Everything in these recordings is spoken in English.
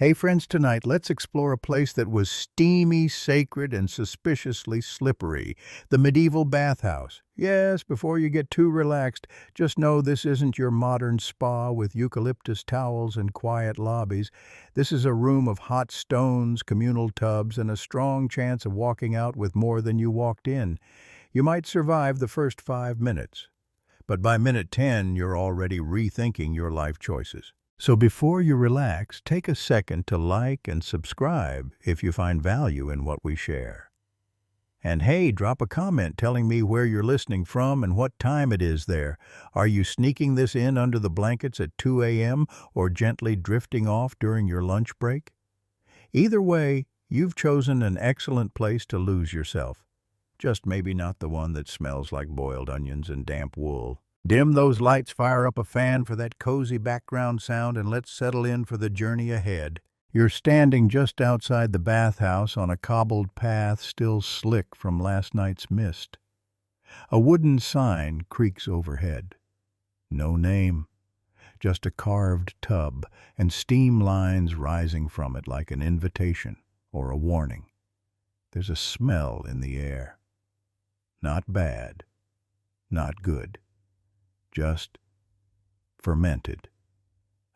Hey friends, tonight let's explore a place that was steamy, sacred, and suspiciously slippery, the medieval bathhouse. Yes, before you get too relaxed, just know this isn't your modern spa with eucalyptus towels and quiet lobbies. This is a room of hot stones, communal tubs, and a strong chance of walking out with more than you walked in. You might survive the first 5 minutes, but by minute 10, you're already rethinking your life choices. So before you relax, take a second to like and subscribe if you find value in what we share. And hey, drop a comment telling me where you're listening from and what time it is there. Are you sneaking this in under the blankets at 2 a.m. or gently drifting off during your lunch break? Either way, you've chosen an excellent place to lose yourself. Just maybe not the one that smells like boiled onions and damp wool. Dim those lights, fire up a fan for that cozy background sound, and let's settle in for the journey ahead. You're standing just outside the bathhouse on a cobbled path still slick from last night's mist. A wooden sign creaks overhead. No name, just a carved tub and steam lines rising from it like an invitation or a warning. There's a smell in the air. Not bad, not good. Just fermented.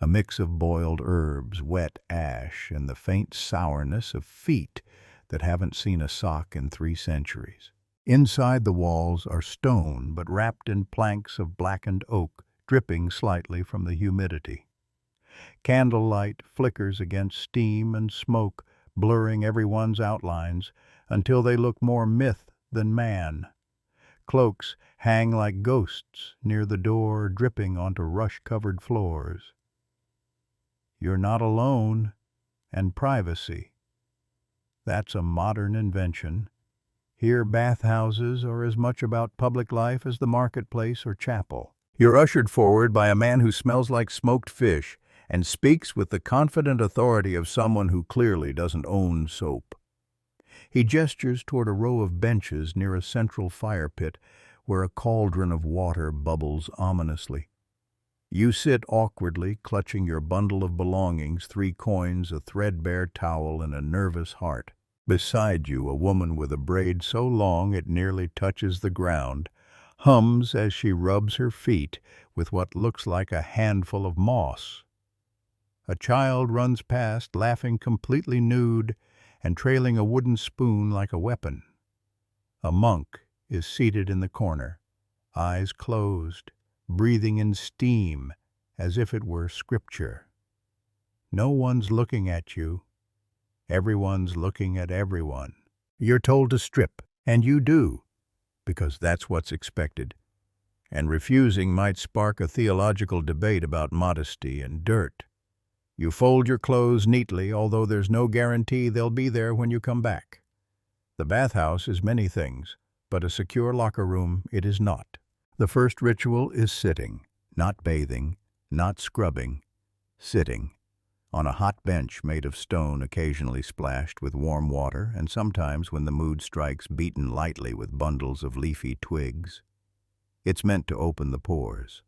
A mix of boiled herbs, wet ash, and the faint sourness of feet that haven't seen a sock in 3 centuries. Inside the walls are stone, but wrapped in planks of blackened oak, dripping slightly from the humidity. Candlelight flickers against steam and smoke, blurring everyone's outlines until they look more myth than man. Cloaks hang like ghosts near the door, dripping onto rush-covered floors. You're not alone, and privacy. That's a modern invention. Here, bathhouses are as much about public life as the marketplace or chapel. You're ushered forward by a man who smells like smoked fish and speaks with the confident authority of someone who clearly doesn't own soap. He gestures toward a row of benches near a central fire pit where a cauldron of water bubbles ominously. You sit awkwardly, clutching your bundle of belongings, 3 coins, a threadbare towel, and a nervous heart. Beside you, a woman with a braid so long it nearly touches the ground hums as she rubs her feet with what looks like a handful of moss. A child runs past, laughing completely nude and trailing a wooden spoon like a weapon. A monk is seated in the corner, eyes closed, breathing in steam as if it were scripture. No one's looking at you. Everyone's looking at everyone. You're told to strip, and you do, because that's what's expected. And refusing might spark a theological debate about modesty and dirt. You fold your clothes neatly, although there's no guarantee they'll be there when you come back. The bathhouse is many things, but a secure locker room it is not. The first ritual is sitting, not bathing, not scrubbing, sitting, on a hot bench made of stone occasionally splashed with warm water and sometimes, when the mood strikes, beaten lightly with bundles of leafy twigs. It's meant to open the pores.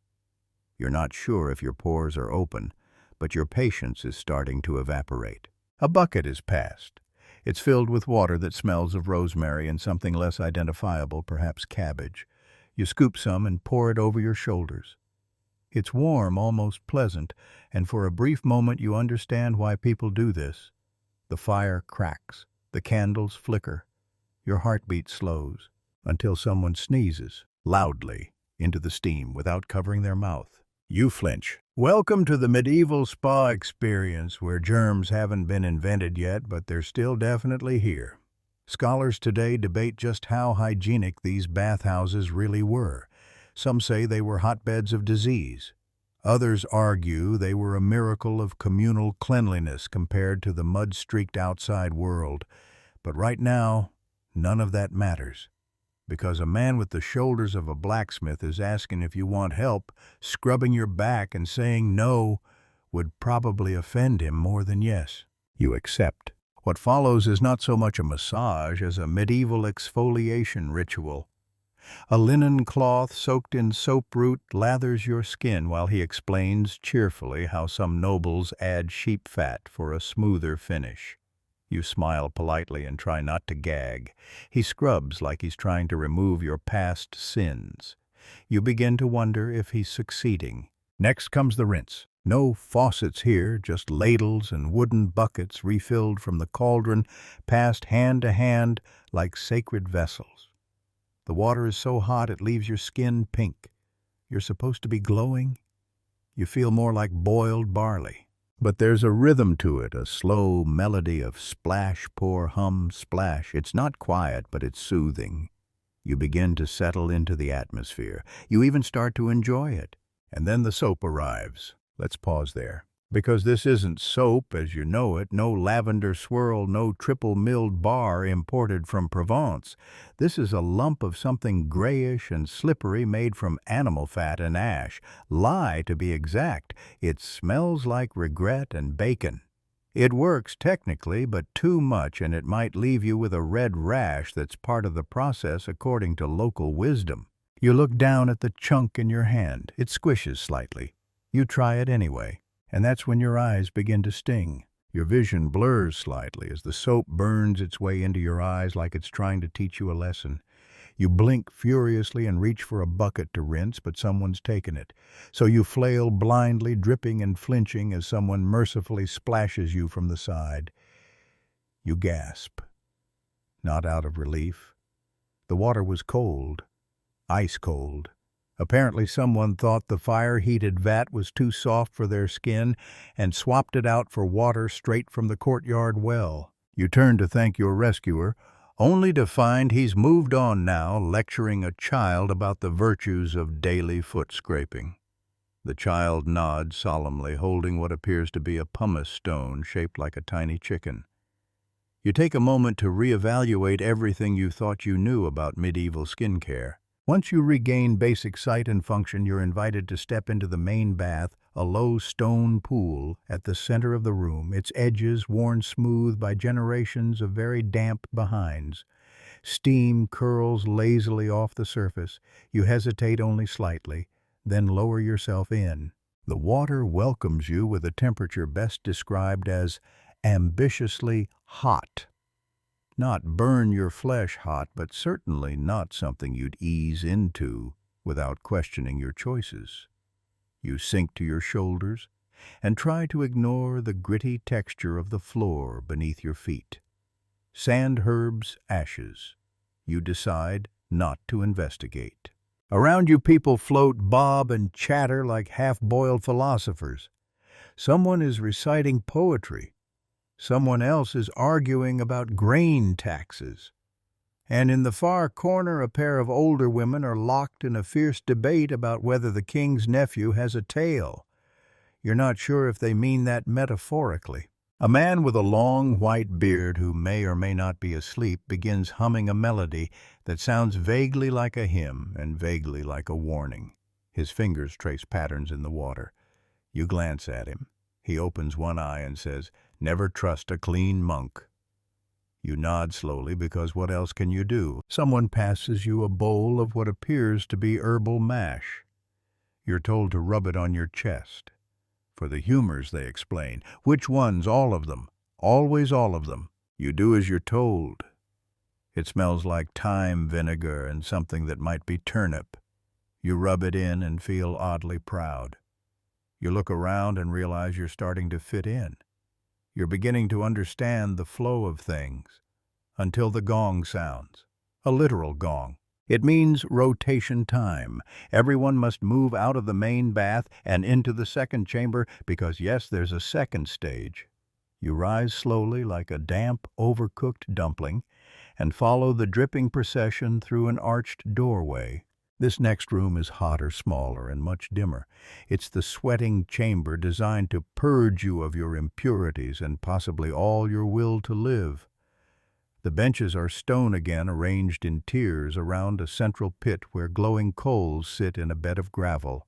You're not sure if your pores are open, but your patience is starting to evaporate. A bucket is passed. It's filled with water that smells of rosemary and something less identifiable, perhaps cabbage. You scoop some and pour it over your shoulders. It's warm, almost pleasant, and for a brief moment you understand why people do this. The fire cracks, the candles flicker, your heartbeat slows, until someone sneezes, loudly, into the steam without covering their mouth. You flinch. Welcome to the medieval spa experience, where germs haven't been invented yet, but they're still definitely here. Scholars today debate just how hygienic these bathhouses really were. Some say they were hotbeds of disease. Others argue they were a miracle of communal cleanliness compared to the mud-streaked outside world. But right now, none of that matters. Because a man with the shoulders of a blacksmith is asking if you want help, scrubbing your back and saying no would probably offend him more than yes. You accept. What follows is not so much a massage as a medieval exfoliation ritual. A linen cloth soaked in soap root lathers your skin while he explains cheerfully how some nobles add sheep fat for a smoother finish. You smile politely and try not to gag. He scrubs like he's trying to remove your past sins. You begin to wonder if he's succeeding. Next comes the rinse. No faucets here, just ladles and wooden buckets refilled from the cauldron, passed hand to hand like sacred vessels. The water is so hot it leaves your skin pink. You're supposed to be glowing. You feel more like boiled barley. But there's a rhythm to it, a slow melody of splash, pour, hum, splash. It's not quiet, but it's soothing. You begin to settle into the atmosphere. You even start to enjoy it. And then the soap arrives. Let's pause there. Because this isn't soap as you know it, no lavender swirl, no triple-milled bar imported from Provence. This is a lump of something grayish and slippery made from animal fat and ash. Lye, to be exact. It smells like regret and bacon. It works technically, but too much, and it might leave you with a red rash that's part of the process according to local wisdom. You look down at the chunk in your hand. It squishes slightly. You try it anyway. And that's when your eyes begin to sting. Your vision blurs slightly as the soap burns its way into your eyes like it's trying to teach you a lesson. You blink furiously and reach for a bucket to rinse, but someone's taken it. So you flail blindly, dripping and flinching as someone mercifully splashes you from the side. You gasp. Not out of relief. The water was cold. Ice cold. Apparently someone thought the fire-heated vat was too soft for their skin and swapped it out for water straight from the courtyard well. You turn to thank your rescuer, only to find he's moved on now, lecturing a child about the virtues of daily foot scraping. The child nods solemnly, holding what appears to be a pumice stone shaped like a tiny chicken. You take a moment to reevaluate everything you thought you knew about medieval skincare. Once you regain basic sight and function, you're invited to step into the main bath, a low stone pool at the center of the room, its edges worn smooth by generations of very damp behinds. Steam curls lazily off the surface. You hesitate only slightly, then lower yourself in. The water welcomes you with a temperature best described as ambitiously hot. Not burn your flesh hot, but certainly not something you'd ease into without questioning your choices. You sink to your shoulders and try to ignore the gritty texture of the floor beneath your feet. Sand herbs, ashes. You decide not to investigate. Around you people float, bob, and chatter like half-boiled philosophers. Someone is reciting poetry. Someone else is arguing about grain taxes. And in the far corner, a pair of older women are locked in a fierce debate about whether the king's nephew has a tail. You're not sure if they mean that metaphorically. A man with a long white beard who may or may not be asleep begins humming a melody that sounds vaguely like a hymn and vaguely like a warning. His fingers trace patterns in the water. You glance at him. He opens one eye and says, "Never trust a clean monk." You nod slowly because what else can you do? Someone passes you a bowl of what appears to be herbal mash. You're told to rub it on your chest. For the humors, they explain. Which ones? All of them. Always all of them. You do as you're told. It smells like thyme vinegar and something that might be turnip. You rub it in and feel oddly proud. You look around and realize you're starting to fit in. You're beginning to understand the flow of things, until the gong sounds. A literal gong. It means rotation time. Everyone must move out of the main bath and into the second chamber because, yes, there's a second stage. You rise slowly like a damp, overcooked dumpling and follow the dripping procession through an arched doorway. This next room is hotter, smaller, and much dimmer. It's the sweating chamber designed to purge you of your impurities and possibly all your will to live. The benches are stone again, arranged in tiers around a central pit where glowing coals sit in a bed of gravel.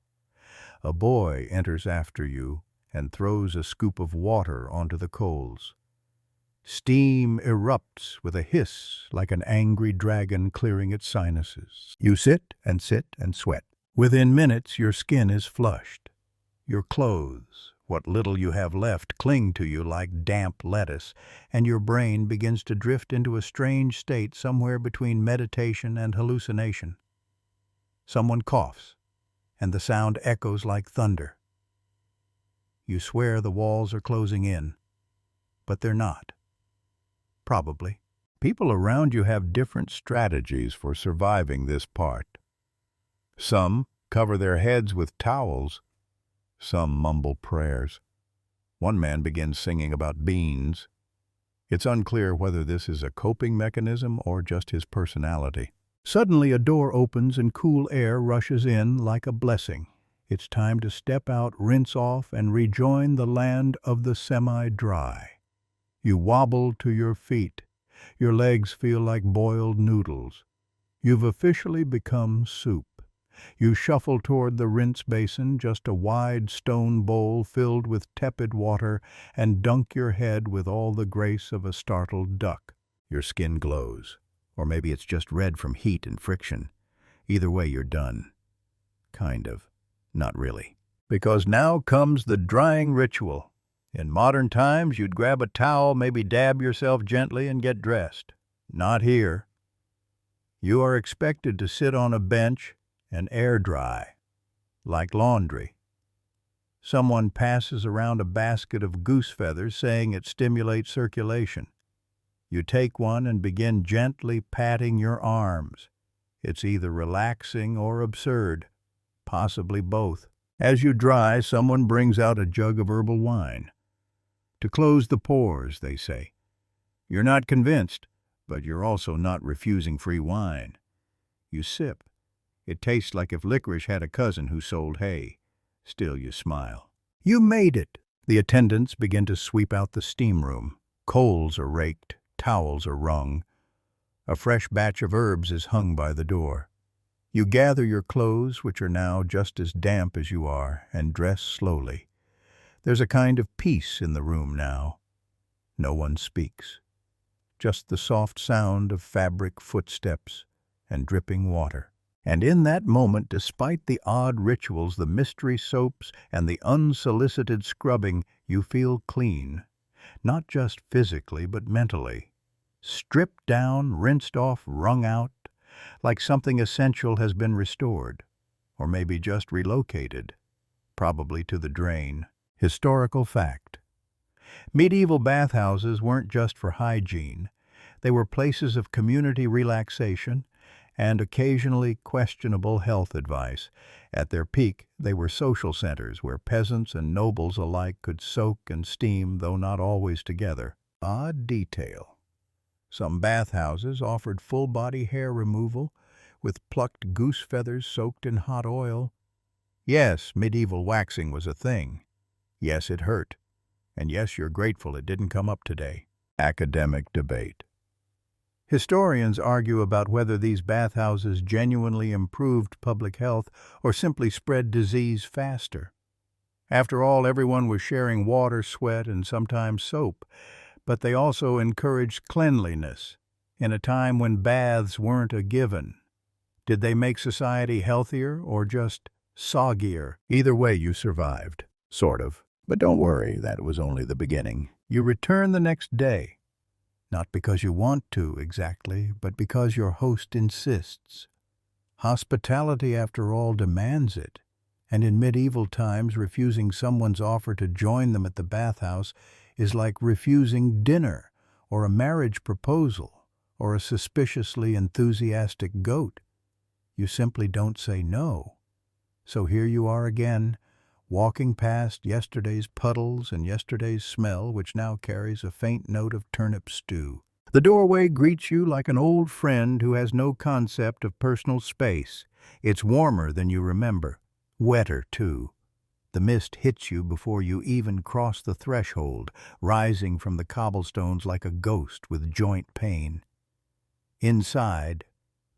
A boy enters after you and throws a scoop of water onto the coals. Steam erupts with a hiss like an angry dragon clearing its sinuses. You sit and sweat. Within minutes, your skin is flushed. Your clothes, what little you have left, cling to you like damp lettuce, and your brain begins to drift into a strange state somewhere between meditation and hallucination. Someone coughs, and the sound echoes like thunder. You swear the walls are closing in, but they're not. Probably. People around you have different strategies for surviving this part. Some cover their heads with towels. Some mumble prayers. One man begins singing about beans. It's unclear whether this is a coping mechanism or just his personality. Suddenly a door opens and cool air rushes in like a blessing. It's time to step out, rinse off, and rejoin the land of the semi-dry. You wobble to your feet. Your legs feel like boiled noodles. You've officially become soup. You shuffle toward the rinse basin, just a wide stone bowl filled with tepid water, and dunk your head with all the grace of a startled duck. Your skin glows. Or maybe it's just red from heat and friction. Either way, you're done. Kind of. Not really. Because now comes the drying ritual. In modern times, you'd grab a towel, maybe dab yourself gently, and get dressed. Not here. You are expected to sit on a bench and air dry, like laundry. Someone passes around a basket of goose feathers, saying it stimulates circulation. You take one and begin gently patting your arms. It's either relaxing or absurd, possibly both. As you dry, someone brings out a jug of herbal wine. To close the pores, they say. You're not convinced, but you're also not refusing free wine. You sip. It tastes like if licorice had a cousin who sold hay. Still you smile. You made it! The attendants begin to sweep out the steam room. Coals are raked. Towels are wrung. A fresh batch of herbs is hung by the door. You gather your clothes, which are now just as damp as you are, and dress slowly. There's a kind of peace in the room now. No one speaks. Just the soft sound of fabric footsteps and dripping water. And in that moment, despite the odd rituals, the mystery soaps, and the unsolicited scrubbing, you feel clean. Not just physically, but mentally. Stripped down, rinsed off, wrung out, like something essential has been restored, or maybe just relocated, probably to the drain. Historical fact. Medieval bathhouses weren't just for hygiene. They were places of community relaxation and occasionally questionable health advice. At their peak, they were social centers where peasants and nobles alike could soak and steam, though not always together. Odd detail. Some bathhouses offered full-body hair removal with plucked goose feathers soaked in hot oil. Yes, medieval waxing was a thing. Yes, it hurt. And yes, you're grateful it didn't come up today. Academic debate. Historians argue about whether these bathhouses genuinely improved public health or simply spread disease faster. After all, everyone was sharing water, sweat, and sometimes soap, but they also encouraged cleanliness in a time when baths weren't a given. Did they make society healthier or just soggier? Either way, you survived. Sort of. But don't worry, that was only the beginning. You return the next day. Not because you want to, exactly, but because your host insists. Hospitality, after all, demands it. And in medieval times, refusing someone's offer to join them at the bathhouse is like refusing dinner, or a marriage proposal, or a suspiciously enthusiastic goat. You simply don't say no. So here you are again, walking past yesterday's puddles and yesterday's smell, which now carries a faint note of turnip stew. The doorway greets you like an old friend who has no concept of personal space. It's warmer than you remember. Wetter, too. The mist hits you before you even cross the threshold, rising from the cobblestones like a ghost with joint pain. Inside,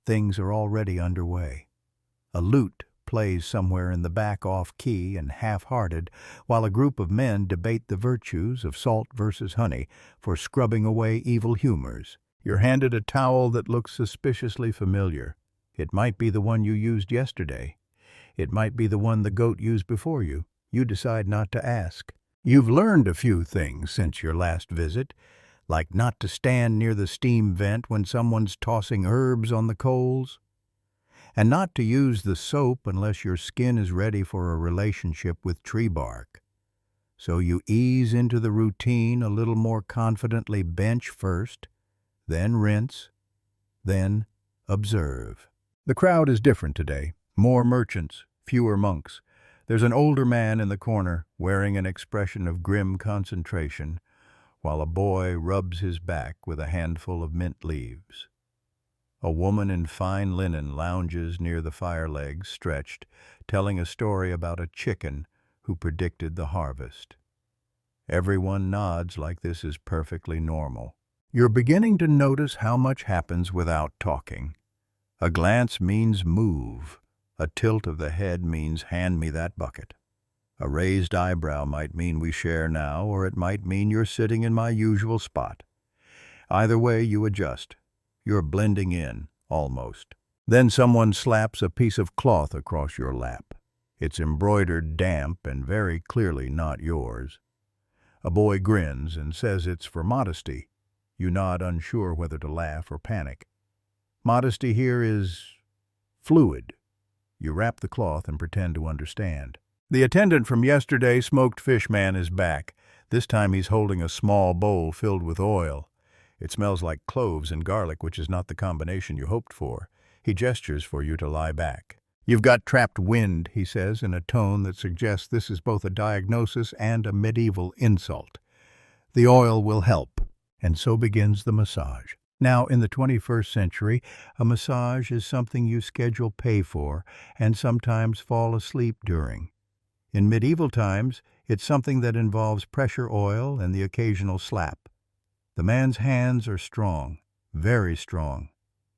things are already underway. A lute plays somewhere in the back off-key and half-hearted, while a group of men debate the virtues of salt versus honey for scrubbing away evil humors. You're handed a towel that looks suspiciously familiar. It might be the one you used yesterday. It might be the one the goat used before you. You decide not to ask. You've learned a few things since your last visit, like not to stand near the steam vent when someone's tossing herbs on the coals, and not to use the soap unless your skin is ready for a relationship with tree bark. So you ease into the routine a little more confidently, bench first, then rinse, then observe. The crowd is different today. More merchants, fewer monks. There's an older man in the corner, wearing an expression of grim concentration, while a boy rubs his back with a handful of mint leaves. A woman in fine linen lounges near the fire legs, stretched, telling a story about a chicken who predicted the harvest. Everyone nods like this is perfectly normal. You're beginning to notice how much happens without talking. A glance means move. A tilt of the head means hand me that bucket. A raised eyebrow might mean we share now, or it might mean you're sitting in my usual spot. Either way, you adjust. You're blending in, almost. Then someone slaps a piece of cloth across your lap. It's embroidered, damp, and very clearly not yours. A boy grins and says it's for modesty. You nod, unsure whether to laugh or panic. Modesty here is fluid. You wrap the cloth and pretend to understand. The attendant from yesterday, smoked fish man, is back. This time he's holding a small bowl filled with oil. It smells like cloves and garlic, which is not the combination you hoped for. He gestures for you to lie back. "You've got trapped wind," he says in a tone that suggests this is both a diagnosis and a medieval insult. "The oil will help." And so begins the massage. Now, in the 21st century, a massage is something you schedule pay for and sometimes fall asleep during. In medieval times, it's something that involves pressure oil and the occasional slap. The man's hands are strong, very strong.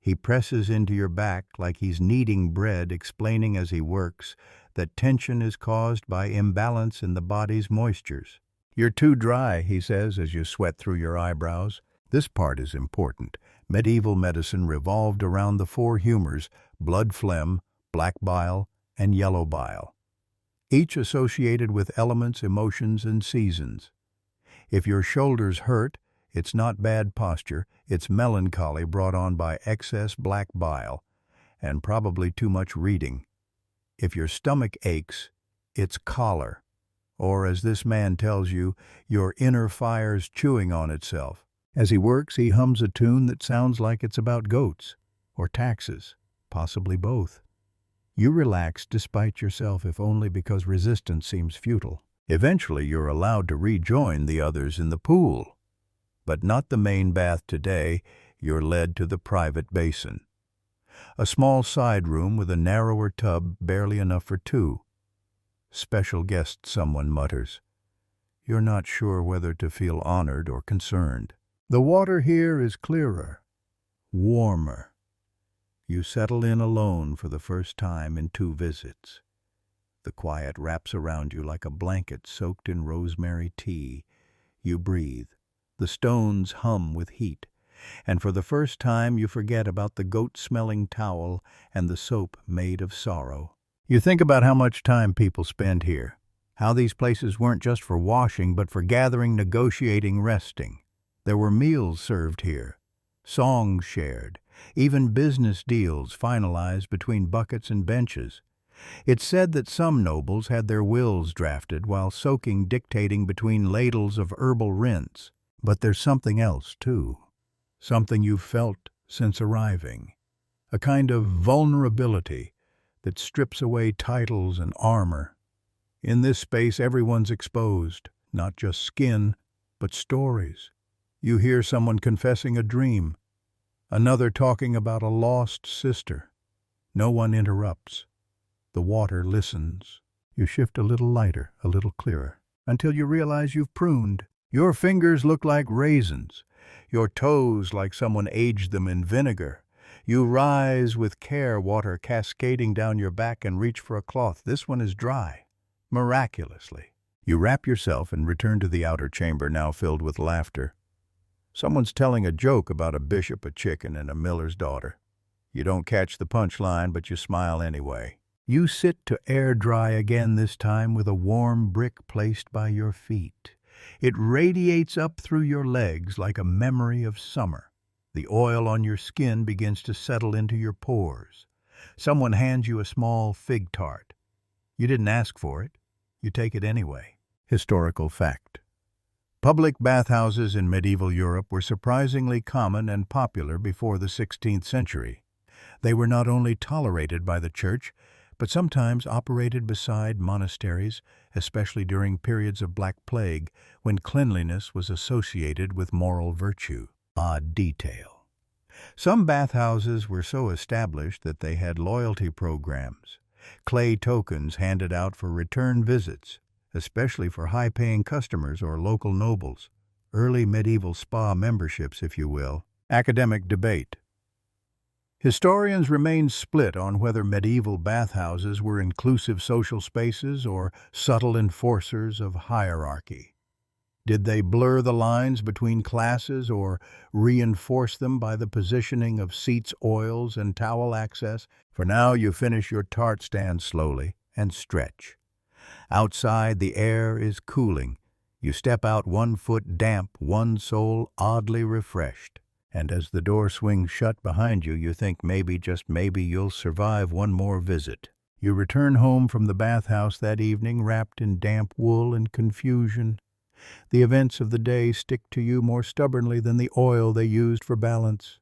He presses into your back like he's kneading bread, explaining as he works that tension is caused by imbalance in the body's moistures. "You're too dry," he says as you sweat through your eyebrows. This part is important. Medieval medicine revolved around the four humors: blood phlegm, black bile, and yellow bile, each associated with elements, emotions, and seasons. If your shoulders hurt, it's not bad posture, it's melancholy brought on by excess black bile, and probably too much reading. If your stomach aches, it's choler, or as this man tells you, your inner fire's chewing on itself. As he works, he hums a tune that sounds like it's about goats, or taxes, possibly both. You relax despite yourself, if only because resistance seems futile. Eventually, you're allowed to rejoin the others in the pool. But not the main bath today. You're led to the private basin. A small side room with a narrower tub, barely enough for two. "Special guest," someone mutters. You're not sure whether to feel honored or concerned. The water here is clearer, warmer. You settle in alone for the first time in 2 visits. The quiet wraps around you like a blanket soaked in rosemary tea. You breathe. The stones hum with heat. And for the first time you forget about the goat-smelling towel and the soap made of sorrow. You think about how much time people spend here. How these places weren't just for washing, but for gathering, negotiating, resting. There were meals served here, songs shared, even business deals finalized between buckets and benches. It's said that some nobles had their wills drafted while soaking, dictating between ladles of herbal rinse. But there's something else, too. Something you've felt since arriving. A kind of vulnerability that strips away titles and armor. In this space, everyone's exposed, not just skin, but stories. You hear someone confessing a dream, another talking about a lost sister. No one interrupts. The water listens. You shift a little lighter, a little clearer, until you realize you've pruned. Your fingers look like raisins, your toes like someone aged them in vinegar. You rise with care, water cascading down your back, and reach for a cloth. This one is dry. Miraculously. You wrap yourself and return to the outer chamber, now filled with laughter. Someone's telling a joke about a bishop, a chicken, and a miller's daughter. You don't catch the punchline, but you smile anyway. You sit to air dry again, this time with a warm brick placed by your feet. It radiates up through your legs like a memory of summer. The oil on your skin begins to settle into your pores. Someone hands you a small fig tart. You didn't ask for it. You take it anyway. Historical fact. Public bathhouses in medieval Europe were surprisingly common and popular before the 16th century. They were not only tolerated by the church, but sometimes operated beside monasteries, especially during periods of Black Plague, when cleanliness was associated with moral virtue. Odd detail. Some bathhouses were so established that they had loyalty programs, clay tokens handed out for return visits, especially for high-paying customers or local nobles. Early medieval spa memberships, if you will. Academic debate. Historians remain split on whether medieval bathhouses were inclusive social spaces or subtle enforcers of hierarchy. Did they blur the lines between classes or reinforce them by the positioning of seats, oils, and towel access? For now, you finish your tart stand slowly and stretch. Outside, the air is cooling. You step out, 1 foot damp, one soul oddly refreshed. And as the door swings shut behind you, you think maybe, just maybe, you'll survive one more visit. You return home from the bathhouse that evening, wrapped in damp wool and confusion. The events of the day stick to you more stubbornly than the oil they used for balance.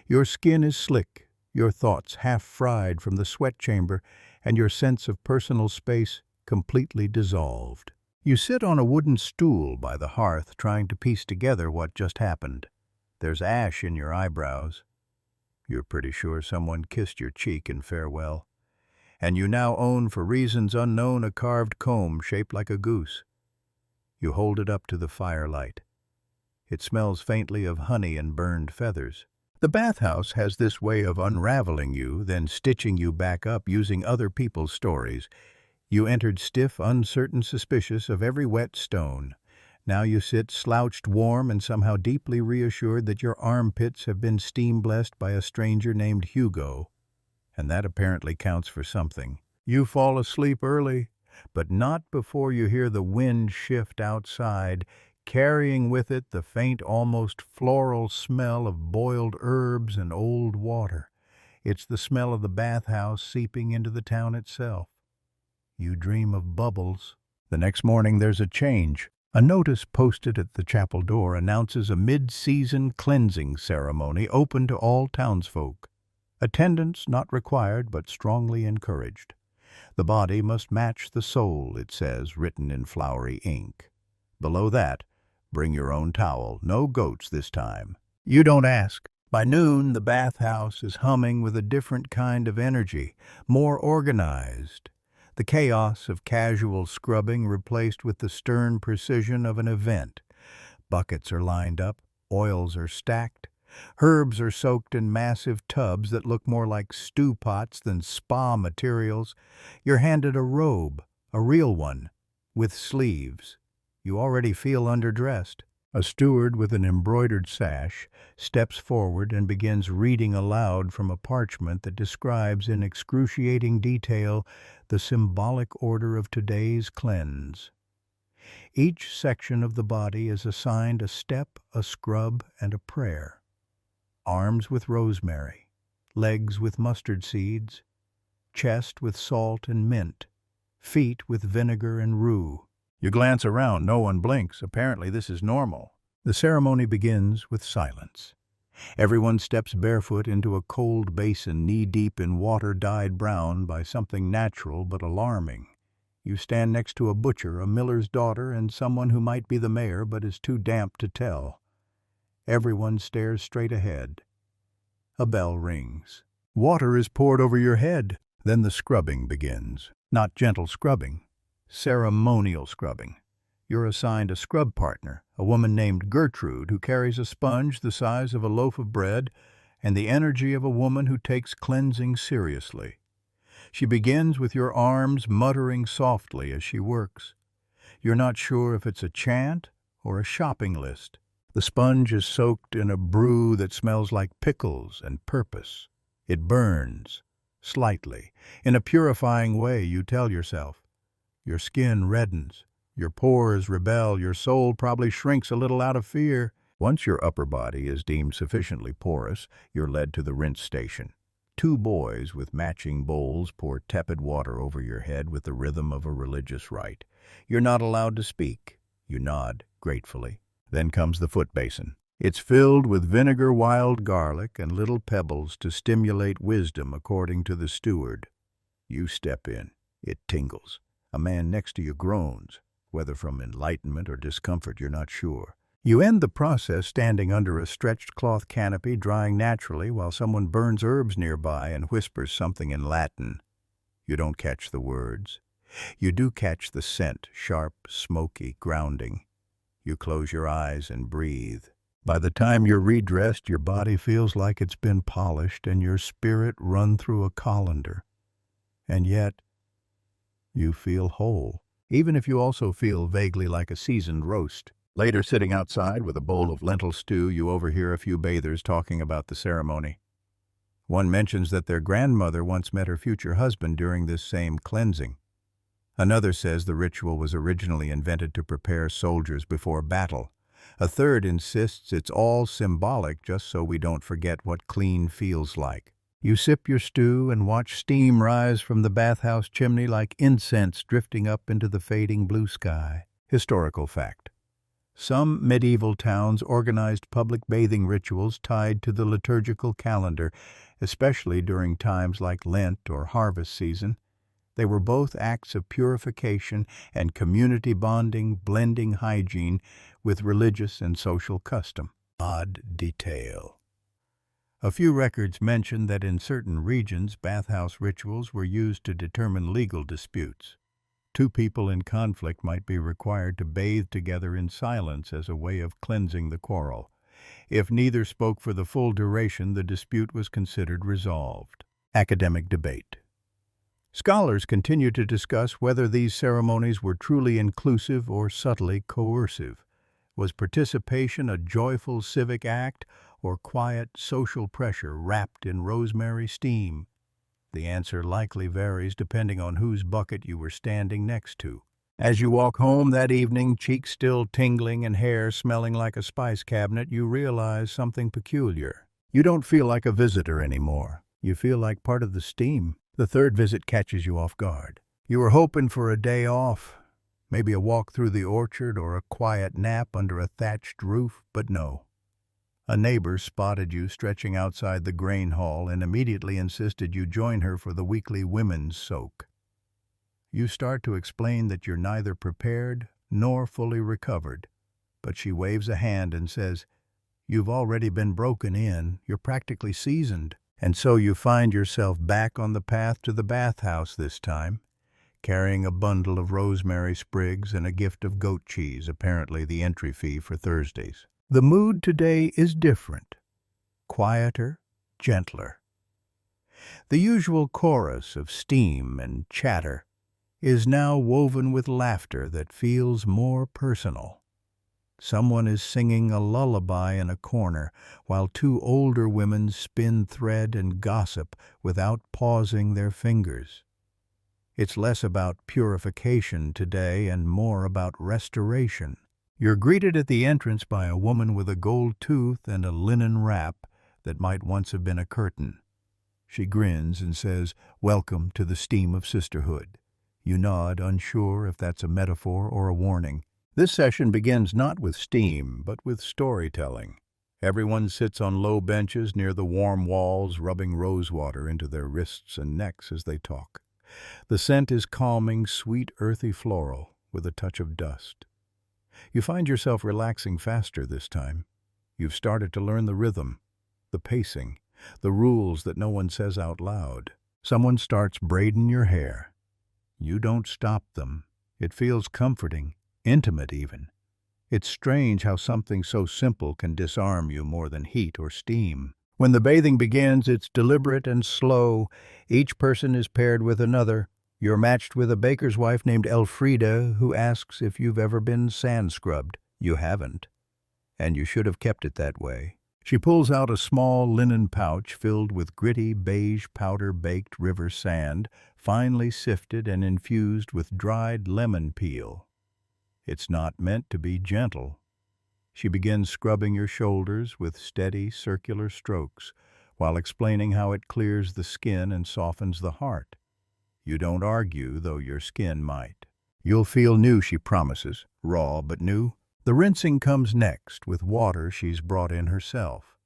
Your skin is slick, your thoughts half fried from the sweat chamber, and your sense of personal space completely dissolved. You sit on a wooden stool by the hearth, trying to piece together what just happened. There's ash in your eyebrows. You're pretty sure someone kissed your cheek in farewell. And you now own, for reasons unknown, a carved comb shaped like a goose. You hold it up to the firelight. It smells faintly of honey and burned feathers. The bathhouse has this way of unraveling you, then stitching you back up using other people's stories. You entered stiff, uncertain, suspicious of every wet stone. Now you sit slouched, warm, and somehow deeply reassured that your armpits have been steam-blessed by a stranger named Hugo. And that apparently counts for something. You fall asleep early, but not before you hear the wind shift outside, carrying with it the faint, almost floral smell of boiled herbs and old water. It's the smell of the bathhouse seeping into the town itself. You dream of bubbles. The next morning there's a change. A notice posted at the chapel door announces a mid-season cleansing ceremony open to all townsfolk. Attendance not required, but strongly encouraged. The body must match the soul, it says, written in flowery ink. Below that, bring your own towel. No goats this time. You don't ask. By noon, the bathhouse is humming with a different kind of energy, more organized. The chaos of casual scrubbing replaced with the stern precision of an event. Buckets are lined up, oils are stacked, herbs are soaked in massive tubs that look more like stew pots than spa materials. You're handed a robe, a real one, with sleeves. You already feel underdressed. A steward with an embroidered sash steps forward and begins reading aloud from a parchment that describes in excruciating detail the symbolic order of today's cleanse. Each section of the body is assigned a step, a scrub, and a prayer. Arms with rosemary, legs with mustard seeds, chest with salt and mint, feet with vinegar and rue. You glance around, no one blinks. Apparently this is normal. The ceremony begins with silence. Everyone steps barefoot into a cold basin knee-deep in water dyed brown by something natural but alarming. You stand next to a butcher, a miller's daughter, and someone who might be the mayor but is too damp to tell. Everyone stares straight ahead. A bell rings. Water is poured over your head. Then the scrubbing begins. Not gentle scrubbing. Ceremonial scrubbing. You're assigned a scrub partner, a woman named Gertrude, who carries a sponge the size of a loaf of bread and the energy of a woman who takes cleansing seriously. She begins with your arms muttering softly as she works. You're not sure if it's a chant or a shopping list. The sponge is soaked in a brew that smells like pickles and purpose. It burns, slightly, in a purifying way, you tell yourself. Your skin reddens, your pores rebel, your soul probably shrinks a little out of fear. Once your upper body is deemed sufficiently porous, you're led to the rinse station. Two boys with matching bowls pour tepid water over your head with the rhythm of a religious rite. You're not allowed to speak. You nod gratefully. Then comes the foot basin. It's filled with vinegar, wild garlic, and little pebbles to stimulate wisdom, according to the steward. You step in. It tingles. A man next to you groans, whether from enlightenment or discomfort, you're not sure. You end the process standing under a stretched cloth canopy, drying naturally, while someone burns herbs nearby and whispers something in Latin. You don't catch the words. You do catch the scent, sharp, smoky, grounding. You close your eyes and breathe. By the time you're redressed, your body feels like it's been polished and your spirit run through a colander. And yet, you feel whole, even if you also feel vaguely like a seasoned roast. Later, sitting outside with a bowl of lentil stew, you overhear a few bathers talking about the ceremony. One mentions that their grandmother once met her future husband during this same cleansing. Another says the ritual was originally invented to prepare soldiers before battle. A third insists it's all symbolic, just so we don't forget what clean feels like. You sip your stew and watch steam rise from the bathhouse chimney like incense drifting up into the fading blue sky. Historical fact. Some medieval towns organized public bathing rituals tied to the liturgical calendar, especially during times like Lent or harvest season. They were both acts of purification and community bonding, blending hygiene with religious and social custom. Odd detail. A few records mention that in certain regions, bathhouse rituals were used to determine legal disputes. Two people in conflict might be required to bathe together in silence as a way of cleansing the quarrel. If neither spoke for the full duration, the dispute was considered resolved. Academic debate. Scholars continue to discuss whether these ceremonies were truly inclusive or subtly coercive. Was participation a joyful civic act or quiet social pressure wrapped in rosemary steam? The answer likely varies depending on whose bucket you were standing next to. As you walk home that evening, cheeks still tingling and hair smelling like a spice cabinet, you realize something peculiar. You don't feel like a visitor anymore. You feel like part of the steam. The third visit catches you off guard. You were hoping for a day off, maybe a walk through the orchard or a quiet nap under a thatched roof, but no. A neighbor spotted you stretching outside the grain hall and immediately insisted you join her for the weekly women's soak. You start to explain that you're neither prepared nor fully recovered, but she waves a hand and says, "You've already been broken in, you're practically seasoned." And so you find yourself back on the path to the bathhouse this time, carrying a bundle of rosemary sprigs and a gift of goat cheese, apparently the entry fee for Thursdays. The mood today is different, quieter, gentler. The usual chorus of steam and chatter is now woven with laughter that feels more personal. Someone is singing a lullaby in a corner, while two older women spin thread and gossip without pausing their fingers. It's less about purification today and more about restoration. You're greeted at the entrance by a woman with a gold tooth and a linen wrap that might once have been a curtain. She grins and says, "Welcome to the steam of sisterhood." You nod, unsure if that's a metaphor or a warning. This session begins not with steam, but with storytelling. Everyone sits on low benches near the warm walls, rubbing rosewater into their wrists and necks as they talk. The scent is calming, sweet, earthy floral, with a touch of dust. You find yourself relaxing faster this time. You've started to learn the rhythm, the pacing, the rules that no one says out loud. Someone starts braiding your hair. You don't stop them. It feels comforting, intimate even. It's strange how something so simple can disarm you more than heat or steam. When the bathing begins, it's deliberate and slow. Each person is paired with another. You're matched with a baker's wife named Elfrida, who asks if you've ever been sand scrubbed. You haven't, and you should have kept it that way. She pulls out a small linen pouch filled with gritty beige powder-baked river sand, finely sifted and infused with dried lemon peel. It's not meant to be gentle. She begins scrubbing your shoulders with steady, circular strokes, while explaining how it clears the skin and softens the heart. You don't argue, though your skin might. You'll feel new, she promises, raw but new. The rinsing comes next, with water she's brought in herself.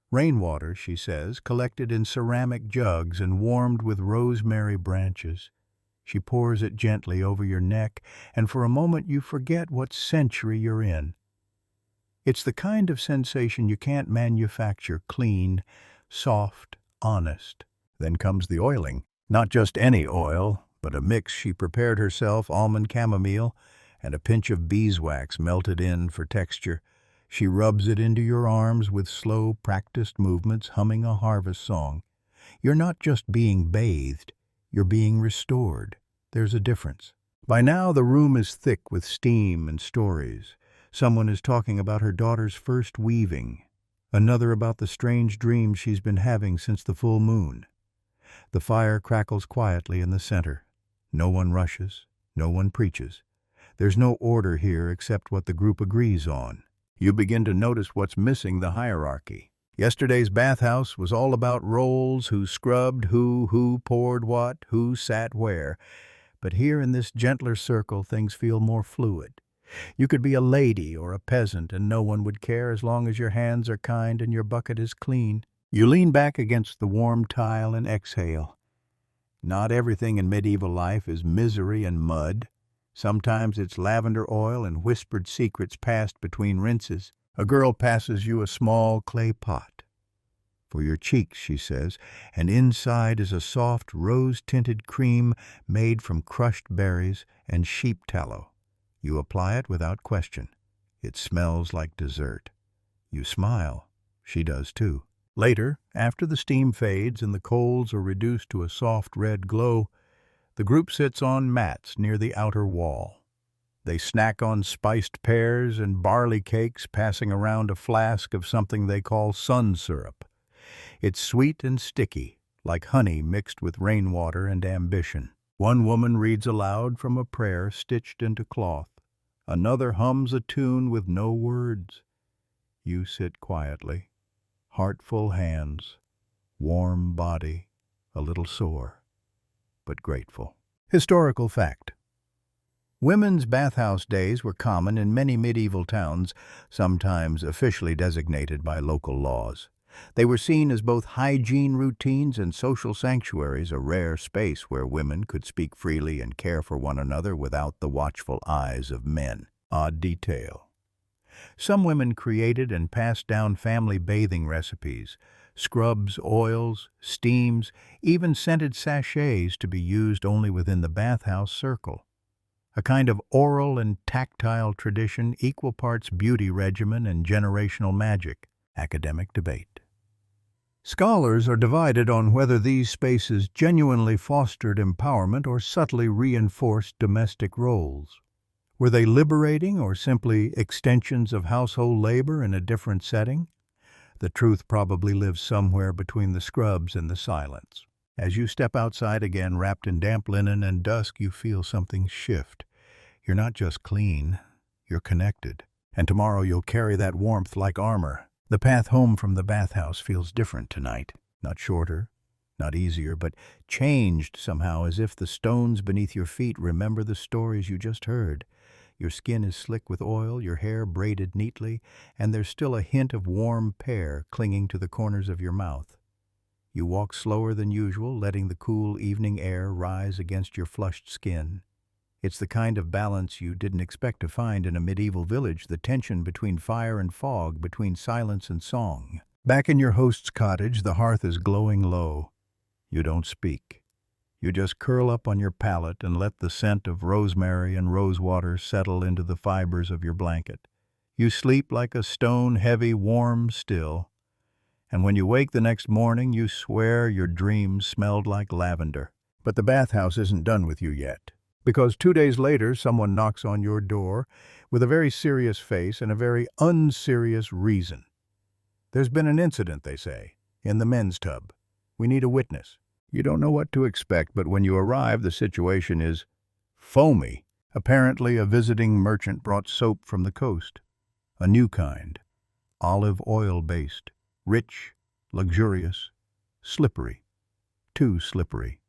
Rainwater, she says, collected in ceramic jugs and warmed with rosemary branches. She pours it gently over your neck, and for a moment you forget what century you're in. It's the kind of sensation you can't manufacture, clean, soft, honest. Then comes the oiling. Not just any oil, but a mix she prepared herself, almond chamomile, and a pinch of beeswax melted in for texture. She rubs it into your arms with slow, practiced movements, humming a harvest song. You're not just being bathed, you're being restored. There's a difference. By now the room is thick with steam and stories. Someone is talking about her daughter's first weaving, another about the strange dreams she's been having since the full moon. The fire crackles quietly in the center. No one rushes, no one preaches. There's no order here except what the group agrees on. You begin to notice what's missing: the hierarchy. Yesterday's bathhouse was all about roles, who scrubbed, who poured what, who sat where. But here in this gentler circle, things feel more fluid. You could be a lady or a peasant, and no one would care as long as your hands are kind and your bucket is clean. You lean back against the warm tile and exhale. Not everything in medieval life is misery and mud. Sometimes it's lavender oil and whispered secrets passed between rinses. A girl passes you a small clay pot. For your cheeks, she says, and inside is a soft rose-tinted cream made from crushed berries and sheep tallow. You apply it without question. It smells like dessert. You smile. She does too. Later, after the steam fades and the coals are reduced to a soft red glow, the group sits on mats near the outer wall. They snack on spiced pears and barley cakes, passing around a flask of something they call sun syrup. It's sweet and sticky, like honey mixed with rainwater and ambition. One woman reads aloud from a prayer stitched into cloth. Another hums a tune with no words. You sit quietly, heartful hands, warm body, a little sore, but grateful. Historical fact. Women's bathhouse days were common in many medieval towns, sometimes officially designated by local laws. They were seen as both hygiene routines and social sanctuaries, a rare space where women could speak freely and care for one another without the watchful eyes of men. Odd detail. Some women created and passed down family bathing recipes, scrubs, oils, steams, even scented sachets to be used only within the bathhouse circle. A kind of oral and tactile tradition, equal parts beauty regimen and generational magic. Academic debate. Scholars are divided on whether these spaces genuinely fostered empowerment or subtly reinforced domestic roles. Were they liberating or simply extensions of household labor in a different setting? The truth probably lives somewhere between the scrubs and the silence. As you step outside again, wrapped in damp linen and dusk, you feel something shift. You're not just clean, you're connected. And tomorrow you'll carry that warmth like armor. The path home from the bathhouse feels different tonight. Not shorter, not easier, but changed somehow, as if the stones beneath your feet remember the stories you just heard. Your skin is slick with oil, your hair braided neatly, and there's still a hint of warm pear clinging to the corners of your mouth. You walk slower than usual, letting the cool evening air rise against your flushed skin. It's the kind of balance you didn't expect to find in a medieval village, the tension between fire and fog, between silence and song. Back in your host's cottage, the hearth is glowing low. You don't speak. You just curl up on your pallet and let the scent of rosemary and rosewater settle into the fibers of your blanket. You sleep like a stone, heavy, warm, still. And when you wake the next morning, you swear your dreams smelled like lavender. But the bathhouse isn't done with you yet. Because 2 days later, someone knocks on your door with a very serious face and a very unserious reason. There's been an incident, they say, in the men's tub. We need a witness. You don't know what to expect, but when you arrive, the situation is foamy. Apparently, a visiting merchant brought soap from the coast. A new kind. Olive oil-based. Rich, luxurious, slippery. Too slippery.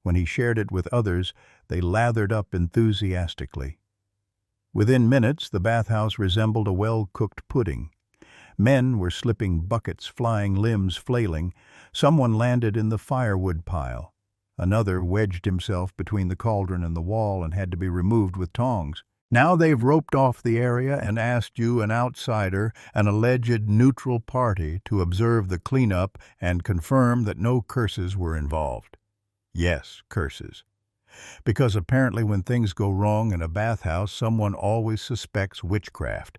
When he shared it with others, they lathered up enthusiastically. Within minutes, the bathhouse resembled a well-cooked pudding. Men were slipping buckets, flying limbs flailing. Someone landed in the firewood pile. Another wedged himself between the cauldron and the wall and had to be removed with tongs. Now they've roped off the area and asked you, an outsider, an alleged neutral party, to observe the cleanup and confirm that no curses were involved. Yes, curses. Because apparently when things go wrong in a bathhouse, someone always suspects witchcraft,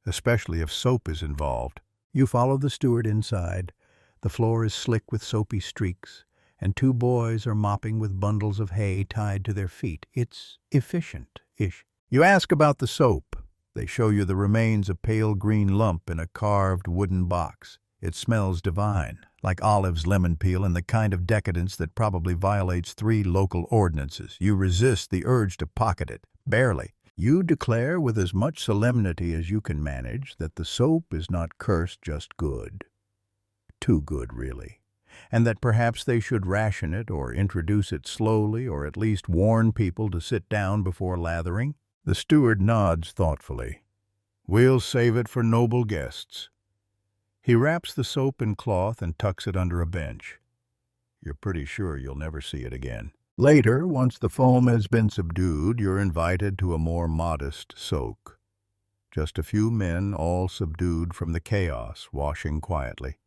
especially if soap is involved. You follow the steward inside. The floor is slick with soapy streaks, and 2 boys are mopping with bundles of hay tied to their feet. It's efficient-ish. You ask about the soap. They show you the remains of pale green lump in a carved wooden box. It smells divine, like olives, lemon peel, and the kind of decadence that probably violates 3 local ordinances. You resist the urge to pocket it, barely. You declare with as much solemnity as you can manage that the soap is not cursed, just good. Too good, really. And that perhaps they should ration it or introduce it slowly, or at least warn people to sit down before lathering. The steward nods thoughtfully. We'll save it for noble guests. He wraps the soap in cloth and tucks it under a bench. You're pretty sure you'll never see it again. Later, once the foam has been subdued, you're invited to a more modest soak. Just a few men, all subdued from the chaos, washing quietly.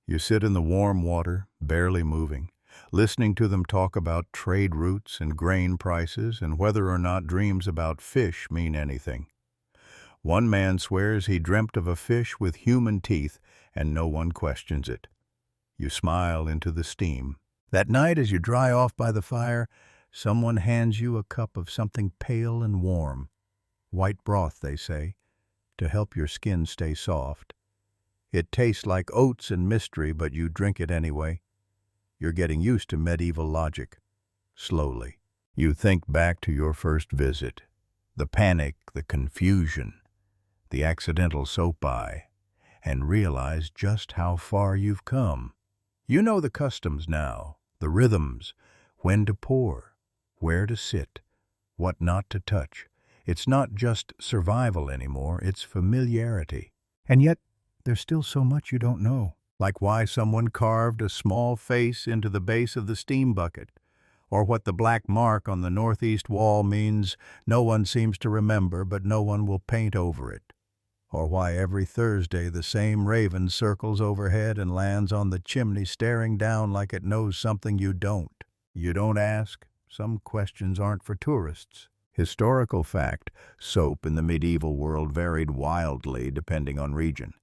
You sit in the warm water, barely moving, listening to them talk about trade routes and grain prices and whether or not dreams about fish mean anything. One man swears he dreamt of a fish with human teeth, and no one questions it. You smile into the steam. That night, as you dry off by the fire, someone hands you a cup of something pale and warm. White broth, they say, to help your skin stay soft. It tastes like oats and mystery, but you drink it anyway. You're getting used to medieval logic. Slowly. You think back to your first visit. The panic, the confusion, the accidental soap eye, and realize just how far you've come. You know the customs now, the rhythms, when to pour, where to sit, what not to touch. It's not just survival anymore, it's familiarity. And yet, there's still so much you don't know. Like why someone carved a small face into the base of the steam bucket, or what the black mark on the northeast wall means no one seems to remember, but no one will paint over it, or why every Thursday the same raven circles overhead and lands on the chimney staring down like it knows something you don't. You don't ask. Some questions aren't for tourists. Historical fact, soap in the medieval world varied wildly depending on region.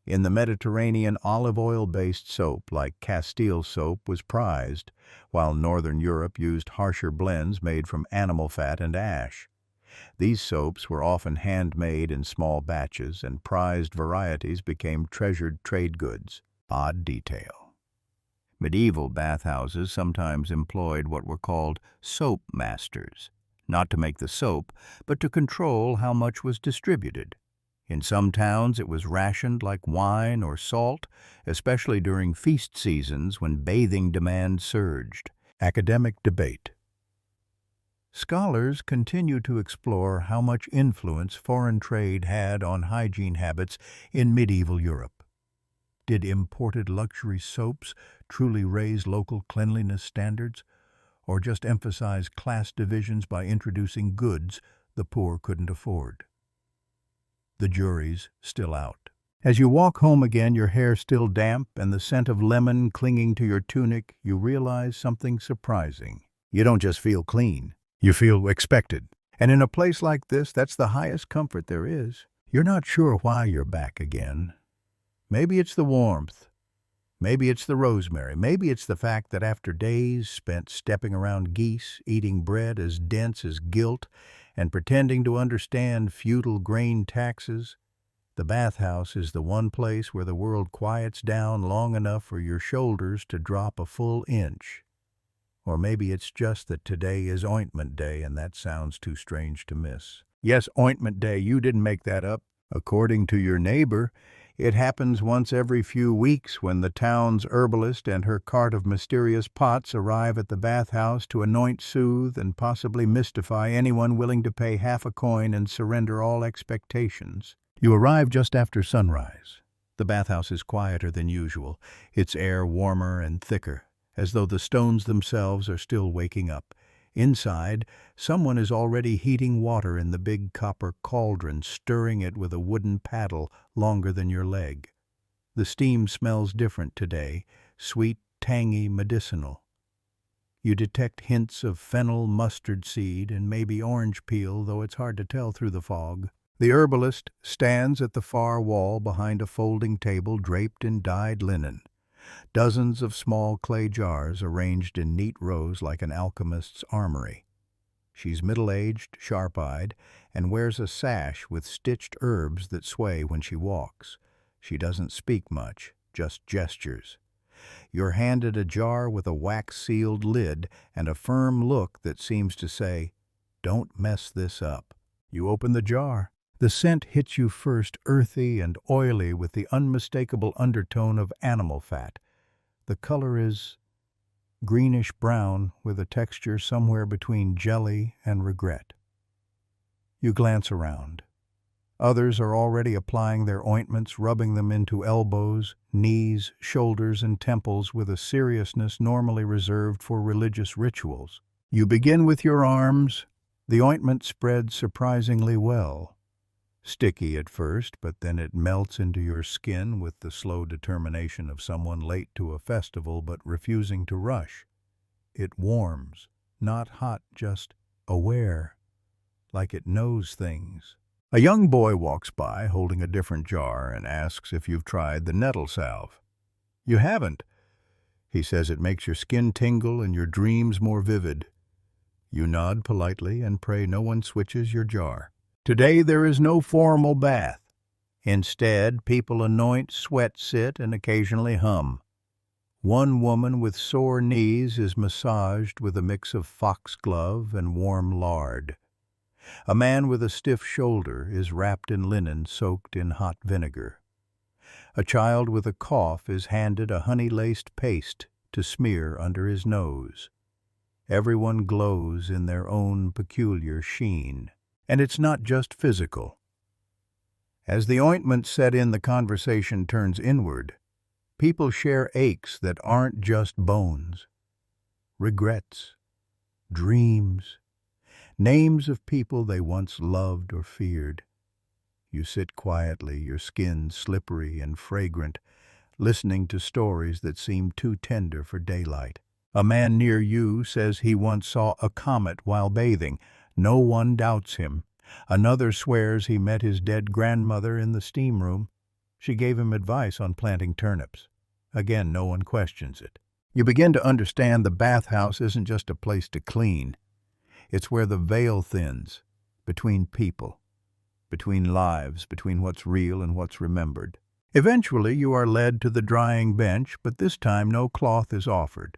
In the Mediterranean, olive oil-based soap, like Castile soap, was prized, while Northern Europe used harsher blends made from animal fat and ash. These soaps were often handmade in small batches, and prized varieties became treasured trade goods. Odd detail. Medieval bathhouses sometimes employed what were called soap masters, not to make the soap, but to control how much was distributed. In some towns, it was rationed like wine or salt, especially during feast seasons when bathing demand surged. Academic debate. Scholars continue to explore how much influence foreign trade had on hygiene habits in medieval Europe. Did imported luxury soaps truly raise local cleanliness standards, or just emphasize class divisions by introducing goods the poor couldn't afford? The jury's still out. As you walk home again, your hair still damp and the scent of lemon clinging to your tunic, you realize something surprising. You don't just feel clean, you feel expected. And in a place like this, that's the highest comfort there is. You're not sure why you're back again. Maybe it's the warmth, Maybe it's the rosemary. Maybe it's the fact that after days spent stepping around geese, eating bread as dense as guilt, and pretending to understand feudal grain taxes, the bathhouse is the one place where the world quiets down long enough for your shoulders to drop a full inch. Or maybe it's just that today is ointment day and that sounds too strange to miss. Yes, ointment day, you didn't make that up. According to your neighbor, it happens once every few weeks when the town's herbalist and her cart of mysterious pots arrive at the bathhouse to anoint, soothe, and possibly mystify anyone willing to pay half a coin and surrender all expectations. You arrive just after sunrise. The bathhouse is quieter than usual, its air warmer and thicker, as though the stones themselves are still waking up. Inside, someone is already heating water in the big copper cauldron, stirring it with a wooden paddle longer than your leg. The steam smells different today, sweet, tangy, medicinal. You detect hints of fennel, mustard seed, and maybe orange peel, though it's hard to tell through the fog. The herbalist stands at the far wall behind a folding table draped in dyed linen. Dozens of small clay jars arranged in neat rows like an alchemist's armory. She's middle-aged, sharp-eyed, and wears a sash with stitched herbs that sway when she walks. She doesn't speak much, just gestures. You're handed a jar with a wax-sealed lid and a firm look that seems to say, "Don't mess this up." You open the jar. The scent hits you first, earthy and oily with the unmistakable undertone of animal fat. The color is greenish-brown with a texture somewhere between jelly and regret. You glance around. Others are already applying their ointments, rubbing them into elbows, knees, shoulders, and temples with a seriousness normally reserved for religious rituals. You begin with your arms. The ointment spreads surprisingly well. Sticky at first, but then it melts into your skin with the slow determination of someone late to a festival but refusing to rush. It warms, not hot, just aware, like it knows things. A young boy walks by holding a different jar and asks if you've tried the nettle salve. You haven't. He says it makes your skin tingle and your dreams more vivid. You nod politely and pray no one switches your jar. Today there is no formal bath. Instead, people anoint, sweat sit, and occasionally hum. One woman with sore knees is massaged with a mix of foxglove and warm lard. A man with a stiff shoulder is wrapped in linen soaked in hot vinegar. A child with a cough is handed a honey-laced paste to smear under his nose. Everyone glows in their own peculiar sheen. And it's not just physical. As the ointment set in, the conversation turns inward. People share aches that aren't just bones. Regrets, dreams, names of people they once loved or feared. You sit quietly, your skin slippery and fragrant, listening to stories that seem too tender for daylight. A man near you says he once saw a comet while bathing. No one doubts him. Another swears he met his dead grandmother in the steam room. She gave him advice on planting turnips. Again, no one questions it. You begin to understand the bathhouse isn't just a place to clean. It's where the veil thins, between people, between lives, between what's real and what's remembered. Eventually, you are led to the drying bench, but this time no cloth is offered.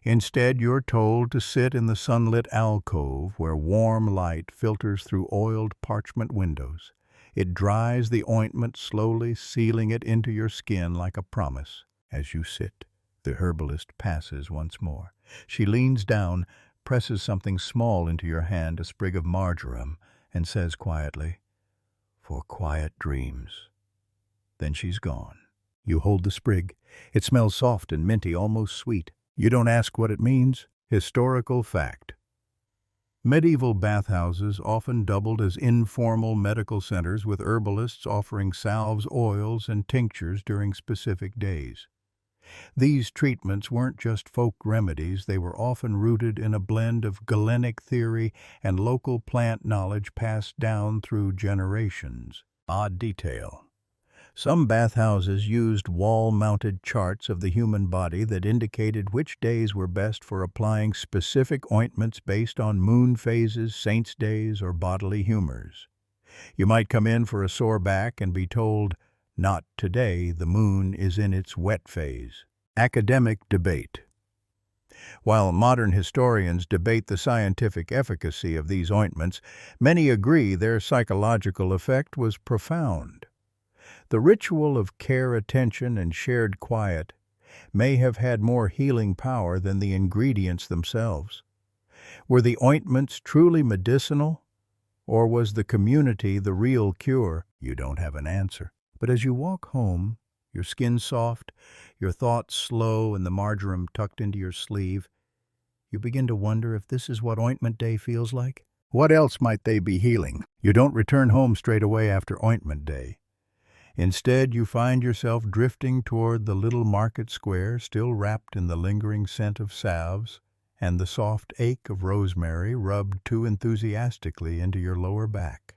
Instead, you're told to sit in the sunlit alcove where warm light filters through oiled parchment windows. It dries the ointment, slowly sealing it into your skin like a promise. As you sit, the herbalist passes once more. She leans down, presses something small into your hand, a sprig of marjoram, and says quietly, "For quiet dreams." Then she's gone. You hold the sprig. It smells soft and minty, almost sweet. You don't ask what it means. Historical fact. Medieval bathhouses often doubled as informal medical centers with herbalists offering salves, oils, and tinctures during specific days. These treatments weren't just folk remedies, they were often rooted in a blend of Galenic theory and local plant knowledge passed down through generations. Odd detail. Some bathhouses used wall-mounted charts of the human body that indicated which days were best for applying specific ointments based on moon phases, saints' days, or bodily humors. You might come in for a sore back and be told, "Not today, the moon is in its wet phase." Academic debate. While modern historians debate the scientific efficacy of these ointments, many agree their psychological effect was profound. The ritual of care, attention, and shared quiet may have had more healing power than the ingredients themselves. Were the ointments truly medicinal, or was the community the real cure? You don't have an answer. But as you walk home, your skin soft, your thoughts slow, and the marjoram tucked into your sleeve, you begin to wonder if this is what ointment day feels like. What else might they be healing? You don't return home straight away after ointment day. Instead, you find yourself drifting toward the little market square, still wrapped in the lingering scent of salves and the soft ache of rosemary rubbed too enthusiastically into your lower back.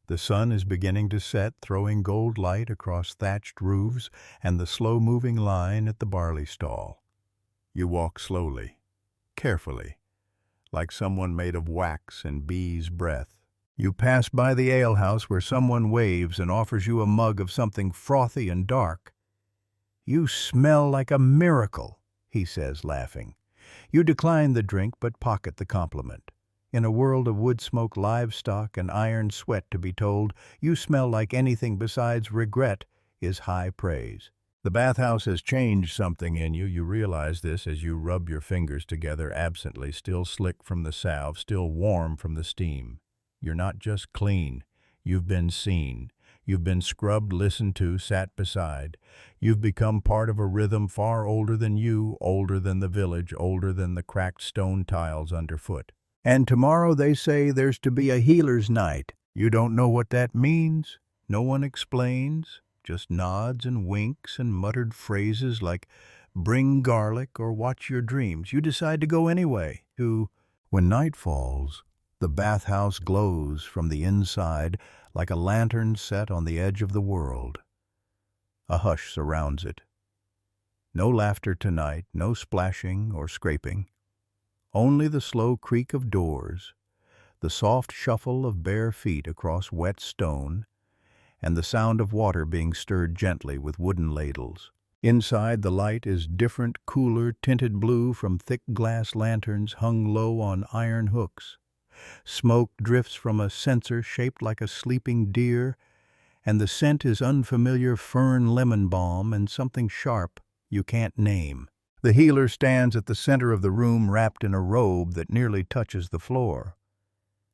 The sun is beginning to set, throwing gold light across thatched roofs and the slow-moving line at the barley stall. You walk slowly, carefully, like someone made of wax and bees' breath. You pass by the alehouse where someone waves and offers you a mug of something frothy and dark. "You smell like a miracle," he says, laughing. You decline the drink but pocket the compliment. In a world of wood smoke, livestock, and iron sweat, to be told, "You smell like anything besides regret," is high praise. The bathhouse has changed something in you. You realize this as you rub your fingers together absently, still slick from the salve, still warm from the steam. You're not just clean. You've been seen. You've been scrubbed, listened to, sat beside. You've become part of a rhythm far older than you, older than the village, older than the cracked stone tiles underfoot. And tomorrow they say there's to be a healer's night. You don't know what that means. No one explains, just nods and winks and muttered phrases like, "Bring garlic" or "Watch your dreams." You decide to go anyway. When night falls, the bathhouse glows from the inside like a lantern set on the edge of the world. A hush surrounds it. No laughter tonight, no splashing or scraping. Only the slow creak of doors, the soft shuffle of bare feet across wet stone, and the sound of water being stirred gently with wooden ladles. Inside, the light is different, cooler, tinted blue from thick glass lanterns hung low on iron hooks. Smoke drifts from a censer shaped like a sleeping deer, and the scent is unfamiliar fern lemon balm and something sharp you can't name. The healer stands at the center of the room wrapped in a robe that nearly touches the floor.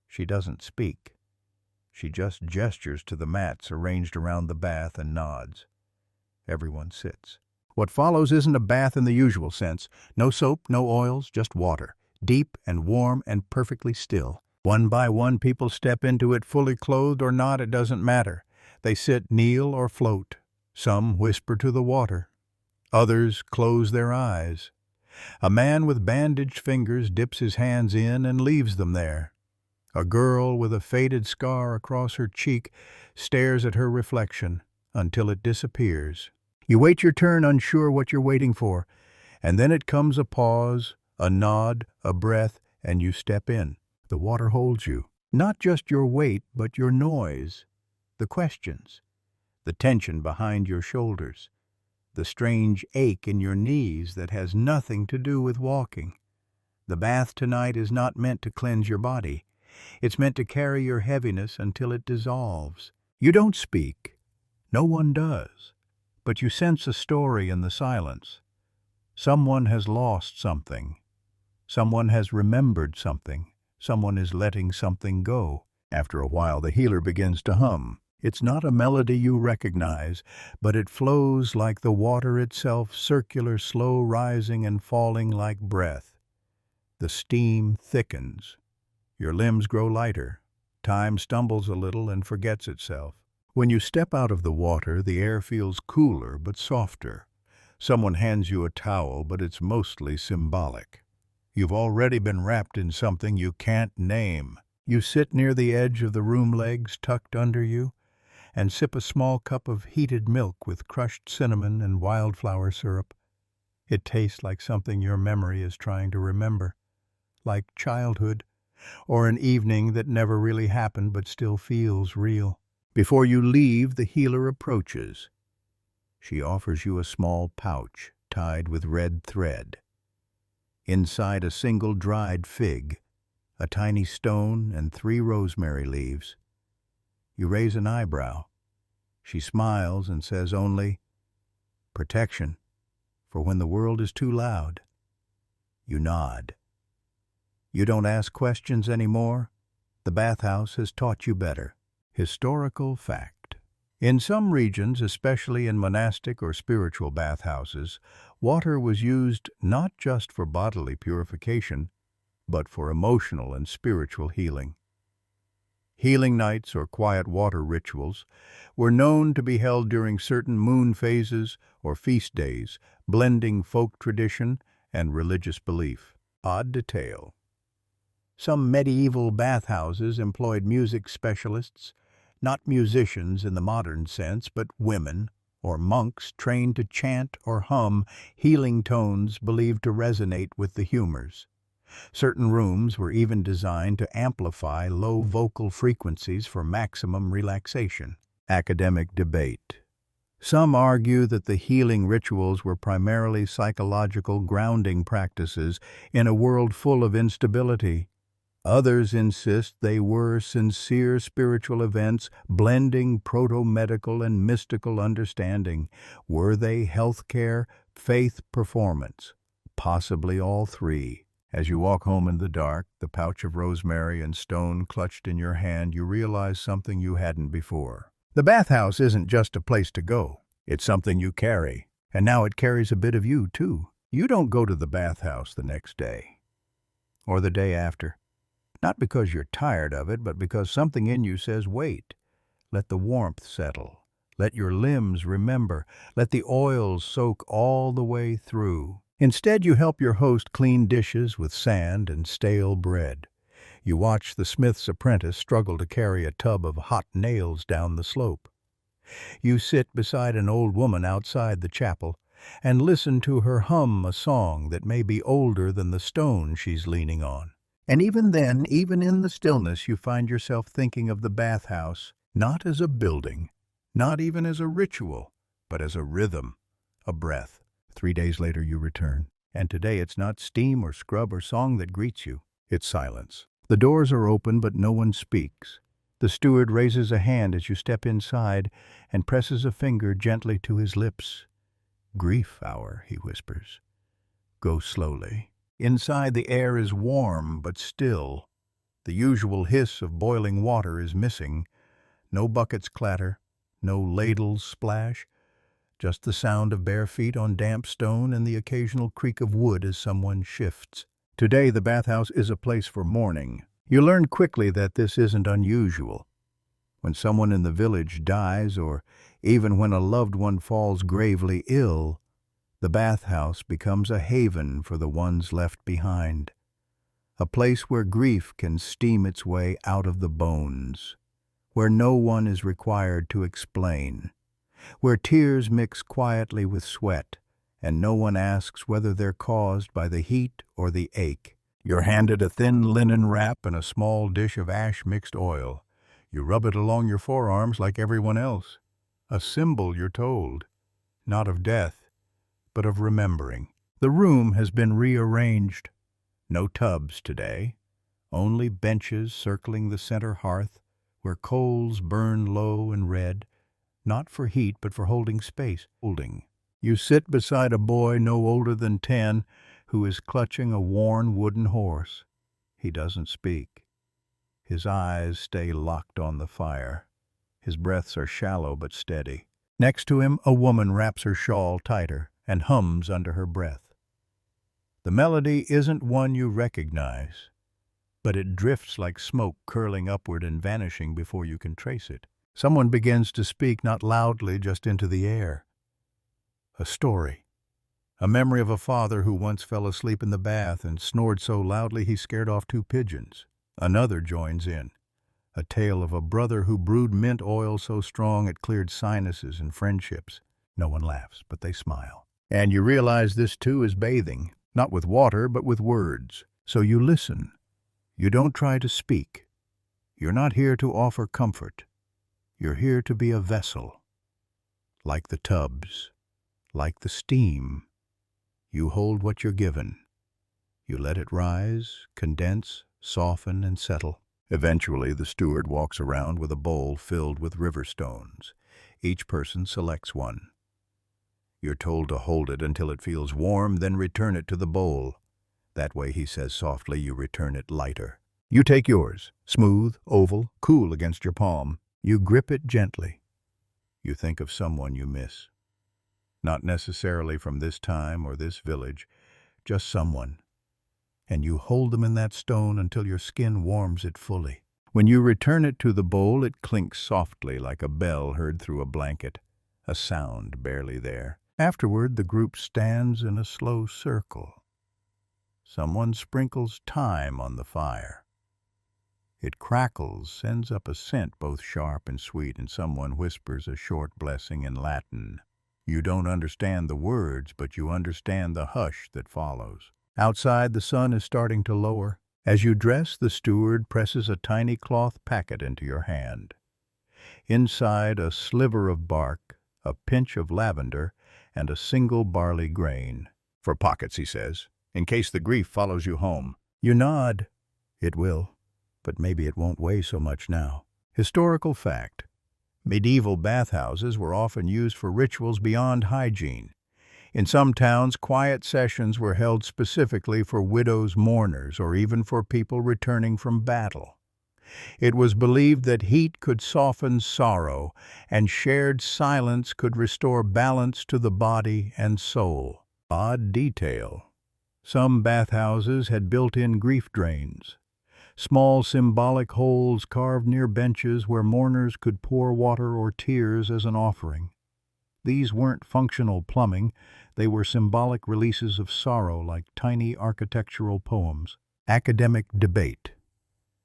She doesn't speak. She just gestures to the mats arranged around the bath and nods. Everyone sits. What follows isn't a bath in the usual sense. No soap, no oils, just water. Deep and warm and perfectly still. One by one, people step into it, fully clothed or not, it doesn't matter. They sit, kneel, or float. Some whisper to the water. Others close their eyes. A man with bandaged fingers dips his hands in and leaves them there. A girl with a faded scar across her cheek stares at her reflection until it disappears. You wait your turn, unsure what you're waiting for, and then it comes a pause, a nod, a breath, and you step in. The water holds you. Not just your weight, but your noise, the questions, the tension behind your shoulders, the strange ache in your knees that has nothing to do with walking. The bath tonight is not meant to cleanse your body. It's meant to carry your heaviness until it dissolves. You don't speak. No one does. But you sense a story in the silence. Someone has lost something. Someone has remembered something. Someone is letting something go. After a while, the healer begins to hum. It's not a melody you recognize, but it flows like the water itself, circular, slow, rising and falling like breath. The steam thickens. Your limbs grow lighter. Time stumbles a little and forgets itself. When you step out of the water, the air feels cooler but softer. Someone hands you a towel, but it's mostly symbolic. You've already been wrapped in something you can't name. You sit near the edge of the room, legs tucked under you, and sip a small cup of heated milk with crushed cinnamon and wildflower syrup. It tastes like something your memory is trying to remember, like childhood, or an evening that never really happened but still feels real. Before you leave, the healer approaches. She offers you a small pouch tied with red thread. Inside a single dried fig, a tiny stone, and 3 rosemary leaves. You raise an eyebrow. She smiles and says only, "Protection, for when the world is too loud." You nod. You don't ask questions anymore. The bathhouse has taught you better. Historical fact. In some regions, especially in monastic or spiritual bathhouses, water was used not just for bodily purification, but for emotional and spiritual healing. Healing nights or quiet water rituals were known to be held during certain moon phases or feast days, blending folk tradition and religious belief. Odd detail. Some medieval bathhouses employed music specialists, not musicians in the modern sense, but women or monks trained to chant or hum healing tones believed to resonate with the humors. Certain rooms were even designed to amplify low vocal frequencies for maximum relaxation. Academic debate. Some argue that the healing rituals were primarily psychological grounding practices in a world full of instability. Others insist they were sincere spiritual events blending proto-medical and mystical understanding. Were they healthcare, faith, performance? Possibly all 3. As you walk home in the dark, the pouch of rosemary and stone clutched in your hand, you realize something you hadn't before. The bathhouse isn't just a place to go. It's something you carry, and now it carries a bit of you, too. You don't go to the bathhouse the next day, or the day after. Not because you're tired of it, but because something in you says, wait, let the warmth settle. Let your limbs remember. Let the oils soak all the way through. Instead, you help your host clean dishes with sand and stale bread. You watch the smith's apprentice struggle to carry a tub of hot nails down the slope. You sit beside an old woman outside the chapel and listen to her hum a song that may be older than the stone she's leaning on. And even then, even in the stillness, you find yourself thinking of the bathhouse, not as a building, not even as a ritual, but as a rhythm, a breath. 3 days later you return, and today it's not steam or scrub or song that greets you, it's silence. The doors are open, but no one speaks. The steward raises a hand as you step inside and presses a finger gently to his lips. "Grief hour," he whispers. "Go slowly." Inside, the air is warm but still. The usual hiss of boiling water is missing. No buckets clatter, no ladles splash, just the sound of bare feet on damp stone and the occasional creak of wood as someone shifts. Today, the bathhouse is a place for mourning. You learn quickly that this isn't unusual. When someone in the village dies, or even when a loved one falls gravely ill, the bathhouse becomes a haven for the ones left behind, a place where grief can steam its way out of the bones, where no one is required to explain, where tears mix quietly with sweat, and no one asks whether they're caused by the heat or the ache. You're handed a thin linen wrap and a small dish of ash-mixed oil. You rub it along your forearms like everyone else. A symbol, you're told, not of death, but of remembering. The room has been rearranged. No tubs today, only benches circling the center hearth where coals burn low and red, not for heat but for holding space. You sit beside a boy no older than 10 who is clutching a worn wooden horse. He doesn't speak. His eyes stay locked on the fire. His breaths are shallow but steady. Next to him, a woman wraps her shawl tighter and hums under her breath. The melody isn't one you recognize, but it drifts like smoke curling upward and vanishing before you can trace it. Someone begins to speak, not loudly, just into the air. A story. A memory of a father who once fell asleep in the bath and snored so loudly he scared off 2 pigeons. Another joins in. A tale of a brother who brewed mint oil so strong it cleared sinuses and friendships. No one laughs, but they smile. And you realize this too is bathing, not with water, but with words. So you listen. You don't try to speak. You're not here to offer comfort. You're here to be a vessel. Like the tubs, like the steam, you hold what you're given. You let it rise, condense, soften, and settle. Eventually, the steward walks around with a bowl filled with river stones. Each person selects one. You're told to hold it until it feels warm, then return it to the bowl. That way, he says softly, you return it lighter. You take yours, smooth, oval, cool against your palm. You grip it gently. You think of someone you miss. Not necessarily from this time or this village, just someone. And you hold them in that stone until your skin warms it fully. When you return it to the bowl, it clinks softly like a bell heard through a blanket, a sound barely there. Afterward, the group stands in a slow circle. Someone sprinkles thyme on the fire. It crackles, sends up a scent both sharp and sweet, and someone whispers a short blessing in Latin. You don't understand the words, but you understand the hush that follows. Outside, the sun is starting to lower. As you dress, the steward presses a tiny cloth packet into your hand. Inside, a sliver of bark, a pinch of lavender, and a single barley grain. For pockets, he says, in case the grief follows you home. You nod. It will, but maybe it won't weigh so much now. Historical fact. Medieval bathhouses were often used for rituals beyond hygiene. In some towns, quiet sessions were held specifically for widows, mourners, or even for people returning from battle. It was believed that heat could soften sorrow, and shared silence could restore balance to the body and soul. Odd detail. Some bathhouses had built-in grief drains, small symbolic holes carved near benches where mourners could pour water or tears as an offering. These weren't functional plumbing, they were symbolic releases of sorrow like tiny architectural poems. Academic debate.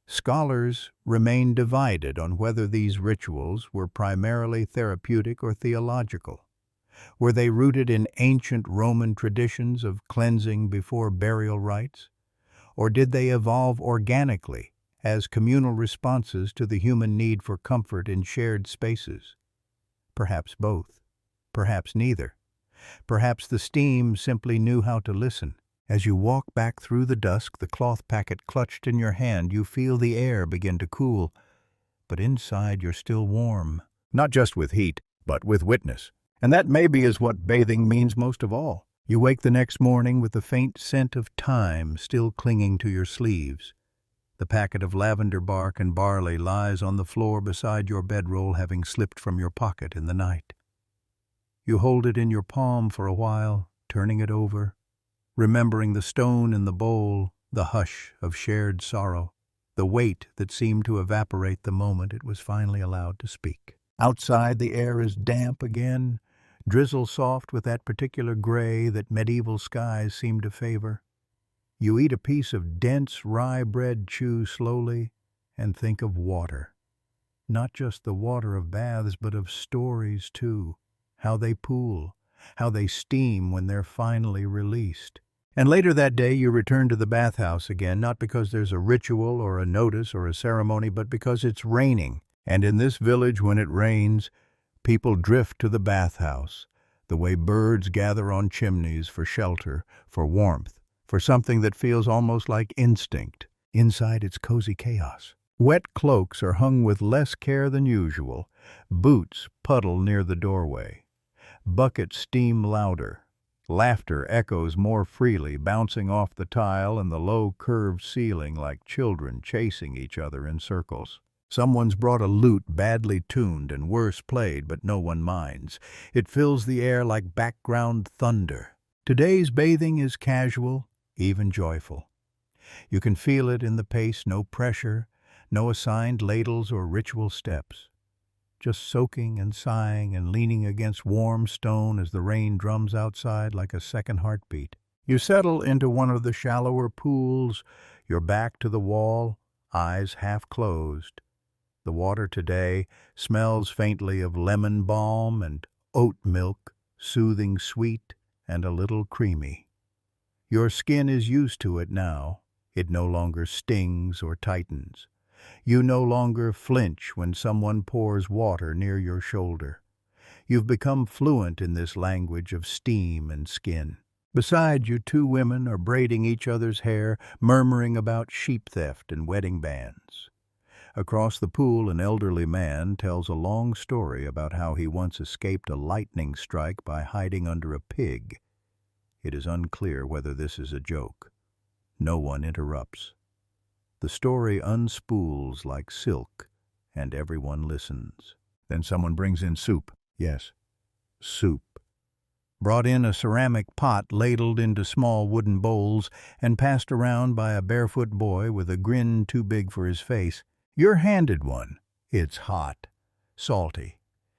Scholars remain divided on whether these rituals were primarily therapeutic or theological. Were they rooted in ancient Roman traditions of cleansing before burial rites? Or did they evolve organically as communal responses to the human need for comfort in shared spaces? Perhaps both. Perhaps neither. Perhaps the steam simply knew how to listen. As you walk back through the dusk, the cloth packet clutched in your hand, you feel the air begin to cool. But inside you're still warm. Not just with heat, but with witness. And that maybe is what bathing means most of all. You wake the next morning with the faint scent of thyme still clinging to your sleeves. The packet of lavender bark and barley lies on the floor beside your bedroll, having slipped from your pocket in the night. You hold it in your palm for a while, turning it over, remembering the stone in the bowl, the hush of shared sorrow, the weight that seemed to evaporate the moment it was finally allowed to speak. Outside, the air is damp again, drizzle soft with that particular gray that medieval skies seem to favor. You eat a piece of dense rye bread, chew slowly, and think of water. Not just the water of baths, but of stories too. How they pool, how they steam when they're finally released. And later that day you return to the bathhouse again, not because there's a ritual or a notice or a ceremony, but because it's raining. And in this village, when it rains, people drift to the bathhouse, the way birds gather on chimneys for shelter, for warmth, for something that feels almost like instinct. Inside, it's cozy chaos. Wet cloaks are hung with less care than usual. Boots puddle near the doorway. Buckets steam louder. Laughter echoes more freely, bouncing off the tile and the low curved ceiling like children chasing each other in circles. Someone's brought a lute badly tuned and worse played, but no one minds. It fills the air like background thunder. Today's bathing is casual, even joyful. You can feel it in the pace, no pressure, no assigned ladles or ritual steps. Just soaking and sighing and leaning against warm stone as the rain drums outside like a second heartbeat. You settle into one of the shallower pools, your back to the wall, eyes half closed. The water today smells faintly of lemon balm and oat milk, soothing sweet and a little creamy. Your skin is used to it now. It no longer stings or tightens. You no longer flinch when someone pours water near your shoulder. You've become fluent in this language of steam and skin. Beside you, two women are braiding each other's hair, murmuring about sheep theft and wedding bands. Across the pool, an elderly man tells a long story about how he once escaped a lightning strike by hiding under a pig. It is unclear whether this is a joke. No one interrupts. The story unspools like silk, and everyone listens. Then someone brings in soup. Yes, soup. Brought in a ceramic pot ladled into small wooden bowls and passed around by a barefoot boy with a grin too big for his face. You're handed one. It's hot, salty,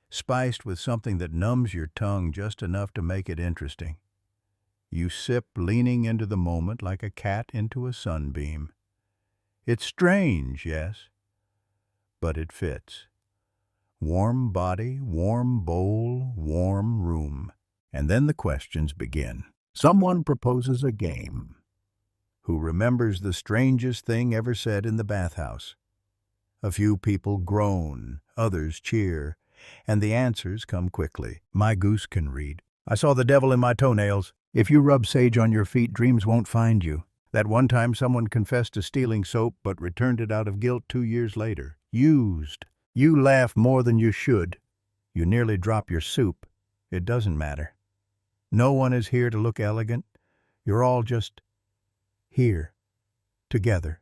spiced with something that numbs your tongue just enough to make it interesting. You sip, leaning into the moment like a cat into a sunbeam. It's strange, yes, but it fits. Warm body, warm bowl, warm room. And then the questions begin. Someone proposes a game. Who remembers the strangest thing ever said in the bathhouse? A few people groan, others cheer, and the answers come quickly. My goose can read. I saw the devil in my toenails. If you rub sage on your feet, dreams won't find you. That one time someone confessed to stealing soap but returned it out of guilt 2 years later. Used. You laugh more than you should. You nearly drop your soup. It doesn't matter. No one is here to look elegant. You're all just here, together,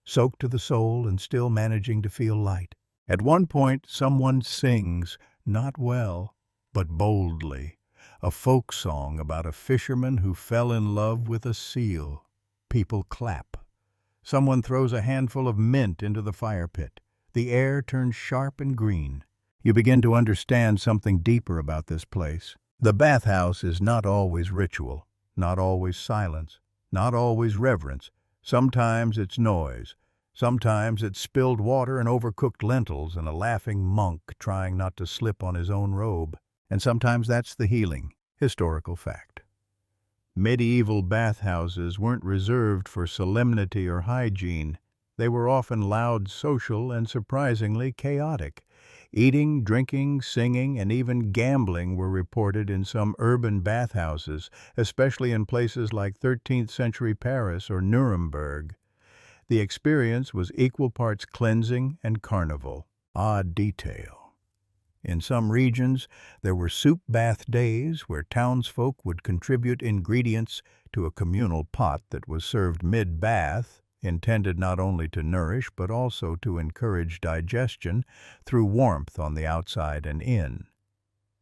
soaked to the soul and still managing to feel light. At one point, someone sings, not well, but boldly, a folk song about a fisherman who fell in love with a seal. People clap. Someone throws a handful of mint into the fire pit. The air turns sharp and green. You begin to understand something deeper about this place. The bathhouse is not always ritual, not always silence, not always reverence. Sometimes it's noise. Sometimes it's spilled water and overcooked lentils and a laughing monk trying not to slip on his own robe. And sometimes that's the healing, historical fact. Medieval bathhouses weren't reserved for solemnity or hygiene. They were often loud, social, and surprisingly chaotic. Eating, drinking, singing, and even gambling were reported in some urban bathhouses, especially in places like 13th century Paris or Nuremberg. The experience was equal parts cleansing and carnival. Odd detail. In some regions, there were soup bath days where townsfolk would contribute ingredients to a communal pot that was served mid-bath, intended not only to nourish but also to encourage digestion through warmth on the outside and in.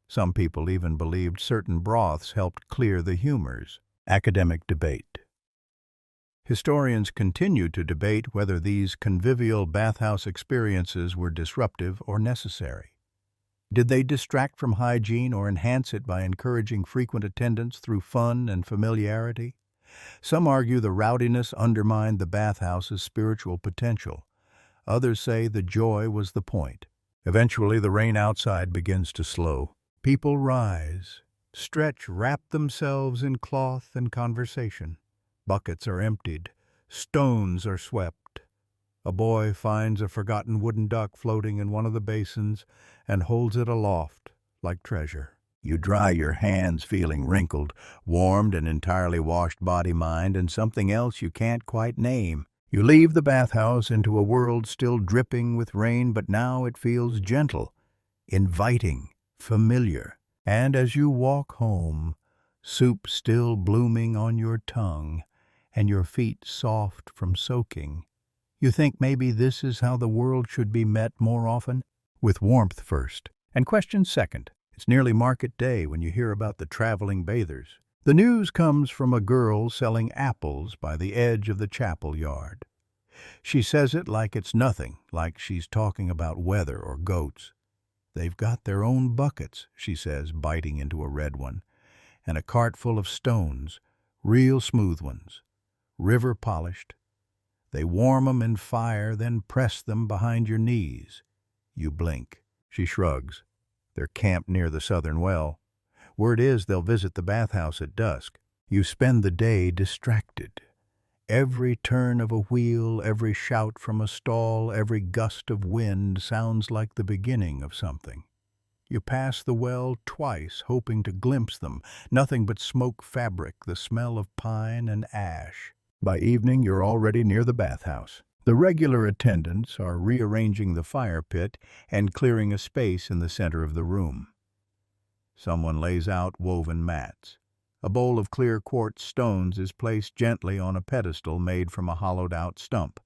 Some people even believed certain broths helped clear the humors. Academic debate. Historians continue to debate whether these convivial bathhouse experiences were disruptive or necessary. Did they distract from hygiene or enhance it by encouraging frequent attendance through fun and familiarity? Some argue the rowdiness undermined the bathhouse's spiritual potential. Others say the joy was the point. Eventually, the rain outside begins to slow. People rise, stretch, wrap themselves in cloth and conversation. Buckets are emptied. Stones are swept. A boy finds a forgotten wooden duck floating in one of the basins and holds it aloft like treasure. You dry your hands, feeling wrinkled, warmed and entirely washed body-mind, and something else you can't quite name. You leave the bathhouse into a world still dripping with rain, but now it feels gentle, inviting, familiar. And as you walk home, soup still blooming on your tongue, and your feet soft from soaking, you think maybe this is how the world should be met more often? With warmth first, and questions second. It's nearly market day when you hear about the traveling bathers. The news comes from a girl selling apples by the edge of the chapel yard. She says it like it's nothing, like she's talking about weather or goats. They've got their own buckets, she says, biting into a red one, and a cart full of stones, real smooth ones, river polished. They warm 'em in fire, then press them behind your knees. You blink. She shrugs. They're camped near the southern well. Word is they'll visit the bathhouse at dusk. You spend the day distracted. Every turn of a wheel, every shout from a stall, every gust of wind sounds like the beginning of something. You pass the well twice, hoping to glimpse them. Nothing but smoke fabric, the smell of pine and ash. By evening, you're already near the bathhouse. The regular attendants are rearranging the fire pit and clearing a space in the center of the room. Someone lays out woven mats. A bowl of clear quartz stones is placed gently on a pedestal made from a hollowed-out stump.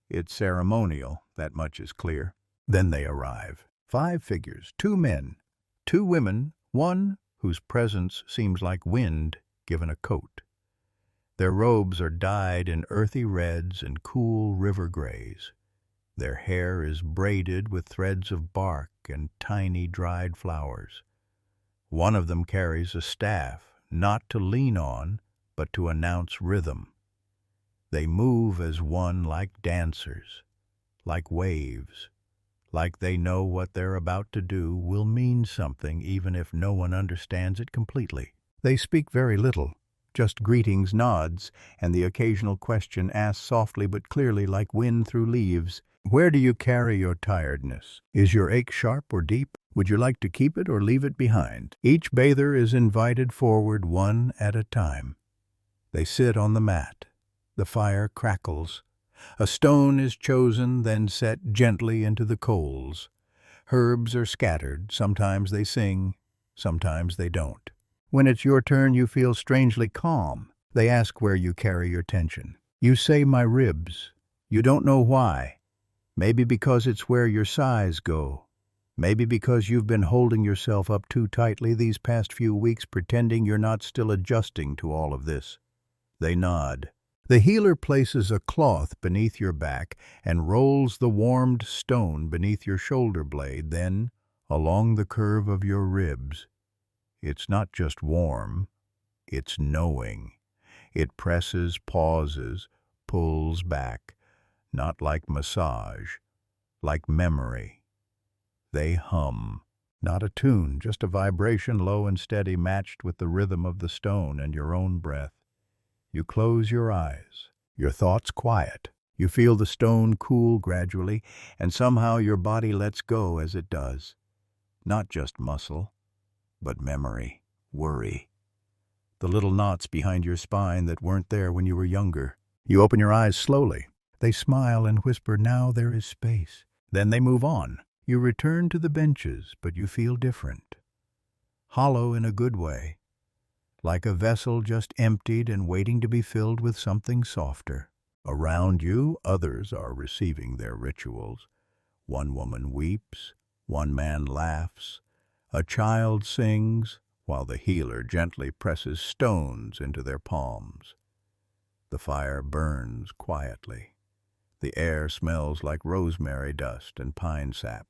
It's ceremonial, that much is clear. Then they arrive. 5 figures, 2 men, 2 women, one whose presence seems like wind given a coat. Their robes are dyed in earthy reds and cool river grays. Their hair is braided with threads of bark and tiny dried flowers. One of them carries a staff, not to lean on, but to announce rhythm. They move as one like dancers, like waves, like they know what they're about to do will mean something even if no one understands it completely. They speak very little, just greetings, nods, and the occasional question asked softly but clearly like wind through leaves. Where do you carry your tiredness? Is your ache sharp or deep? Would you like to keep it or leave it behind? Each bather is invited forward one at a time. They sit on the mat. The fire crackles. A stone is chosen, then set gently into the coals. Herbs are scattered. Sometimes they sing, sometimes they don't. When it's your turn, you feel strangely calm. They ask where you carry your tension. You say, my ribs. You don't know why. Maybe because it's where your sighs go. Maybe because you've been holding yourself up too tightly these past few weeks, pretending you're not still adjusting to all of this. They nod. The healer places a cloth beneath your back and rolls the warmed stone beneath your shoulder blade, then along the curve of your ribs. It's not just warm, it's knowing. It presses, pauses, pulls back, not like massage, like memory. They hum. Not a tune, just a vibration low and steady matched with the rhythm of the stone and your own breath. You close your eyes. Your thoughts quiet. You feel the stone cool gradually, and somehow your body lets go as it does. Not just muscle, but memory, worry. The little knots behind your spine that weren't there when you were younger. You open your eyes slowly. They smile and whisper, now there is space. Then they move on. You return to the benches, but you feel different. Hollow in a good way. Like a vessel just emptied and waiting to be filled with something softer. Around you, others are receiving their rituals. One woman weeps, one man laughs, a child sings, while the healer gently presses stones into their palms. The fire burns quietly. The air smells like rosemary dust and pine sap.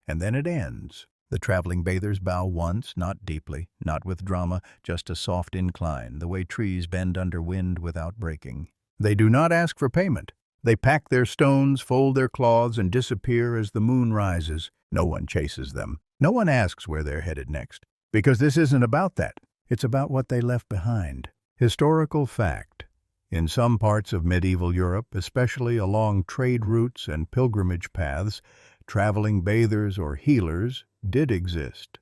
And then it ends. The traveling bathers bow once, not deeply, not with drama, just a soft incline, the way trees bend under wind without breaking. They do not ask for payment. They pack their stones, fold their cloths, and disappear as the moon rises. No one chases them. No one asks where they're headed next. Because this isn't about that. It's about what they left behind. Historical fact. In some parts of medieval Europe, especially along trade routes and pilgrimage paths, traveling bathers or healers did exist.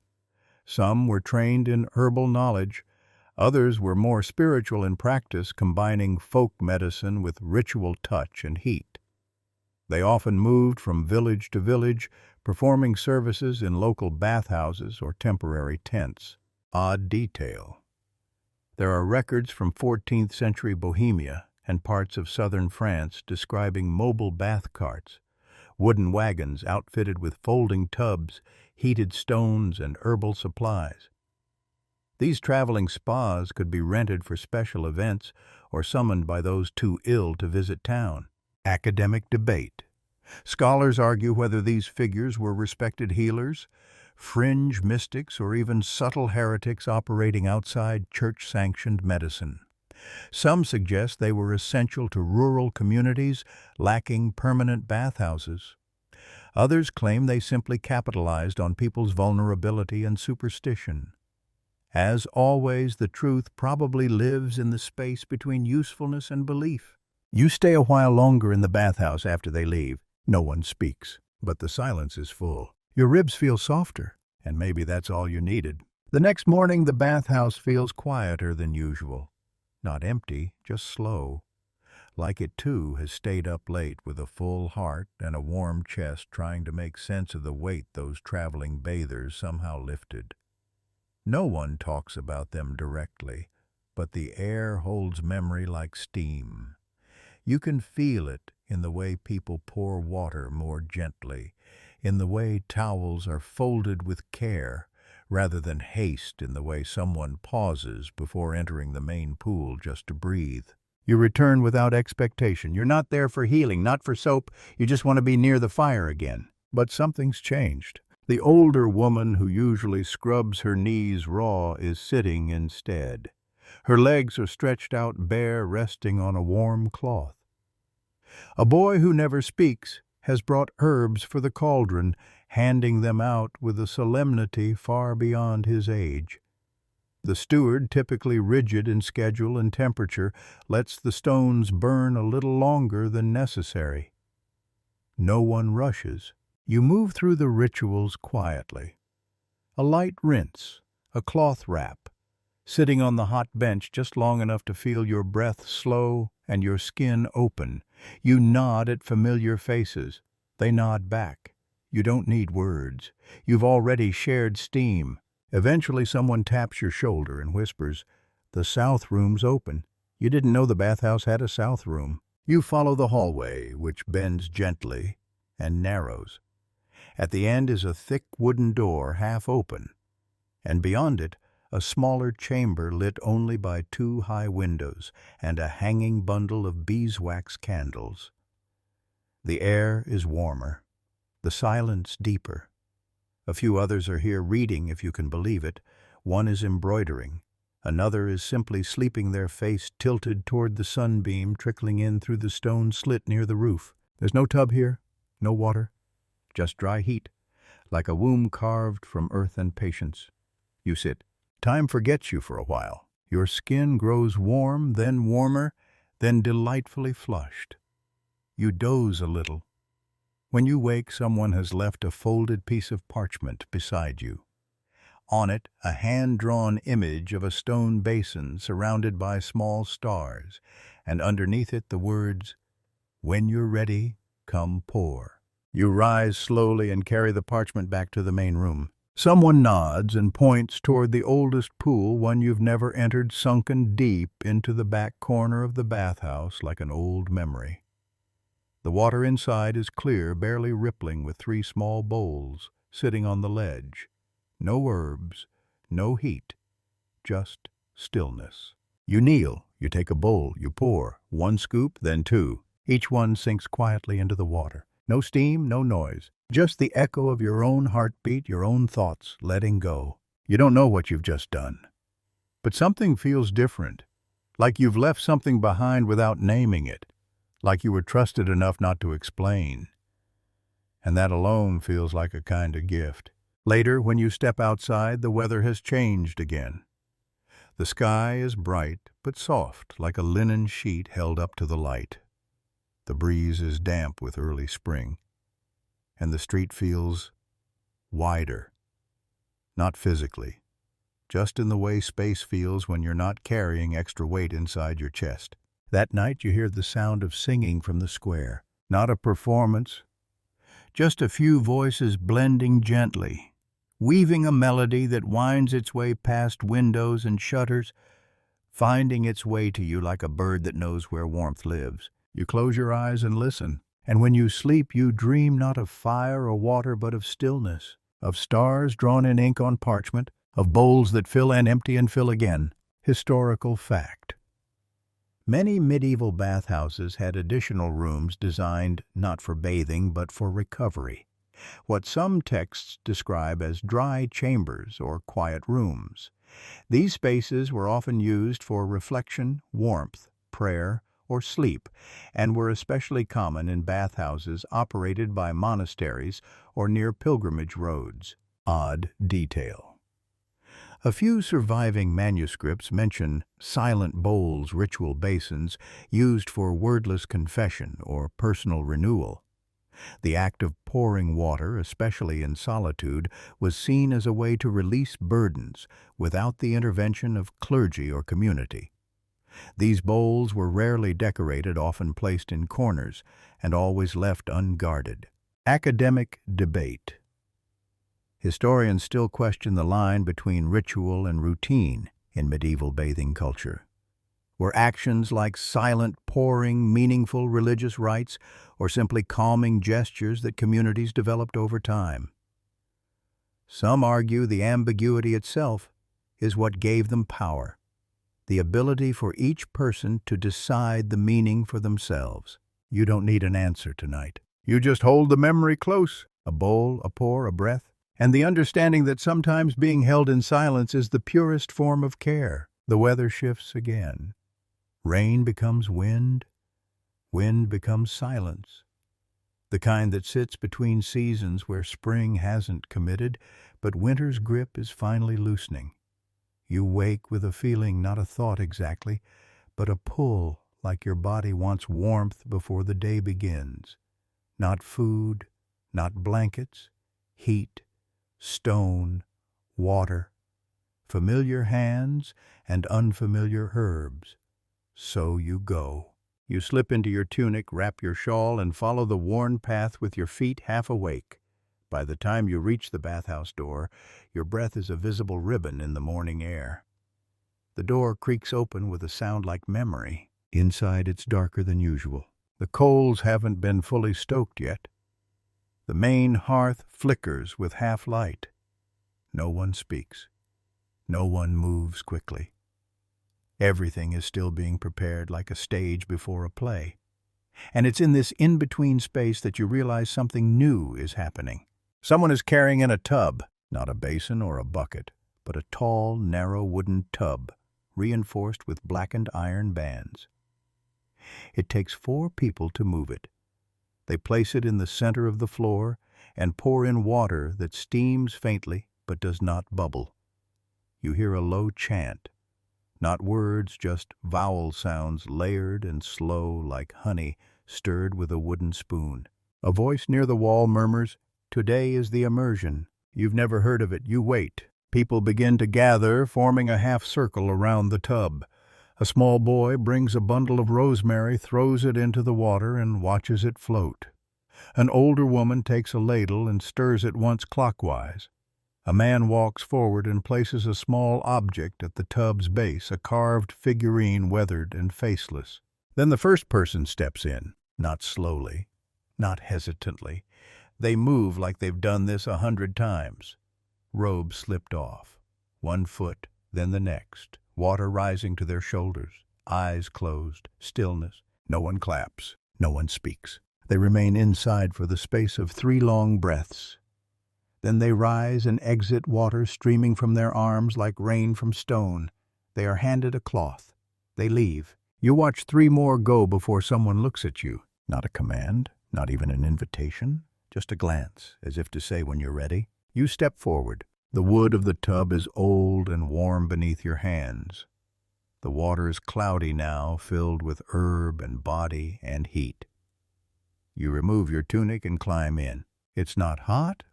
Some were trained in herbal knowledge. Others were more spiritual in practice, combining folk medicine with ritual touch and heat. They often moved from village to village, performing services in local bathhouses or temporary tents. Odd detail. There are records from 14th century Bohemia and parts of southern France describing mobile bath carts, wooden wagons outfitted with folding tubs, heated stones, and herbal supplies. These traveling spas could be rented for special events or summoned by those too ill to visit town. Academic debate. Scholars argue whether these figures were respected healers, fringe mystics, or even subtle heretics operating outside church-sanctioned medicine. Some suggest they were essential to rural communities lacking permanent bathhouses. Others claim they simply capitalized on people's vulnerability and superstition. As always, the truth probably lives in the space between usefulness and belief. You stay a while longer in the bathhouse after they leave. No one speaks, but the silence is full. Your ribs feel softer, and maybe that's all you needed. The next morning, the bathhouse feels quieter than usual. Not empty, just slow. Like it too has stayed up late with a full heart and a warm chest trying to make sense of the weight those traveling bathers somehow lifted. No one talks about them directly, but the air holds memory like steam. You can feel it in the way people pour water more gently, in the way towels are folded with care, rather than haste in the way someone pauses before entering the main pool just to breathe. You return without expectation. You're not there for healing, not for soap. You just want to be near the fire again. But something's changed. The older woman who usually scrubs her knees raw is sitting instead. Her legs are stretched out bare, resting on a warm cloth. A boy who never speaks has brought herbs for the cauldron, handing them out with a solemnity far beyond his age. The steward, typically rigid in schedule and temperature, lets the stones burn a little longer than necessary. No one rushes. You move through the rituals quietly. A light rinse, a cloth wrap, sitting on the hot bench just long enough to feel your breath slow and your skin open. You nod at familiar faces. They nod back. You don't need words. You've already shared steam. Eventually someone taps your shoulder and whispers, "The south room's open." You didn't know the bathhouse had a south room. You follow the hallway, which bends gently and narrows. At the end is a thick wooden door half open, and beyond it, a smaller chamber lit only by two high windows and a hanging bundle of beeswax candles. The air is warmer, the silence deeper. A few others are here reading, if you can believe it. One is embroidering. Another is simply sleeping, their face tilted toward the sunbeam trickling in through the stone slit near the roof. There's no tub here, no water, just dry heat, like a womb carved from earth and patience. You sit. Time forgets you for a while. Your skin grows warm, then warmer, then delightfully flushed. You doze a little. When you wake, someone has left a folded piece of parchment beside you. On it, a hand-drawn image of a stone basin surrounded by small stars, and underneath it the words, "When you're ready, come pour." You rise slowly and carry the parchment back to the main room. Someone nods and points toward the oldest pool, one you've never entered, sunken deep into the back corner of the bathhouse like an old memory. The water inside is clear, barely rippling, with three small bowls sitting on the ledge. No herbs, no heat, just stillness. You kneel, you take a bowl, you pour, one scoop, then two. Each one sinks quietly into the water. No steam, no noise, just the echo of your own heartbeat, your own thoughts, letting go. You don't know what you've just done. But something feels different, like you've left something behind without naming it, like you were trusted enough not to explain. And that alone feels like a kind of gift. Later, when you step outside, the weather has changed again. The sky is bright but soft, like a linen sheet held up to the light. The breeze is damp with early spring, and the street feels wider. Not physically, just in the way space feels when you're not carrying extra weight inside your chest. That night you hear the sound of singing from the square. Not a performance, just a few voices blending gently, weaving a melody that winds its way past windows and shutters, finding its way to you like a bird that knows where warmth lives. You close your eyes and listen, and when you sleep you dream not of fire or water but of stillness, of stars drawn in ink on parchment, of bowls that fill and empty and fill again. Historical fact. Many medieval bathhouses had additional rooms designed not for bathing but for recovery, what some texts describe as dry chambers or quiet rooms. These spaces were often used for reflection, warmth, prayer, or sleep, and were especially common in bathhouses operated by monasteries or near pilgrimage roads. Odd detail. A few surviving manuscripts mention silent bowls, ritual basins, used for wordless confession or personal renewal. The act of pouring water, especially in solitude, was seen as a way to release burdens without the intervention of clergy or community. These bowls were rarely decorated, often placed in corners, and always left unguarded. Academic debate. Historians still question the line between ritual and routine in medieval bathing culture. Were actions like silent pouring meaningful religious rites, or simply calming gestures that communities developed over time? Some argue the ambiguity itself is what gave them power, the ability for each person to decide the meaning for themselves. You don't need an answer tonight. You just hold the memory close, a bowl, a pour, a breath, and the understanding that sometimes being held in silence is the purest form of care. The weather shifts again. Rain becomes wind, wind becomes silence. The kind that sits between seasons where spring hasn't committed, but winter's grip is finally loosening. You wake with a feeling, not a thought exactly, but a pull, like your body wants warmth before the day begins. Not food, not blankets, heat, stone, water, familiar hands and unfamiliar herbs. So you go. You slip into your tunic, wrap your shawl, and follow the worn path with your feet half awake. By the time you reach the bathhouse door, your breath is a visible ribbon in the morning air. The door creaks open with a sound like memory. Inside, it's darker than usual. The coals haven't been fully stoked yet. The main hearth flickers with half light. No one speaks. No one moves quickly. Everything is still being prepared like a stage before a play. And it's in this in-between space that you realize something new is happening. Someone is carrying in a tub, not a basin or a bucket, but a tall, narrow wooden tub, reinforced with blackened iron bands. It takes 4 people to move it. They place it in the center of the floor and pour in water that steams faintly but does not bubble. You hear a low chant, not words, just vowel sounds layered and slow like honey stirred with a wooden spoon. A voice near the wall murmurs, "Today is the immersion." You've never heard of it. You wait. People begin to gather, forming a half circle around the tub. A small boy brings a bundle of rosemary, throws it into the water, and watches it float. An older woman takes a ladle and stirs it once clockwise. A man walks forward and places a small object at the tub's base, a carved figurine, weathered and faceless. Then the first person steps in, not slowly, not hesitantly. They move like they've done this 100 times. Robes slipped off. One foot, then the next. Water rising to their shoulders. Eyes closed. Stillness. No one claps. No one speaks. They remain inside for the space of 3 long breaths. Then they rise and exit, water streaming from their arms like rain from stone. They are handed a cloth. They leave. You watch 3 more go before someone looks at you. Not a command, not even an invitation, just a glance, as if to say when you're ready. You step forward. The wood of the tub is old and warm beneath your hands. The water is cloudy now, filled with herb and body and heat. You remove your tunic and climb in. It's not hot,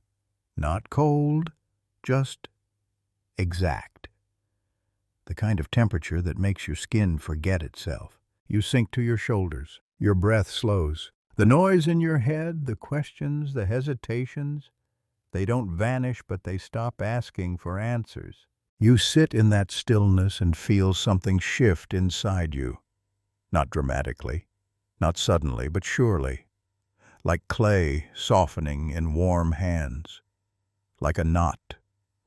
not cold, just exact. The kind of temperature that makes your skin forget itself. You sink to your shoulders. Your breath slows. The noise in your head, the questions, the hesitations, they don't vanish, but they stop asking for answers. You sit in that stillness and feel something shift inside you. Not dramatically, not suddenly, but surely. Like clay softening in warm hands. Like a knot,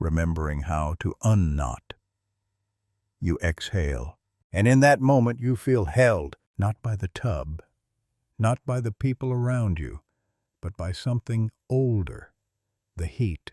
remembering how to unknot. You exhale, and in that moment you feel held, not by the tub, not by the people around you, but by something older. The heat,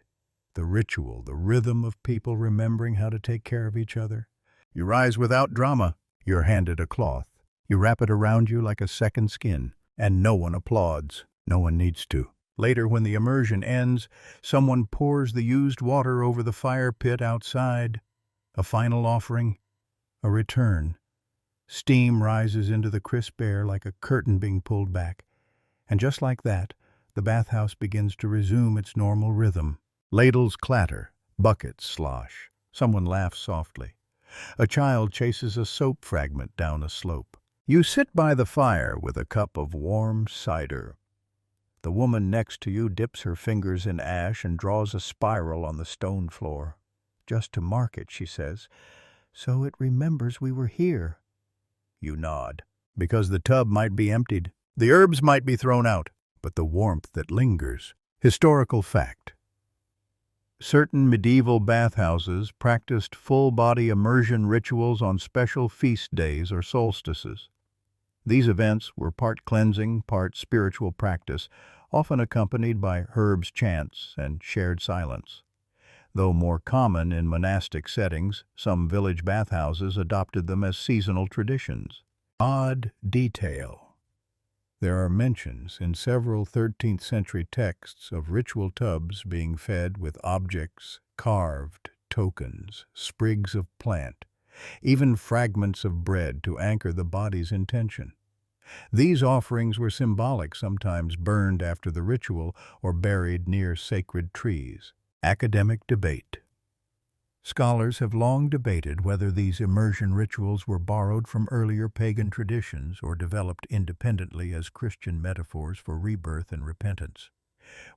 The ritual, the rhythm of people remembering how to take care of each other. You rise without drama. You're handed a cloth. You wrap it around you like a second skin, and no one applauds. No one needs to. Later, when the immersion ends, someone pours the used water over the fire pit outside. A final offering, a return. Steam rises into the crisp air like a curtain being pulled back. And just like that, the bathhouse begins to resume its normal rhythm. Ladles clatter, buckets slosh. Someone laughs softly. A child chases a soap fragment down a slope. You sit by the fire with a cup of warm cider. The woman next to you dips her fingers in ash and draws a spiral on the stone floor. Just to mark it, she says, so it remembers we were here. You nod, because the tub might be emptied. The herbs might be thrown out, but the warmth that lingers. Historical fact. Certain medieval bathhouses practiced full-body immersion rituals on special feast days or solstices. These events were part cleansing, part spiritual practice, often accompanied by herbs chants and shared silence. Though more common in monastic settings, some village bathhouses adopted them as seasonal traditions. Odd detail. There are mentions in several 13th century texts of ritual tubs being fed with objects, carved, tokens, sprigs of plant, even fragments of bread to anchor the body's intention. These offerings were symbolic, sometimes burned after the ritual or buried near sacred trees. Academic debate. Scholars have long debated whether these immersion rituals were borrowed from earlier pagan traditions or developed independently as Christian metaphors for rebirth and repentance.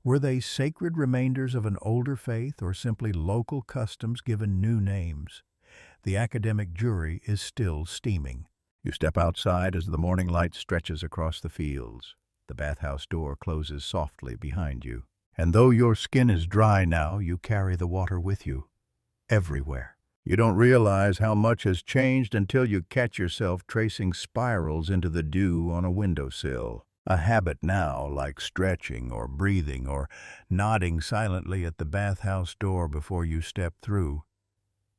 Were they sacred remainders of an older faith or simply local customs given new names? The academic jury is still steaming. You step outside as the morning light stretches across the fields. The bathhouse door closes softly behind you. And though your skin is dry now, you carry the water with you, everywhere. You don't realize how much has changed until you catch yourself tracing spirals into the dew on a windowsill. A habit now, like stretching or breathing or nodding silently at the bathhouse door before you step through.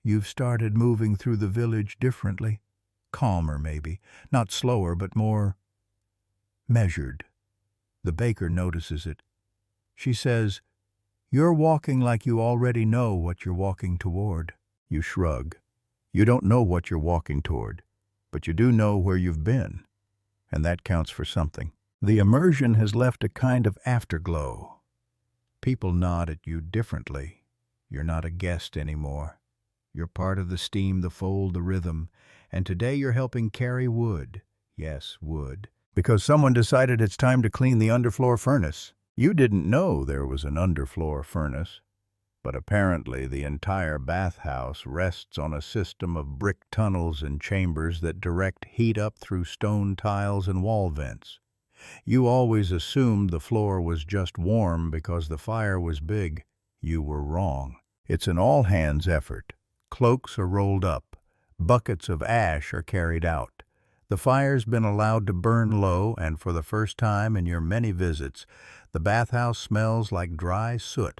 You've started moving through the village differently. Calmer, maybe. Not slower, but more measured. The baker notices it. She says, "You're walking like you already know what you're walking toward." You shrug. You don't know what you're walking toward, but you do know where you've been, and that counts for something. The immersion has left a kind of afterglow. People nod at you differently. You're not a guest anymore. You're part of the steam, the fold, the rhythm, and today you're helping carry wood. Yes, wood. Because someone decided it's time to clean the underfloor furnace. You didn't know there was an underfloor furnace, but apparently the entire bathhouse rests on a system of brick tunnels and chambers that direct heat up through stone tiles and wall vents. You always assumed the floor was just warm because the fire was big. You were wrong. It's an all-hands effort. Cloaks are rolled up. Buckets of ash are carried out. The fire's been allowed to burn low, and for the first time in your many visits, the bathhouse smells like dry soot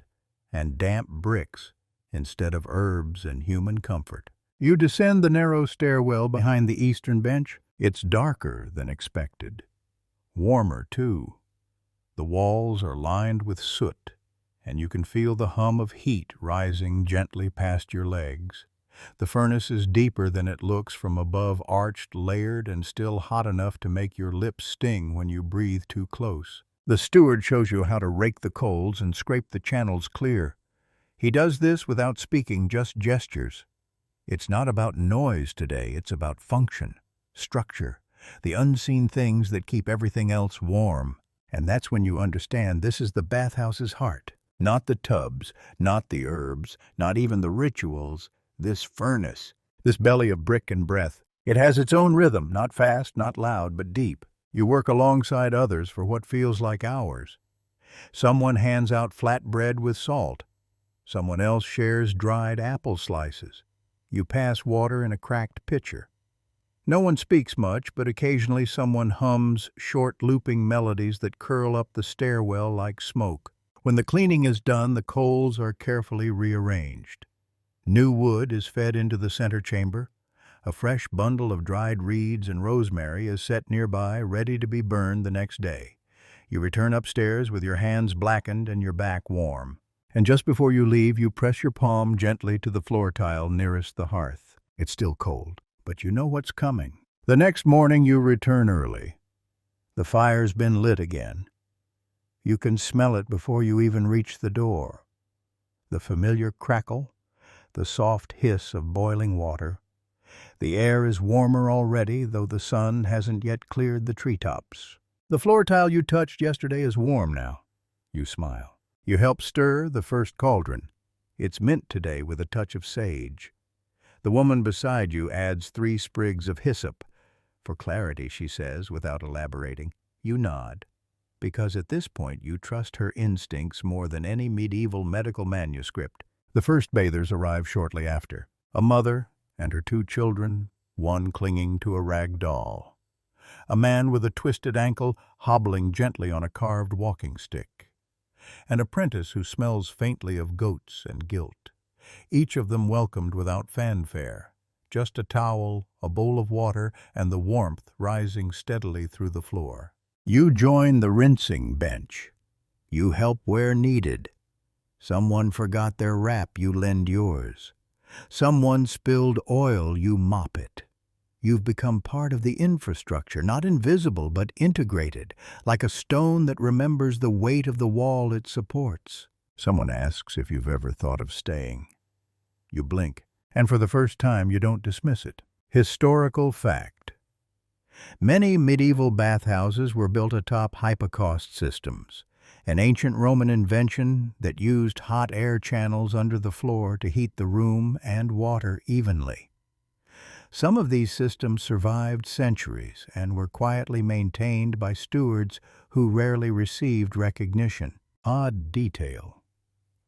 and damp bricks instead of herbs and human comfort. You descend the narrow stairwell behind the eastern bench. It's darker than expected. Warmer, too. The walls are lined with soot, and you can feel the hum of heat rising gently past your legs. The furnace is deeper than it looks from above, arched, layered, and still hot enough to make your lips sting when you breathe too close. The steward shows you how to rake the coals and scrape the channels clear. He does this without speaking, just gestures. It's not about noise today, it's about function, structure, the unseen things that keep everything else warm. And that's when you understand this is the bathhouse's heart. Not the tubs, not the herbs, not even the rituals. This furnace, this belly of brick and breath. It has its own rhythm, not fast, not loud, but deep. You work alongside others for what feels like hours. Someone hands out flat bread with salt. Someone else shares dried apple slices. You pass water in a cracked pitcher. No one speaks much, but occasionally someone hums short looping melodies that curl up the stairwell like smoke. When the cleaning is done, the coals are carefully rearranged. New wood is fed into the center chamber. A fresh bundle of dried reeds and rosemary is set nearby, ready to be burned the next day. You return upstairs with your hands blackened and your back warm. And just before you leave, you press your palm gently to the floor tile nearest the hearth. It's still cold, but you know what's coming. The next morning, you return early. The fire's been lit again. You can smell it before you even reach the door. The familiar crackle, the soft hiss of boiling water. The air is warmer already, though the sun hasn't yet cleared the treetops. The floor tile you touched yesterday is warm now. You smile. You help stir the first cauldron. It's mint today with a touch of sage. The woman beside you adds 3 sprigs of hyssop. For clarity, she says, without elaborating. You nod, because at this point you trust her instincts more than any medieval medical manuscript. The first bathers arrive shortly after. A mother and her 2 children, one clinging to a rag doll. A man with a twisted ankle hobbling gently on a carved walking stick. An apprentice who smells faintly of goats and guilt. Each of them welcomed without fanfare. Just a towel, a bowl of water, and the warmth rising steadily through the floor. You join the rinsing bench. You help where needed. Someone forgot their wrap, you lend yours. Someone spilled oil, you mop it. You've become part of the infrastructure, not invisible but integrated, like a stone that remembers the weight of the wall it supports. Someone asks if you've ever thought of staying. You blink, and for the first time you don't dismiss it. Historical fact. Many medieval bathhouses were built atop hypocaust systems, an ancient Roman invention that used hot air channels under the floor to heat the room and water evenly. Some of these systems survived centuries and were quietly maintained by stewards who rarely received recognition. Odd detail.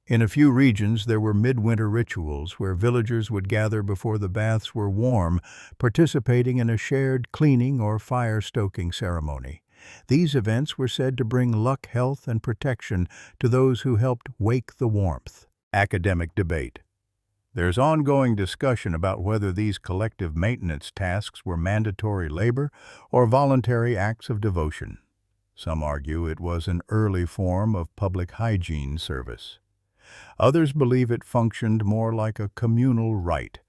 In a few regions, there were midwinter rituals where villagers would gather before the baths were warm, participating in a shared cleaning or fire-stoking ceremony. These events were said to bring luck, health, and protection to those who helped wake the warmth. Academic debate. There's ongoing discussion about whether these collective maintenance tasks were mandatory labor or voluntary acts of devotion. Some argue it was an early form of public hygiene service. Others believe it functioned more like a communal rite,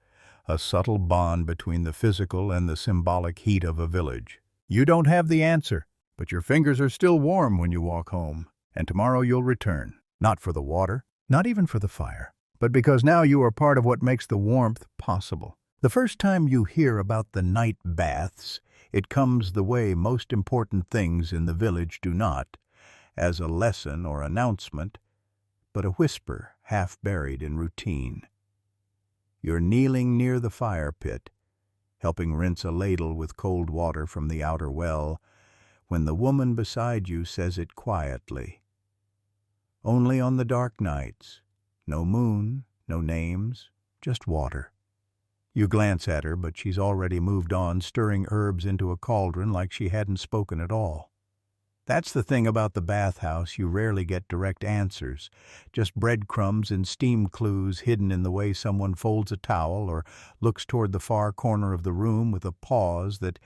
a subtle bond between the physical and the symbolic heat of a village. You don't have the answer, but your fingers are still warm when you walk home, and tomorrow you'll return, not for the water, not even for the fire, but because now you are part of what makes the warmth possible. The first time you hear about the night baths, it comes the way most important things in the village do not, as a lesson or announcement, but a whisper half buried in routine. You're kneeling near the fire pit, helping rinse a ladle with cold water from the outer well, when the woman beside you says it quietly. Only on the dark nights. No moon, no names, just water. You glance at her, but she's already moved on, stirring herbs into a cauldron like she hadn't spoken at all. That's the thing about the bathhouse, you rarely get direct answers, just breadcrumbs and steam clues hidden in the way someone folds a towel or looks toward the far corner of the room with a pause that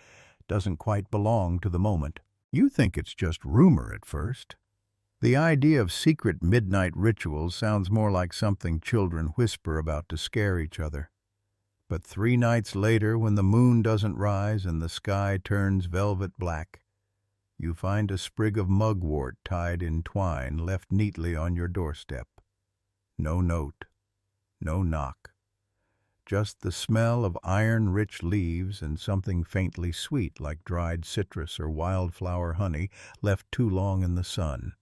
doesn't quite belong to the moment. You think it's just rumor at first. The idea of secret midnight rituals sounds more like something children whisper about to scare each other. But 3 nights later, when the moon doesn't rise and the sky turns velvet black, you find a sprig of mugwort tied in twine left neatly on your doorstep. No note, no knock, just the smell of iron-rich leaves and something faintly sweet like dried citrus or wildflower honey left too long in the sun.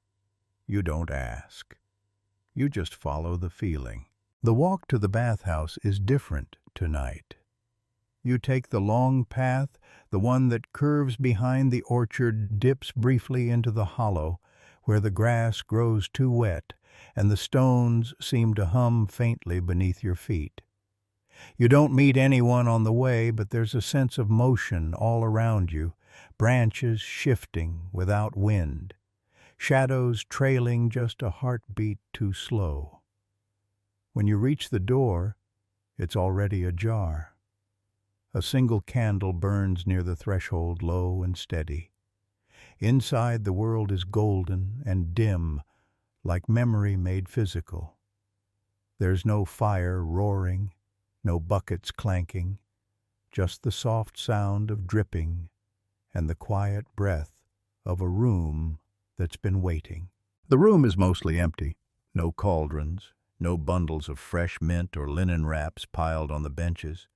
You don't ask. You just follow the feeling. The walk to the bathhouse is different tonight. You take the long path, the one that curves behind the orchard, dips briefly into the hollow, where the grass grows too wet and the stones seem to hum faintly beneath your feet. You don't meet anyone on the way, but there's a sense of motion all around you, branches shifting without wind. shadows trailing just a heartbeat too slow. When you reach the door, it's already ajar. A single candle burns near the threshold, low and steady. Inside, the world is golden and dim, like memory made physical. There's no fire roaring, no buckets clanking, just the soft sound of dripping and the quiet breath of a room that's been waiting. The room is mostly empty. No cauldrons, no bundles of fresh mint or linen wraps piled on the benches.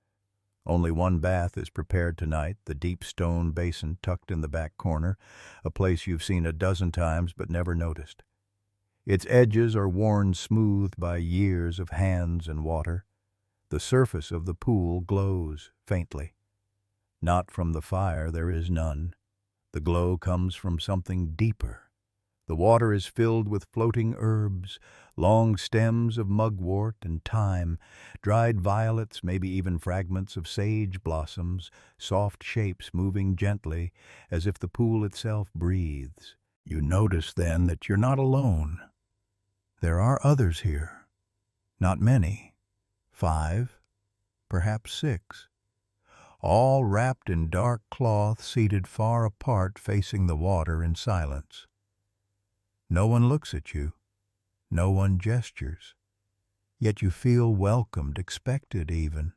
Only one bath is prepared tonight, the deep stone basin tucked in the back corner, a place you've seen a dozen times but never noticed. Its edges are worn smooth by years of hands and water. The surface of the pool glows faintly. Not from the fire, there is none. The glow comes from something deeper. The water is filled with floating herbs, long stems of mugwort and thyme, dried violets, maybe even fragments of sage blossoms, soft shapes moving gently, as if the pool itself breathes. You notice then that you're not alone. There are others here. Not many. 5, perhaps 6. All wrapped in dark cloth, seated far apart, facing the water in silence. No one looks at you. No one gestures. Yet you feel welcomed, expected even.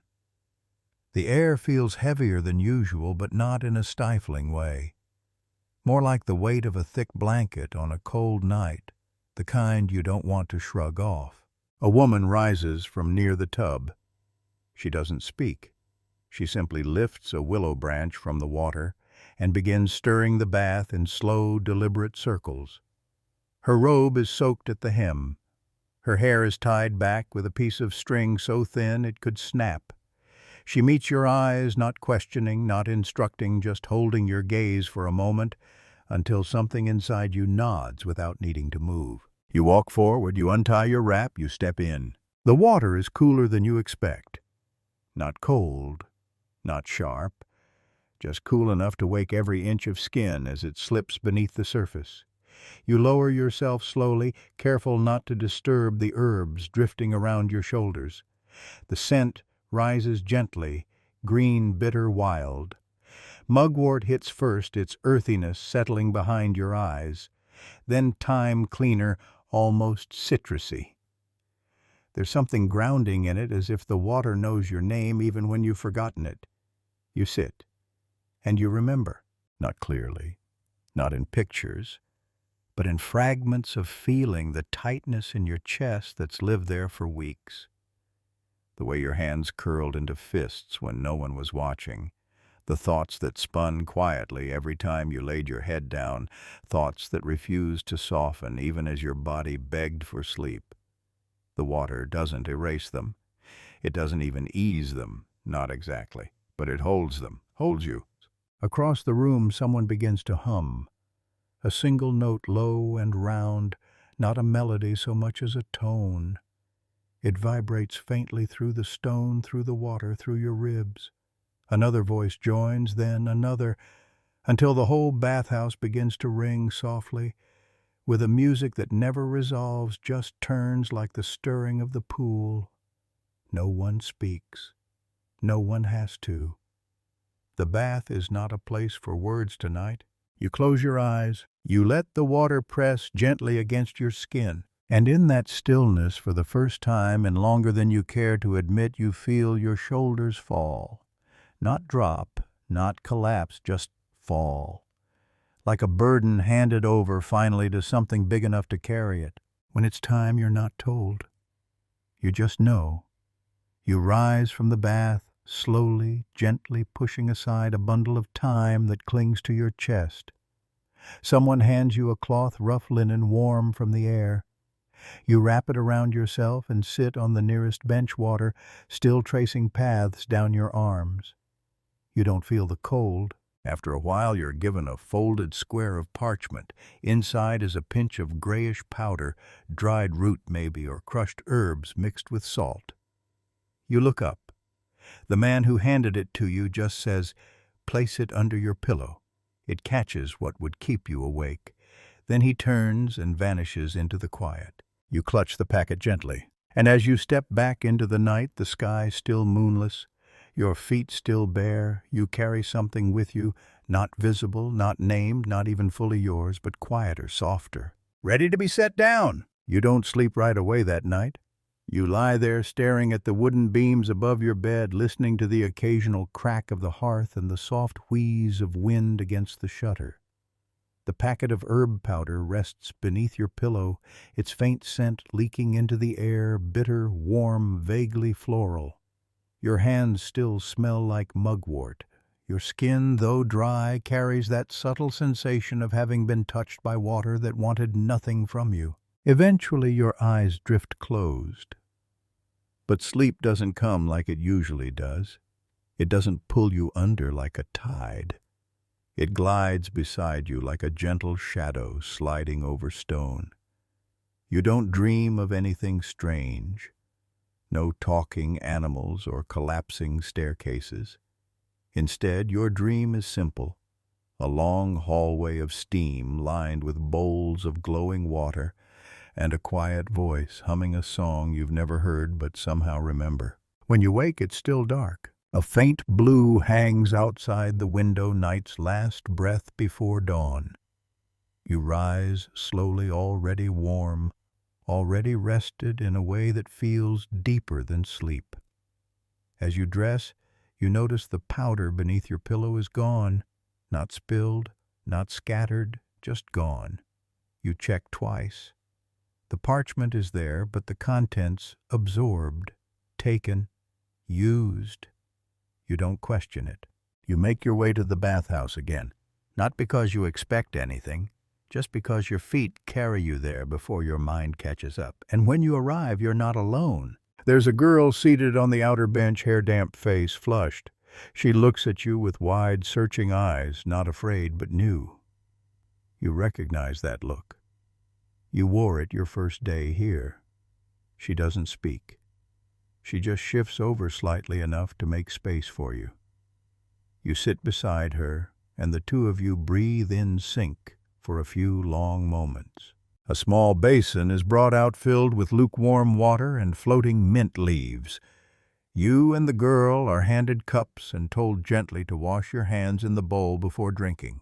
The air feels heavier than usual, but not in a stifling way. More like the weight of a thick blanket on a cold night, the kind you don't want to shrug off. A woman rises from near the tub. She doesn't speak. She simply lifts a willow branch from the water and begins stirring the bath in slow, deliberate circles. Her robe is soaked at the hem. Her hair is tied back with a piece of string so thin it could snap. She meets your eyes, not questioning, not instructing, just holding your gaze for a moment until something inside you nods without needing to move. You walk forward, you untie your wrap, you step in. The water is cooler than you expect. Not cold, not sharp, just cool enough to wake every inch of skin as it slips beneath the surface. You lower yourself slowly, careful not to disturb the herbs drifting around your shoulders. The scent rises gently, green, bitter, wild. Mugwort hits first, its earthiness settling behind your eyes. Then thyme, cleaner, almost citrusy. There's something grounding in it, as if the water knows your name even when you've forgotten it. You sit, and you remember, not clearly, not in pictures, but in fragments of feeling, the tightness in your chest that's lived there for weeks. The way your hands curled into fists when no one was watching. The thoughts that spun quietly every time you laid your head down. Thoughts that refused to soften even as your body begged for sleep. The water doesn't erase them. It doesn't even ease them, not exactly. But it holds them, holds you. Across the room, someone begins to hum. A single note, low and round, not a melody so much as a tone. It vibrates faintly through the stone, through the water, through your ribs. Another voice joins, then another, until the whole bathhouse begins to ring softly, with a music that never resolves, just turns like the stirring of the pool. No one speaks. No one has to. The bath is not a place for words tonight. You close your eyes, you let the water press gently against your skin, and in that stillness, for the first time and longer than you care to admit, you feel your shoulders fall. Not drop, not collapse, just fall. Like a burden handed over finally to something big enough to carry it. When it's time, you're not told. You just know. You rise from the bath, slowly, gently pushing aside a bundle of thyme that clings to your chest. Someone hands you a cloth, rough linen, warm from the air. You wrap it around yourself and sit on the nearest bench, water still tracing paths down your arms. You don't feel the cold. After a while, you're given a folded square of parchment. Inside is a pinch of grayish powder, dried root maybe, or crushed herbs mixed with salt. You look up. The man who handed it to you just says, "Place it under your pillow." It catches what would keep you awake. Then he turns and vanishes into the quiet. You clutch the packet gently, and as you step back into the night, the sky still moonless, your feet still bare, you carry something with you, not visible, not named, not even fully yours, but quieter, softer, ready to be set down. You don't sleep right away that night. You lie there staring at the wooden beams above your bed, listening to the occasional crack of the hearth and the soft wheeze of wind against the shutter. The packet of herb powder rests beneath your pillow, its faint scent leaking into the air, bitter, warm, vaguely floral. Your hands still smell like mugwort. Your skin, though dry, carries that subtle sensation of having been touched by water that wanted nothing from you. Eventually your eyes drift closed. But sleep doesn't come like it usually does. It doesn't pull you under like a tide. It glides beside you like a gentle shadow sliding over stone. You don't dream of anything strange. No talking animals or collapsing staircases. Instead, your dream is simple. A long hallway of steam lined with bowls of glowing water and a quiet voice humming a song you've never heard but somehow remember. When you wake, it's still dark. A faint blue hangs outside the window, night's last breath before dawn. You rise slowly, already warm, already rested in a way that feels deeper than sleep. As you dress, you notice the powder beneath your pillow is gone, not spilled, not scattered, just gone. You check twice. The parchment is there, but the contents absorbed, taken, used. You don't question it. You make your way to the bathhouse again, not because you expect anything, just because your feet carry you there before your mind catches up. And when you arrive, you're not alone. There's a girl seated on the outer bench, hair damp, face flushed. She looks at you with wide, searching eyes, not afraid but new. You recognize that look. You wore it your first day here. She doesn't speak. She just shifts over slightly enough to make space for you. You sit beside her, and the two of you breathe in sync for a few long moments. A small basin is brought out filled with lukewarm water and floating mint leaves. You and the girl are handed cups and told gently to wash your hands in the bowl before drinking.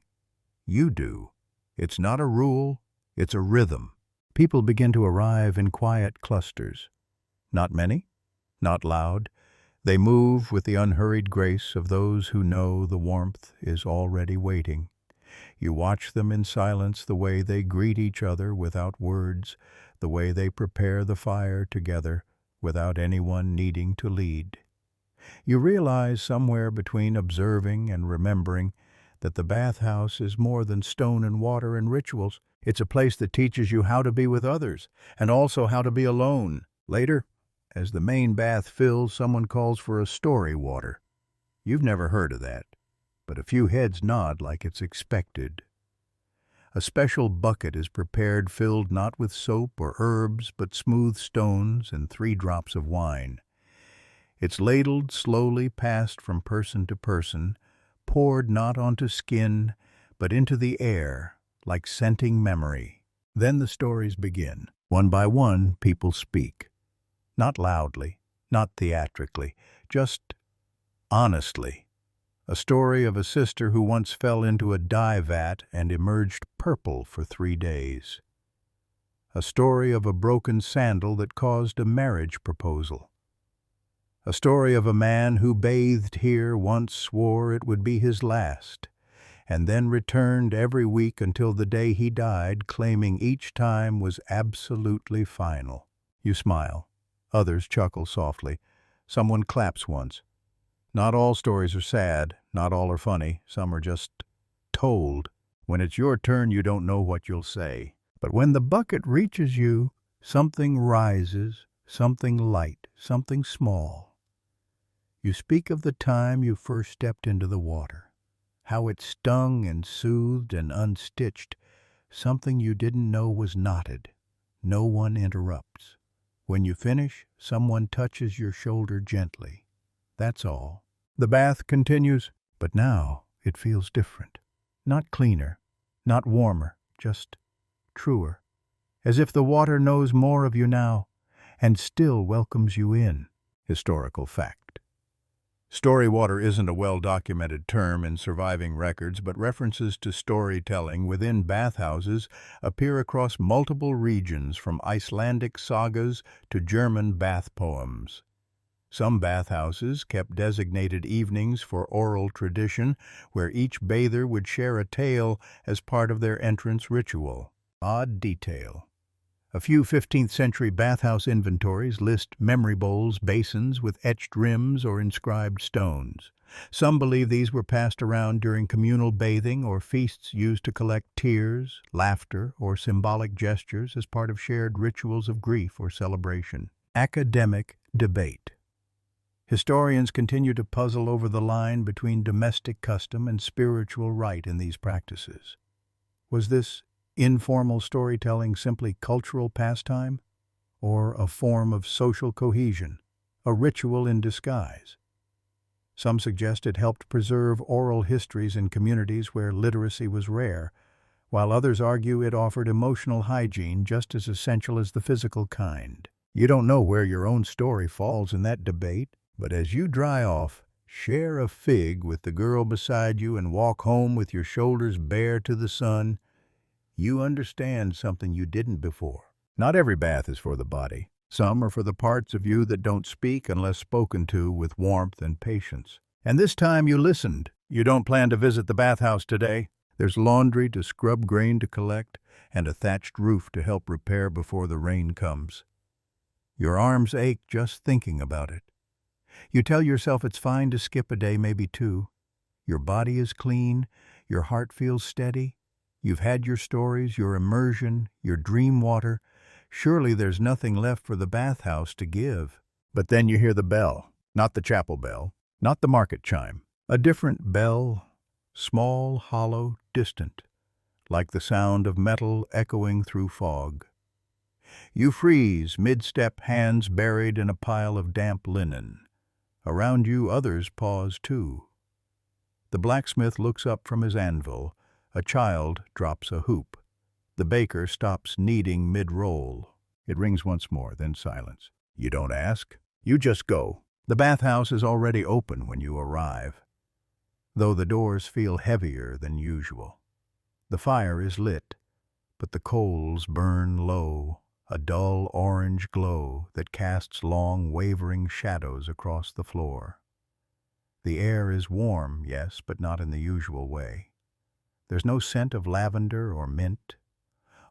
You do. It's not a rule, it's a rhythm. People begin to arrive in quiet clusters. Not many, not loud. They move with the unhurried grace of those who know the warmth is already waiting. You watch them in silence, the way they greet each other without words, the way they prepare the fire together without anyone needing to lead. You realize somewhere between observing and remembering that the bathhouse is more than stone and water and rituals. It's a place that teaches you how to be with others and also how to be alone. Later, as the main bath fills, someone calls for a story water. You've never heard of that, but a few heads nod like it's expected. A special bucket is prepared, filled not with soap or herbs, but smooth stones and 3 drops of wine. It's ladled, slowly passed from person to person, poured not onto skin, but into the air, like scenting memory. Then the stories begin. One by one, people speak. Not loudly, not theatrically, just honestly. A story of a sister who once fell into a dye vat and emerged purple for 3 days. A story of a broken sandal that caused a marriage proposal. A story of a man who bathed here once, swore it would be his last, and then returned every week until the day he died, claiming each time was absolutely final. You smile. Others chuckle softly. Someone claps once. Not all stories are sad, not all are funny, some are just told. When it's your turn, you don't know what you'll say. But when the bucket reaches you, something rises, something light, something small. You speak of the time you first stepped into the water, how it stung and soothed and unstitched, something you didn't know was knotted. No one interrupts. When you finish, someone touches your shoulder gently. That's all. The bath continues, but now it feels different. Not cleaner, not warmer, just truer, as if the water knows more of you now and still welcomes you in. Historical fact. Story water isn't a well-documented term in surviving records, but references to storytelling within bathhouses appear across multiple regions, from Icelandic sagas to German bath poems. Some bathhouses kept designated evenings for oral tradition, where each bather would share a tale as part of their entrance ritual. Odd detail. A few 15th century bathhouse inventories list memory bowls, basins with etched rims or inscribed stones. Some believe these were passed around during communal bathing or feasts used to collect tears, laughter, or symbolic gestures as part of shared rituals of grief or celebration. Academic debate. Historians continue to puzzle over the line between domestic custom and spiritual rite in these practices. Was this informal storytelling simply cultural pastime, or a form of social cohesion, a ritual in disguise? Some suggest it helped preserve oral histories in communities where literacy was rare, while others argue it offered emotional hygiene just as essential as the physical kind. You don't know where your own story falls in that debate, but as you dry off, share a fig with the girl beside you and walk home with your shoulders bare to the sun, you understand something you didn't before. Not every bath is for the body. Some are for the parts of you that don't speak unless spoken to with warmth and patience. And this time you listened. You don't plan to visit the bathhouse today. There's laundry to scrub, grain to collect, and a thatched roof to help repair before the rain comes. Your arms ache just thinking about it. You tell yourself it's fine to skip a day, maybe two. Your body is clean. Your heart feels steady. You've had your stories, your immersion, your dream water. Surely there's nothing left for the bathhouse to give. But then you hear the bell, not the chapel bell, not the market chime. A different bell, small, hollow, distant, like the sound of metal echoing through fog. You freeze, mid-step, hands buried in a pile of damp linen. Around you others pause too. The blacksmith looks up from his anvil. A child drops a hoop. The baker stops kneading mid-roll. It rings once more, then silence. You don't ask. You just go. The bathhouse is already open when you arrive, though the doors feel heavier than usual. The fire is lit, but the coals burn low, a dull orange glow that casts long, wavering shadows across the floor. The air is warm, yes, but not in the usual way. There's no scent of lavender or mint,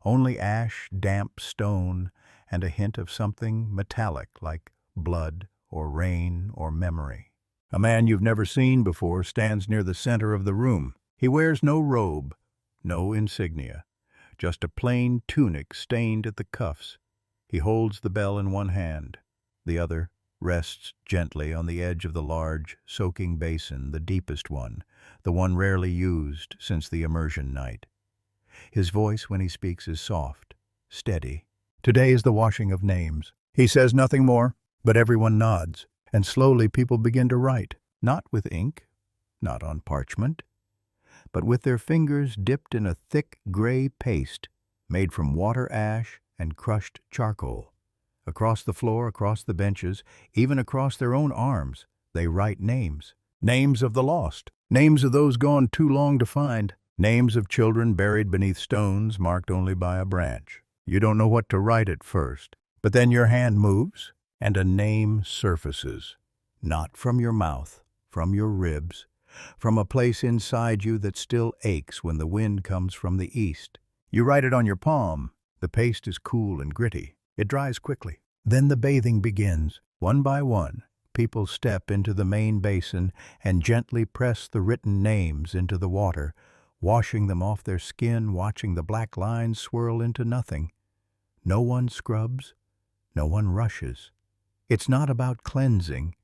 only ash, damp stone, and a hint of something metallic like blood or rain or memory. A man you've never seen before stands near the center of the room. He wears no robe, no insignia, just a plain tunic stained at the cuffs. He holds the bell in one hand. The other rests gently on the edge of the large, soaking basin, the deepest one, the one rarely used since the immersion night. His voice when he speaks is soft, steady. Today is the washing of names. He says nothing more, but everyone nods, and slowly people begin to write, not with ink, not on parchment, but with their fingers dipped in a thick gray paste made from water ash and crushed charcoal. Across the floor, across the benches, even across their own arms, they write names. Names of the lost, names of those gone too long to find, names of children buried beneath stones marked only by a branch. You don't know what to write at first, but then your hand moves, and a name surfaces. Not from your mouth, from your ribs, from a place inside you that still aches when the wind comes from the east. You write it on your palm. The paste is cool and gritty. It dries quickly. Then the bathing begins. One by one, people step into the main basin and gently press the written names into the water, washing them off their skin, watching the black lines swirl into nothing. No one scrubs. No one rushes. It's not about cleansing.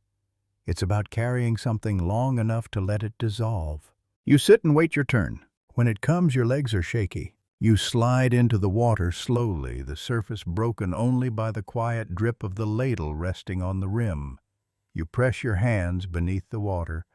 It's about carrying something long enough to let it dissolve. You sit and wait your turn. When it comes, your legs are shaky. You slide into the water slowly, the surface broken only by the quiet drip of the ladle resting on the rim. You press your hands beneath the water.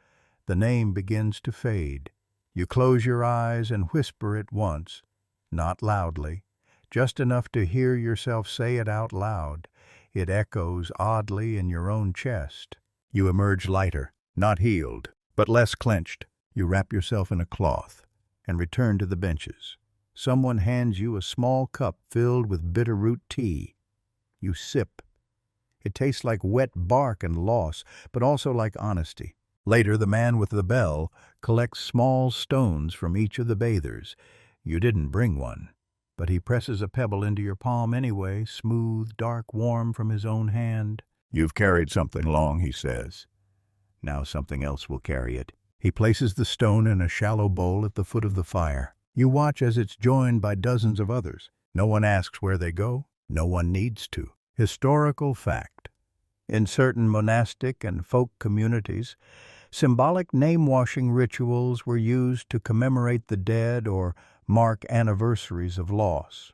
The name begins to fade. You close your eyes and whisper it once, not loudly, just enough to hear yourself say it out loud. It echoes oddly in your own chest. You emerge lighter, not healed, but less clenched. You wrap yourself in a cloth and return to the benches. Someone hands you a small cup filled with bitter root tea. You sip. It tastes like wet bark and loss, but also like honesty. Later, the man with the bell collects small stones from each of the bathers. You didn't bring one, but he presses a pebble into your palm anyway, smooth, dark, warm from his own hand. "You've carried something long," he says. "Now something else will carry it." He places the stone in a shallow bowl at the foot of the fire. You watch as it's joined by dozens of others. No one asks where they go. No one needs to. Historical fact. In certain monastic and folk communities, symbolic name-washing rituals were used to commemorate the dead or mark anniversaries of loss.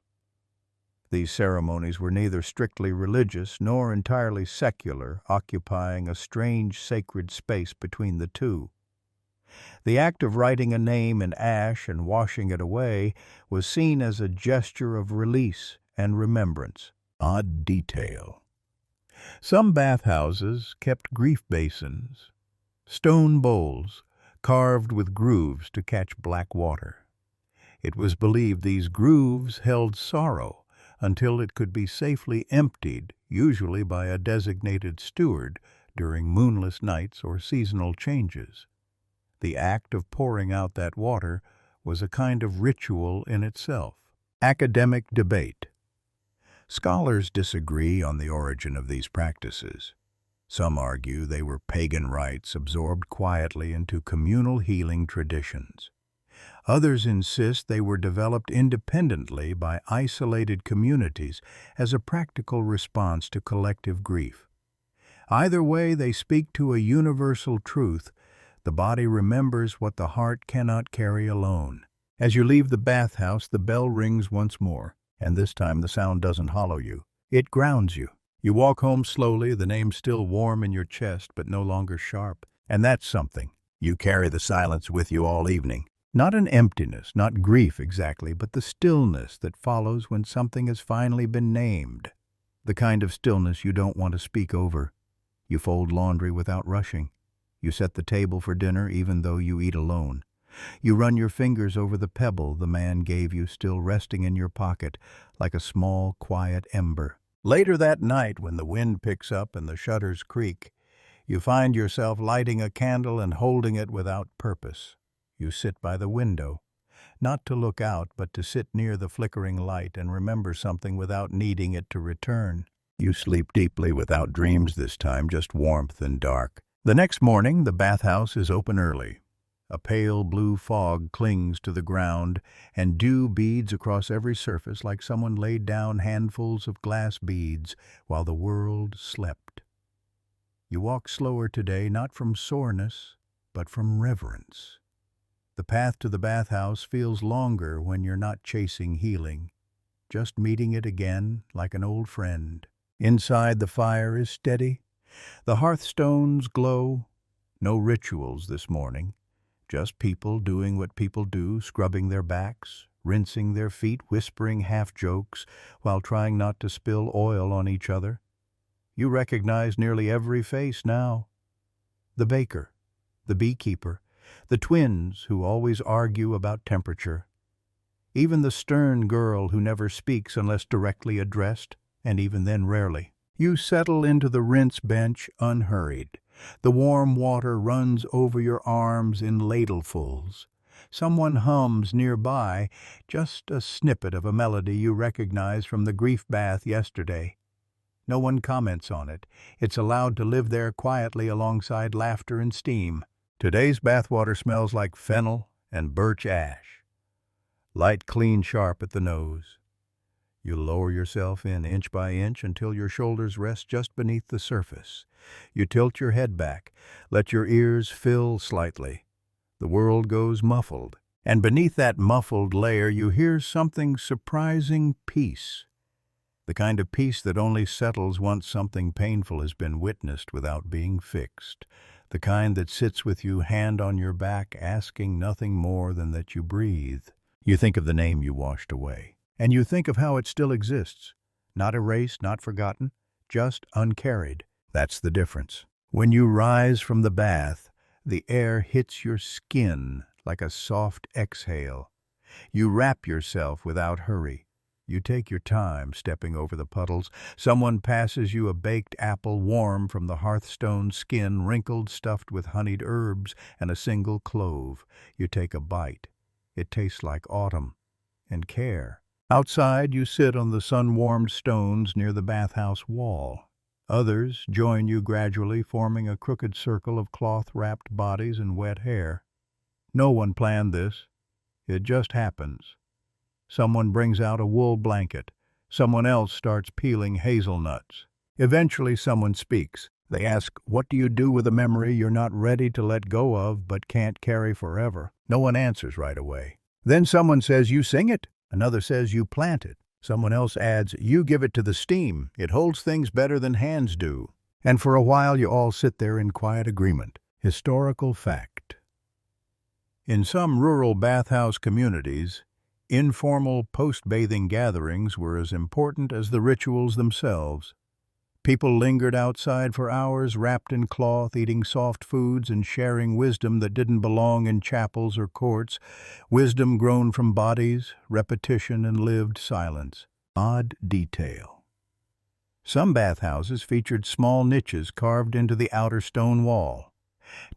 These ceremonies were neither strictly religious nor entirely secular, occupying a strange sacred space between the two. The act of writing a name in ash and washing it away was seen as a gesture of release and remembrance. Odd detail. Some bathhouses kept grief basins, stone bowls carved with grooves to catch black water. It was believed these grooves held sorrow until it could be safely emptied, usually by a designated steward, during moonless nights or seasonal changes. The act of pouring out that water was a kind of ritual in itself. Academic debate. Scholars disagree on the origin of these practices. Some argue they were pagan rites absorbed quietly into communal healing traditions. Others insist they were developed independently by isolated communities as a practical response to collective grief. Either way, they speak to a universal truth: the body remembers what the heart cannot carry alone. As you leave the bathhouse, the bell rings once more, and this time the sound doesn't hollow you. It grounds you. You walk home slowly, the name still warm in your chest but no longer sharp. And that's something. You carry the silence with you all evening. Not an emptiness, not grief exactly, but the stillness that follows when something has finally been named. The kind of stillness you don't want to speak over. You fold laundry without rushing. You set the table for dinner even though you eat alone. You run your fingers over the pebble the man gave you, still resting in your pocket like a small, quiet ember. Later that night, when the wind picks up and the shutters creak, you find yourself lighting a candle and holding it without purpose. You sit by the window, not to look out, but to sit near the flickering light and remember something without needing it to return. You sleep deeply without dreams this time, just warmth and dark. The next morning, the bathhouse is open early. A pale blue fog clings to the ground, and dew beads across every surface like someone laid down handfuls of glass beads while the world slept. You walk slower today, not from soreness, but from reverence. The path to the bathhouse feels longer when you're not chasing healing, just meeting it again like an old friend. Inside, the fire is steady. The hearthstones glow. No rituals this morning. Just people doing what people do, scrubbing their backs, rinsing their feet, whispering half-jokes while trying not to spill oil on each other. You recognize nearly every face now. The baker, the beekeeper, the twins who always argue about temperature. Even the stern girl who never speaks unless directly addressed, and even then rarely. You settle into the rinse bench unhurried. The warm water runs over your arms in ladlefuls. Someone hums nearby, just a snippet of a melody you recognize from the grief bath yesterday. No one comments on it. It's allowed to live there quietly alongside laughter and steam. Today's bathwater smells like fennel and birch ash. Light, clean, sharp at the nose. You lower yourself in inch by inch until your shoulders rest just beneath the surface. You tilt your head back, let your ears fill slightly. The world goes muffled, and beneath that muffled layer you hear something surprising: peace. The kind of peace that only settles once something painful has been witnessed without being fixed. The kind that sits with you, hand on your back, asking nothing more than that you breathe. You think of the name you washed away. And you think of how it still exists. Not erased, not forgotten, just uncarried. That's the difference. When you rise from the bath, the air hits your skin like a soft exhale. You wrap yourself without hurry. You take your time stepping over the puddles. Someone passes you a baked apple warm from the hearthstone skin, wrinkled, stuffed with honeyed herbs and a single clove. You take a bite. It tastes like autumn and care. Outside, you sit on the sun-warmed stones near the bathhouse wall. Others join you gradually, forming a crooked circle of cloth-wrapped bodies and wet hair. No one planned this. It just happens. Someone brings out a wool blanket. Someone else starts peeling hazelnuts. Eventually, someone speaks. They ask, "What do you do with a memory you're not ready to let go of but can't carry forever?" No one answers right away. Then someone says, "You sing it." Another says, "You plant it." Someone else adds, "You give it to the steam. It holds things better than hands do." And for a while you all sit there in quiet agreement. Historical fact. In some rural bathhouse communities, informal post-bathing gatherings were as important as the rituals themselves. People lingered outside for hours, wrapped in cloth, eating soft foods and sharing wisdom that didn't belong in chapels or courts, wisdom grown from bodies, repetition, and lived silence. Odd detail. Some bathhouses featured small niches carved into the outer stone wall.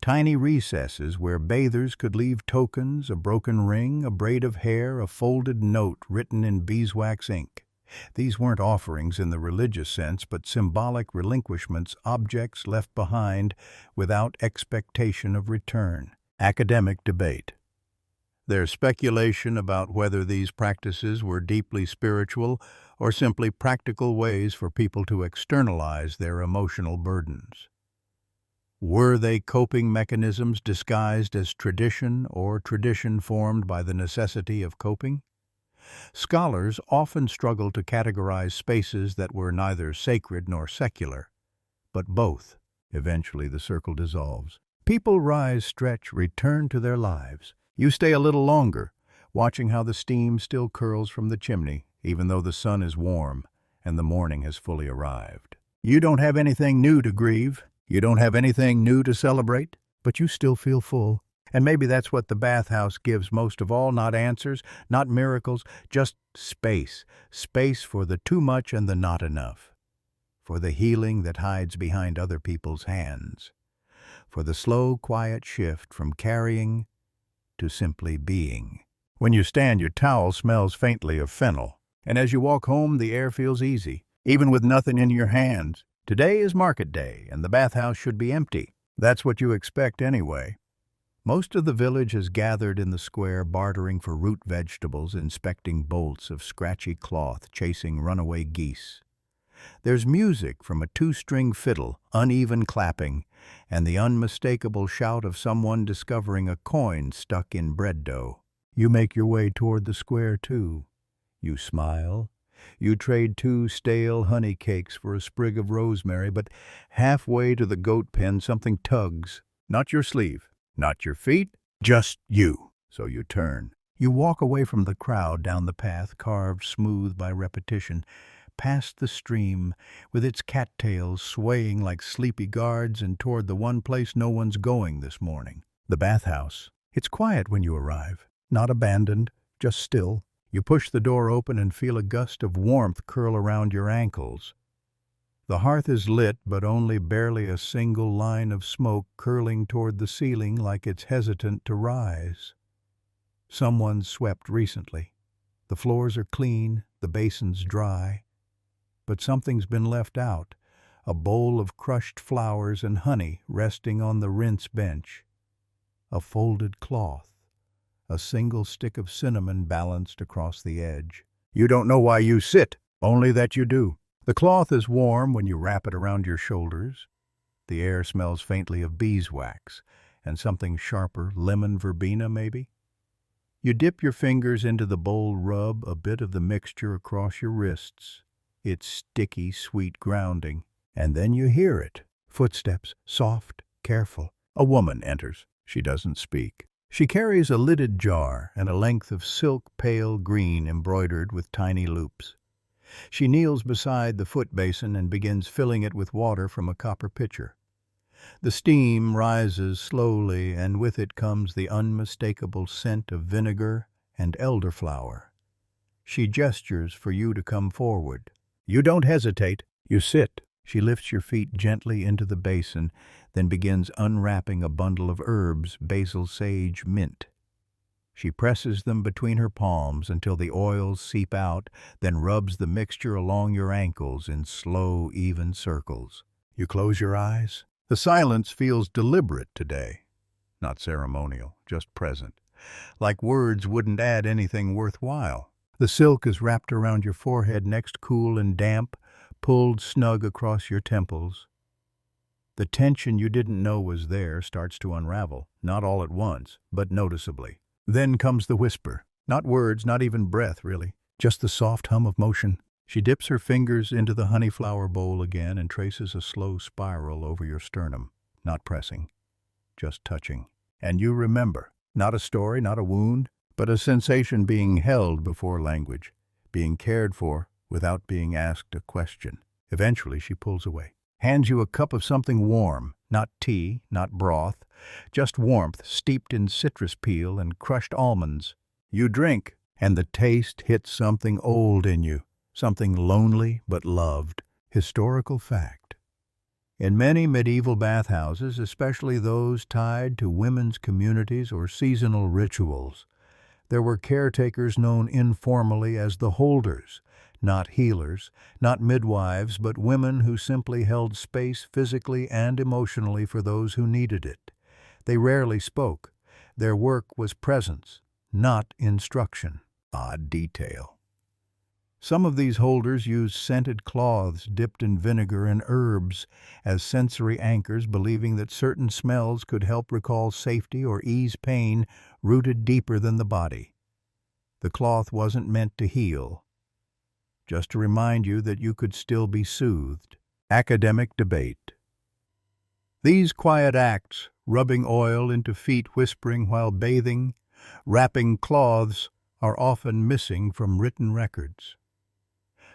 Tiny recesses where bathers could leave tokens, a broken ring, a braid of hair, a folded note written in beeswax ink. These weren't offerings in the religious sense, but symbolic relinquishments, objects left behind without expectation of return. Academic debate. There's speculation about whether these practices were deeply spiritual or simply practical ways for people to externalize their emotional burdens. Were they coping mechanisms disguised as tradition or tradition formed by the necessity of coping? Scholars often struggle to categorize spaces that were neither sacred nor secular, but both. Eventually the circle dissolves. People rise, stretch, return to their lives. You stay a little longer, watching how the steam still curls from the chimney, even though the sun is warm and the morning has fully arrived. You don't have anything new to grieve. You don't have anything new to celebrate, but you still feel full. And maybe that's what the bathhouse gives most of all, not answers, not miracles, just space. Space for the too much and the not enough. For the healing that hides behind other people's hands. For the slow, quiet shift from carrying to simply being. When you stand, your towel smells faintly of fennel. And as you walk home, the air feels easy, even with nothing in your hands. Today is market day, and the bathhouse should be empty. That's what you expect anyway. Most of the village has gathered in the square, bartering for root vegetables, inspecting bolts of scratchy cloth, chasing runaway geese. There's music from a two-string fiddle, uneven clapping, and the unmistakable shout of someone discovering a coin stuck in bread dough. You make your way toward the square, too. You smile. You trade 2 stale honey cakes for a sprig of rosemary, but halfway to the goat pen something tugs. Not your sleeve. Not your feet, just you. So you turn. You walk away from the crowd down the path carved smooth by repetition, past the stream with its cattails swaying like sleepy guards and toward the one place no one's going this morning. The bathhouse. It's quiet when you arrive. Not abandoned, just still. You push the door open and feel a gust of warmth curl around your ankles. The hearth is lit, but only barely a single line of smoke curling toward the ceiling like it's hesitant to rise. Someone swept recently. The floors are clean, the basins dry. But something's been left out, a bowl of crushed flowers and honey resting on the rinse bench. A folded cloth, a single stick of cinnamon balanced across the edge. You don't know why you sit, only that you do. The cloth is warm when you wrap it around your shoulders. The air smells faintly of beeswax and something sharper, lemon verbena maybe. You dip your fingers into the bowl, rub a bit of the mixture across your wrists. It's sticky, sweet grounding. And then you hear it. Footsteps, soft, careful. A woman enters. She doesn't speak. She carries a lidded jar and a length of silk pale green embroidered with tiny loops. She kneels beside the foot basin and begins filling it with water from a copper pitcher. The steam rises slowly, and with it comes the unmistakable scent of vinegar and elderflower. She gestures for you to come forward. You don't hesitate. You sit. She lifts your feet gently into the basin, then begins unwrapping a bundle of herbs, basil, sage, mint. She presses them between her palms until the oils seep out, then rubs the mixture along your ankles in slow, even circles. You close your eyes. The silence feels deliberate today. Not ceremonial, just present. Like words wouldn't add anything worthwhile. The silk is wrapped around your forehead, next cool and damp, pulled snug across your temples. The tension you didn't know was there starts to unravel, not all at once, but noticeably. Then comes the whisper. Not words, not even breath, really. Just the soft hum of motion. She dips her fingers into the honeyflower bowl again and traces a slow spiral over your sternum. Not pressing, just touching. And you remember. Not a story, not a wound, but a sensation being held before language, being cared for without being asked a question. Eventually she pulls away, hands you a cup of something warm, not tea, not broth, just warmth steeped in citrus peel and crushed almonds. You drink, and the taste hits something old in you, something lonely but loved. Historical fact. In many medieval bathhouses, especially those tied to women's communities or seasonal rituals, there were caretakers known informally as the holders, not healers, not midwives, but women who simply held space physically and emotionally for those who needed it. They rarely spoke. Their work was presence, not instruction. Odd detail. Some of these holders used scented cloths dipped in vinegar and herbs as sensory anchors, believing that certain smells could help recall safety or ease pain rooted deeper than the body. The cloth wasn't meant to heal, just to remind you that you could still be soothed. Academic debate. These quiet acts, rubbing oil into feet, whispering while bathing, wrapping cloths, are often missing from written records.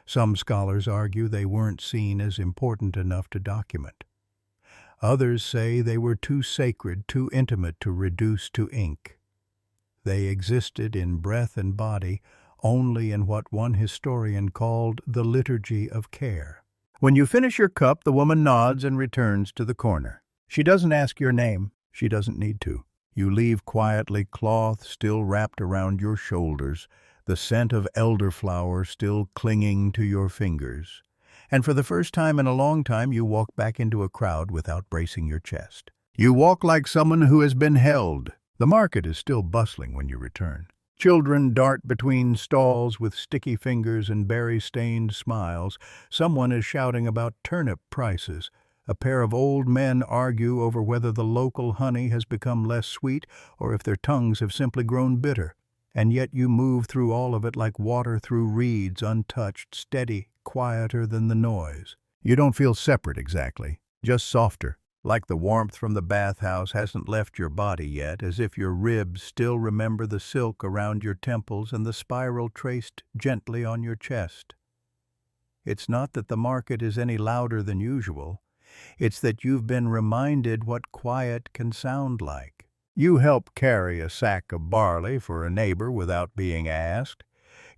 Some scholars argue they weren't seen as important enough to document. Others say they were too sacred, too intimate to reduce to ink. They existed in breath and body only in what one historian called the liturgy of care. When you finish your cup, the woman nods and returns to the corner. She doesn't ask your name. She doesn't need to. You leave quietly, cloth still wrapped around your shoulders, the scent of elderflower still clinging to your fingers. And for the first time in a long time, you walk back into a crowd without bracing your chest. You walk like someone who has been held. The market is still bustling when you return. Children dart between stalls with sticky fingers and berry-stained smiles. Someone is shouting about turnip prices. A pair of old men argue over whether the local honey has become less sweet or if their tongues have simply grown bitter. And yet you move through all of it like water through reeds, untouched, steady, quieter than the noise. You don't feel separate exactly, just softer, like the warmth from the bathhouse hasn't left your body yet, as if your ribs still remember the silk around your temples and the spiral traced gently on your chest. It's not that the market is any louder than usual. It's that you've been reminded what quiet can sound like. You help carry a sack of barley for a neighbor without being asked.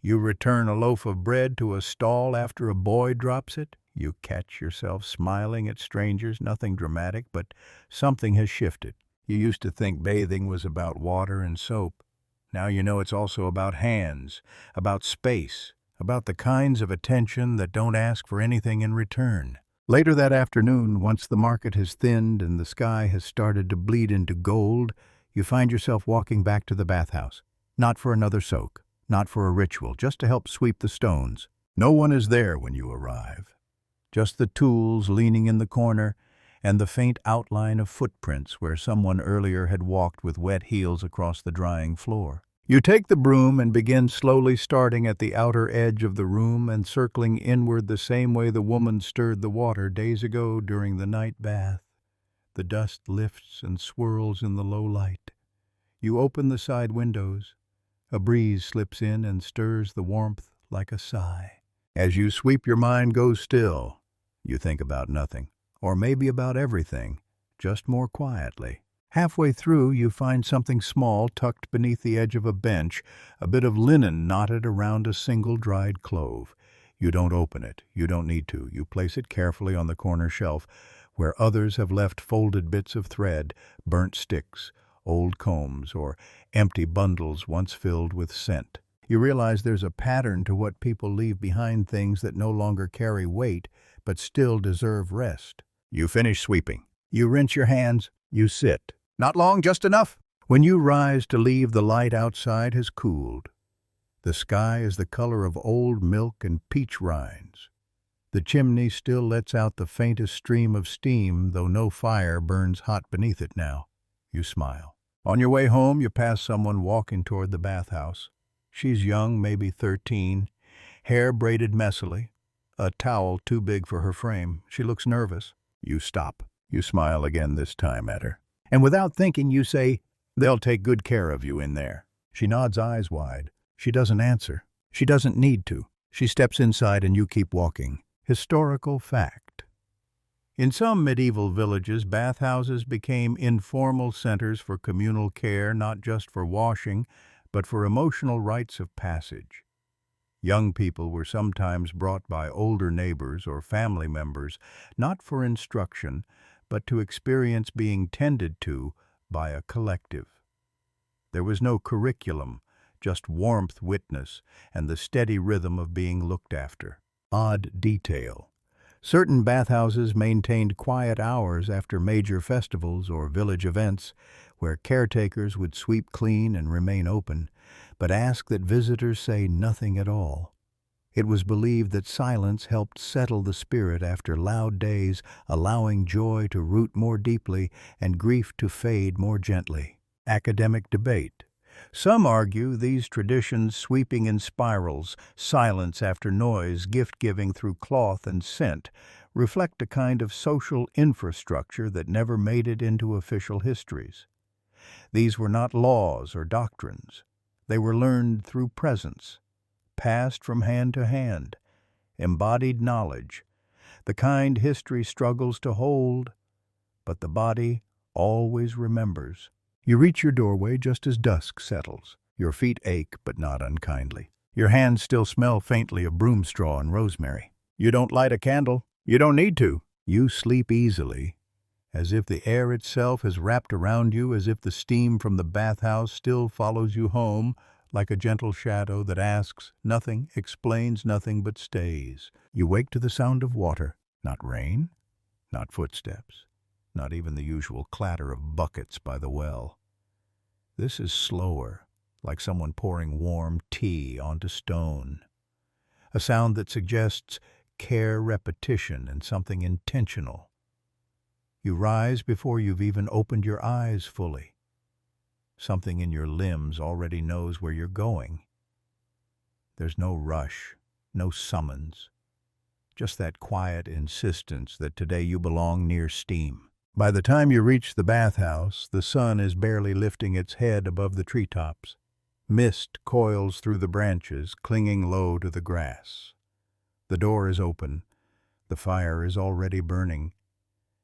You return a loaf of bread to a stall after a boy drops it. You catch yourself smiling at strangers, nothing dramatic, but something has shifted. You used to think bathing was about water and soap. Now you know it's also about hands, about space, about the kinds of attention that don't ask for anything in return. Later that afternoon, once the market has thinned and the sky has started to bleed into gold, you find yourself walking back to the bathhouse. Not for another soak, not for a ritual, just to help sweep the stones. No one is there when you arrive. Just the tools leaning in the corner and the faint outline of footprints where someone earlier had walked with wet heels across the drying floor. You take the broom and begin slowly starting at the outer edge of the room and circling inward the same way the woman stirred the water days ago during the night bath. The dust lifts and swirls in the low light. You open the side windows. A breeze slips in and stirs the warmth like a sigh. As you sweep, your mind goes still. You think about nothing, or maybe about everything, just more quietly. Halfway through, you find something small tucked beneath the edge of a bench, a bit of linen knotted around a single dried clove. You don't open it. You don't need to. You place it carefully on the corner shelf, where others have left folded bits of thread, burnt sticks, old combs, or empty bundles once filled with scent. You realize there's a pattern to what people leave behind, things that no longer carry weight, but still deserve rest. You finish sweeping. You rinse your hands. You sit. Not long, just enough. When you rise to leave, the light outside has cooled. The sky is the color of old milk and peach rinds. The chimney still lets out the faintest stream of steam, though no fire burns hot beneath it now. You smile. On your way home, you pass someone walking toward the bathhouse. She's young, maybe 13, hair braided messily, a towel too big for her frame. She looks nervous. You stop. You smile again, this time at her. And without thinking, you say, "They'll take good care of you in there." She nods, eyes wide. She doesn't answer. She doesn't need to. She steps inside and you keep walking. Historical fact. In some medieval villages, bathhouses became informal centers for communal care, not just for washing, but for emotional rites of passage. Young people were sometimes brought by older neighbors or family members, not for instruction, but to experience being tended to by a collective. There was no curriculum, just warmth, witness, and the steady rhythm of being looked after. Odd detail. Certain bathhouses maintained quiet hours after major festivals or village events, where caretakers would sweep clean and remain open, but ask that visitors say nothing at all. It was believed that silence helped settle the spirit after loud days, allowing joy to root more deeply and grief to fade more gently. Academic debate. Some argue these traditions, sweeping in spirals, silence after noise, gift-giving through cloth and scent, reflect a kind of social infrastructure that never made it into official histories. These were not laws or doctrines. They were learned through presence, passed from hand to hand, embodied knowledge, the kind history struggles to hold, but the body always remembers. You reach your doorway just as dusk settles. Your feet ache, but not unkindly. Your hands still smell faintly of broom straw and rosemary. You don't light a candle. You don't need to. You sleep easily, as if the air itself has wrapped around you, as if the steam from the bathhouse still follows you home, like a gentle shadow that asks nothing, explains nothing, but stays. You wake to the sound of water. Not rain, not footsteps, not even the usual clatter of buckets by the well. This is slower, like someone pouring warm tea onto stone. A sound that suggests care, repetition, and something intentional. You rise before you've even opened your eyes fully. Something in your limbs already knows where you're going. There's no rush, no summons, just that quiet insistence that today you belong near steam. By the time you reach the bathhouse, the sun is barely lifting its head above the treetops. Mist coils through the branches, clinging low to the grass. The door is open. The fire is already burning.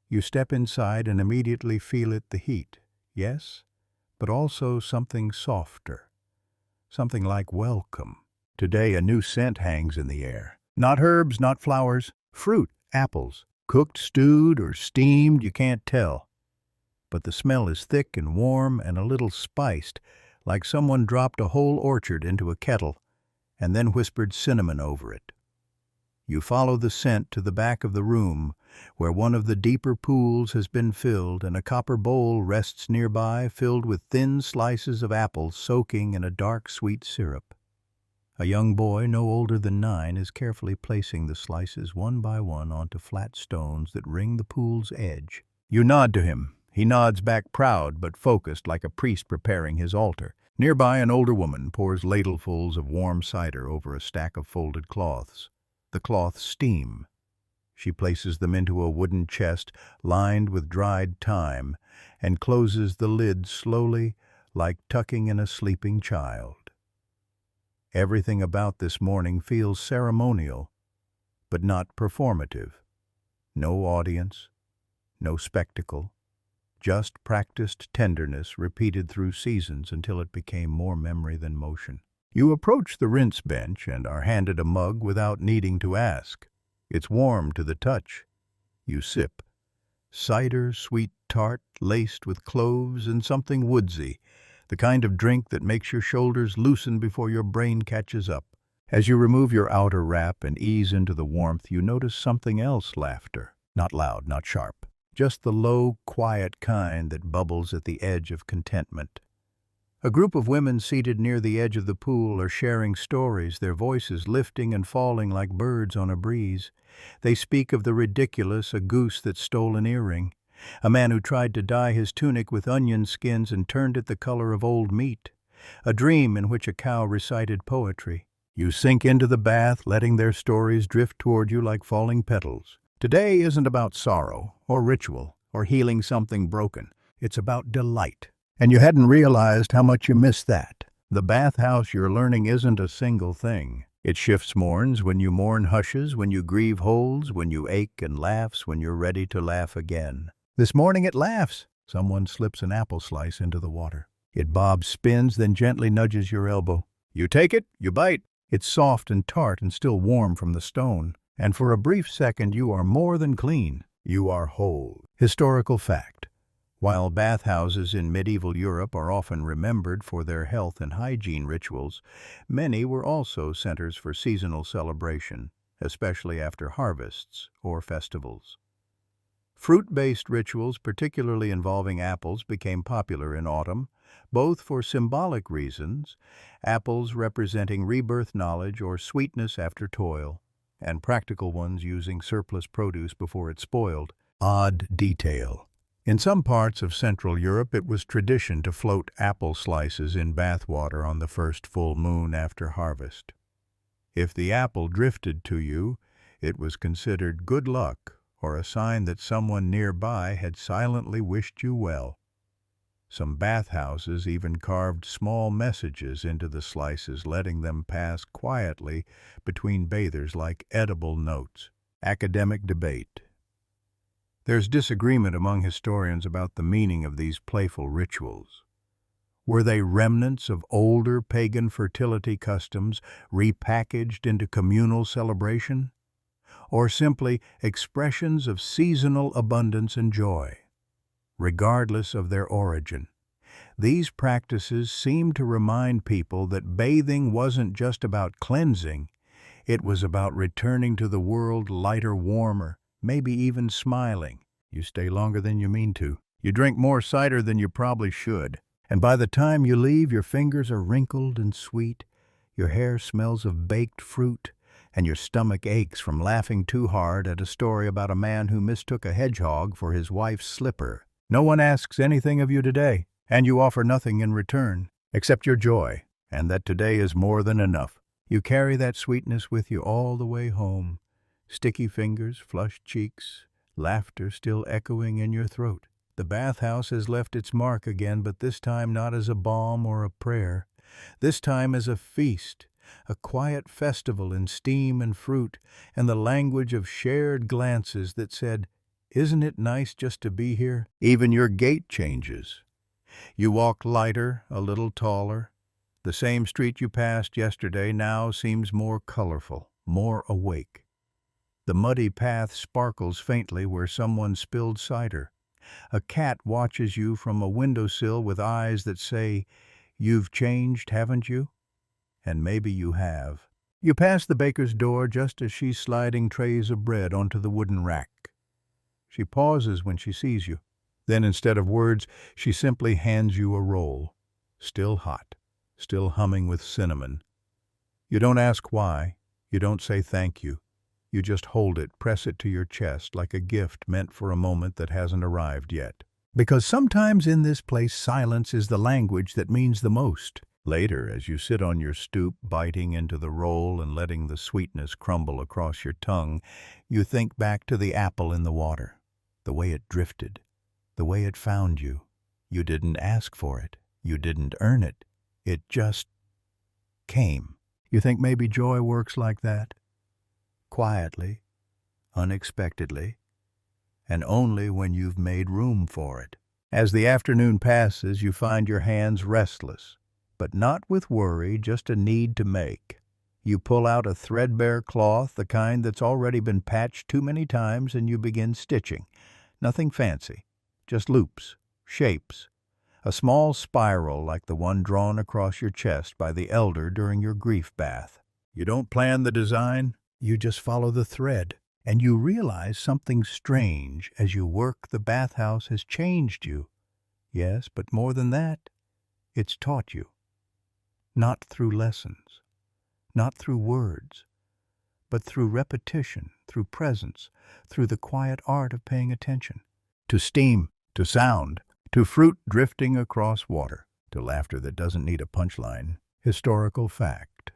You step inside and immediately feel the heat, yes, but also something softer, something like welcome. Today a new scent hangs in the air. Not herbs, not flowers, fruit, apples. Cooked, stewed, or steamed, you can't tell. But the smell is thick and warm and a little spiced, like someone dropped a whole orchard into a kettle and then whispered cinnamon over it. You follow the scent to the back of the room, where one of the deeper pools has been filled and a copper bowl rests nearby, filled with thin slices of apple soaking in a dark, sweet syrup. A young boy, no older than 9, is carefully placing the slices one by one onto flat stones that ring the pool's edge. You nod to him. He nods back, proud but focused, like a priest preparing his altar. Nearby, an older woman pours ladlefuls of warm cider over a stack of folded cloths. The cloths steam. She places them into a wooden chest lined with dried thyme and closes the lid slowly, like tucking in a sleeping child. Everything about this morning feels ceremonial, but not performative. No audience, no spectacle, just practiced tenderness repeated through seasons until it became more memory than motion. You approach the rinse bench and are handed a mug without needing to ask. It's warm to the touch. You sip. Cider, sweet tart, laced with cloves and something woodsy, the kind of drink that makes your shoulders loosen before your brain catches up. As you remove your outer wrap and ease into the warmth, you notice something else: laughter. Not loud, not sharp. Just the low, quiet kind that bubbles at the edge of contentment. A group of women seated near the edge of the pool are sharing stories, their voices lifting and falling like birds on a breeze. They speak of the ridiculous: a goose that stole an earring, a man who tried to dye his tunic with onion skins and turned it the color of old meat, a dream in which a cow recited poetry. You sink into the bath, letting their stories drift toward you like falling petals. Today isn't about sorrow or ritual or healing something broken. It's about delight. And you hadn't realized how much you missed that. The bathhouse you're learning isn't a single thing. It shifts mourns when you mourn, hushes when you grieve, holds when you ache, and laughs when you're ready to laugh again. This morning it laughs. Someone slips an apple slice into the water. It bobs, spins, then gently nudges your elbow. You take it, you bite. It's soft and tart and still warm from the stone. And for a brief second you are more than clean. You are whole. Historical fact. While bathhouses in medieval Europe are often remembered for their health and hygiene rituals, many were also centers for seasonal celebration, especially after harvests or festivals. Fruit-based rituals, particularly involving apples, became popular in autumn, both for symbolic reasons, apples representing rebirth knowledge or sweetness after toil, and practical ones using surplus produce before it spoiled. Odd detail. In some parts of Central Europe, it was tradition to float apple slices in bathwater on the first full moon after harvest. If the apple drifted to you, it was considered good luck or a sign that someone nearby had silently wished you well. Some bathhouses even carved small messages into the slices, letting them pass quietly between bathers like edible notes. Academic debate. There's disagreement among historians about the meaning of these playful rituals. Were they remnants of older pagan fertility customs repackaged into communal celebration? Or simply expressions of seasonal abundance and joy? Regardless of their origin, these practices seem to remind people that bathing wasn't just about cleansing, it was about returning to the world lighter, warmer, maybe even smiling. You stay longer than you mean to. You drink more cider than you probably should. And by the time you leave, your fingers are wrinkled and sweet, your hair smells of baked fruit, and your stomach aches from laughing too hard at a story about a man who mistook a hedgehog for his wife's slipper. No one asks anything of you today, and you offer nothing in return, except your joy, and that today is more than enough. You carry that sweetness with you all the way home. Sticky fingers, flushed cheeks, laughter still echoing in your throat. The bathhouse has left its mark again, but this time not as a balm or a prayer. This time as a feast, a quiet festival in steam and fruit, and the language of shared glances that said, "Isn't it nice just to be here?" Even your gait changes. You walk lighter, a little taller. The same street you passed yesterday now seems more colorful, more awake. The muddy path sparkles faintly where someone spilled cider. A cat watches you from a windowsill with eyes that say, "You've changed, haven't you?" And maybe you have. You pass the baker's door just as she's sliding trays of bread onto the wooden rack. She pauses when she sees you. Then, instead of words, she simply hands you a roll. Still hot, still humming with cinnamon. You don't ask why. You don't say thank you. You just hold it, press it to your chest like a gift meant for a moment that hasn't arrived yet. Because sometimes in this place, silence is the language that means the most. Later, as you sit on your stoop, biting into the roll and letting the sweetness crumble across your tongue, you think back to the apple in the water, the way it drifted, the way it found you. You didn't ask for it. You didn't earn it. It just came. You think maybe joy works like that? Quietly, unexpectedly, and only when you've made room for it. As the afternoon passes, you find your hands restless, but not with worry, just a need to make. You pull out a threadbare cloth, the kind that's already been patched too many times, and you begin stitching. Nothing fancy, just loops, shapes, a small spiral like the one drawn across your chest by the elder during your grief bath. You don't plan the design, you just follow the thread, and you realize something strange as you work. The bathhouse has changed you. Yes, but more than that, it's taught you. Not through lessons, not through words, but through repetition, through presence, through the quiet art of paying attention. To steam, to sound, to fruit drifting across water, to laughter that doesn't need a punchline. Historical fact.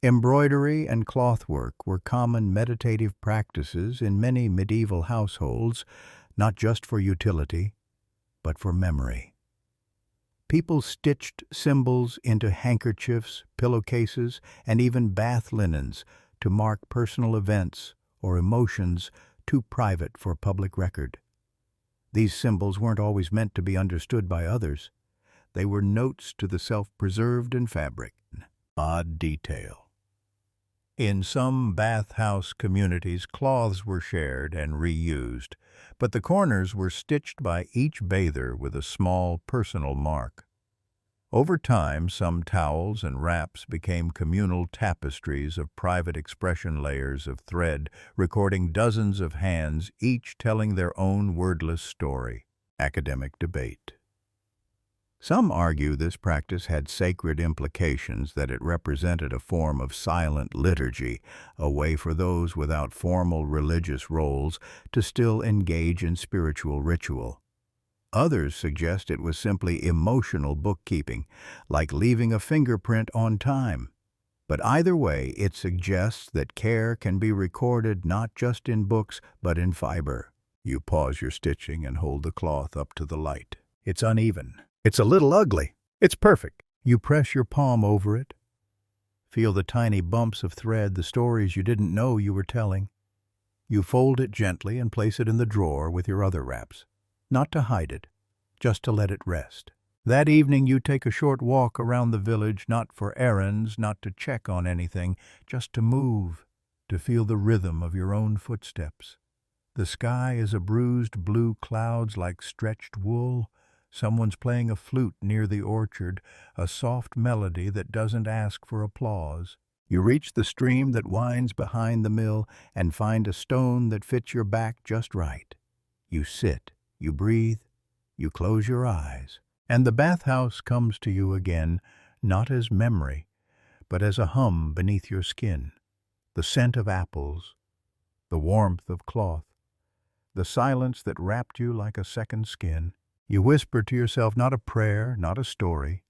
Embroidery and clothwork were common meditative practices in many medieval households, not just for utility, but for memory. People stitched symbols into handkerchiefs, pillowcases, and even bath linens to mark personal events or emotions too private for public record. These symbols weren't always meant to be understood by others. They were notes to the self-preserved in fabric. Odd detail. In some bathhouse communities, cloths were shared and reused, but the corners were stitched by each bather with a small personal mark. Over time, some towels and wraps became communal tapestries of private expression, layers of thread, recording dozens of hands, each telling their own wordless story. Academic debate. Some argue this practice had sacred implications, that it represented a form of silent liturgy, a way for those without formal religious roles to still engage in spiritual ritual. Others suggest it was simply emotional bookkeeping, like leaving a fingerprint on time. But either way, it suggests that care can be recorded not just in books, but in fiber. You pause your stitching and hold the cloth up to the light. It's uneven. It's a little ugly. It's perfect. You press your palm over it. Feel the tiny bumps of thread, the stories you didn't know you were telling. You fold it gently and place it in the drawer with your other wraps. Not to hide it, just to let it rest. That evening you take a short walk around the village, not for errands, not to check on anything, just to move, to feel the rhythm of your own footsteps. The sky is a bruised blue clouds like stretched wool. Someone's playing a flute near the orchard, a soft melody that doesn't ask for applause. You reach the stream that winds behind the mill and find a stone that fits your back just right. You sit, you breathe, you close your eyes, and the bathhouse comes to you again, not as memory, but as a hum beneath your skin. The scent of apples, the warmth of cloth, the silence that wrapped you like a second skin. You whisper to yourself not a prayer, not a story,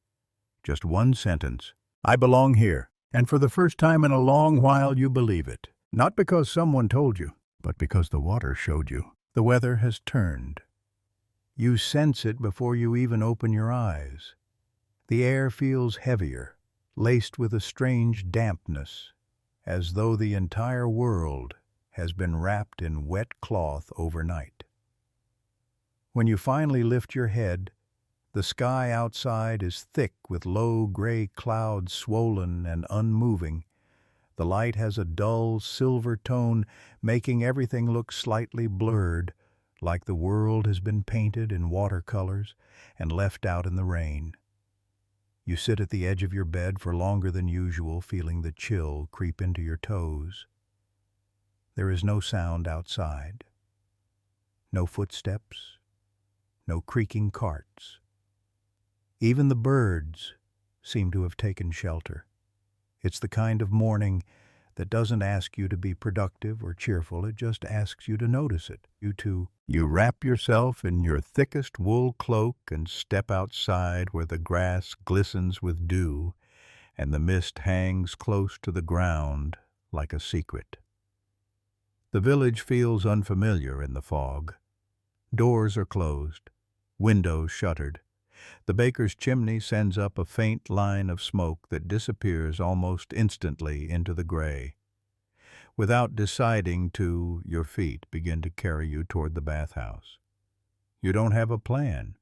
just one sentence. I belong here. And for the first time in a long while you believe it. Not because someone told you, but because the water showed you. The weather has turned. You sense it before you even open your eyes. The air feels heavier, laced with a strange dampness, as though the entire world has been wrapped in wet cloth overnight. When you finally lift your head, the sky outside is thick with low gray clouds, swollen and unmoving. The light has a dull silver tone, making everything look slightly blurred, like the world has been painted in watercolors and left out in the rain. You sit at the edge of your bed for longer than usual, feeling the chill creep into your toes. There is no sound outside. No footsteps. No creaking carts. Even the birds seem to have taken shelter. It's the kind of morning that doesn't ask you to be productive or cheerful, it just asks you to notice it. You wrap yourself in your thickest wool cloak and step outside where the grass glistens with dew and the mist hangs close to the ground like a secret. The village feels unfamiliar in the fog. Doors are closed, windows shuttered, The baker's chimney sends up a faint line of smoke that disappears almost instantly into the gray. Without deciding to, your feet begin to carry you toward the bathhouse. You don't have a plan.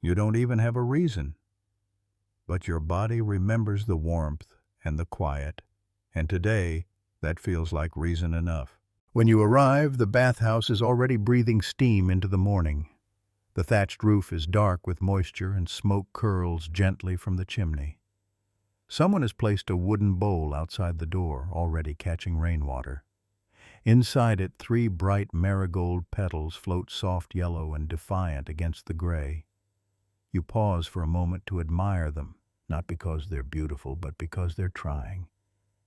You don't even have a reason. But your body remembers the warmth and the quiet, and today that feels like reason enough. When you arrive, the bathhouse is already breathing steam into the morning. The thatched roof is dark with moisture and smoke curls gently from the chimney. Someone has placed a wooden bowl outside the door, already catching rainwater. Inside it, 3 bright marigold petals float soft yellow and defiant against the gray. You pause for a moment to admire them, not because they're beautiful, but because they're trying.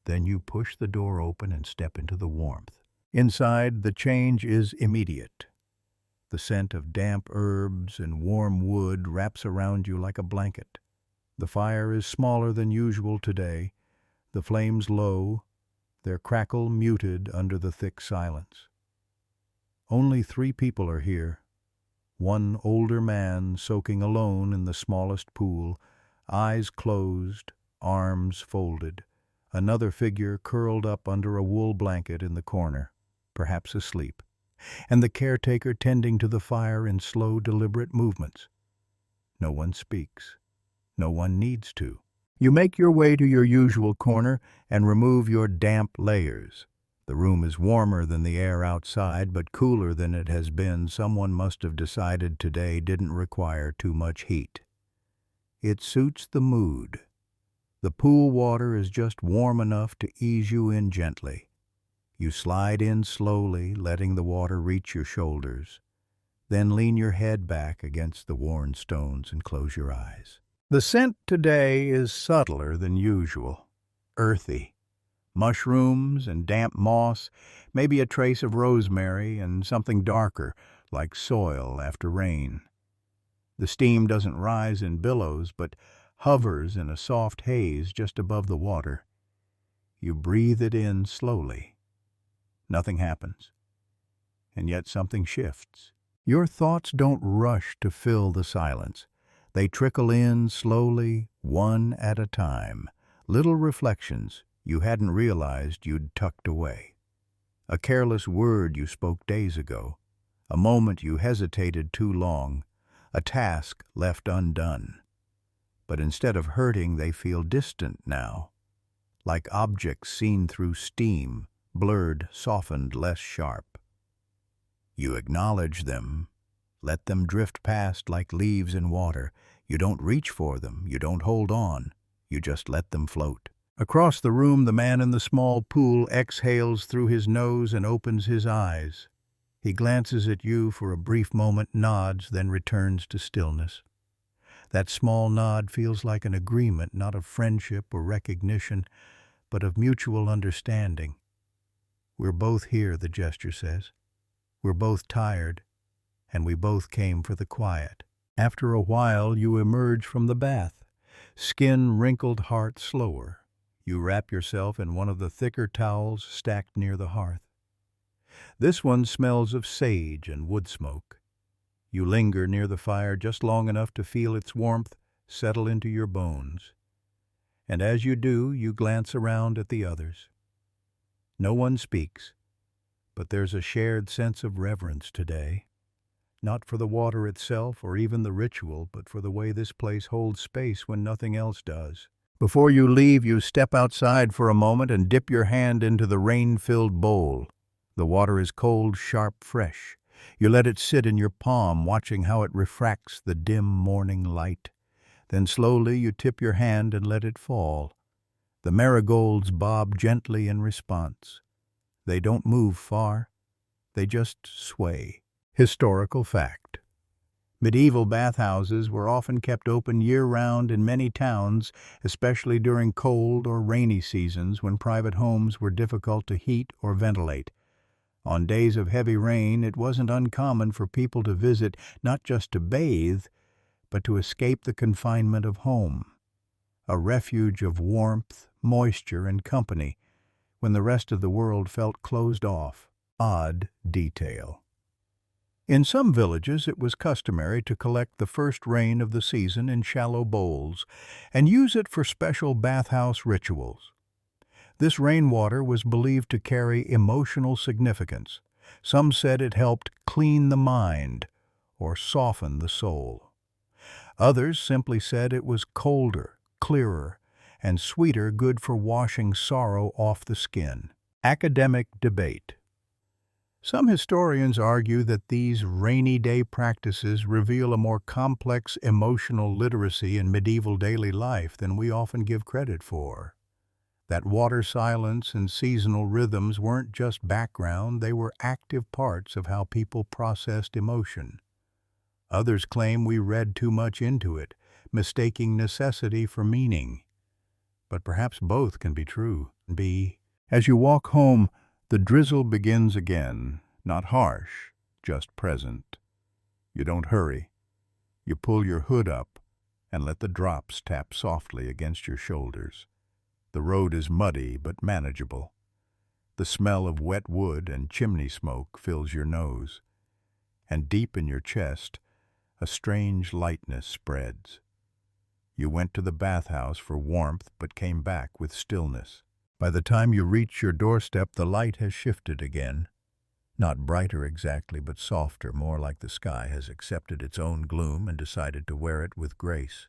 Then you push the door open and step into the warmth. Inside, the change is immediate. The scent of damp herbs and warm wood wraps around you like a blanket. The fire is smaller than usual today, the flames low, their crackle muted under the thick silence. Only 3 people are here. One older man soaking alone in the smallest pool, eyes closed, arms folded. Another figure curled up under a wool blanket in the corner, perhaps asleep, and the caretaker tending to the fire in slow, deliberate movements. No one speaks. No one needs to. You make your way to your usual corner and remove your damp layers. The room is warmer than the air outside, but cooler than it has been. Someone must have decided today didn't require too much heat. It suits the mood. The pool water is just warm enough to ease you in gently. You slide in slowly, letting the water reach your shoulders. Then lean your head back against the worn stones and close your eyes. The scent today is subtler than usual, earthy. Mushrooms and damp moss, maybe a trace of rosemary and something darker, like soil after rain. The steam doesn't rise in billows, but hovers in a soft haze just above the water. You breathe it in slowly. Nothing happens. And yet something shifts. Your thoughts don't rush to fill the silence. They trickle in slowly, one at a time. Little reflections you hadn't realized you'd tucked away. A careless word you spoke days ago. A moment you hesitated too long. A task left undone. But instead of hurting, they feel distant now. Like objects seen through steam, blurred, softened, less sharp. You acknowledge them. Let them drift past like leaves in water. You don't reach for them. You don't hold on. You just let them float. Across the room, the man in the small pool exhales through his nose and opens his eyes. He glances at you for a brief moment, nods, then returns to stillness. That small nod feels like an agreement, not of friendship or recognition, but of mutual understanding. We're both here, the gesture says. We're both tired, and we both came for the quiet. After a while, you emerge from the bath, skin wrinkled, heart slower. You wrap yourself in one of the thicker towels stacked near the hearth. This one smells of sage and wood smoke. You linger near the fire just long enough to feel its warmth settle into your bones. And as you do, you glance around at the others. No one speaks, but there's a shared sense of reverence today. Not for the water itself or even the ritual, but for the way this place holds space when nothing else does. Before you leave, you step outside for a moment and dip your hand into the rain-filled bowl. The water is cold, sharp, fresh. You let it sit in your palm, watching how it refracts the dim morning light. Then slowly you tip your hand and let it fall. The marigolds bob gently in response. They don't move far. They just sway. Historical fact. Medieval bathhouses were often kept open year-round in many towns, especially during cold or rainy seasons when private homes were difficult to heat or ventilate. On days of heavy rain, it wasn't uncommon for people to visit not just to bathe, but to escape the confinement of home, a refuge of warmth, moisture, and company when the rest of the world felt closed off. Odd detail. In some villages, it was customary to collect the first rain of the season in shallow bowls and use it for special bathhouse rituals. This rainwater was believed to carry emotional significance. Some said it helped clean the mind or soften the soul. Others simply said it was colder, clearer, and sweeter, good for washing sorrow off the skin. Academic debate. Some historians argue that these rainy day practices reveal a more complex emotional literacy in medieval daily life than we often give credit for. That water silence and seasonal rhythms weren't just background, they were active parts of how people processed emotion. Others claim we read too much into it, mistaking necessity for meaning. But perhaps both can be true. As you walk home, the drizzle begins again, not harsh, just present. You don't hurry. You pull your hood up and let the drops tap softly against your shoulders. The road is muddy but manageable. The smell of wet wood and chimney smoke fills your nose, and deep in your chest, a strange lightness spreads. You went to the bathhouse for warmth but came back with stillness. By the time you reach your doorstep, the light has shifted again. Not brighter exactly, but softer, more like the sky has accepted its own gloom and decided to wear it with grace.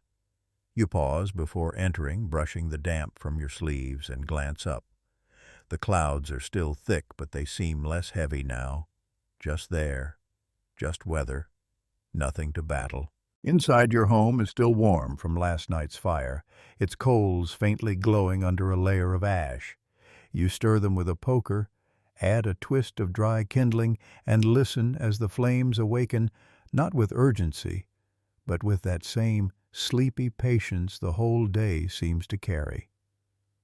You pause before entering, brushing the damp from your sleeves, and glance up. The clouds are still thick, but they seem less heavy now. Just there, just weather, nothing to battle. Inside your home is still warm from last night's fire, its coals faintly glowing under a layer of ash. You stir them with a poker, add a twist of dry kindling, and listen as the flames awaken, not with urgency, but with that same sleepy patience the whole day seems to carry.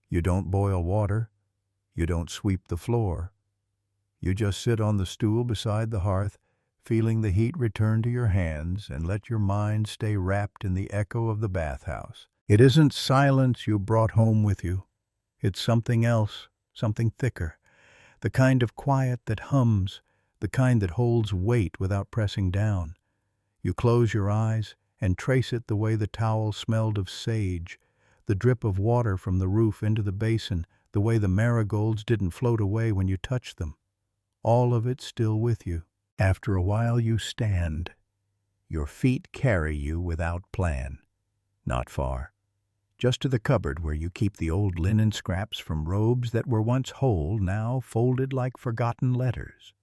You don't boil water, you don't sweep the floor. You just sit on the stool beside the hearth, feeling the heat return to your hands, and let your mind stay wrapped in the echo of the bathhouse. It isn't silence you brought home with you. It's something else, something thicker. The kind of quiet that hums, the kind that holds weight without pressing down. You close your eyes and trace it the way the towel smelled of sage, the drip of water from the roof into the basin, the way the marigolds didn't float away when you touched them. All of it still with you. After a while you stand. Your feet carry you without plan. Not far. Just to the cupboard where you keep the old linen scraps from robes that were once whole, now folded like forgotten letters.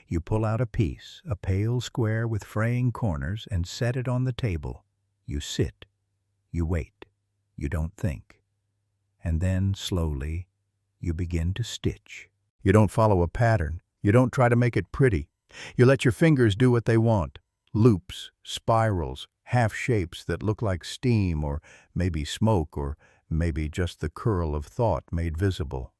You pull out a piece, a pale square with fraying corners, and set it on the table. You sit. You wait. You don't think. And then, slowly, you begin to stitch. You don't follow a pattern. You don't try to make it pretty. You let your fingers do what they want. Loops, spirals, half-shapes that look like steam or maybe smoke or maybe just the curl of thought made visible.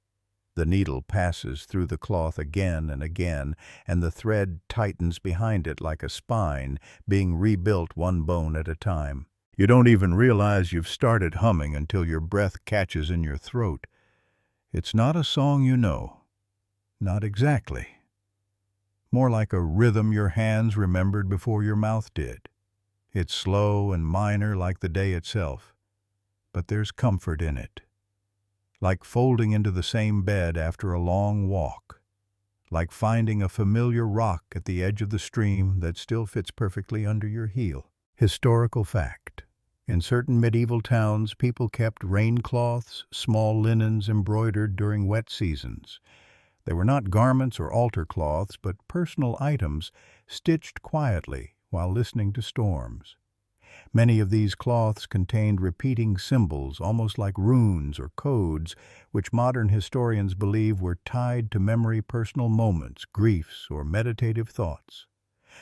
The needle passes through the cloth again and again, and the thread tightens behind it like a spine, being rebuilt one bone at a time. You don't even realize you've started humming until your breath catches in your throat. It's not a song you know. Not exactly. More like a rhythm your hands remembered before your mouth did. It's slow and minor like the day itself, but there's comfort in it. Like folding into the same bed after a long walk. Like finding a familiar rock at the edge of the stream that still fits perfectly under your heel. Historical fact. In certain medieval towns, people kept rain-cloths, small linens embroidered during wet seasons. They were not garments or altar cloths, but personal items stitched quietly while listening to storms. Many of these cloths contained repeating symbols, almost like runes or codes, which modern historians believe were tied to memory personal moments, griefs, or meditative thoughts.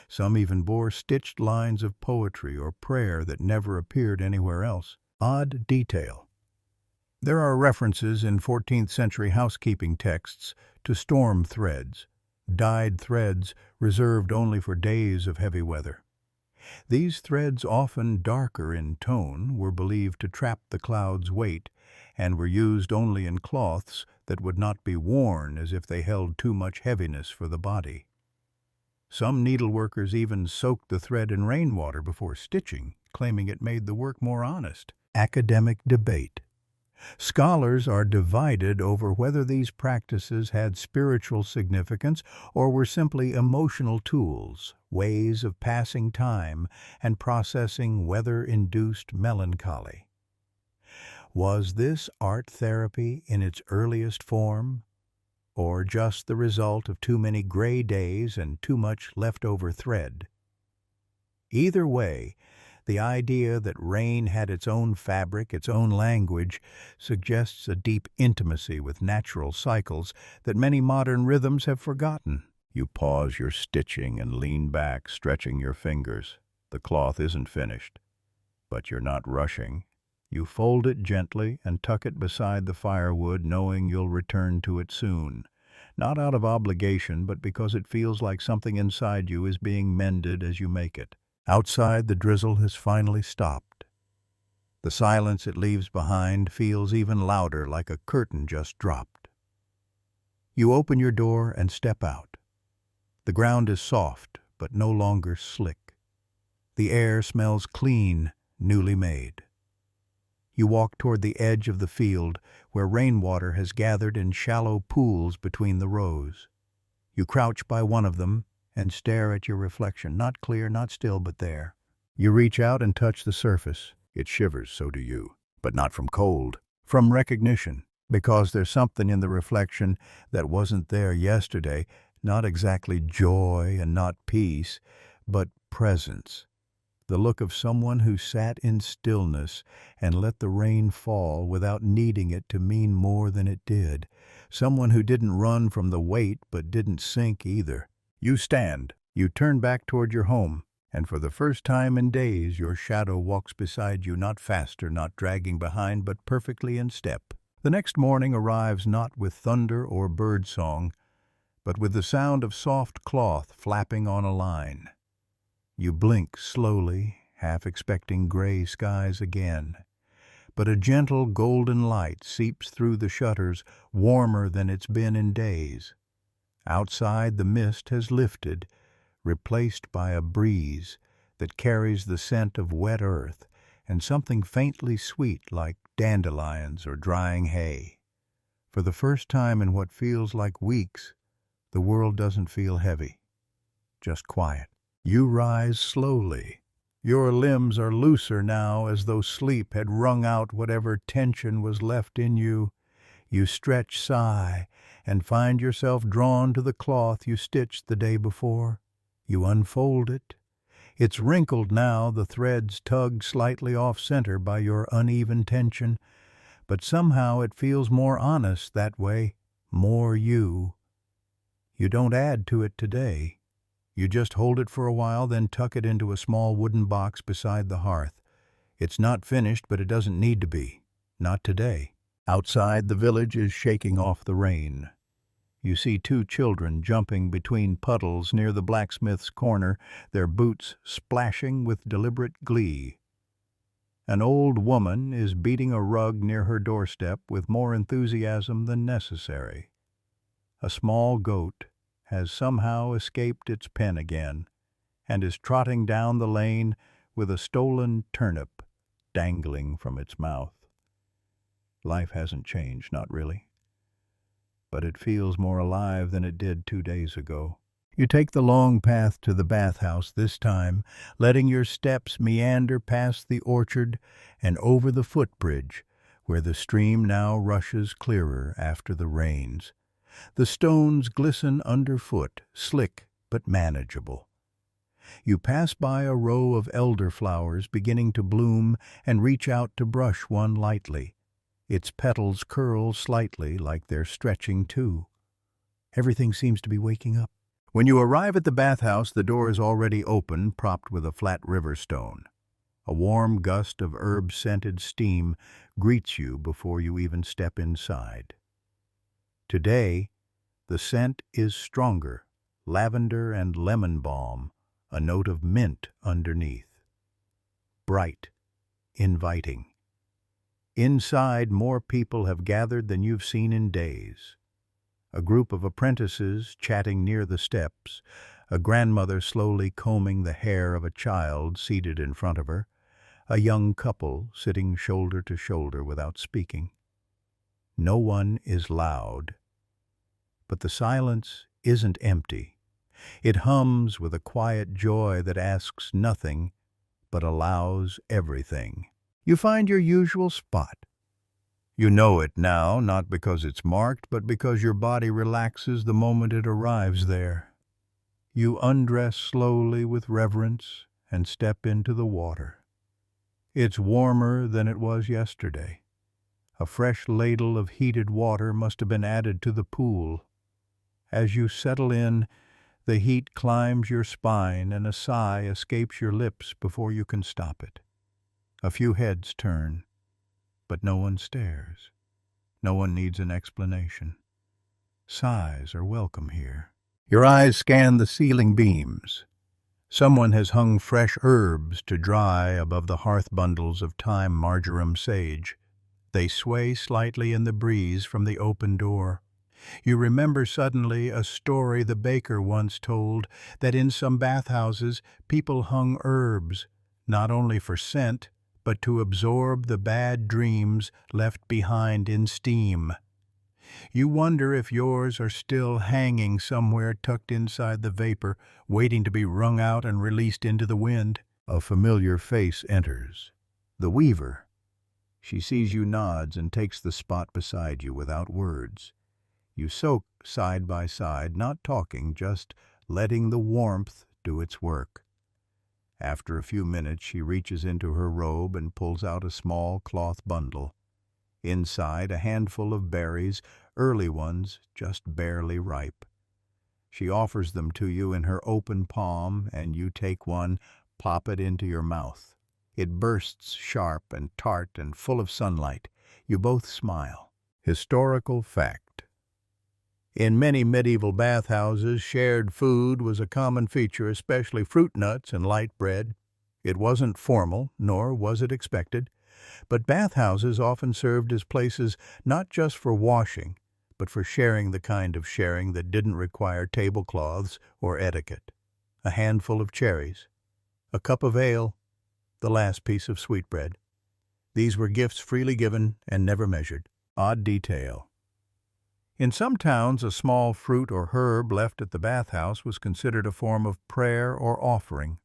Some even bore stitched lines of poetry or prayer that never appeared anywhere else. Odd detail. There are references in 14th century housekeeping texts to storm threads, dyed threads reserved only for days of heavy weather. These threads, often darker in tone, were believed to trap the cloud's weight and were used only in cloths that would not be worn as if they held too much heaviness for the body. Some needleworkers even soaked the thread in rainwater before stitching, claiming it made the work more honest. Academic debate. Scholars are divided over whether these practices had spiritual significance or were simply emotional tools, ways of passing time and processing weather-induced melancholy. Was this art therapy in its earliest form, or just the result of too many gray days and too much leftover thread? Either way, the idea that rain had its own fabric, its own language, suggests a deep intimacy with natural cycles that many modern rhythms have forgotten. You pause your stitching and lean back, stretching your fingers. The cloth isn't finished, but you're not rushing. You fold it gently and tuck it beside the firewood, knowing you'll return to it soon. Not out of obligation, but because it feels like something inside you is being mended as you make it. Outside, the drizzle has finally stopped. The silence it leaves behind feels even louder, like a curtain just dropped. You open your door and step out. The ground is soft, but no longer slick. The air smells clean, newly made. You walk toward the edge of the field, where rainwater has gathered in shallow pools between the rows. You crouch by one of them and stare at your reflection, not clear, not still, but there. You reach out and touch the surface. It shivers, so do you. But not from cold, from recognition, because there's something in the reflection that wasn't there yesterday, not exactly joy and not peace, but presence. The look of someone who sat in stillness and let the rain fall without needing it to mean more than it did. Someone who didn't run from the weight but didn't sink either. You stand. You turn back toward your home, and for the first time in days your shadow walks beside you, not faster, not dragging behind, but perfectly in step. The next morning arrives not with thunder or bird song, but with the sound of soft cloth flapping on a line. You blink slowly, half expecting gray skies again. But a gentle golden light seeps through the shutters, warmer than it's been in days. Outside, the mist has lifted, replaced by a breeze that carries the scent of wet earth and something faintly sweet like dandelions or drying hay. For the first time in what feels like weeks, the world doesn't feel heavy, just quiet. You rise slowly. Your limbs are looser now, as though sleep had wrung out whatever tension was left in you. You stretch, sigh, and find yourself drawn to the cloth you stitched the day before. You unfold it. It's wrinkled now, the threads tugged slightly off-center by your uneven tension, but somehow it feels more honest that way, more you. You don't add to it today. You just hold it for a while, then tuck it into a small wooden box beside the hearth. It's not finished, but it doesn't need to be. Not today. Outside, the village is shaking off the rain. You see two children jumping between puddles near the blacksmith's corner, their boots splashing with deliberate glee. An old woman is beating a rug near her doorstep with more enthusiasm than necessary. A small goat has somehow escaped its pen again and is trotting down the lane with a stolen turnip dangling from its mouth. Life hasn't changed, not really, but it feels more alive than it did 2 days ago. You take the long path to the bathhouse this time, letting your steps meander past the orchard and over the footbridge, where the stream now rushes clearer after the rains. The stones glisten underfoot, slick but manageable. You pass by a row of elderflowers beginning to bloom and reach out to brush one lightly. Its petals curl slightly like they're stretching too. Everything seems to be waking up. When you arrive at the bathhouse, the door is already open, propped with a flat river stone. A warm gust of herb-scented steam greets you before you even step inside. Today, the scent is stronger, lavender and lemon balm, a note of mint underneath. Bright, inviting. Inside, more people have gathered than you've seen in days. A group of apprentices chatting near the steps, a grandmother slowly combing the hair of a child seated in front of her, a young couple sitting shoulder to shoulder without speaking. No one is loud, but the silence isn't empty. It hums with a quiet joy that asks nothing but allows everything. You find your usual spot. You know it now, not because it's marked, but because your body relaxes the moment it arrives there. You undress slowly with reverence and step into the water. It's warmer than it was yesterday. A fresh ladle of heated water must have been added to the pool. As you settle in, the heat climbs your spine and a sigh escapes your lips before you can stop it. A few heads turn, but no one stares. No one needs an explanation. Sighs are welcome here. Your eyes scan the ceiling beams. Someone has hung fresh herbs to dry above the hearth bundles of thyme, marjoram, sage. They sway slightly in the breeze from the open door. You remember suddenly a story the baker once told, that in some bathhouses people hung herbs, not only for scent, but to absorb the bad dreams left behind in steam. You wonder if yours are still hanging somewhere tucked inside the vapor, waiting to be wrung out and released into the wind. A familiar face enters. The weaver. She sees you, nods, and takes the spot beside you without words. You soak side by side, not talking, just letting the warmth do its work. After a few minutes, she reaches into her robe and pulls out a small cloth bundle. Inside, a handful of berries, early ones, just barely ripe. She offers them to you in her open palm, and you take one, pop it into your mouth. It bursts sharp and tart and full of sunlight. You both smile. Historical fact. In many medieval bathhouses, shared food was a common feature, especially fruit nuts and light bread. It wasn't formal, nor was it expected, but bathhouses often served as places not just for washing, but for sharing the kind of sharing that didn't require tablecloths or etiquette. A handful of cherries, a cup of ale, the last piece of sweetbread. These were gifts freely given and never measured. Odd detail. In some towns, a small fruit or herb left at the bathhouse was considered a form of prayer or offering.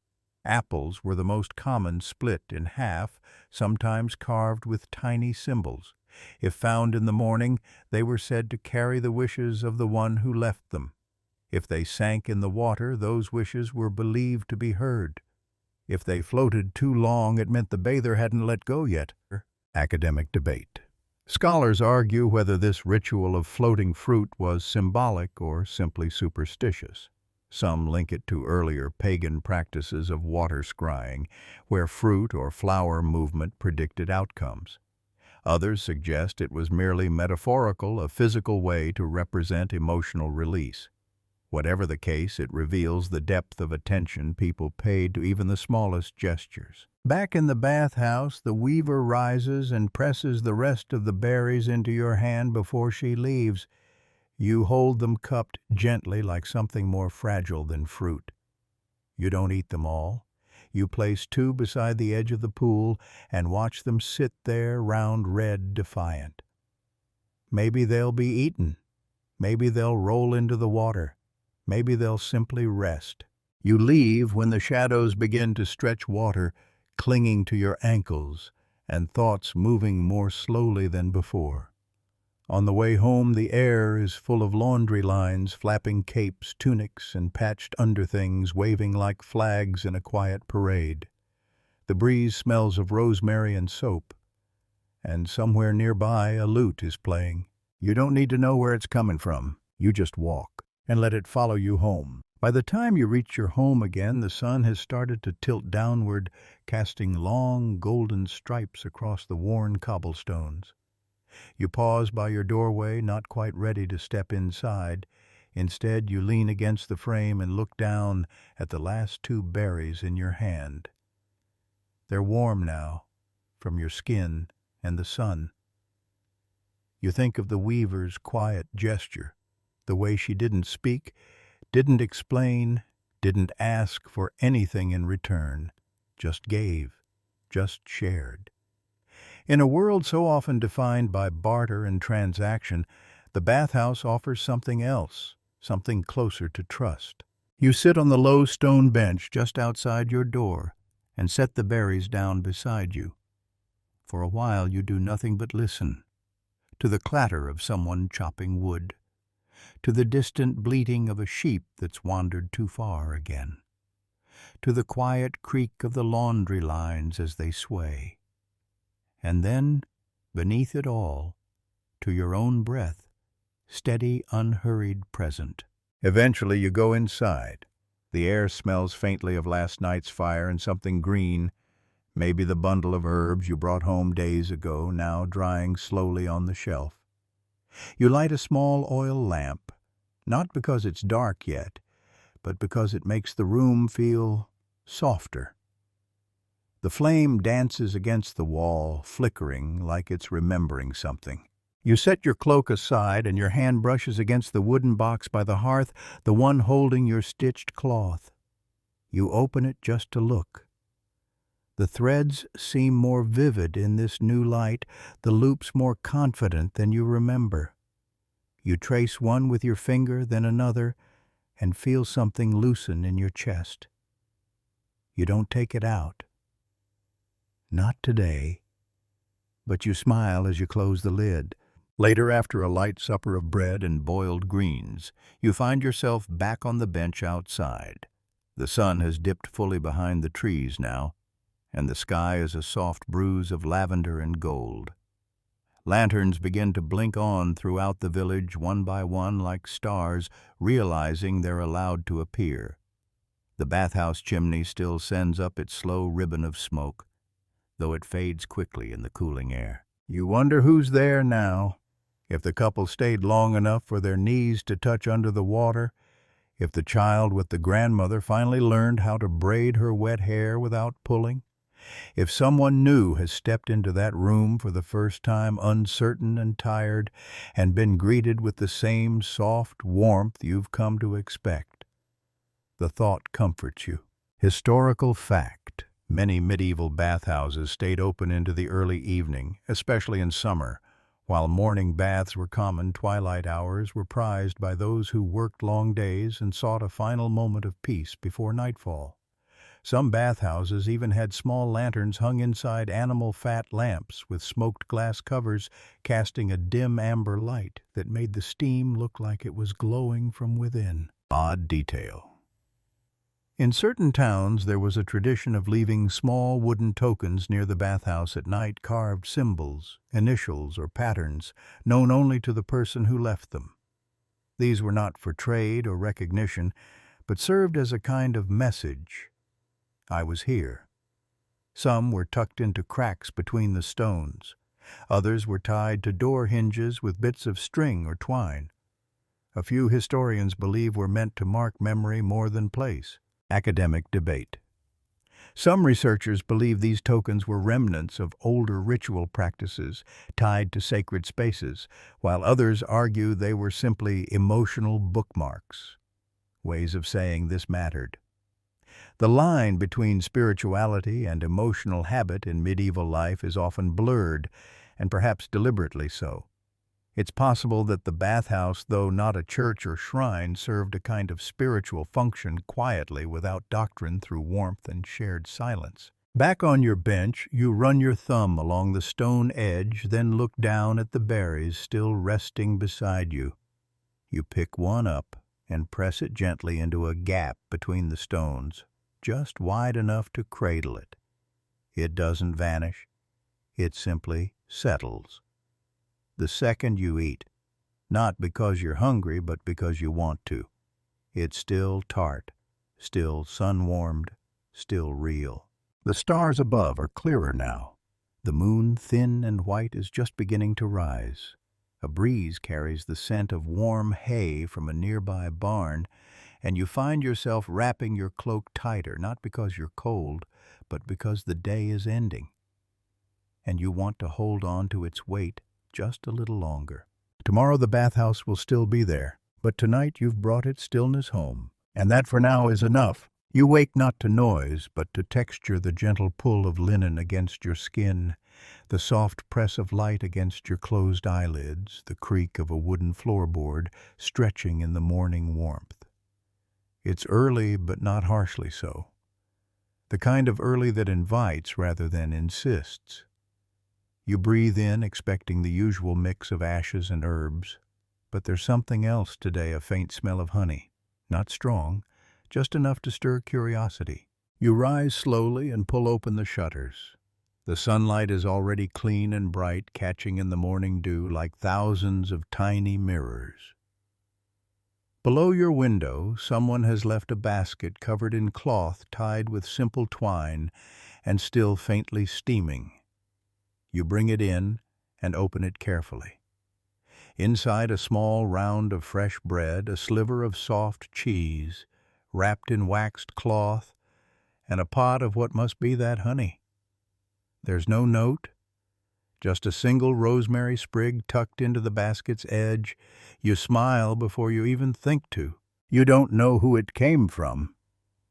Apples were the most common, split in half, sometimes carved with tiny symbols. If found in the morning, they were said to carry the wishes of the one who left them. If they sank in the water, those wishes were believed to be heard. If they floated too long, it meant the bather hadn't let go yet. Academic debate. Scholars argue whether this ritual of floating fruit was symbolic or simply superstitious. Some link it to earlier pagan practices of water scrying, where fruit or flower movement predicted outcomes. Others suggest it was merely metaphorical, a physical way to represent emotional release. Whatever the case, it reveals the depth of attention people paid to even the smallest gestures. Back in the bathhouse, the weaver rises and presses the rest of the berries into your hand before she leaves. You hold them cupped gently like something more fragile than fruit. You don't eat them all. You place two beside the edge of the pool and watch them sit there, round red, defiant. Maybe they'll be eaten. Maybe they'll roll into the water. Maybe they'll simply rest. You leave when the shadows begin to stretch water, clinging to your ankles, and thoughts moving more slowly than before. On the way home, the air is full of laundry lines, flapping capes, tunics, and patched underthings waving like flags in a quiet parade. The breeze smells of rosemary and soap, and somewhere nearby a lute is playing. You don't need to know where it's coming from. You just walk and let it follow you home. By the time you reach your home again, the sun has started to tilt downward, casting long golden stripes across the worn cobblestones. You pause by your doorway, not quite ready to step inside. Instead, you lean against the frame and look down at the last two berries in your hand. They're warm now, from your skin and the sun. You think of the weaver's quiet gesture, the way she didn't speak, didn't explain, didn't ask for anything in return, just gave, just shared. In a world so often defined by barter and transaction, the bathhouse offers something else, something closer to trust. You sit on the low stone bench just outside your door and set the berries down beside you. For a while you do nothing but listen to the clatter of someone chopping wood, to the distant bleating of a sheep that's wandered too far again, to the quiet creak of the laundry lines as they sway. And then, beneath it all, to your own breath, steady, unhurried present. Eventually you go inside. The air smells faintly of last night's fire and something green, maybe the bundle of herbs you brought home days ago, now drying slowly on the shelf. You light a small oil lamp, not because it's dark yet, but because it makes the room feel softer. The flame dances against the wall, flickering like it's remembering something. You set your cloak aside and your hand brushes against the wooden box by the hearth, the one holding your stitched cloth. You open it just to look. The threads seem more vivid in this new light, the loops more confident than you remember. You trace one with your finger, then another, and feel something loosen in your chest. You don't take it out. Not today. But you smile as you close the lid. Later, after a light supper of bread and boiled greens, you find yourself back on the bench outside. The sun has dipped fully behind the trees now, and the sky is a soft bruise of lavender and gold. Lanterns begin to blink on throughout the village one by one like stars, realizing they're allowed to appear. The bathhouse chimney still sends up its slow ribbon of smoke, though it fades quickly in the cooling air. You wonder who's there now. If the couple stayed long enough for their knees to touch under the water, if the child with the grandmother finally learned how to braid her wet hair without pulling, if someone new has stepped into that room for the first time uncertain and tired and been greeted with the same soft warmth you've come to expect. The thought comforts you. Historical fact: many medieval bathhouses stayed open into the early evening, especially in summer. While morning baths were common, twilight hours were prized by those who worked long days and sought a final moment of peace before nightfall. Some bathhouses even had small lanterns hung inside animal fat lamps with smoked glass covers casting a dim amber light that made the steam look like it was glowing from within. Odd detail. In certain towns there was a tradition of leaving small wooden tokens near the bathhouse at night, carved symbols, initials, or patterns known only to the person who left them. These were not for trade or recognition, but served as a kind of message. I was here. Some were tucked into cracks between the stones. Others were tied to door hinges with bits of string or twine. A few historians believe were meant to mark memory more than place. Academic debate. Some researchers believe these tokens were remnants of older ritual practices tied to sacred spaces, while others argue they were simply emotional bookmarks, ways of saying this mattered. The line between spirituality and emotional habit in medieval life is often blurred, and perhaps deliberately so. It's possible that the bathhouse, though not a church or shrine, served a kind of spiritual function quietly without doctrine through warmth and shared silence. Back on your bench, you run your thumb along the stone edge, then look down at the berries still resting beside you. You pick one up and press it gently into a gap between the stones, just wide enough to cradle it. It doesn't vanish. It simply settles. The second you eat, not because you're hungry, but because you want to. It's still tart, still sun-warmed, still real. The stars above are clearer now. The moon, thin and white, is just beginning to rise. A breeze carries the scent of warm hay from a nearby barn, and you find yourself wrapping your cloak tighter, not because you're cold, but because the day is ending. And you want to hold on to its weight just a little longer. Tomorrow the bathhouse will still be there, but tonight you've brought its stillness home. And that for now is enough. You wake not to noise, but to texture, the gentle pull of linen against your skin, the soft press of light against your closed eyelids, the creak of a wooden floorboard stretching in the morning warmth. It's early, but not harshly so. The kind of early that invites rather than insists. You breathe in, expecting the usual mix of ashes and herbs, but there's something else today, a faint smell of honey. Not strong, just enough to stir curiosity. You rise slowly and pull open the shutters. The sunlight is already clean and bright, catching in the morning dew like thousands of tiny mirrors. Below your window, someone has left a basket covered in cloth tied with simple twine and still faintly steaming. You bring it in and open it carefully. Inside, a small round of fresh bread, a sliver of soft cheese, wrapped in waxed cloth, and a pot of what must be that honey. There's no note, just a single rosemary sprig tucked into the basket's edge. You smile before you even think to. You don't know who it came from.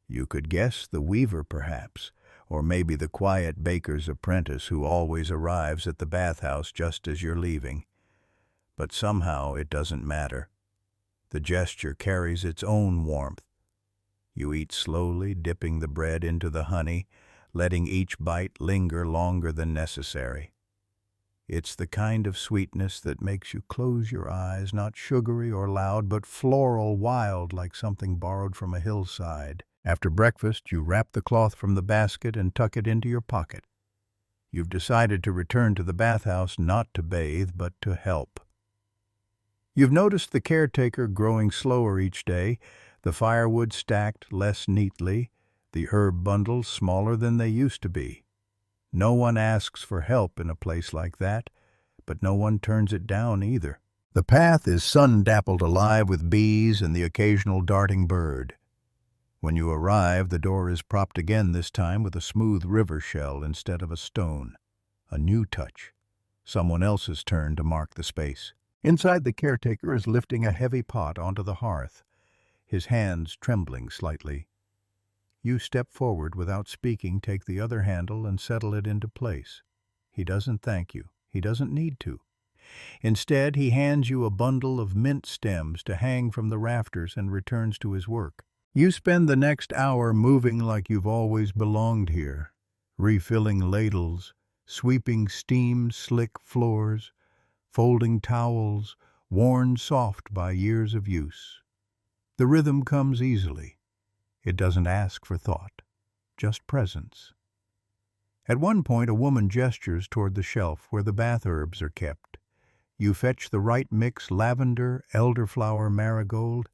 You could guess the weaver, perhaps, or maybe the quiet baker's apprentice who always arrives at the bathhouse just as you're leaving. But somehow it doesn't matter. The gesture carries its own warmth. You eat slowly, dipping the bread into the honey, letting each bite linger longer than necessary. It's the kind of sweetness that makes you close your eyes, not sugary or loud, but floral, wild, like something borrowed from a hillside. After breakfast, you wrap the cloth from the basket and tuck it into your pocket. You've decided to return to the bathhouse not to bathe, but to help. You've noticed the caretaker growing slower each day, the firewood stacked less neatly, the herb bundles smaller than they used to be. No one asks for help in a place like that, but no one turns it down either. The path is sun-dappled alive with bees and the occasional darting bird. When you arrive, the door is propped again, this time with a smooth river shell instead of a stone. A new touch. Someone else's turn to mark the space. Inside, the caretaker is lifting a heavy pot onto the hearth, his hands trembling slightly. You step forward without speaking, take the other handle and settle it into place. He doesn't thank you. He doesn't need to. Instead, he hands you a bundle of mint stems to hang from the rafters and returns to his work. You spend the next hour moving like you've always belonged here, refilling ladles, sweeping steam-slick floors, folding towels, worn soft by years of use. The rhythm comes easily. It doesn't ask for thought, just presence. At one point, a woman gestures toward the shelf where the bath herbs are kept. You fetch the right mix: lavender, elderflower, marigold,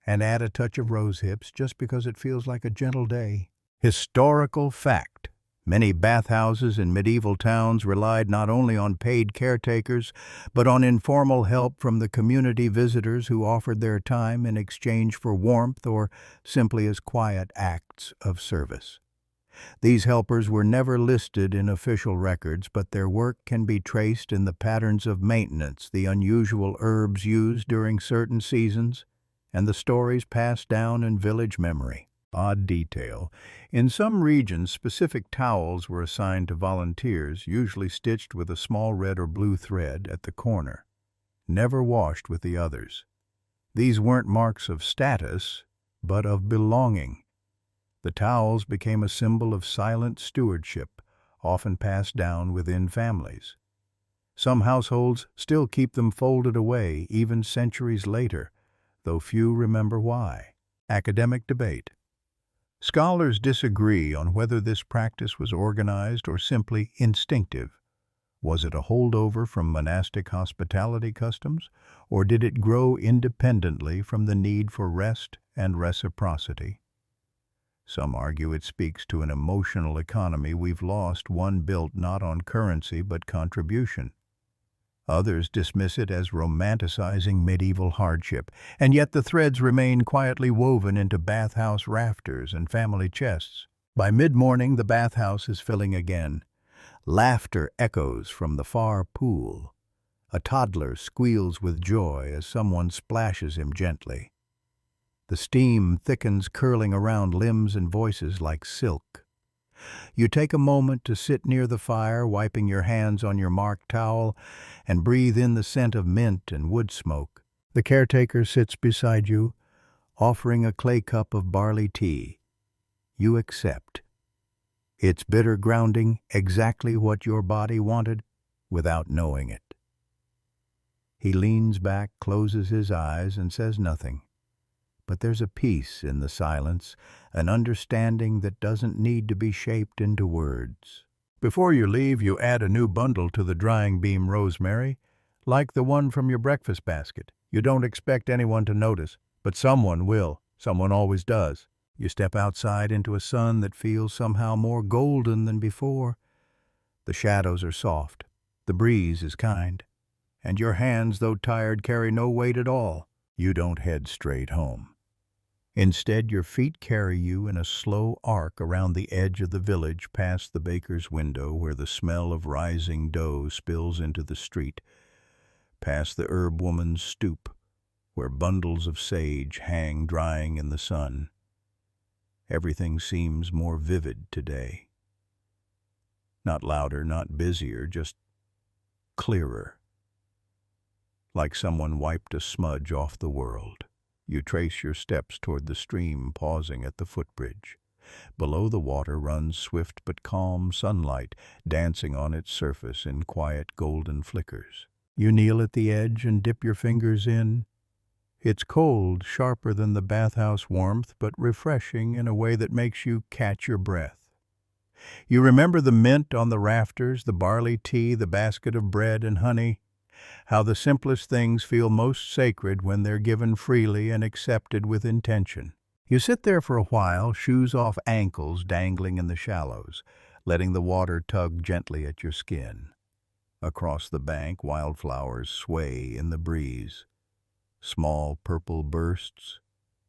and add a touch of rose hips just because it feels like a gentle day. Historical fact. Many bathhouses in medieval towns relied not only on paid caretakers, but on informal help from the community visitors who offered their time in exchange for warmth or simply as quiet acts of service. These helpers were never listed in official records, but their work can be traced in the patterns of maintenance, the unusual herbs used during certain seasons, and the stories passed down in village memory. Odd detail. In some regions, specific towels were assigned to volunteers, usually stitched with a small red or blue thread at the corner, never washed with the others. These weren't marks of status, but of belonging. The towels became a symbol of silent stewardship, often passed down within families. Some households still keep them folded away, even centuries later, though few remember why. Academic debate. Scholars disagree on whether this practice was organized or simply instinctive. Was it a holdover from monastic hospitality customs, or did it grow independently from the need for rest and reciprocity? Some argue it speaks to an emotional economy we've lost, one built not on currency but contribution. Others dismiss it as romanticizing medieval hardship, and yet the threads remain quietly woven into bathhouse rafters and family chests. By mid-morning, the bathhouse is filling again. Laughter echoes from the far pool. A toddler squeals with joy as someone splashes him gently. The steam thickens, curling around limbs and voices like silk. You take a moment to sit near the fire, wiping your hands on your marked towel, and breathe in the scent of mint and wood smoke. The caretaker sits beside you, offering a clay cup of barley tea. You accept. It's bitter grounding, exactly what your body wanted, without knowing it. He leans back, closes his eyes, and says nothing. But there's a peace in the silence, an understanding that doesn't need to be shaped into words. Before you leave, you add a new bundle to the drying beam rosemary, like the one from your breakfast basket. You don't expect anyone to notice, but someone will. Someone always does. You step outside into a sun that feels somehow more golden than before. The shadows are soft, the breeze is kind, and your hands, though tired, carry no weight at all. You don't head straight home. Instead, your feet carry you in a slow arc around the edge of the village, past the baker's window where the smell of rising dough spills into the street, past the herb woman's stoop where bundles of sage hang drying in the sun. Everything seems more vivid today. Not louder, not busier, just clearer. Like someone wiped a smudge off the world. You trace your steps toward the stream, pausing at the footbridge. Below, the water runs swift but calm sunlight, dancing on its surface in quiet golden flickers. You kneel at the edge and dip your fingers in. It's cold, sharper than the bathhouse warmth, but refreshing in a way that makes you catch your breath. You remember the mint on the rafters, the barley tea, the basket of bread and honey. How the simplest things feel most sacred when they're given freely and accepted with intention. You sit there for a while, shoes off ankles dangling in the shallows, letting the water tug gently at your skin. Across the bank, wildflowers sway in the breeze. Small purple bursts,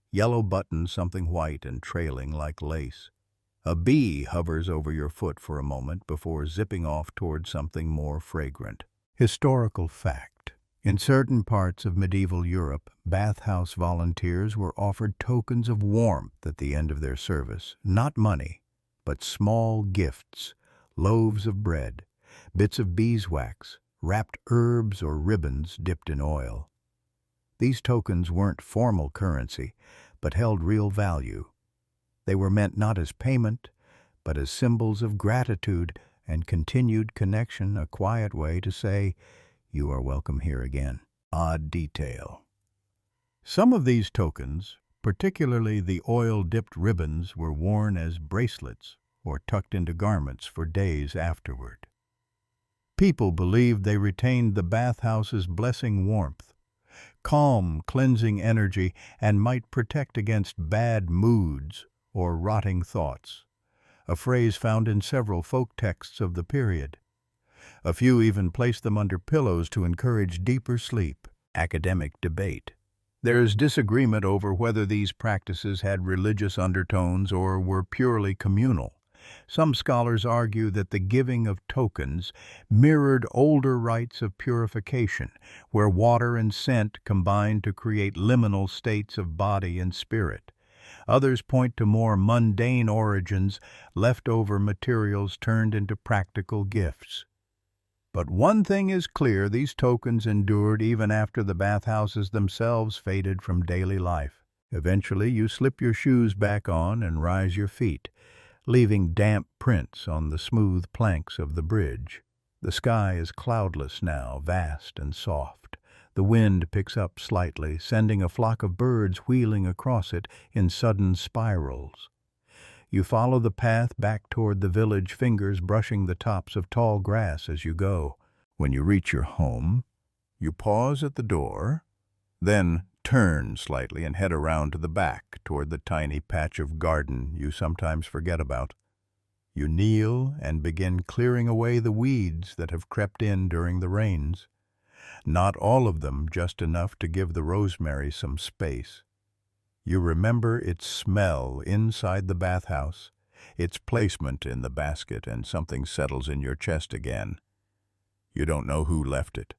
yellow buttons something white and trailing like lace. A bee hovers over your foot for a moment before zipping off toward something more fragrant. Historical fact. In certain parts of medieval Europe, bathhouse volunteers were offered tokens of warmth at the end of their service. Not money, but small gifts, loaves of bread, bits of beeswax, wrapped herbs or ribbons dipped in oil. These tokens weren't formal currency, but held real value. They were meant not as payment, but as symbols of gratitude and continued connection, a quiet way to say, "You are welcome here again." Odd detail. Some of these tokens, particularly the oil-dipped ribbons, were worn as bracelets or tucked into garments for days afterward. People believed they retained the bathhouse's blessing warmth, calm, cleansing energy, and might protect against bad moods or rotting thoughts, a phrase found in several folk texts of the period. A few even placed them under pillows to encourage deeper sleep. Academic debate. There is disagreement over whether these practices had religious undertones or were purely communal. Some scholars argue that the giving of tokens mirrored older rites of purification, where water and scent combined to create liminal states of body and spirit. Others point to more mundane origins, leftover materials turned into practical gifts. But one thing is clear, these tokens endured even after the bathhouses themselves faded from daily life. Eventually, you slip your shoes back on and rise your feet, leaving damp prints on the smooth planks of the bridge. The sky is cloudless now, vast and soft. The wind picks up slightly, sending a flock of birds wheeling across it in sudden spirals. You follow the path back toward the village, fingers brushing the tops of tall grass as you go. When you reach your home, you pause at the door, then turn slightly and head around to the back toward the tiny patch of garden you sometimes forget about. You kneel and begin clearing away the weeds that have crept in during the rains. Not all of them, just enough to give the rosemary some space. You remember its smell inside the bathhouse, its placement in the basket, and something settles in your chest again. You don't know who left it,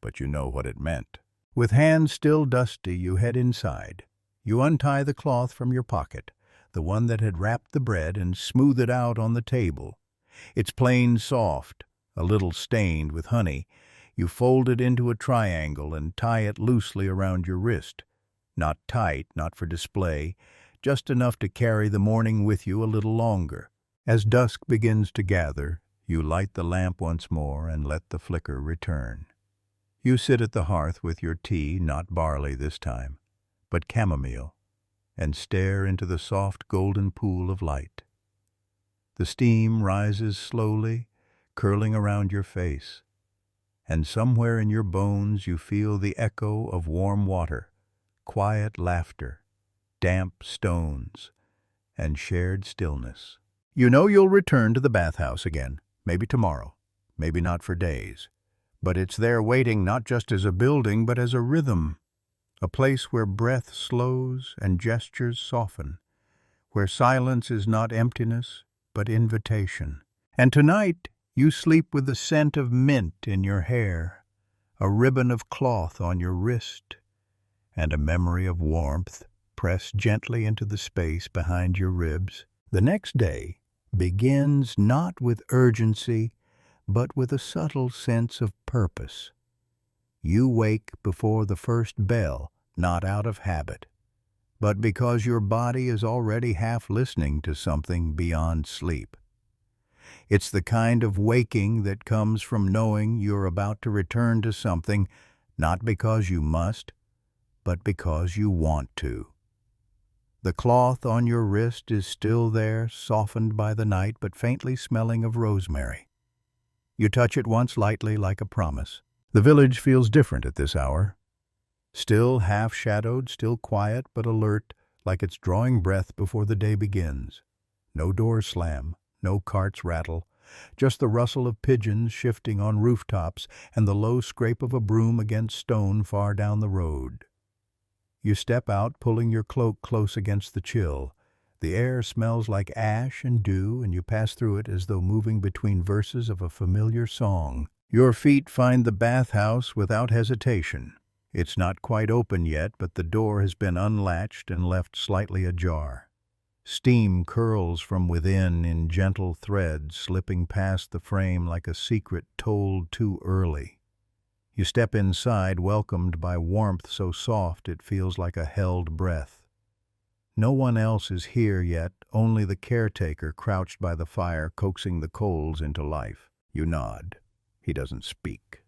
but you know what it meant. With hands still dusty, you head inside. You untie the cloth from your pocket, the one that had wrapped the bread, and smooth it out on the table. It's plain soft, a little stained with honey. You fold it into a triangle and tie it loosely around your wrist. Not tight, not for display, just enough to carry the morning with you a little longer. As dusk begins to gather, you light the lamp once more and let the flicker return. You sit at the hearth with your tea, not barley this time, but chamomile, and stare into the soft golden pool of light. The steam rises slowly, curling around your face, and somewhere in your bones you feel the echo of warm water, quiet laughter, damp stones, and shared stillness. You know you'll return to the bathhouse again, maybe tomorrow, maybe not for days, but it's there waiting not just as a building but as a rhythm, a place where breath slows and gestures soften, where silence is not emptiness but invitation. And tonight you sleep with the scent of mint in your hair, a ribbon of cloth on your wrist, and a memory of warmth pressed gently into the space behind your ribs. The next day begins not with urgency, but with a subtle sense of purpose. You wake before the first bell, not out of habit, but because your body is already half listening to something beyond sleep. It's the kind of waking that comes from knowing you're about to return to something, not because you must, but because you want to. The cloth on your wrist is still there, softened by the night, but faintly smelling of rosemary. You touch it once lightly like a promise. The village feels different at this hour. Still half-shadowed, still quiet but alert, like it's drawing breath before the day begins. No doors slam, no carts rattle, just the rustle of pigeons shifting on rooftops and the low scrape of a broom against stone far down the road. You step out, pulling your cloak close against the chill. The air smells like ash and dew, and you pass through it as though moving between verses of a familiar song. Your feet find the bathhouse without hesitation. It's not quite open yet, but the door has been unlatched and left slightly ajar. Steam curls from within in gentle threads, slipping past the frame like a secret told too early. You step inside, welcomed by warmth so soft it feels like a held breath. No one else is here yet, only the caretaker crouched by the fire, coaxing the coals into life. You nod. He doesn't speak,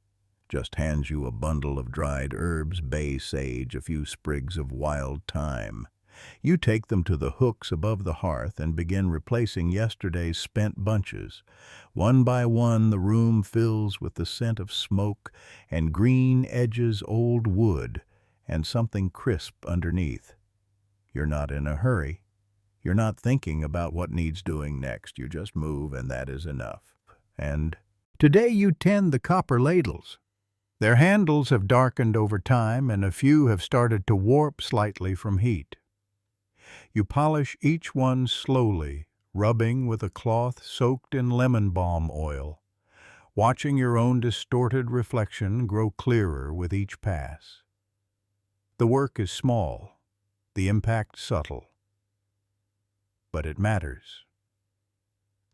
just hands you a bundle of dried herbs, bay sage, a few sprigs of wild thyme. You take them to the hooks above the hearth and begin replacing yesterday's spent bunches. One by one the room fills with the scent of smoke and green edges old wood and something crisp underneath. You're not in a hurry. You're not thinking about what needs doing next. You just move, and that is enough. And today you tend the copper ladles. Their handles have darkened over time, and a few have started to warp slightly from heat. You polish each one slowly, rubbing with a cloth soaked in lemon balm oil, watching your own distorted reflection grow clearer with each pass. The work is small, the impact subtle, but it matters.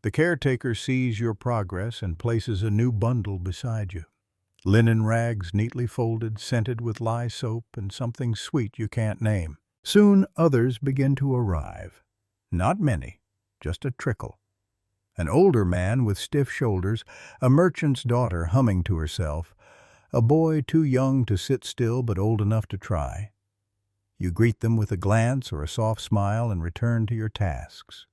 The caretaker sees your progress and places a new bundle beside you. Linen rags neatly folded, scented with lye soap and something sweet you can't name. Soon others begin to arrive. Not many, just a trickle. An older man with stiff shoulders, a merchant's daughter humming to herself, a boy too young to sit still but old enough to try. You greet them with a glance or a soft smile and return to your tasks.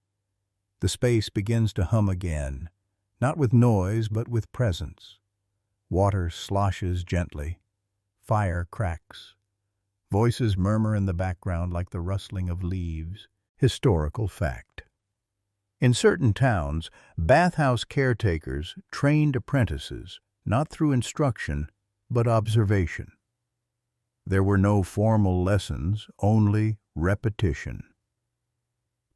The space begins to hum again, not with noise but with presence. Water sloshes gently. Fire cracks. Voices murmur in the background like the rustling of leaves. Historical fact. In certain towns, bathhouse caretakers trained apprentices, not through instruction, but observation. There were no formal lessons, only repetition.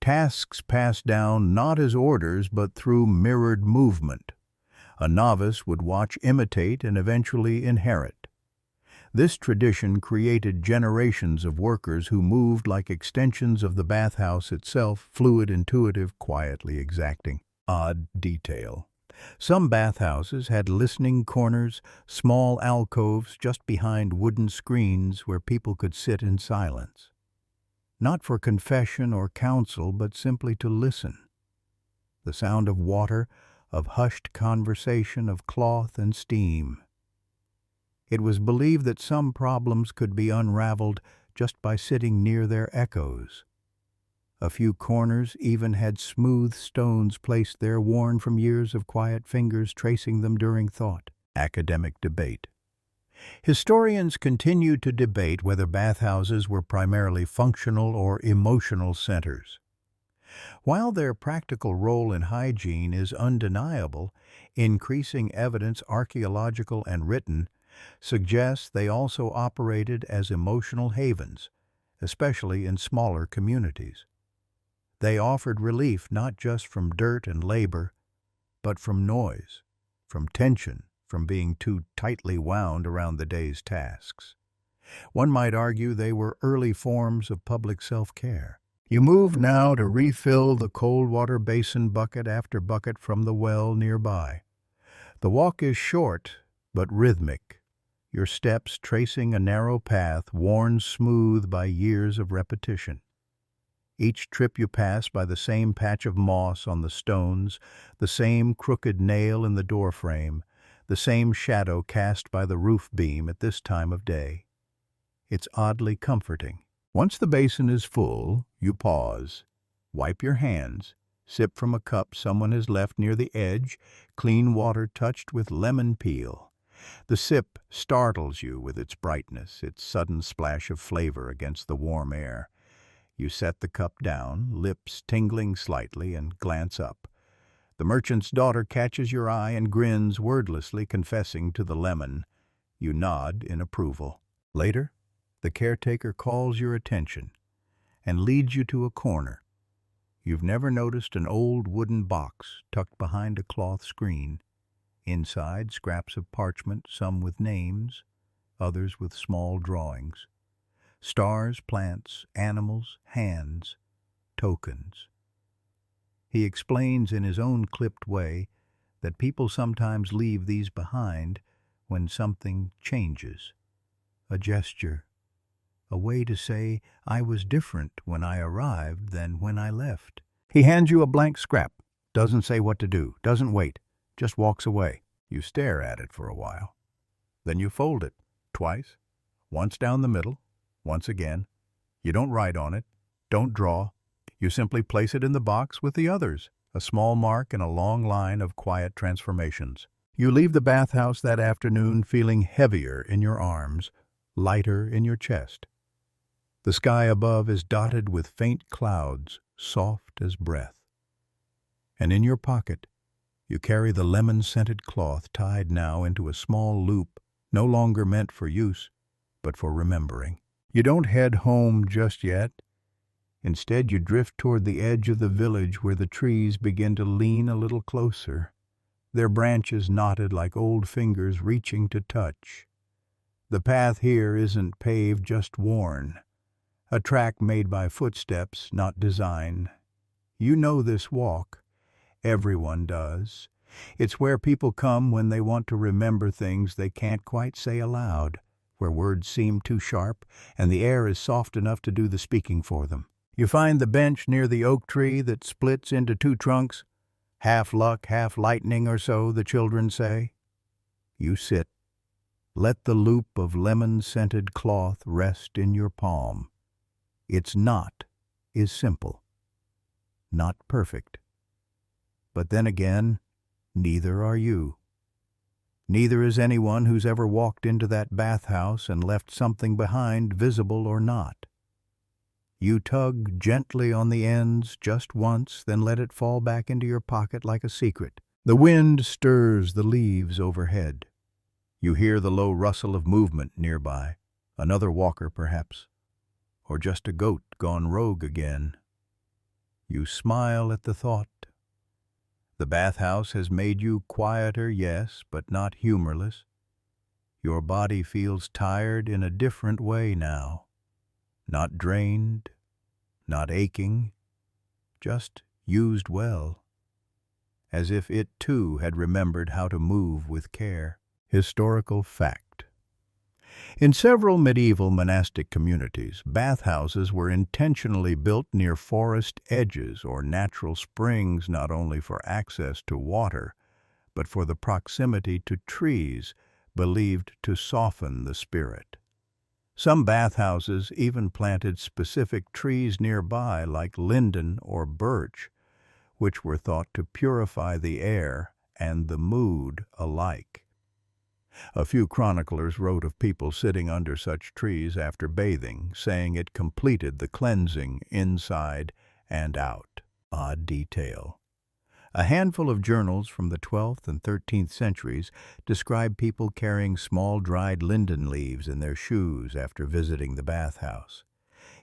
Tasks passed down not as orders, but through mirrored movement. A novice would watch, imitate, and eventually inherit. This tradition created generations of workers who moved like extensions of the bathhouse itself, fluid, intuitive, quietly exacting. Odd detail. Some bathhouses had listening corners, small alcoves just behind wooden screens where people could sit in silence. Not for confession or counsel, but simply to listen. The sound of water, of hushed conversation, of cloth and steam. It was believed that some problems could be unraveled just by sitting near their echoes. A few corners even had smooth stones placed there, worn from years of quiet fingers tracing them during thought. Academic debate. Historians continue to debate whether bathhouses were primarily functional or emotional centers. While their practical role in hygiene is undeniable, increasing evidence, archaeological and written, suggests they also operated as emotional havens, especially in smaller communities. They offered relief not just from dirt and labor, but from noise, from tension, from being too tightly wound around the day's tasks. One might argue they were early forms of public self-care. You move now to refill the cold water basin bucket after bucket from the well nearby. The walk is short, but rhythmic, your steps tracing a narrow path worn smooth by years of repetition. Each trip you pass by the same patch of moss on the stones, the same crooked nail in the doorframe, the same shadow cast by the roof beam at this time of day. It's oddly comforting. Once the basin is full, you pause, wipe your hands, sip from a cup someone has left near the edge, clean water touched with lemon peel. The sip startles you with its brightness, its sudden splash of flavor against the warm air. You set the cup down, lips tingling slightly, and glance up. The merchant's daughter catches your eye and grins wordlessly, confessing to the lemon. You nod in approval. Later, the caretaker calls your attention and leads you to a corner. You've never noticed an old wooden box tucked behind a cloth screen. Inside, scraps of parchment, some with names, others with small drawings. Stars, plants, animals, hands, tokens. He explains in his own clipped way that people sometimes leave these behind when something changes. A gesture, a way to say, I was different when I arrived than when I left. He hands you a blank scrap, doesn't say what to do, doesn't wait, just walks away. You stare at it for a while. Then you fold it, twice, once down the middle, once again. You don't write on it, don't draw. You simply place it in the box with the others, a small mark in a long line of quiet transformations. You leave the bathhouse that afternoon feeling heavier in your arms, lighter in your chest. The sky above is dotted with faint clouds, soft as breath. And in your pocket, you carry the lemon-scented cloth tied now into a small loop, no longer meant for use, but for remembering. You don't head home just yet. Instead, you drift toward the edge of the village where the trees begin to lean a little closer, their branches knotted like old fingers reaching to touch. The path here isn't paved, just worn, a track made by footsteps, not design. You know this walk. Everyone does. It's where people come when they want to remember things they can't quite say aloud, where words seem too sharp and the air is soft enough to do the speaking for them. You find the bench near the oak tree that splits into two trunks. Half luck, half lightning or so, the children say. You sit. Let the loop of lemon-scented cloth rest in your palm. Its knot is simple, not perfect. But then again, neither are you. Neither is anyone who's ever walked into that bathhouse and left something behind, visible or not. You tug gently on the ends just once, then let it fall back into your pocket like a secret. The wind stirs the leaves overhead. You hear the low rustle of movement nearby, another walker perhaps, or just a goat gone rogue again. You smile at the thought. The bathhouse has made you quieter, yes, but not humorless. Your body feels tired in a different way now. Not drained, not aching, just used well, as if it too had remembered how to move with care. Historical fact. In several medieval monastic communities, bathhouses were intentionally built near forest edges or natural springs, not only for access to water, but for the proximity to trees believed to soften the spirit. Some bathhouses even planted specific trees nearby, like linden or birch, which were thought to purify the air and the mood alike. A few chroniclers wrote of people sitting under such trees after bathing, saying it completed the cleansing inside and out. Odd detail. A handful of journals from the 12th and 13th centuries describe people carrying small dried linden leaves in their shoes after visiting the bathhouse.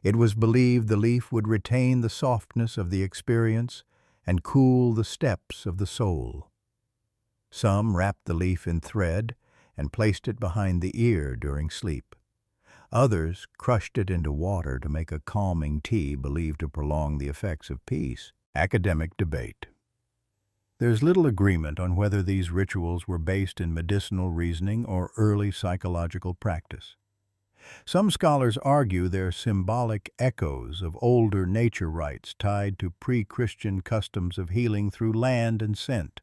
It was believed the leaf would retain the softness of the experience and cool the steps of the soul. Some wrapped the leaf in thread and placed it behind the ear during sleep. Others crushed it into water to make a calming tea believed to prolong the effects of peace. Academic debate. There's little agreement on whether these rituals were based in medicinal reasoning or early psychological practice. Some scholars argue they're symbolic echoes of older nature rites tied to pre-Christian customs of healing through land and scent.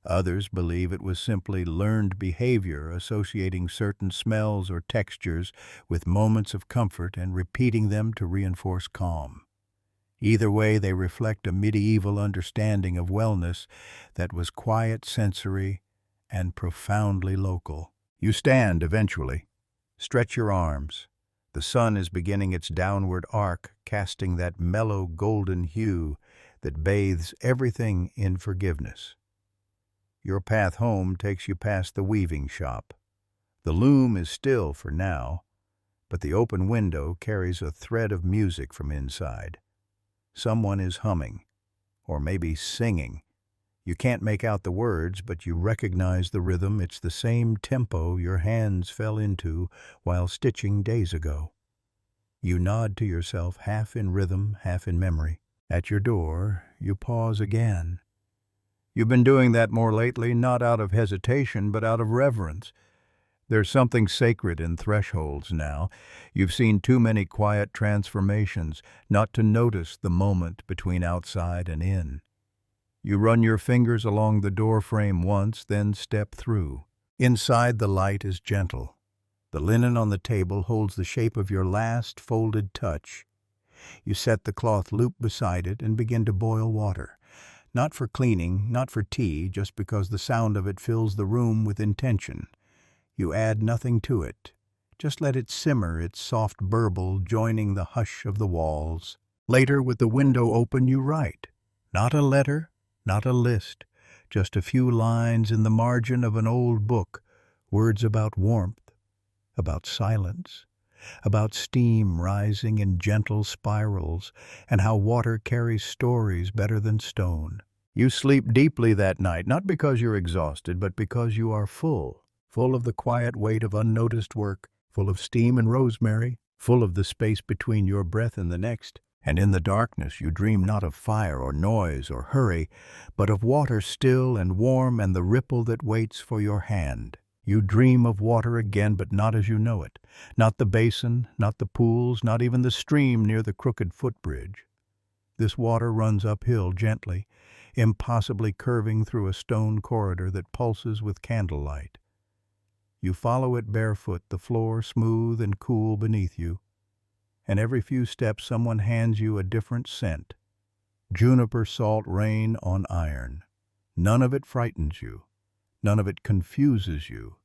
Others believe it was simply learned behavior associating certain smells or textures with moments of comfort and repeating them to reinforce calm. Either way, they reflect a medieval understanding of wellness that was quiet, sensory, and profoundly local. You stand eventually. Stretch your arms. The sun is beginning its downward arc, casting that mellow golden hue that bathes everything in forgiveness. Your path home takes you past the weaving shop. The loom is still for now, but the open window carries a thread of music from inside. Someone is humming, or maybe singing. You can't make out the words, but you recognize the rhythm. It's the same tempo your hands fell into while stitching days ago. You nod to yourself, half in rhythm, half in memory. At your door, you pause again. You've been doing that more lately, not out of hesitation, but out of reverence. There's something sacred in thresholds now. You've seen too many quiet transformations not to notice the moment between outside and in. You run your fingers along the door frame once, then step through. Inside, the light is gentle. The linen on the table holds the shape of your last folded touch. You set the cloth loop beside it and begin to boil water. Not for cleaning, not for tea, just because the sound of it fills the room with intention. You add nothing to it. Just let it simmer, its soft burble joining the hush of the walls. Later, with the window open, you write. Not a letter, not a list, just a few lines in the margin of an old book, words about warmth, about silence, about steam rising in gentle spirals, and how water carries stories better than stone. You sleep deeply that night, not because you're exhausted, but because you are full of the quiet weight of unnoticed work, full of steam and rosemary, full of the space between your breath and the next. And in the darkness you dream not of fire or noise or hurry, but of water still and warm and the ripple that waits for your hand. You dream of water again, but not as you know it. Not the basin, not the pools, not even the stream near the crooked footbridge. This water runs uphill gently, impossibly curving through a stone corridor that pulses with candlelight. You follow it barefoot, the floor smooth and cool beneath you, and every few steps someone hands you a different scent. Juniper salt rain on iron. None of it frightens you. None of it confuses you.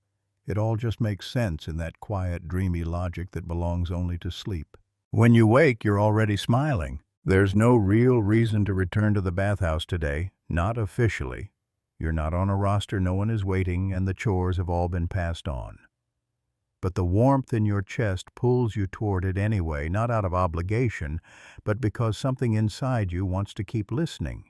It all just makes sense in that quiet, dreamy logic that belongs only to sleep. When you wake, you're already smiling. There's no real reason to return to the bathhouse today, not officially. You're not on a roster, no one is waiting, and the chores have all been passed on. But the warmth in your chest pulls you toward it anyway, not out of obligation, but because something inside you wants to keep listening.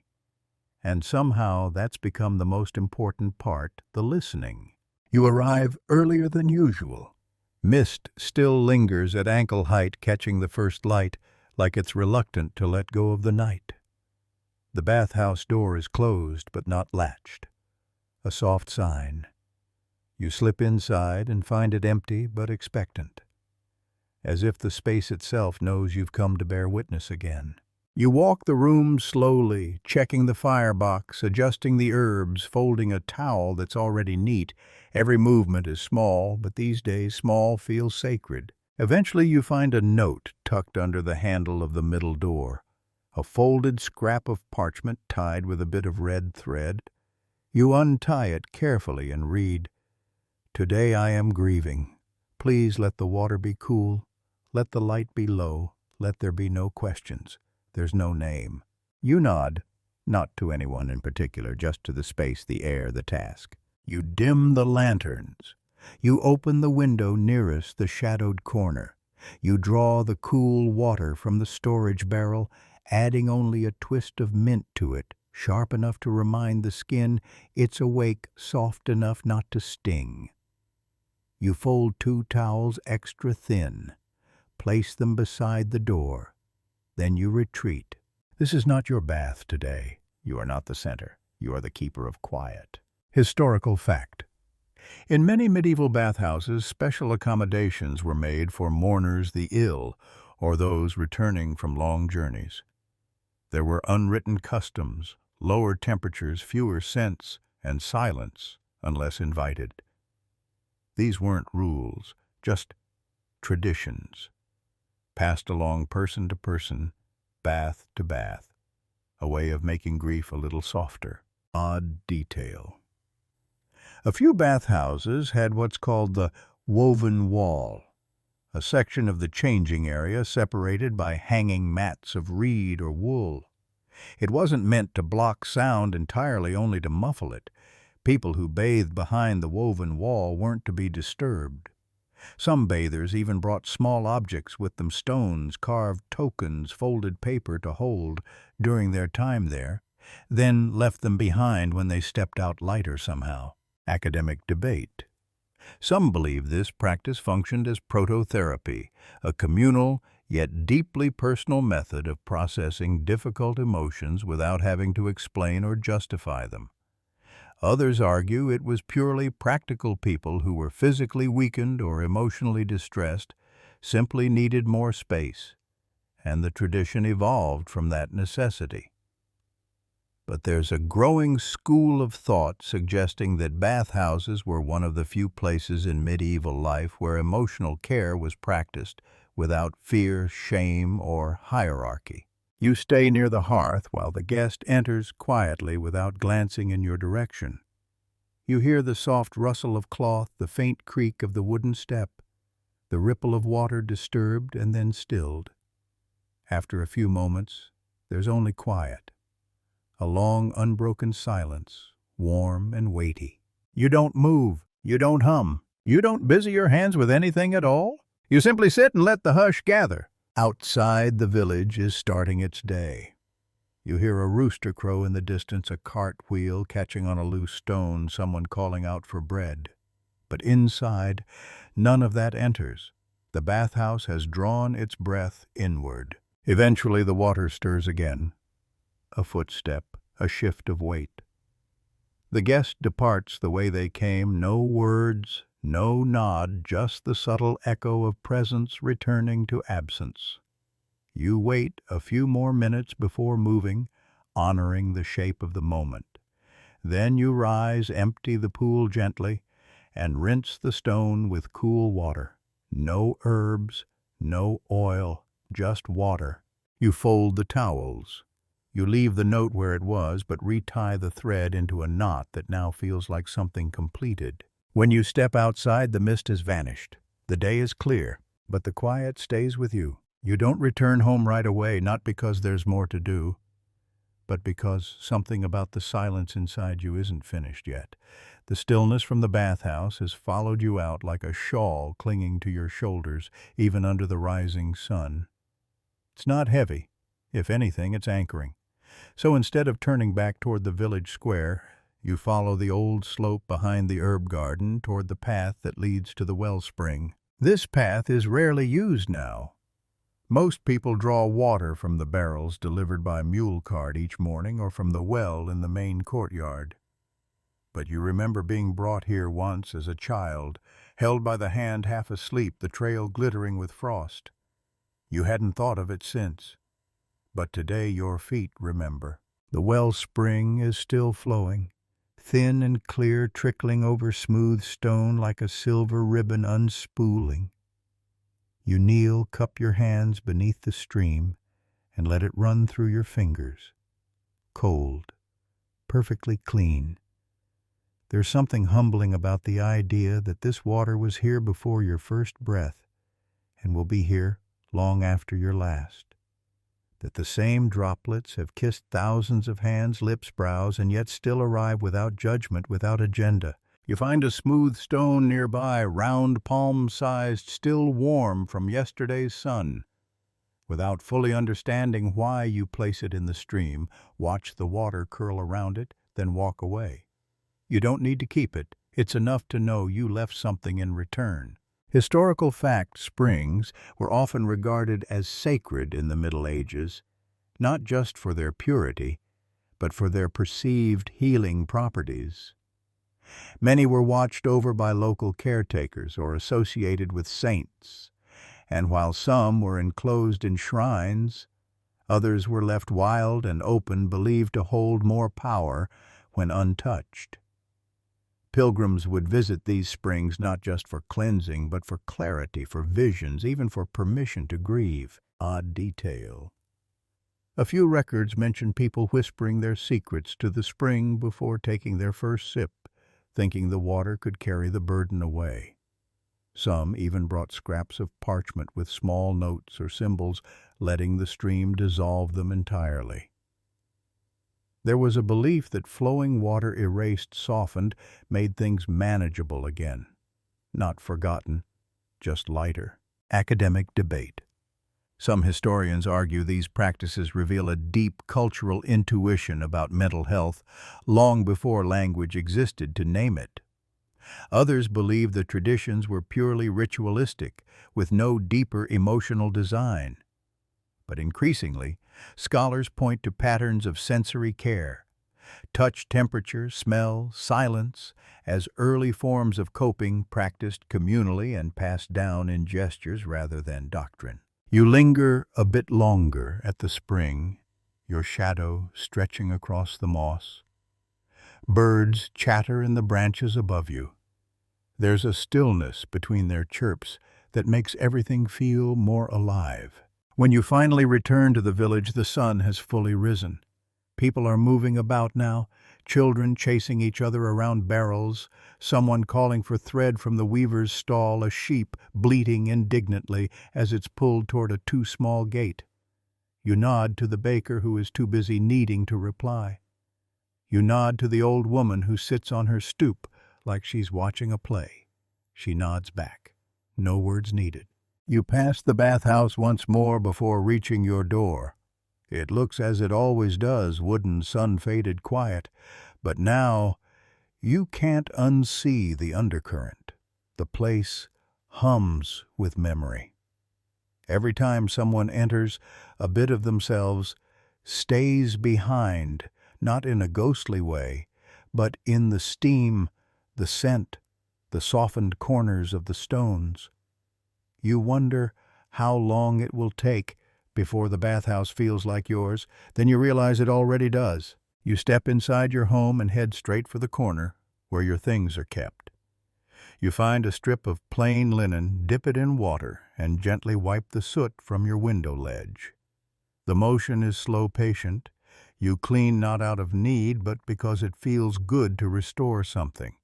And somehow that's become the most important part, the listening. You arrive earlier than usual. Mist still lingers at ankle height, catching the first light, like it's reluctant to let go of the night. The bathhouse door is closed but not latched. A soft sign. You slip inside and find it empty but expectant, as if the space itself knows you've come to bear witness again. You walk the room slowly, checking the firebox, adjusting the herbs, folding a towel that's already neat. Every movement is small, but these days small feels sacred. Eventually you find a note tucked under the handle of the middle door, a folded scrap of parchment tied with a bit of red thread. You untie it carefully and read, "Today I am grieving. Please let the water be cool. Let the light be low. Let there be no questions. There's no name." You nod, not to anyone in particular, just to the space, the air, the task. You dim the lanterns. You open the window nearest the shadowed corner. You draw the cool water from the storage barrel, adding only a twist of mint to it, sharp enough to remind the skin it's awake, soft enough not to sting. You fold 2 towels extra thin, place them beside the door. Then you retreat. This is not your bath today. You are not the center. You are the keeper of quiet. Historical fact. In many medieval bathhouses, special accommodations were made for mourners the ill or those returning from long journeys. There were unwritten customs, lower temperatures, fewer scents, and silence unless invited. These weren't rules, just traditions, passed along person to person, bath to bath, a way of making grief a little softer. Odd detail. A few bathhouses had what's called the woven wall, a section of the changing area separated by hanging mats of reed or wool. It wasn't meant to block sound entirely, only to muffle it. People who bathed behind the woven wall weren't to be disturbed. Some bathers even brought small objects with them, stones, carved tokens, folded paper to hold during their time there, then left them behind when they stepped out lighter somehow. Academic debate. Some believe this practice functioned as prototherapy, a communal yet deeply personal method of processing difficult emotions without having to explain or justify them. Others argue it was purely practical people who were physically weakened or emotionally distressed, simply needed more space, and the tradition evolved from that necessity. But there's a growing school of thought suggesting that bathhouses were one of the few places in medieval life where emotional care was practiced without fear, shame, or hierarchy. You stay near the hearth while the guest enters quietly without glancing in your direction. You hear the soft rustle of cloth, the faint creak of the wooden step, the ripple of water disturbed and then stilled. After a few moments, there's only quiet. A long, unbroken silence, warm and weighty. You don't move. You don't hum. You don't busy your hands with anything at all. You simply sit and let the hush gather. Outside, the village is starting its day. You hear a rooster crow in the distance, a cart wheel catching on a loose stone, someone calling out for bread. But inside, none of that enters. The bathhouse has drawn its breath inward. Eventually, the water stirs again. A footstep, a shift of weight. The guest departs the way they came, no words, no nod, just the subtle echo of presence returning to absence. You wait a few more minutes before moving, honoring the shape of the moment. Then you rise, empty the pool gently, and rinse the stone with cool water. No herbs, no oil, just water. You fold the towels. You leave the note where it was, but retie the thread into a knot that now feels like something completed. When you step outside, the mist has vanished. The day is clear, but the quiet stays with you. You don't return home right away, not because there's more to do, but because something about the silence inside you isn't finished yet. The stillness from the bathhouse has followed you out like a shawl clinging to your shoulders, even under the rising sun. It's not heavy. If anything, it's anchoring. So instead of turning back toward the village square, You follow the old slope behind the herb garden toward the path that leads to the wellspring. This path is rarely used now. Most people draw water from the barrels delivered by mule cart each morning or from the well in the main courtyard. But you remember being brought here once as a child, held by the hand half asleep, the trail glittering with frost. You hadn't thought of it since, but today your feet remember. The wellspring is still flowing, thin and clear, trickling over smooth stone like a silver ribbon unspooling. You kneel, cup your hands beneath the stream, and let it run through your fingers. Cold, perfectly clean. There's something humbling about the idea that this water was here before your first breath, and will be here long after your last. That the same droplets have kissed thousands of hands, lips, brows, and yet still arrive without judgment, without agenda. You find a smooth stone nearby, round, palm-sized, still warm from yesterday's sun. Without fully understanding why you place it in the stream, watch the water curl around it, then walk away. You don't need to keep it. It's enough to know you left something in return. Historical fact springs were often regarded as sacred in the Middle Ages, not just for their purity, but for their perceived healing properties. Many were watched over by local caretakers or associated with saints, and while some were enclosed in shrines, others were left wild and open, believed to hold more power when untouched. Pilgrims would visit these springs not just for cleansing, but for clarity, for visions, even for permission to grieve. Odd detail. A few records mention people whispering their secrets to the spring before taking their first sip, thinking the water could carry the burden away. Some even brought scraps of parchment with small notes or symbols, letting the stream dissolve them entirely. There was a belief that flowing water erased, softened, made things manageable again. Not forgotten, just lighter. Academic debate. Some historians argue these practices reveal a deep cultural intuition about mental health long before language existed to name it. Others believe the traditions were purely ritualistic, with no deeper emotional design. But increasingly, scholars point to patterns of sensory care, touch, temperature, smell, silence, as early forms of coping practiced communally and passed down in gestures rather than doctrine. You linger a bit longer at the spring, your shadow stretching across the moss. Birds chatter in the branches above you. There's a stillness between their chirps that makes everything feel more alive. When you finally return to the village, the sun has fully risen. People are moving about now, children chasing each other around barrels, someone calling for thread from the weaver's stall, a sheep bleating indignantly as it's pulled toward a too small gate. You nod to the baker who is too busy kneading to reply. You nod to the old woman who sits on her stoop like she's watching a play. She nods back. No words needed. You pass the bathhouse once more before reaching your door. It looks as it always does, wooden, sun-faded, quiet. But now, you can't unsee the undercurrent. The place hums with memory. Every time someone enters, a bit of themselves stays behind, not in a ghostly way, but in the steam, the scent, the softened corners of the stones. You wonder how long it will take before the bathhouse feels like yours. Then you realize it already does. You step inside your home and head straight for the corner where your things are kept. You find a strip of plain linen, dip it in water, and gently wipe the soot from your window ledge. The motion is slow, patient. You clean not out of need, but because it feels good to restore something,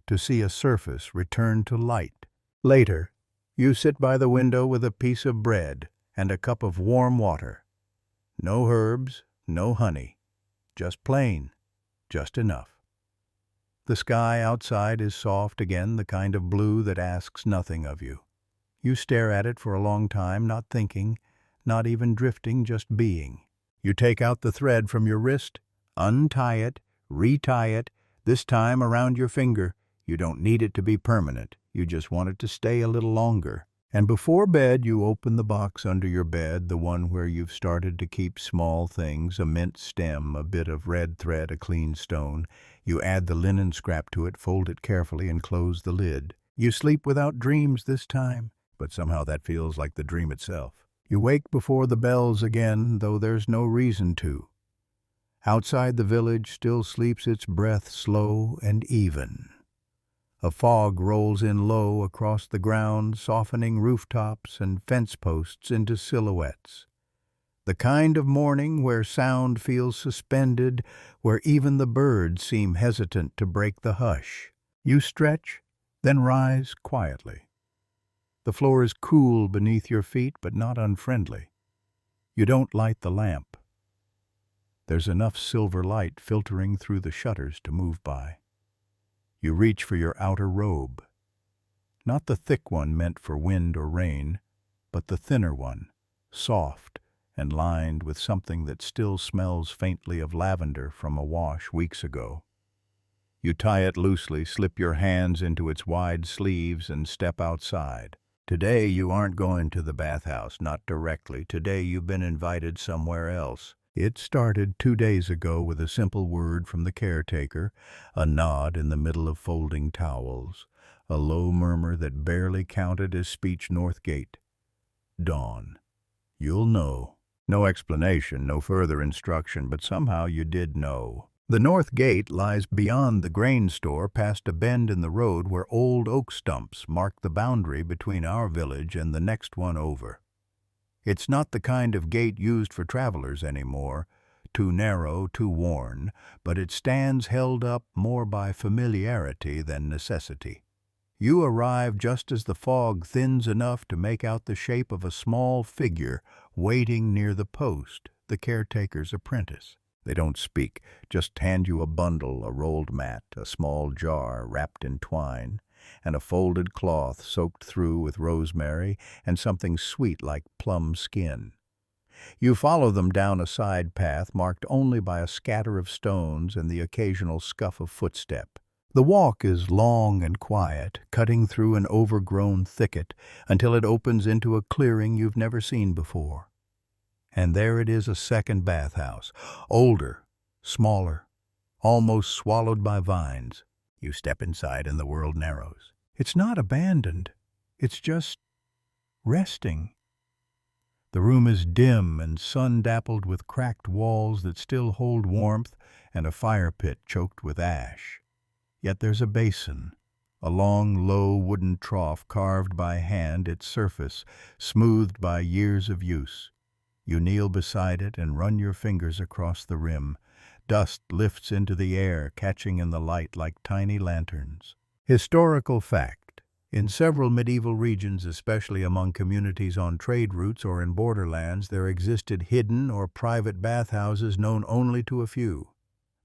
to see a surface return to light. Later, you sit by the window with a piece of bread and a cup of warm water. No herbs, no honey, just plain, just enough. The sky outside is soft again, the kind of blue that asks nothing of you. You stare at it for a long time, not thinking, not even drifting, just being. You take out the thread from your wrist, untie it, retie it, This time around your finger. You don't need it to be permanent. You just want it to stay a little longer. And before bed, you open the box under your bed, the one where you've started to keep small things, a mint stem, a bit of red thread, a clean stone. You add the linen scrap to it, fold it carefully, and close the lid. You sleep without dreams this time, but somehow that feels like the dream itself. You wake before the bells again, though there's no reason to. Outside the village still sleeps its breath slow and even. A fog rolls in low across the ground, softening rooftops and fence posts into silhouettes. The kind of morning where sound feels suspended, where even the birds seem hesitant to break the hush. You stretch, then rise quietly. The floor is cool beneath your feet, but not unfriendly. You don't light the lamp. There's enough silver light filtering through the shutters to move by. You reach for your outer robe. Not the thick one meant for wind or rain, but the thinner one, soft and lined with something that still smells faintly of lavender from a wash weeks ago. You tie it loosely, slip your hands into its wide sleeves, and step outside. Today you aren't going to the bathhouse, not directly. Today you've been invited somewhere else. It started 2 days ago with a simple word from the caretaker, a nod in the middle of folding towels, a low murmur that barely counted as speech. North Gate. Dawn. You'll know. No explanation, no further instruction, but somehow you did know. The North Gate lies beyond the grain store, past a bend in the road where old oak stumps mark the boundary between our village and the next one over. It's not the kind of gate used for travelers anymore, too narrow, too worn, but it stands held up more by familiarity than necessity. You arrive just as the fog thins enough to make out the shape of a small figure waiting near the post, the caretaker's apprentice. They don't speak, just hand you a bundle, a rolled mat, a small jar wrapped in twine, and a folded cloth soaked through with rosemary and something sweet like plum skin. You follow them down a side path marked only by a scatter of stones and the occasional scuff of footstep. The walk is long and quiet, cutting through an overgrown thicket until it opens into a clearing you've never seen before. And there it is, a second bathhouse, older, smaller, almost swallowed by vines. You step inside and the world narrows. It's not abandoned. It's just resting. The room is dim and sun-dappled with cracked walls that still hold warmth and a fire pit choked with ash. Yet there's a basin, a long, low wooden trough carved by hand, its surface smoothed by years of use. You kneel beside it and run your fingers across the rim. Dust lifts into the air, catching in the light like tiny lanterns. Historical fact. In several medieval regions, especially among communities on trade routes or in borderlands, there existed hidden or private bathhouses known only to a few.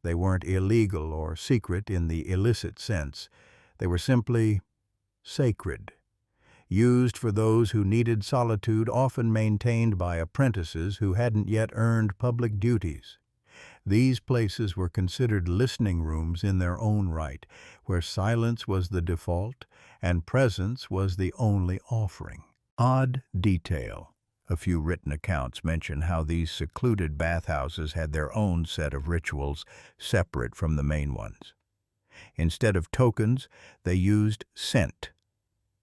They weren't illegal or secret in the illicit sense. They were simply sacred, used for those who needed solitude, often maintained by apprentices who hadn't yet earned public duties. These places were considered listening rooms in their own right, where silence was the default and presence was the only offering. Odd detail. A few written accounts mention how these secluded bathhouses had their own set of rituals separate from the main ones. Instead of tokens, they used scent.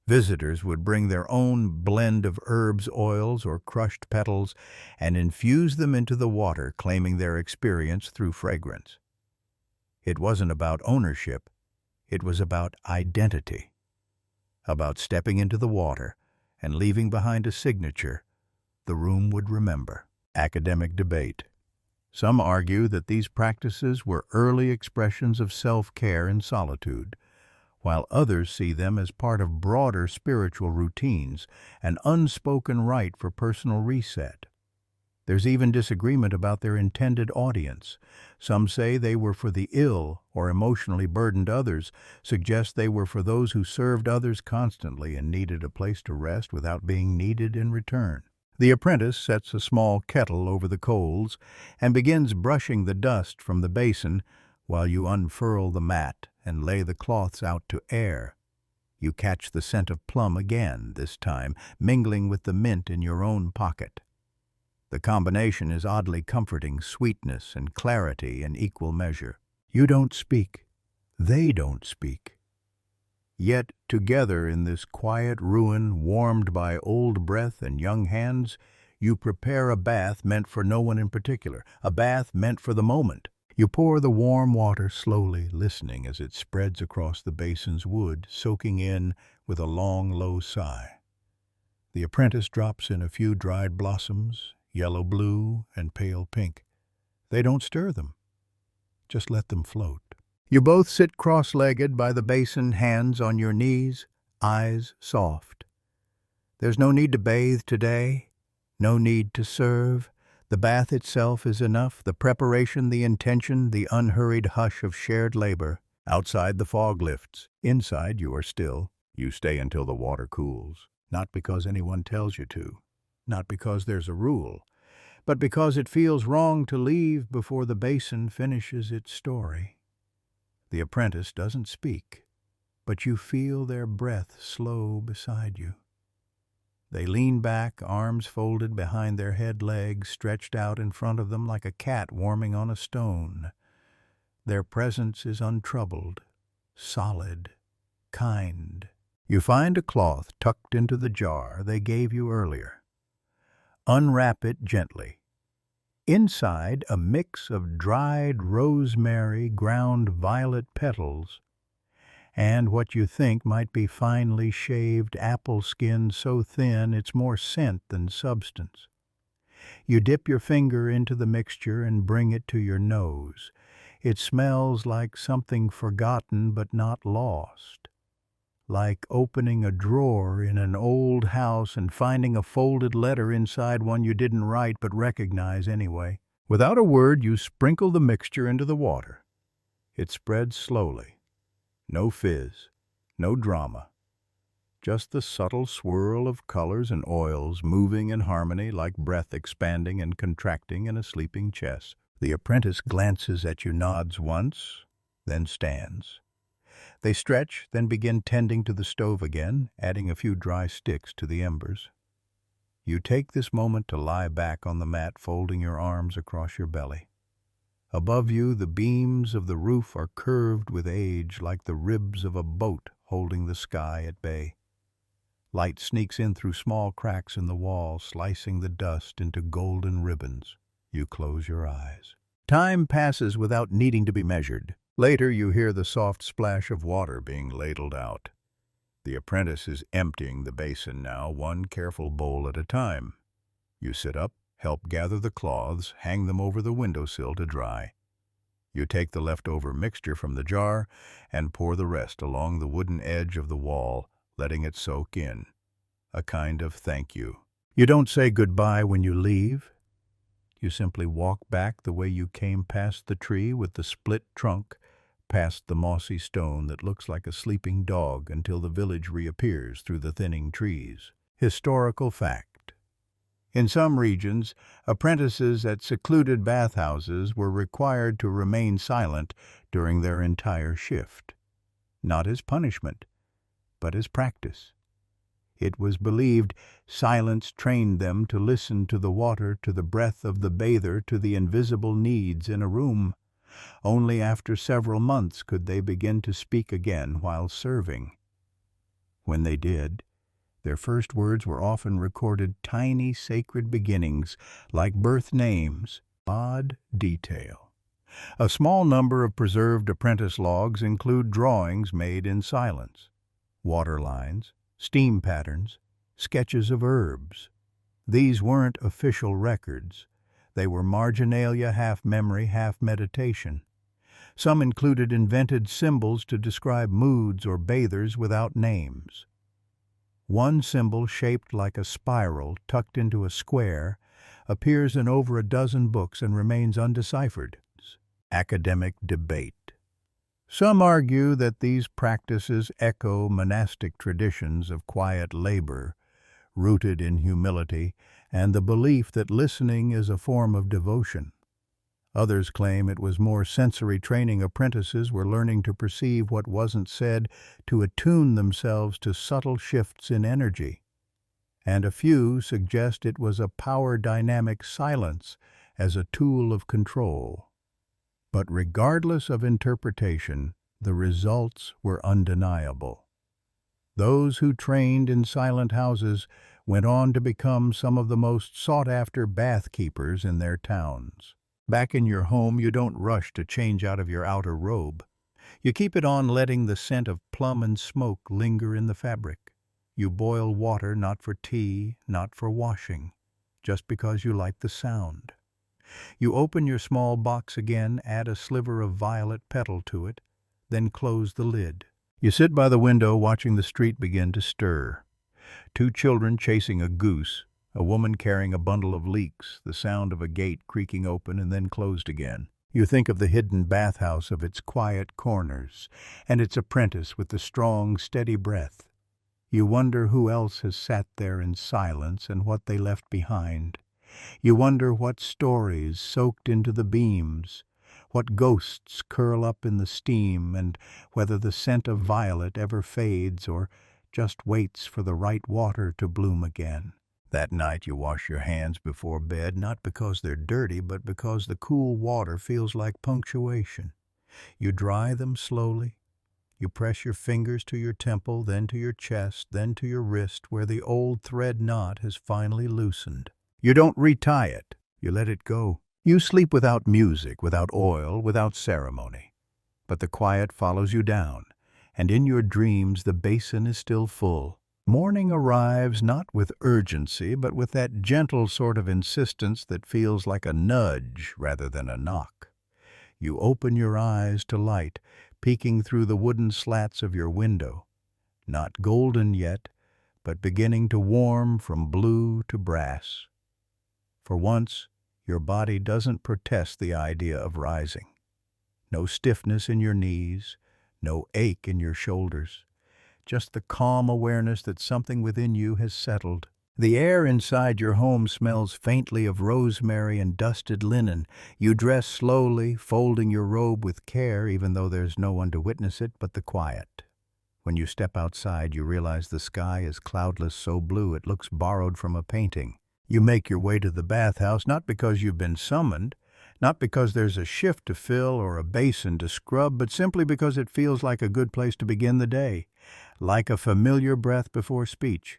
Visitors would bring their own blend of herbs, oils, or crushed petals and infuse them into the water, claiming their experience through fragrance. It wasn't about ownership, it was about identity, about stepping into the water and leaving behind a signature the room would remember. Academic debate. Some argue that these practices were early expressions of self-care in solitude, while others see them as part of broader spiritual routines, an unspoken rite for personal reset. There's even disagreement about their intended audience. Some say they were for the ill or emotionally burdened. Others suggest they were for those who served others constantly and needed a place to rest without being needed in return. The apprentice sets a small kettle over the coals and begins brushing the dust from the basin While you unfurl the mat and lay the cloths out to air, you catch the scent of plum again, this time mingling with the mint in your own pocket. The combination is oddly comforting, sweetness and clarity in equal measure. You don't speak. They don't speak. Yet, together in this quiet ruin, warmed by old breath and young hands, you prepare a bath meant for no one in particular, a bath meant for the moment. You pour the warm water slowly, listening as it spreads across the basin's wood, soaking in with a long, low sigh. The apprentice drops in a few dried blossoms, yellow, blue, and pale pink. They don't stir them. Just let them float. You both sit cross-legged by the basin, hands on your knees, eyes soft. There's no need to bathe today, no need to serve. The bath itself is enough, the preparation, the intention, the unhurried hush of shared labor. Outside the fog lifts. Inside you are still. You stay until the water cools. Not because anyone tells you to, not because there's a rule, but because it feels wrong to leave before the basin finishes its story. The apprentice doesn't speak, but you feel their breath slow beside you. They lean back, arms folded behind their head, legs stretched out in front of them like a cat warming on a stone. Their presence is untroubled, solid, kind. You find a cloth tucked into the jar they gave you earlier. Unwrap it gently. Inside, a mix of dried rosemary, ground violet petals, and what you think might be finely shaved apple skin so thin it's more scent than substance. You dip your finger into the mixture and bring it to your nose. It smells like something forgotten but not lost. Like opening a drawer in an old house and finding a folded letter inside one you didn't write but recognize anyway. Without a word, you sprinkle the mixture into the water. It spreads slowly. No fizz, no drama. Just the subtle swirl of colors and oils moving in harmony like breath expanding and contracting in a sleeping chest. The apprentice glances at you, nods once, then stands. They stretch, then begin tending to the stove again, adding a few dry sticks to the embers. You take this moment to lie back on the mat, folding your arms across your belly. Above you, the beams of the roof are curved with age, like the ribs of a boat holding the sky at bay. Light sneaks in through small cracks in the wall, slicing the dust into golden ribbons. You close your eyes. Time passes without needing to be measured. Later, you hear the soft splash of water being ladled out. The apprentice is emptying the basin now, one careful bowl at a time. You sit up, help gather the cloths, hang them over the windowsill to dry. You take the leftover mixture from the jar and pour the rest along the wooden edge of the wall, letting it soak in. A kind of thank you. You don't say goodbye when you leave. You simply walk back the way you came, past the tree with the split trunk, past the mossy stone that looks like a sleeping dog, until the village reappears through the thinning trees. Historical fact. In some regions, apprentices at secluded bathhouses were required to remain silent during their entire shift. Not as punishment, but as practice. It was believed silence trained them to listen to the water, to the breath of the bather, to the invisible needs in a room. Only after several months could they begin to speak again while serving. When they did, their first words were often recorded tiny sacred beginnings, like birth names. Odd detail. A small number of preserved apprentice logs include drawings made in silence, water lines, steam patterns, sketches of herbs. These weren't official records. They were marginalia, half memory, half meditation. Some included invented symbols to describe moods or bathers without names. One symbol, shaped like a spiral tucked into a square, appears in over a dozen books and remains undeciphered. Academic debate. Some argue that these practices echo monastic traditions of quiet labor, rooted in humility and the belief that listening is a form of devotion. Others claim it was more sensory training. Apprentices were learning to perceive what wasn't said, to attune themselves to subtle shifts in energy. And a few suggest it was a power dynamic silence as a tool of control. But regardless of interpretation, the results were undeniable. Those who trained in silent houses went on to become some of the most sought-after bath keepers in their towns. Back in your home, you don't rush to change out of your outer robe. You keep it on, letting the scent of plum and smoke linger in the fabric. You boil water not for tea, not for washing, just because you like the sound. You open your small box again, add a sliver of violet petal to it, then close the lid. You sit by the window watching the street begin to stir. Two children chasing a goose, a woman carrying a bundle of leeks, the sound of a gate creaking open and then closed again. You think of the hidden bathhouse of its quiet corners, and its apprentice with the strong, steady breath. You wonder who else has sat there in silence and what they left behind. You wonder what stories soaked into the beams, what ghosts curl up in the steam, and whether the scent of violet ever fades or just waits for the right water to bloom again. That night you wash your hands before bed, not because they're dirty, but because the cool water feels like punctuation. You dry them slowly. You press your fingers to your temple, then to your chest, then to your wrist, where the old thread knot has finally loosened. You don't retie it. You let it go. You sleep without music, without oil, without ceremony. But the quiet follows you down, and in your dreams the basin is still full. Morning arrives not with urgency, but with that gentle sort of insistence that feels like a nudge rather than a knock. You open your eyes to light, peeking through the wooden slats of your window, not golden yet, but beginning to warm from blue to brass. For once, your body doesn't protest the idea of rising. No stiffness in your knees, no ache in your shoulders, just the calm awareness that something within you has settled. The air inside your home smells faintly of rosemary and dusted linen. You dress slowly, folding your robe with care, even though there's no one to witness it but the quiet. When you step outside, you realize the sky is cloudless, so blue it looks borrowed from a painting. You make your way to the bathhouse, not because you've been summoned, not because there's a shift to fill or a basin to scrub, but simply because it feels like a good place to begin the day, like a familiar breath before speech,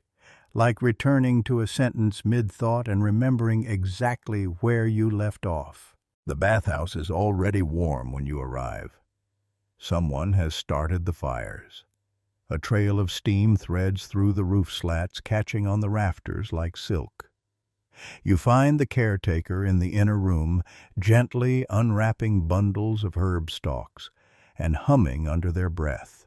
like returning to a sentence mid-thought and remembering exactly where you left off. The bathhouse is already warm when you arrive. Someone has started the fires. A trail of steam threads through the roof slats, catching on the rafters like silk. You find the caretaker in the inner room, gently unwrapping bundles of herb stalks and humming under their breath.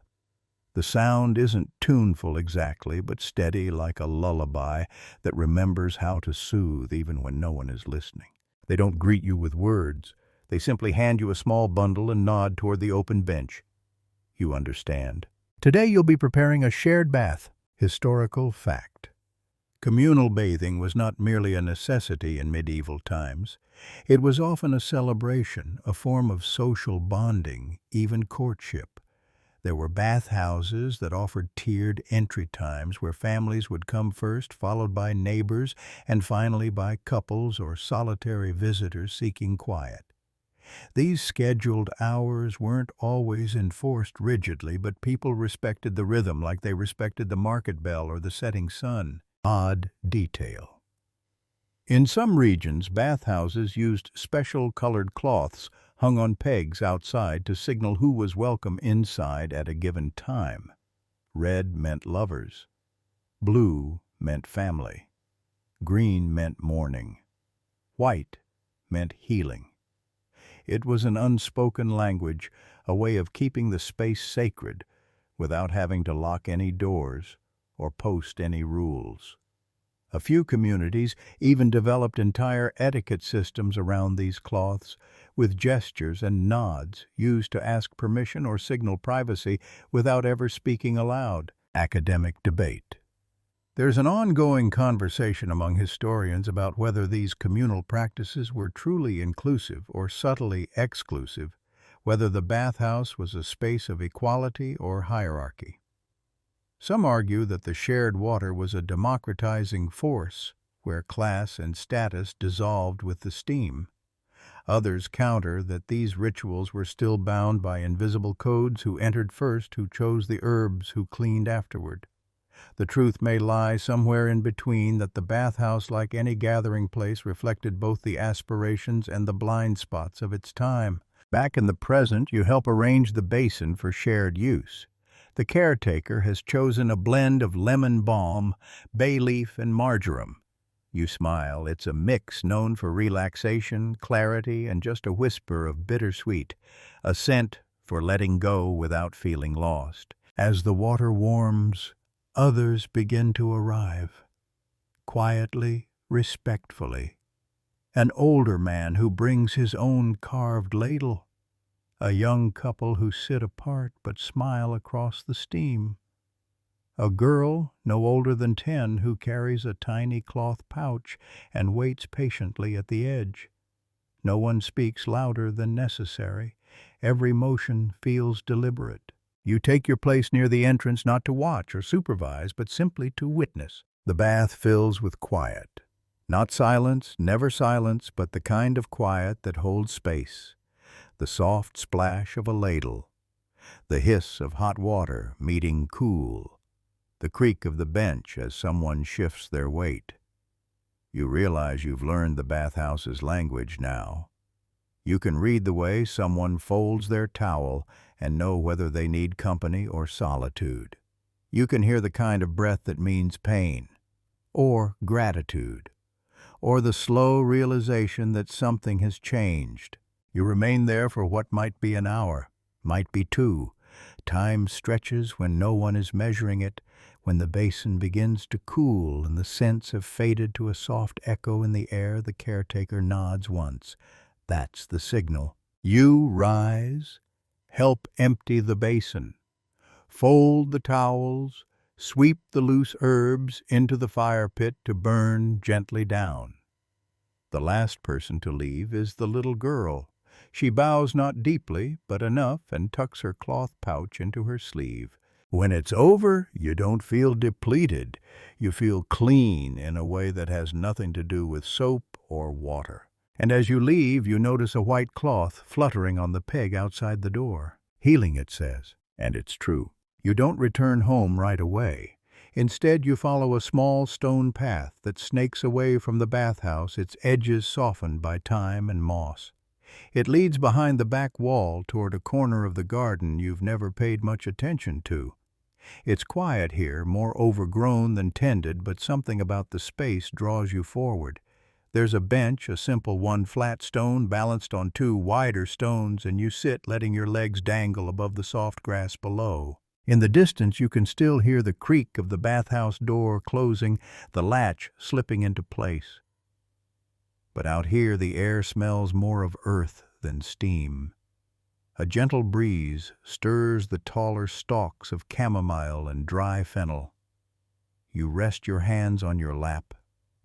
The sound isn't tuneful exactly, but steady like a lullaby that remembers how to soothe even when no one is listening. They don't greet you with words. They simply hand you a small bundle and nod toward the open bench. You understand. Today you'll be preparing a shared bath. Historical fact. Communal bathing was not merely a necessity in medieval times. It was often a celebration, a form of social bonding, even courtship. There were bathhouses that offered tiered entry times where families would come first, followed by neighbors, and finally by couples or solitary visitors seeking quiet. These scheduled hours weren't always enforced rigidly, but people respected the rhythm like they respected the market bell or the setting sun. Odd detail. In some regions, bathhouses used special colored cloths hung on pegs outside to signal who was welcome inside at a given time. Red meant lovers. Blue meant family. Green meant mourning. White meant healing. It was an unspoken language, a way of keeping the space sacred without having to lock any doors or post any rules. A few communities even developed entire etiquette systems around these cloths, with gestures and nods used to ask permission or signal privacy without ever speaking aloud. Academic debate. There's an ongoing conversation among historians about whether these communal practices were truly inclusive or subtly exclusive, whether the bathhouse was a space of equality or hierarchy. Some argue that the shared water was a democratizing force, where class and status dissolved with the steam. Others counter that these rituals were still bound by invisible codes: who entered first, who chose the herbs, who cleaned afterward. The truth may lie somewhere in between, that the bathhouse, like any gathering place, reflected both the aspirations and the blind spots of its time. Back in the present, you help arrange the basin for shared use. The caretaker has chosen a blend of lemon balm, bay leaf, and marjoram. You smile. It's a mix known for relaxation, clarity, and just a whisper of bittersweet, a scent for letting go without feeling lost. As the water warms, others begin to arrive, quietly, respectfully. An older man who brings his own carved ladle. A young couple who sit apart but smile across the steam. A girl, no older than 10, who carries a tiny cloth pouch and waits patiently at the edge. No one speaks louder than necessary. Every motion feels deliberate. You take your place near the entrance, not to watch or supervise, but simply to witness. The bath fills with quiet. Not silence, never silence, but the kind of quiet that holds space. The soft splash of a ladle, the hiss of hot water meeting cool, the creak of the bench as someone shifts their weight. You realize you've learned the bathhouse's language now. You can read the way someone folds their towel and know whether they need company or solitude. You can hear the kind of breath that means pain, or gratitude, or the slow realization that something has changed. You remain there for what might be an hour, might be 2. Time stretches when no one is measuring it, when the basin begins to cool and the scents have faded to a soft echo in the air. The caretaker nods once. That's the signal. You rise, help empty the basin, fold the towels, sweep the loose herbs into the fire pit to burn gently down. The last person to leave is the little girl. She bows not deeply, but enough, and tucks her cloth pouch into her sleeve. When it's over, you don't feel depleted. You feel clean in a way that has nothing to do with soap or water. And as you leave, you notice a white cloth fluttering on the peg outside the door. Healing, it says. And it's true. You don't return home right away. Instead, you follow a small stone path that snakes away from the bathhouse, its edges softened by time and moss. It leads behind the back wall toward a corner of the garden you've never paid much attention to. It's quiet here, more overgrown than tended, but something about the space draws you forward. There's a bench, a simple one, flat stone balanced on 2 wider stones, and you sit, letting your legs dangle above the soft grass below. In the distance, you can still hear the creak of the bathhouse door closing, the latch slipping into place. But out here, the air smells more of earth than steam. A gentle breeze stirs the taller stalks of chamomile and dry fennel. You rest your hands on your lap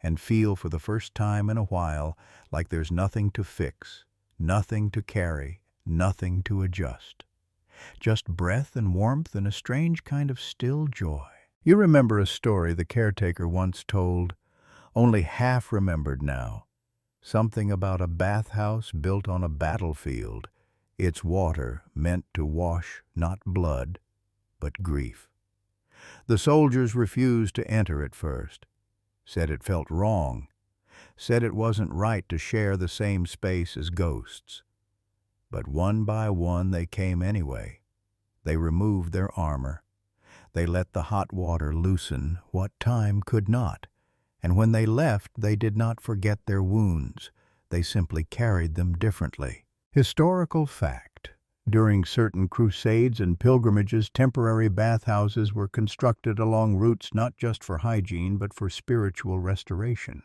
and feel for the first time in a while like there's nothing to fix, nothing to carry, nothing to adjust. Just breath and warmth and a strange kind of still joy. You remember a story the caretaker once told, only half remembered now. Something about a bathhouse built on a battlefield, its water meant to wash not blood, but grief. The soldiers refused to enter at first, said it felt wrong, said it wasn't right to share the same space as ghosts. But one by one they came anyway. They removed their armor. They let the hot water loosen what time could not. And when they left, they did not forget their wounds. They simply carried them differently. Historical fact. During certain crusades and pilgrimages, temporary bathhouses were constructed along routes not just for hygiene, but for spiritual restoration.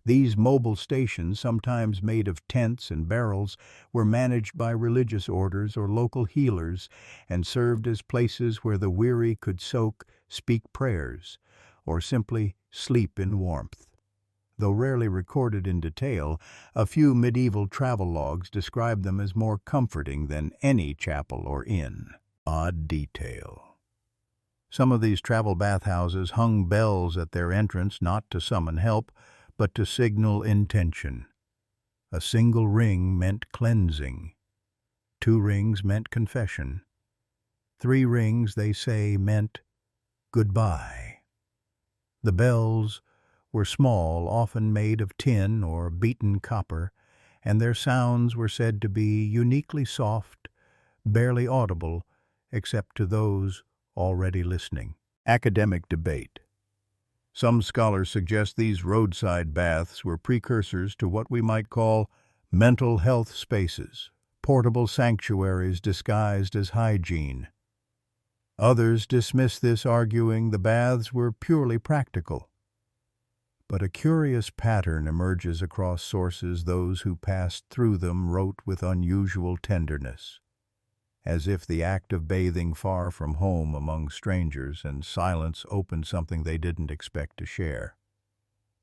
These mobile stations, sometimes made of tents and barrels, were managed by religious orders or local healers and served as places where the weary could soak, speak prayers, or simply sleep in warmth. Though rarely recorded in detail, a few medieval travelogues describe them as more comforting than any chapel or inn. Odd detail. Some of these travel bathhouses hung bells at their entrance not to summon help, but to signal intention. A single ring meant cleansing. 2 rings meant confession. 3 rings, they say, meant goodbye. The bells were small, often made of tin or beaten copper, and their sounds were said to be uniquely soft, barely audible, except to those already listening. Academic debate. Some scholars suggest these roadside baths were precursors to what we might call mental health spaces, portable sanctuaries disguised as hygiene. Others dismiss this, arguing the baths were purely practical. But a curious pattern emerges across sources. Those who passed through them wrote with unusual tenderness, as if the act of bathing far from home among strangers and silence opened something they didn't expect to share.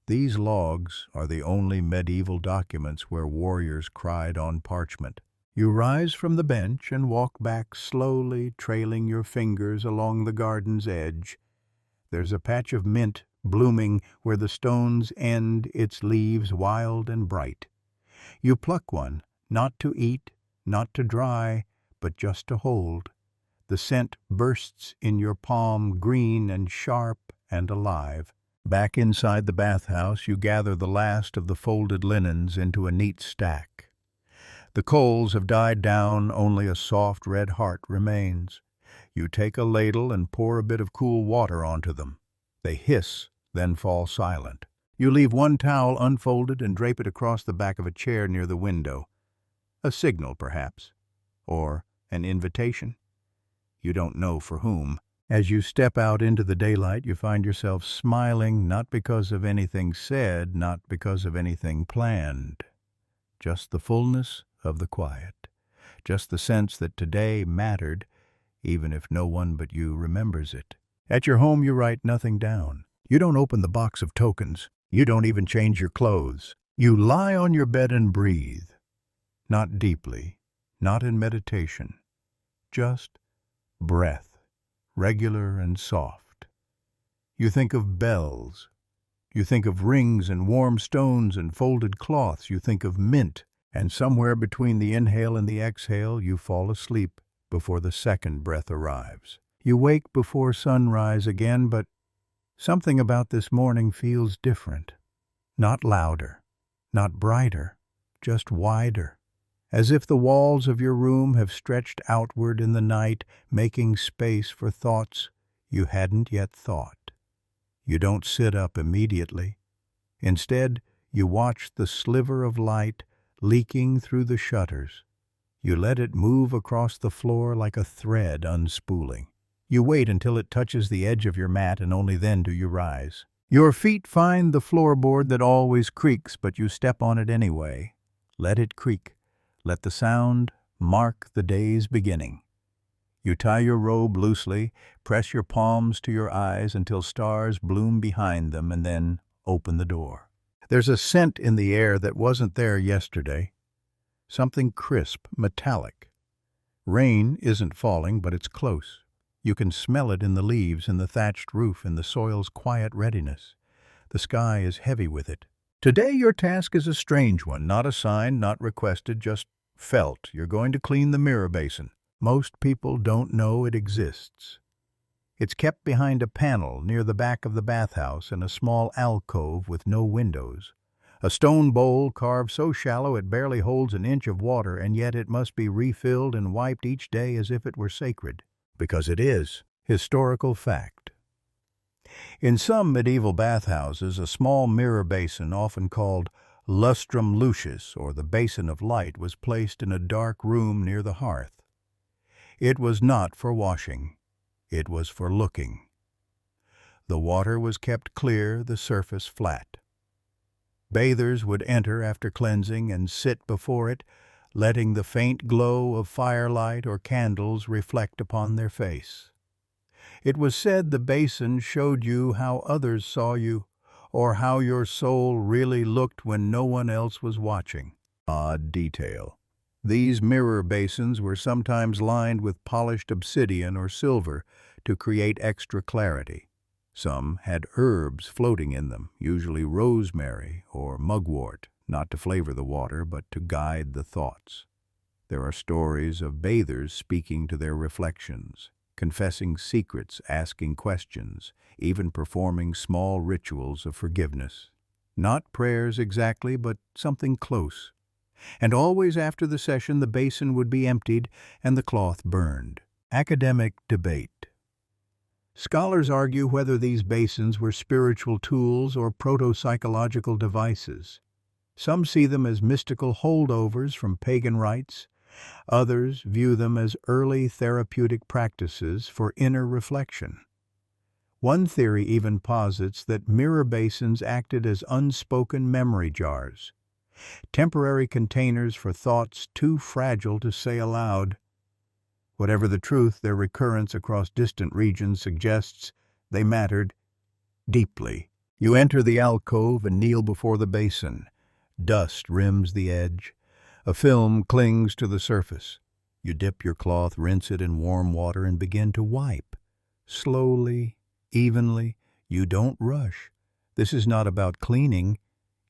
These logs are the only medieval documents where warriors cried on parchment. You rise from the bench and walk back slowly, trailing your fingers along the garden's edge. There's a patch of mint blooming where the stones end, its leaves wild and bright. You pluck one, not to eat, not to dry, but just to hold. The scent bursts in your palm, green and sharp and alive. Back inside the bathhouse, you gather the last of the folded linens into a neat stack. The coals have died down, only a soft red heart remains. You take a ladle and pour a bit of cool water onto them. They hiss, then fall silent. You leave one towel unfolded and drape it across the back of a chair near the window. A signal, perhaps, or an invitation. You don't know for whom. As you step out into the daylight, you find yourself smiling, not because of anything said, not because of anything planned. Just the fullness of the quiet. Just the sense that today mattered, even if no one but you remembers it. At your home, you write nothing down. You don't open the box of tokens. You don't even change your clothes. You lie on your bed and breathe. Not deeply, not in meditation. Just breath, regular and soft. You think of bells. You think of rings and warm stones and folded cloths. You think of mint. And somewhere between the inhale and the exhale, you fall asleep before the second breath arrives. You wake before sunrise again, but something about this morning feels different. Not louder, not brighter, just wider. As if the walls of your room have stretched outward in the night, making space for thoughts you hadn't yet thought. You don't sit up immediately. Instead, you watch the sliver of light leaking through the shutters. You let it move across the floor like a thread unspooling. You wait until it touches the edge of your mat, and only then do you rise. Your feet find the floorboard that always creaks, but you step on it anyway. Let it creak. Let the sound mark the day's beginning. You tie your robe loosely, press your palms to your eyes until stars bloom behind them, and then open the door. There's a scent in the air that wasn't there yesterday. Something crisp, metallic. Rain isn't falling, but it's close. You can smell it in the leaves, in the thatched roof, in the soil's quiet readiness. The sky is heavy with it. Today your task is a strange one, not assigned, not requested, just felt. You're going to clean the mirror basin. Most people don't know it exists. It's kept behind a panel near the back of the bathhouse in a small alcove with no windows. A stone bowl carved so shallow it barely holds an inch of water, and yet it must be refilled and wiped each day as if it were sacred. Because it is. Historical fact. In some medieval bathhouses, a small mirror basin, often called lustrum lucis, or the basin of light, was placed in a dark room near the hearth. It was not for washing. It was for looking. The water was kept clear, the surface flat. Bathers would enter after cleansing and sit before it, letting the faint glow of firelight or candles reflect upon their face. It was said the basin showed you how others saw you, or how your soul really looked when no one else was watching. Odd detail. These mirror basins were sometimes lined with polished obsidian or silver to create extra clarity. Some had herbs floating in them, usually rosemary or mugwort, not to flavor the water, but to guide the thoughts. There are stories of bathers speaking to their reflections, confessing secrets, asking questions, even performing small rituals of forgiveness. Not prayers exactly, but something close. And always after the session, the basin would be emptied and the cloth burned. Academic debate. Scholars argue whether these basins were spiritual tools or proto-psychological devices. Some see them as mystical holdovers from pagan rites. Others view them as early therapeutic practices for inner reflection. One theory even posits that mirror basins acted as unspoken memory jars, temporary containers for thoughts too fragile to say aloud. Whatever the truth, their recurrence across distant regions suggests they mattered deeply. You enter the alcove and kneel before the basin. Dust rims the edge. A film clings to the surface. You dip your cloth, rinse it in warm water, and begin to wipe. Slowly, evenly. You don't rush. This is not about cleaning,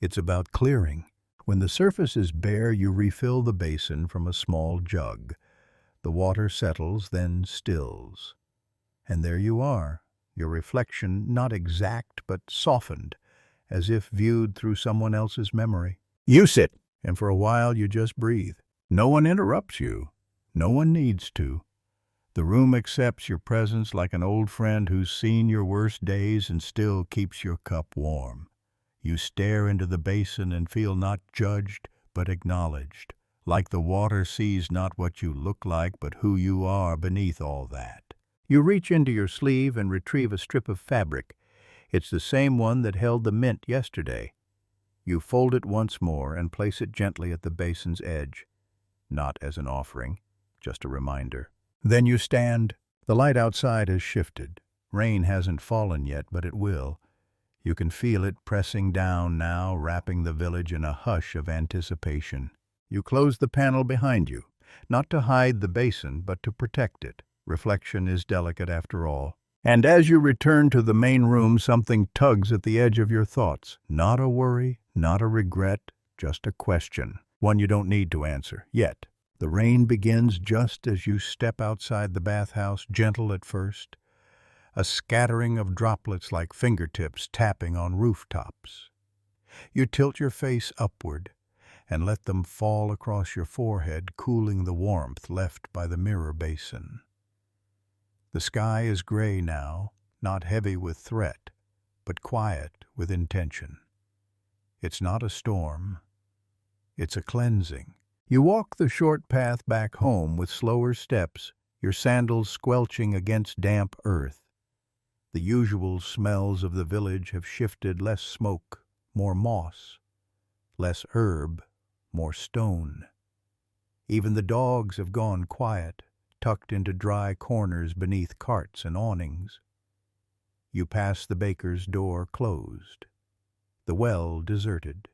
it's about clearing. When the surface is bare, you refill the basin from a small jug. The water settles, then stills. And there you are, your reflection not exact but softened, as if viewed through someone else's memory. You sit, and for a while you just breathe. No one interrupts you. No one needs to. The room accepts your presence like an old friend who's seen your worst days and still keeps your cup warm. You stare into the basin and feel not judged, but acknowledged, like the water sees not what you look like, but who you are beneath all that. You reach into your sleeve and retrieve a strip of fabric. It's the same one that held the mint yesterday. You fold it once more and place it gently at the basin's edge, not as an offering, just a reminder. Then you stand. The light outside has shifted. Rain hasn't fallen yet, but it will. You can feel it pressing down now, wrapping the village in a hush of anticipation. You close the panel behind you, not to hide the basin, but to protect it. Reflection is delicate after all. And as you return to the main room, something tugs at the edge of your thoughts. Not a worry, not a regret, just a question. One you don't need to answer, yet. The rain begins just as you step outside the bathhouse, gentle at first. A scattering of droplets like fingertips tapping on rooftops. You tilt your face upward and let them fall across your forehead, cooling the warmth left by the mirror basin. The sky is gray now, not heavy with threat, but quiet with intention. It's not a storm. It's a cleansing. You walk the short path back home with slower steps, your sandals squelching against damp earth. The usual smells of the village have shifted: less smoke, more moss, less herb, more stone. Even the dogs have gone quiet, tucked into dry corners beneath carts and awnings. You pass the baker's door closed, the well deserted.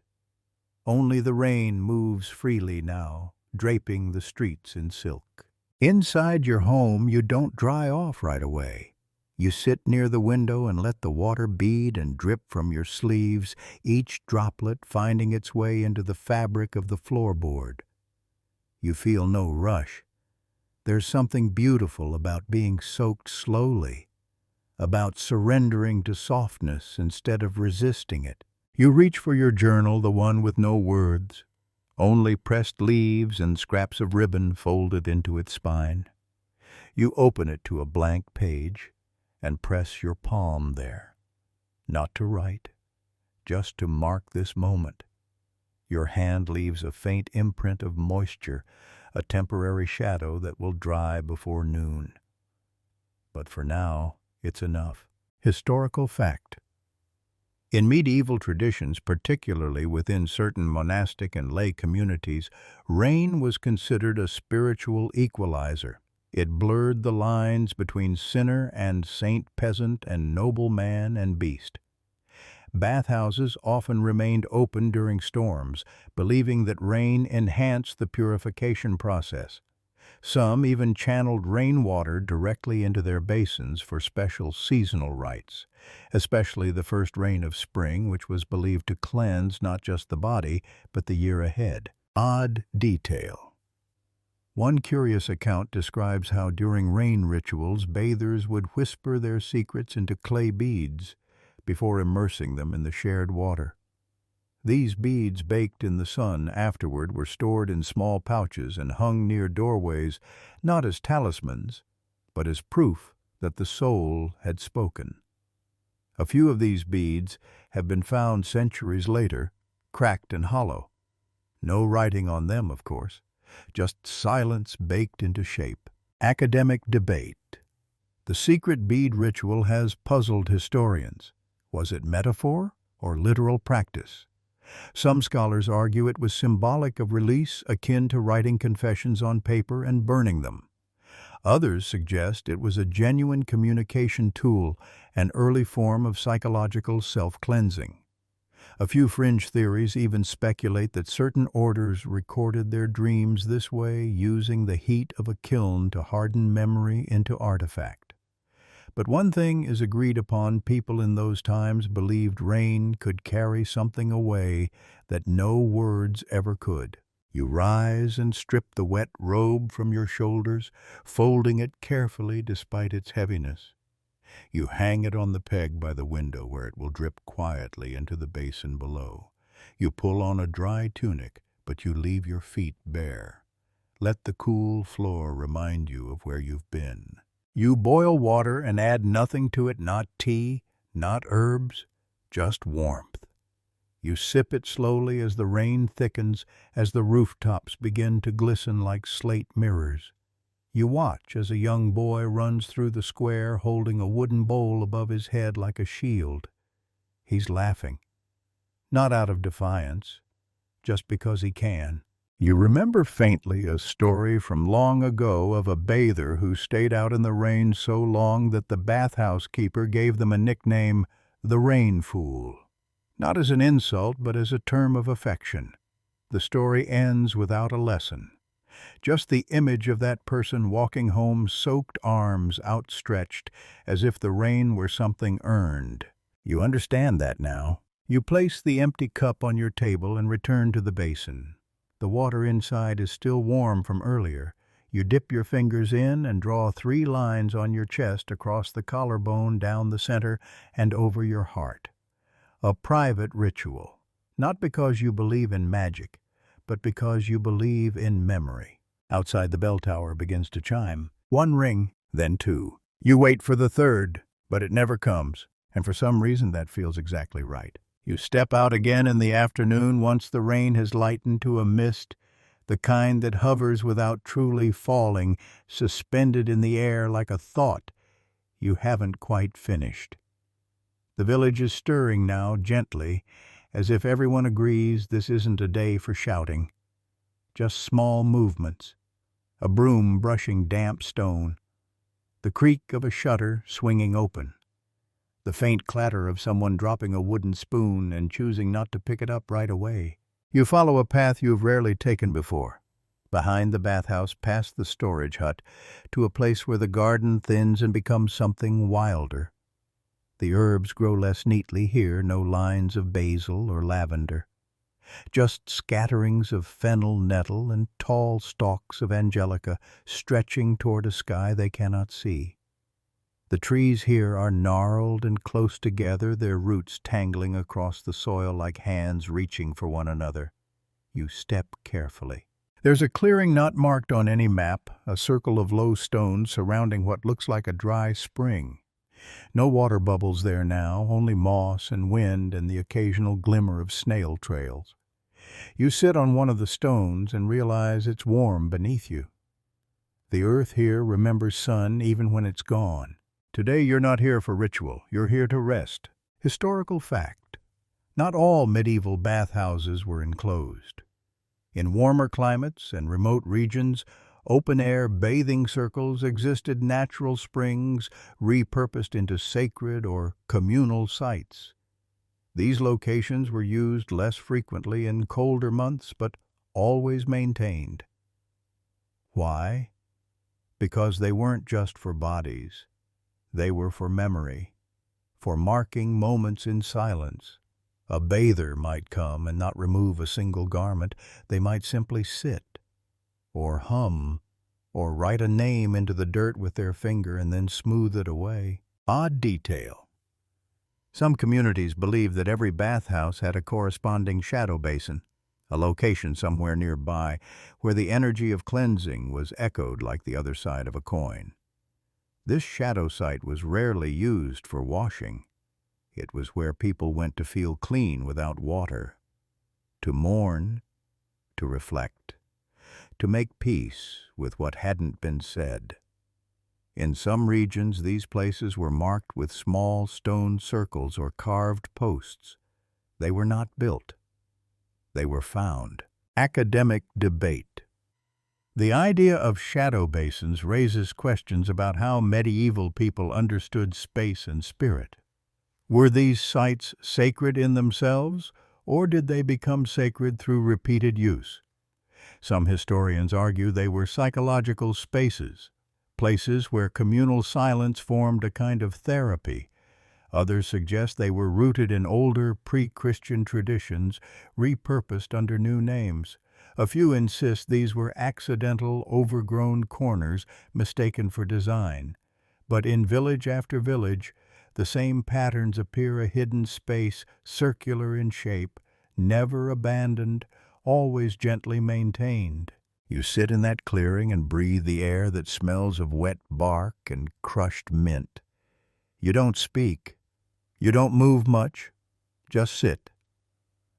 Only the rain moves freely now, draping the streets in silk. Inside your home, you don't dry off right away. You sit near the window and let the water bead and drip from your sleeves, each droplet finding its way into the fabric of the floorboard. You feel no rush. There's something beautiful about being soaked slowly, about surrendering to softness instead of resisting it. You reach for your journal, the one with no words, only pressed leaves and scraps of ribbon folded into its spine. You open it to a blank page and press your palm there, not to write, just to mark this moment. Your hand leaves a faint imprint of moisture, a temporary shadow that will dry before noon. But for now, it's enough. Historical fact. In medieval traditions, particularly within certain monastic and lay communities, rain was considered a spiritual equalizer. It blurred the lines between sinner and saint, peasant and noble man and beast. Bathhouses often remained open during storms, believing that rain enhanced the purification process. Some even channeled rainwater directly into their basins for special seasonal rites, especially the first rain of spring, which was believed to cleanse not just the body, but the year ahead. Odd detail. One curious account describes how during rain rituals, bathers would whisper their secrets into clay beads before immersing them in the shared water. These beads, baked in the sun afterward, were stored in small pouches and hung near doorways, not as talismans, but as proof that the soul had spoken. A few of these beads have been found centuries later, cracked and hollow. No writing on them, of course, just silence baked into shape. Academic debate. The secret bead ritual has puzzled historians. Was it metaphor or literal practice? Some scholars argue it was symbolic of release, akin to writing confessions on paper and burning them. Others suggest it was a genuine communication tool, an early form of psychological self-cleansing. A few fringe theories even speculate that certain orders recorded their dreams this way, using the heat of a kiln to harden memory into artifact. But one thing is agreed upon: people in those times believed rain could carry something away that no words ever could. You rise and strip the wet robe from your shoulders, folding it carefully despite its heaviness. You hang it on the peg by the window where it will drip quietly into the basin below. You pull on a dry tunic, but you leave your feet bare. Let the cool floor remind you of where you've been. You boil water and add nothing to it, not tea, not herbs, just warmth. You sip it slowly as the rain thickens, as the rooftops begin to glisten like slate mirrors. You watch as a young boy runs through the square holding a wooden bowl above his head like a shield. He's laughing, not out of defiance, just because he can. You remember faintly a story from long ago of a bather who stayed out in the rain so long that the bathhouse keeper gave them a nickname, the Rain Fool. Not as an insult, but as a term of affection. The story ends without a lesson. Just the image of that person walking home, soaked arms outstretched, as if the rain were something earned. You understand that now. You place the empty cup on your table and return to the basin. The water inside is still warm from earlier. You dip your fingers in and draw 3 lines on your chest across the collarbone, down the center, and over your heart. A private ritual, not because you believe in magic, but because you believe in memory. Outside, the bell tower begins to chime. 1 ring, then 2. You wait for the 3rd, but it never comes, and for some reason that feels exactly right. You step out again in the afternoon once the rain has lightened to a mist, the kind that hovers without truly falling, suspended in the air like a thought you haven't quite finished. The village is stirring now, gently, as if everyone agrees this isn't a day for shouting. Just small movements, a broom brushing damp stone, the creak of a shutter swinging open, the faint clatter of someone dropping a wooden spoon and choosing not to pick it up right away. You follow a path you've rarely taken before, behind the bathhouse, past the storage hut, to a place where the garden thins and becomes something wilder. The herbs grow less neatly here, no lines of basil or lavender. Just scatterings of fennel nettle and tall stalks of angelica stretching toward a sky they cannot see. The trees here are gnarled and close together, their roots tangling across the soil like hands reaching for one another. You step carefully. There's a clearing not marked on any map, a circle of low stones surrounding what looks like a dry spring. No water bubbles there now, only moss and wind and the occasional glimmer of snail trails. You sit on one of the stones and realize it's warm beneath you. The earth here remembers sun even when it's gone. Today you're not here for ritual, you're here to rest. Historical fact: not all medieval bathhouses were enclosed. In warmer climates and remote regions, Open-air bathing circles existed, natural springs repurposed into sacred or communal sites. These locations were used less frequently in colder months, but always maintained. Why? Because they weren't just for bodies. They were for memory, for marking moments in silence. A bather might come and not remove a single garment. They might simply sit, or hum, or write a name into the dirt with their finger and then smooth it away. Odd detail. Some communities believed that every bathhouse had a corresponding shadow basin, a location somewhere nearby where the energy of cleansing was echoed like the other side of a coin. This shadow site was rarely used for washing. It was where people went to feel clean without water, to mourn, to reflect, to make peace with what hadn't been said. In some regions, these places were marked with small stone circles or carved posts. They were not built. They were found. Academic debate. The idea of shadow basins raises questions about how medieval people understood space and spirit. Were these sites sacred in themselves, or did they become sacred through repeated use? Some historians argue they were psychological spaces, places where communal silence formed a kind of therapy. Others suggest they were rooted in older pre-Christian traditions, repurposed under new names. A few insist these were accidental, overgrown corners mistaken for design. But in village after village, the same patterns appear: a hidden space, circular in shape, never abandoned, always gently maintained. You sit in that clearing and breathe the air that smells of wet bark and crushed mint. You don't speak. You don't move much. Just sit.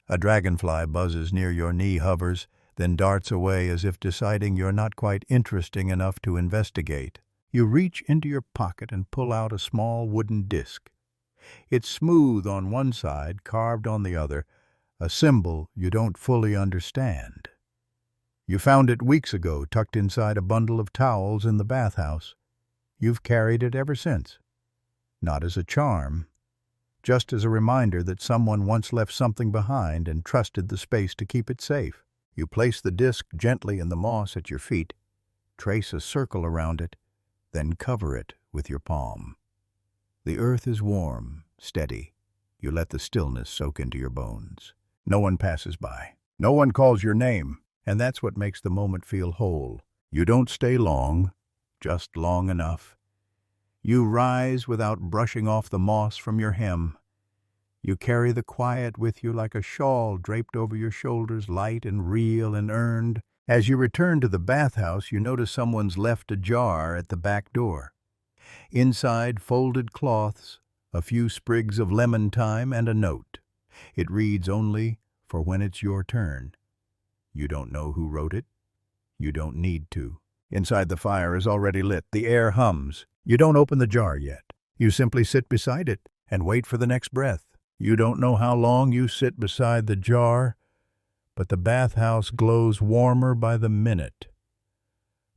A dragonfly buzzes near your knee, hovers, then darts away as if deciding you're not quite interesting enough to investigate. You reach into your pocket and pull out a small wooden disc. It's smooth on one side, carved on the other, a symbol you don't fully understand. You found it weeks ago, tucked inside a bundle of towels in the bathhouse. You've carried it ever since. Not as a charm, just as a reminder that someone once left something behind and trusted the space to keep it safe. You place the disc gently in the moss at your feet, trace a circle around it, then cover it with your palm. The earth is warm, steady. You let the stillness soak into your bones. No one passes by. No one calls your name, and that's what makes the moment feel whole. You don't stay long, just long enough. You rise without brushing off the moss from your hem. You carry the quiet with you like a shawl draped over your shoulders, light and real and earned. As you return to the bathhouse, you notice someone's left a jar at the back door. Inside, folded cloths, a few sprigs of lemon thyme, and a note. It reads only for when it's your turn. You don't know who wrote it. You don't need to. Inside, the fire is already lit. The air hums. You don't open the jar yet. You simply sit beside it and wait for the next breath. You don't know how long you sit beside the jar, but the bathhouse glows warmer by the minute.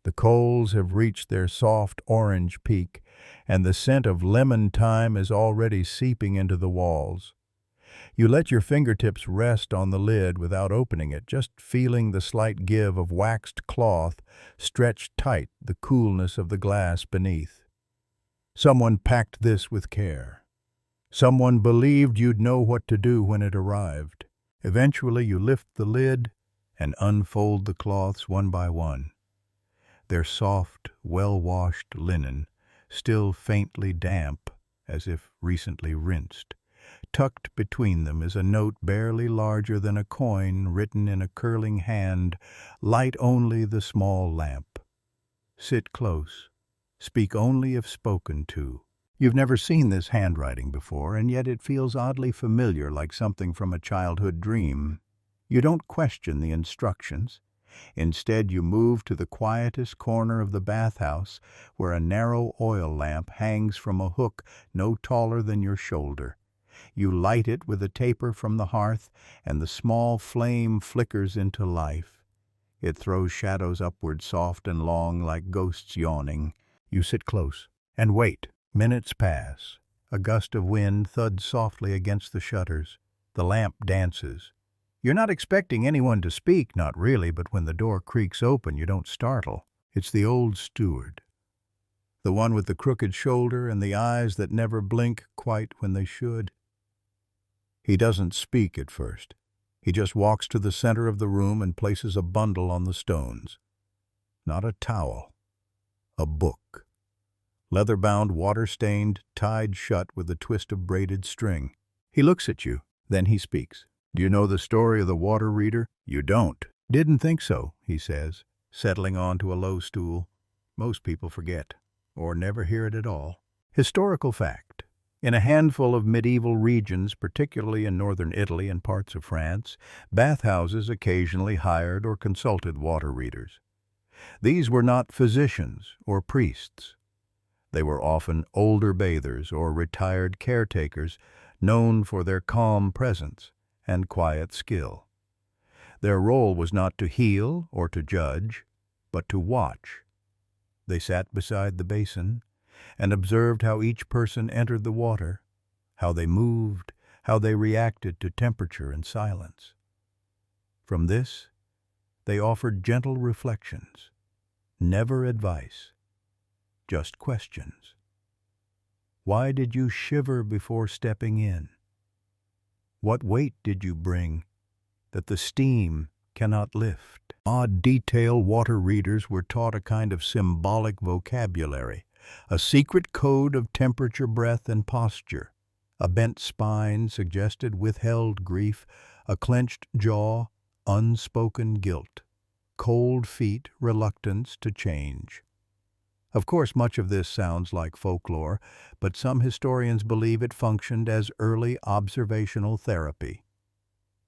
The coals have reached their soft orange peak, and the scent of lemon thyme is already seeping into the walls. You let your fingertips rest on the lid without opening it, just feeling the slight give of waxed cloth stretch tight the coolness of the glass beneath. Someone packed this with care. Someone believed you'd know what to do when it arrived. Eventually, you lift the lid and unfold the cloths one by one. They're soft, well-washed linen, still faintly damp, as if recently rinsed. Tucked between them is a note barely larger than a coin, written in a curling hand: "Light only the small lamp. Sit close. Speak only if spoken to." You've never seen this handwriting before, and yet it feels oddly familiar, like something from a childhood dream. You don't question the instructions. Instead, you move to the quietest corner of the bathhouse, where a narrow oil lamp hangs from a hook no taller than your shoulder. You light it with a taper from the hearth, and the small flame flickers into life. It throws shadows upward, soft and long, like ghosts yawning. You sit close and wait. Minutes pass. A gust of wind thuds softly against the shutters. The lamp dances. You're not expecting anyone to speak, not really, but when the door creaks open, you don't startle. It's the old steward. The one with the crooked shoulder and the eyes that never blink quite when they should. He doesn't speak at first. He just walks to the center of the room and places a bundle on the stones. Not a towel. A book. Leather-bound, water-stained, tied shut with a twist of braided string. He looks at you. Then he speaks. Do you know the story of the water reader? You don't. Didn't think so, he says, settling onto a low stool. Most people forget, or never hear it at all. Historical fact. In a handful of medieval regions, particularly in northern Italy and parts of France, bathhouses occasionally hired or consulted water readers. These were not physicians or priests. They were often older bathers or retired caretakers known for their calm presence and quiet skill. Their role was not to heal or to judge, but to watch. They sat beside the basin and observed how each person entered the water, how they moved, how they reacted to temperature and silence. From this, they offered gentle reflections, never advice, just questions. Why did you shiver before stepping in? What weight did you bring that the steam cannot lift? Odd detail water readers were taught a kind of symbolic vocabulary, a secret code of temperature, breath, and posture. A bent spine suggested withheld grief, a clenched jaw, unspoken guilt, cold feet, reluctance to change. Of course, much of this sounds like folklore, but some historians believe it functioned as early observational therapy.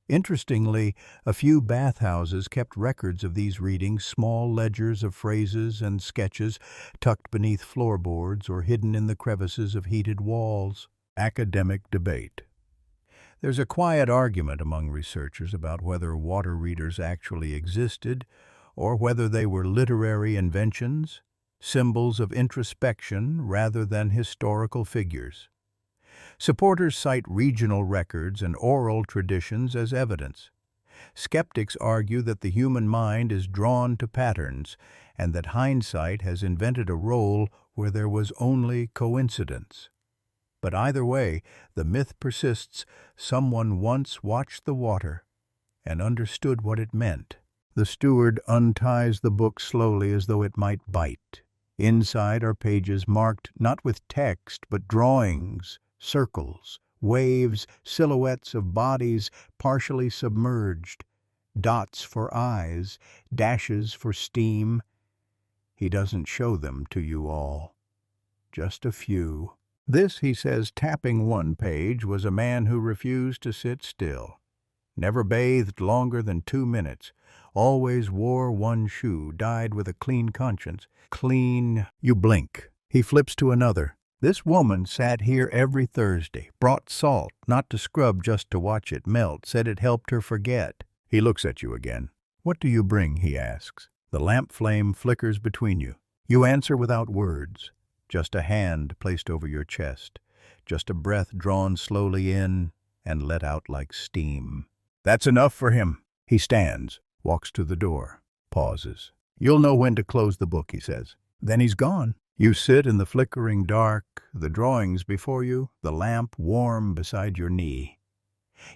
Interestingly, a few bathhouses kept records of these readings, small ledgers of phrases and sketches tucked beneath floorboards or hidden in the crevices of heated walls. Academic debate. There's a quiet argument among researchers about whether water readers actually existed or whether they were literary inventions, symbols of introspection rather than historical figures. Supporters cite regional records and oral traditions as evidence. Skeptics argue that the human mind is drawn to patterns and that hindsight has invented a role where there was only coincidence. But either way, the myth persists: someone once watched the water and understood what it meant. The steward unties the book slowly as though it might bite. Inside are pages marked not with text but drawings, circles, waves, silhouettes of bodies partially submerged, dots for eyes, dashes for steam. He doesn't show them to you all. Just a few. This, he says, tapping one page, was a man who refused to sit still. Never bathed longer than 2 minutes. Always wore one shoe, died with a clean conscience. Clean. You blink. He flips to another. This woman sat here every Thursday, brought salt, not to scrub, just to watch it melt, said it helped her forget. He looks at you again. What do you bring, he asks. The lamp flame flickers between you. You answer without words. Just a hand placed over your chest. Just a breath drawn slowly in and let out like steam. That's enough for him. He stands, walks to the door, pauses. You'll know when to close the book, he says. Then he's gone. You sit in the flickering dark, the drawings before you, the lamp warm beside your knee.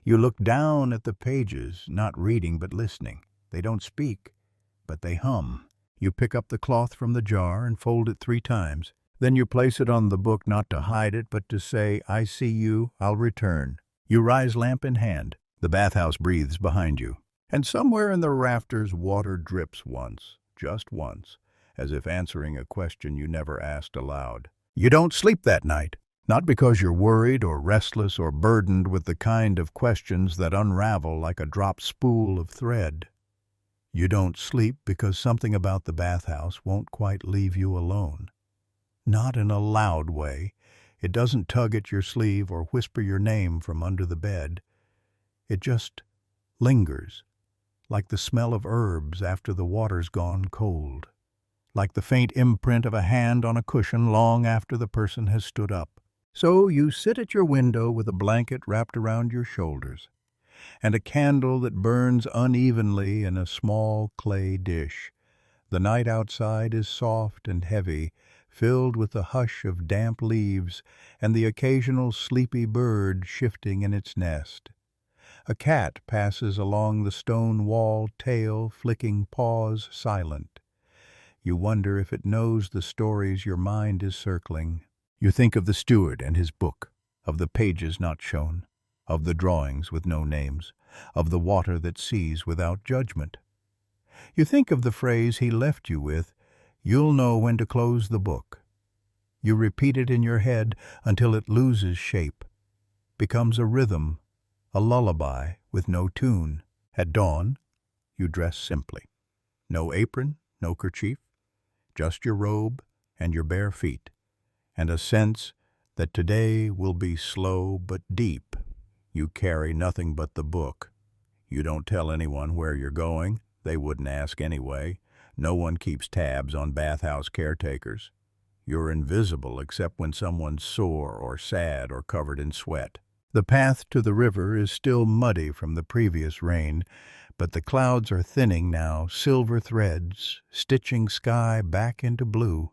You look down at the pages, not reading but listening. They don't speak, but they hum. You pick up the cloth from the jar and fold it 3 times. Then you place it on the book, not to hide it, but to say, I see you, I'll return. You rise, lamp in hand. The bathhouse breathes behind you. And somewhere in the rafters, water drips once, just once, as if answering a question you never asked aloud. You don't sleep that night, not because you're worried or restless or burdened with the kind of questions that unravel like a dropped spool of thread. You don't sleep because something about the bathhouse won't quite leave you alone. Not in a loud way. It doesn't tug at your sleeve or whisper your name from under the bed. It just lingers, like the smell of herbs after the water's gone cold, like the faint imprint of a hand on a cushion long after the person has stood up. So you sit at your window with a blanket wrapped around your shoulders, and a candle that burns unevenly in a small clay dish. The night outside is soft and heavy, filled with the hush of damp leaves and the occasional sleepy bird shifting in its nest. A cat passes along the stone wall, tail flicking paws silent. You wonder if it knows the stories your mind is circling. You think of the steward and his book, of the pages not shown, of the drawings with no names, of the water that sees without judgment. You think of the phrase he left you with, "You'll know when to close the book." You repeat it in your head until it loses shape, becomes a rhythm, a lullaby with no tune. At dawn, you dress simply. No apron, no kerchief, just your robe and your bare feet, and a sense that today will be slow but deep. You carry nothing but the book. You don't tell anyone where you're going. They wouldn't ask anyway. No one keeps tabs on bathhouse caretakers. You're invisible except when someone's sore or sad or covered in sweat. The path to the river is still muddy from the previous rain, but the clouds are thinning now, silver threads, stitching sky back into blue.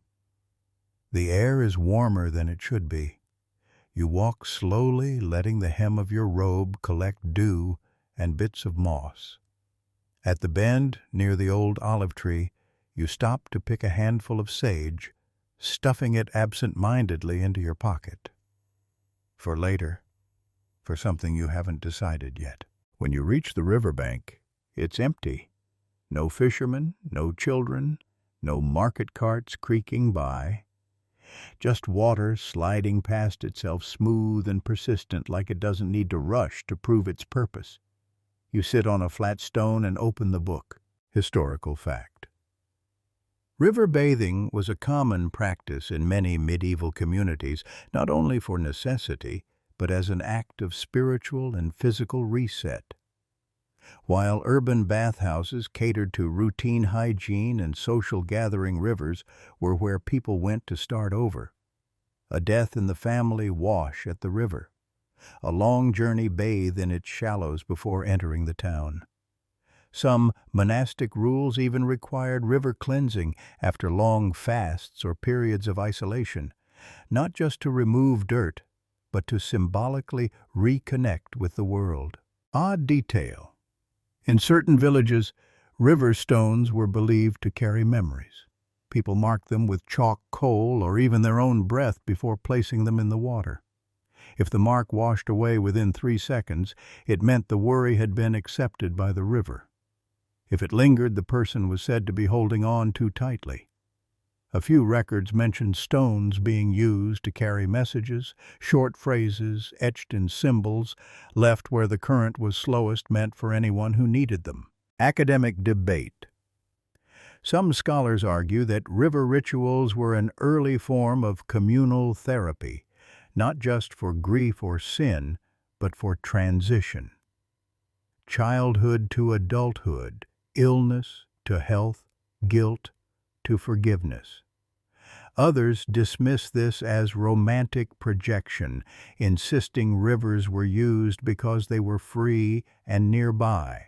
The air is warmer than it should be. You walk slowly, letting the hem of your robe collect dew and bits of moss. At the bend near the old olive tree, you stop to pick a handful of sage, stuffing it absent-mindedly into your pocket. For later, for something you haven't decided yet. When you reach the riverbank, it's empty. No fishermen, no children, no market carts creaking by. Just water sliding past itself smooth and persistent like it doesn't need to rush to prove its purpose. You sit on a flat stone and open the book. Historical fact. River bathing was a common practice in many medieval communities, not only for necessity, but as an act of spiritual and physical reset. While urban bathhouses catered to routine hygiene and social gathering, rivers were where people went to start over. A death in the family, wash at the river. A long journey, bathe in its shallows before entering the town. Some monastic rules even required river cleansing after long fasts or periods of isolation, not just to remove dirt, but to symbolically reconnect with the world. Odd detail. In certain villages, river stones were believed to carry memories. People marked them with chalk, coal, or even their own breath before placing them in the water. If the mark washed away within 3 seconds, it meant the worry had been accepted by the river. If it lingered, the person was said to be holding on too tightly. A few records mention stones being used to carry messages, short phrases etched in symbols, left where the current was slowest, meant for anyone who needed them. Academic debate. Some scholars argue that river rituals were an early form of communal therapy, not just for grief or sin, but for transition. Childhood to adulthood, illness to health, guilt to forgiveness. Others dismiss this as romantic projection, insisting rivers were used because they were free and nearby.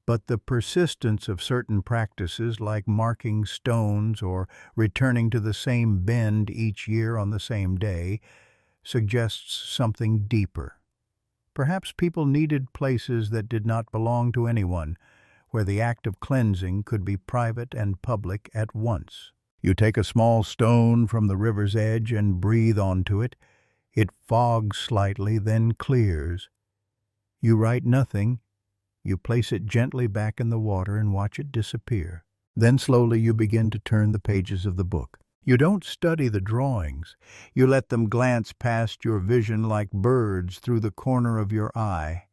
But the persistence of certain practices, like marking stones or returning to the same bend each year on the same day, suggests something deeper. Perhaps people needed places that did not belong to anyone, where the act of cleansing could be private and public at once. You take a small stone from the river's edge and breathe onto it. It fogs slightly, then clears. You write nothing. You place it gently back in the water and watch it disappear. Then slowly you begin to turn the pages of the book. You don't study the drawings. You let them glance past your vision like birds through the corner of your eye.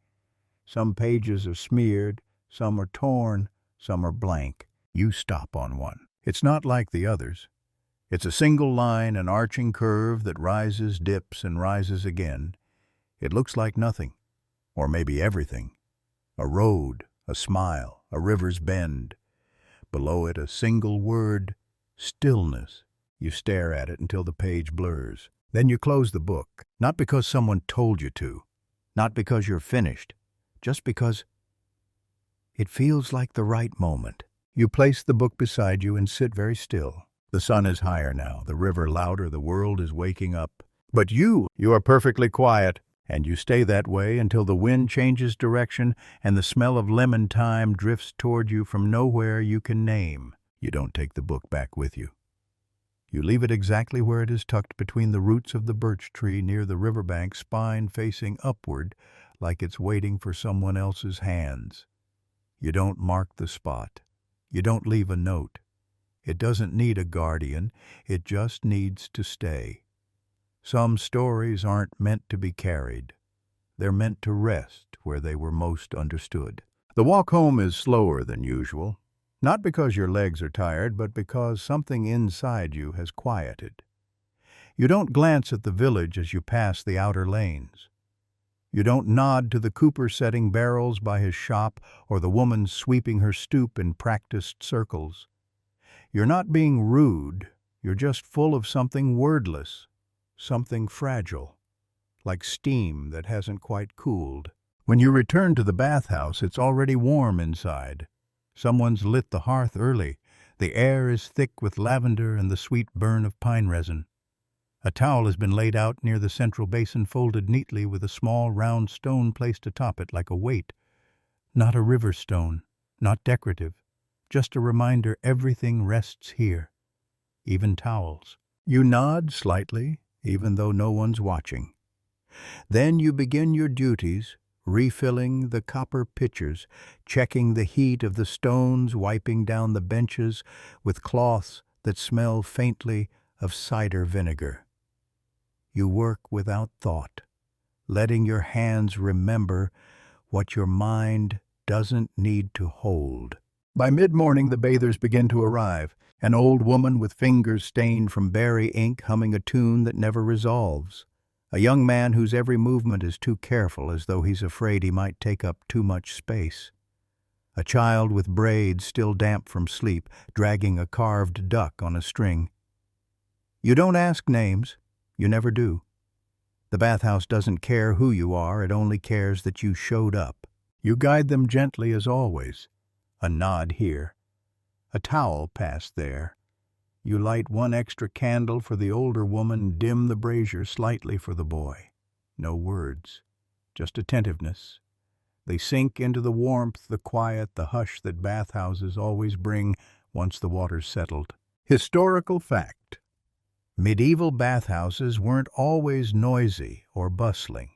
Some pages are smeared, some are torn, some are blank. You stop on one. It's not like the others. It's a single line, an arching curve that rises, dips, and rises again. It looks like nothing, or maybe everything. A road, a smile, a river's bend. Below it, a single word, stillness. You stare at it until the page blurs. Then you close the book, not because someone told you to, not because you're finished, just because it feels like the right moment. You place the book beside you and sit very still. The sun is higher now, the river louder, the world is waking up. But you are perfectly quiet, and you stay that way until the wind changes direction and the smell of lemon thyme drifts toward you from nowhere you can name. You don't take the book back with you. You leave it exactly where it is, tucked between the roots of the birch tree near the riverbank, spine facing upward, like it's waiting for someone else's hands. You don't mark the spot. You don't leave a note. It doesn't need a guardian. It just needs to stay. Some stories aren't meant to be carried. They're meant to rest where they were most understood. The walk home is slower than usual, not because your legs are tired, but because something inside you has quieted. You don't glance at the village as you pass the outer lanes. You don't nod to the cooper setting barrels by his shop or the woman sweeping her stoop in practiced circles. You're not being rude, you're just full of something wordless, something fragile, like steam that hasn't quite cooled. When you return to the bathhouse, it's already warm inside. Someone's lit the hearth early. The air is thick with lavender and the sweet burn of pine resin. A towel has been laid out near the central basin, folded neatly with a small round stone placed atop it like a weight. Not a river stone, not decorative, just a reminder everything rests here, even towels. You nod slightly, even though no one's watching. Then you begin your duties, refilling the copper pitchers, checking the heat of the stones, wiping down the benches with cloths that smell faintly of cider vinegar. You work without thought, letting your hands remember what your mind doesn't need to hold. By mid-morning, the bathers begin to arrive, an old woman with fingers stained from berry ink humming a tune that never resolves. A young man whose every movement is too careful, as though he's afraid he might take up too much space. A child with braids still damp from sleep, dragging a carved duck on a string. You don't ask names. You never do. The bathhouse doesn't care who you are, it only cares that you showed up. You guide them gently as always. A nod here. A towel passed there. You light one extra candle for the older woman, dim the brazier slightly for the boy. No words, just attentiveness. They sink into the warmth, the quiet, the hush that bathhouses always bring once the water's settled. Historical fact. Medieval bathhouses weren't always noisy or bustling.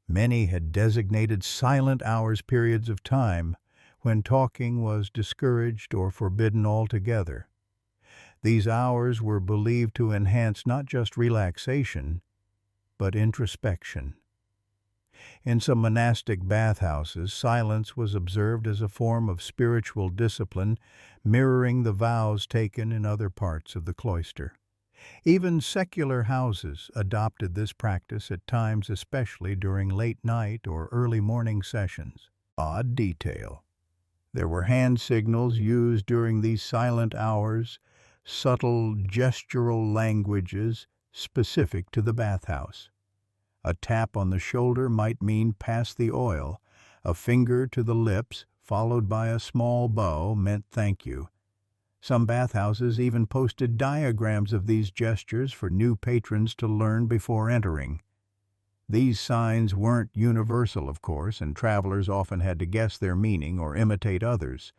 Many had designated silent hours, periods of time, when talking was discouraged or forbidden altogether. These hours were believed to enhance not just relaxation, but introspection. In some monastic bathhouses, silence was observed as a form of spiritual discipline, mirroring the vows taken in other parts of the cloister. Even secular houses adopted this practice at times, especially during late night or early morning sessions. Odd detail. There were hand signals used during these silent hours, subtle gestural languages specific to the bathhouse. A tap on the shoulder might mean pass the oil. A finger to the lips, followed by a small bow, meant thank you. Some bathhouses even posted diagrams of these gestures for new patrons to learn before entering. These signs weren't universal, of course, and travelers often had to guess their meaning or imitate others,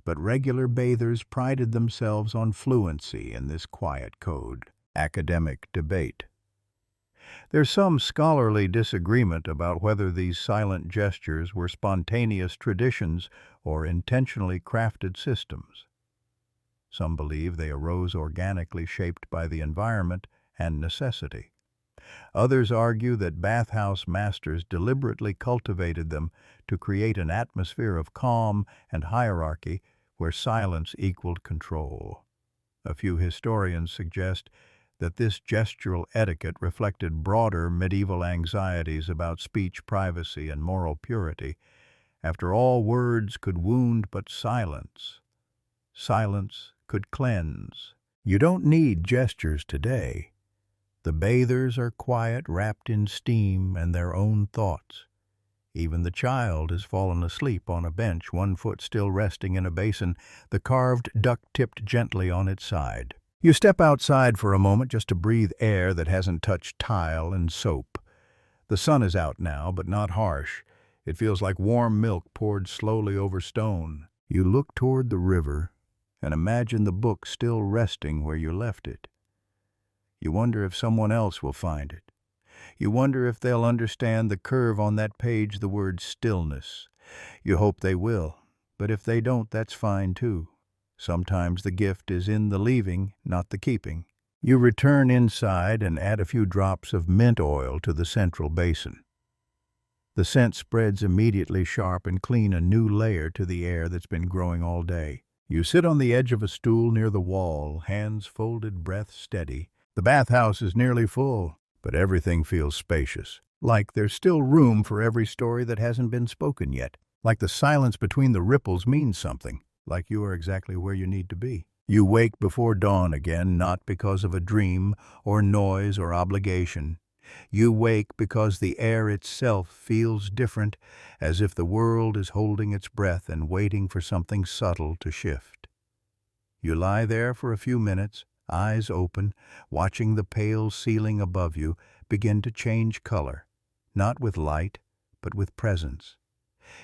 but regular bathers prided themselves on fluency in this quiet code. Academic debate. There's some scholarly disagreement about whether these silent gestures were spontaneous traditions or intentionally crafted systems. Some believe they arose organically, shaped by the environment and necessity. Others argue that bathhouse masters deliberately cultivated them to create an atmosphere of calm and hierarchy where silence equaled control. A few historians suggest that this gestural etiquette reflected broader medieval anxieties about speech privacy and moral purity, After all words could wound but silence could cleanse. You don't need gestures today. The bathers are quiet, wrapped in steam and their own thoughts. Even the child has fallen asleep on a bench, one foot still resting in a basin, the carved duck tipped gently on its side. You step outside for a moment just to breathe air that hasn't touched tile and soap. The sun is out now, but not harsh. It feels like warm milk poured slowly over stone. You look toward the river and imagine the book still resting where you left it. You wonder if someone else will find it. You wonder if they'll understand the curve on that page, the word stillness. You hope they will, but if they don't, that's fine too. Sometimes the gift is in the leaving, not the keeping. You return inside and add a few drops of mint oil to the central basin. The scent spreads immediately, sharp and clean, a new layer to the air that's been growing all day. You sit on the edge of a stool near the wall, hands folded, breath steady. The bathhouse is nearly full, but everything feels spacious. Like there's still room for every story that hasn't been spoken yet. Like the silence between the ripples means something. Like you are exactly where you need to be. You wake before dawn again, not because of a dream or noise or obligation. You wake because the air itself feels different, as if the world is holding its breath and waiting for something subtle to shift. You lie there for a few minutes, eyes open, watching the pale ceiling above you begin to change color, not with light, but with presence.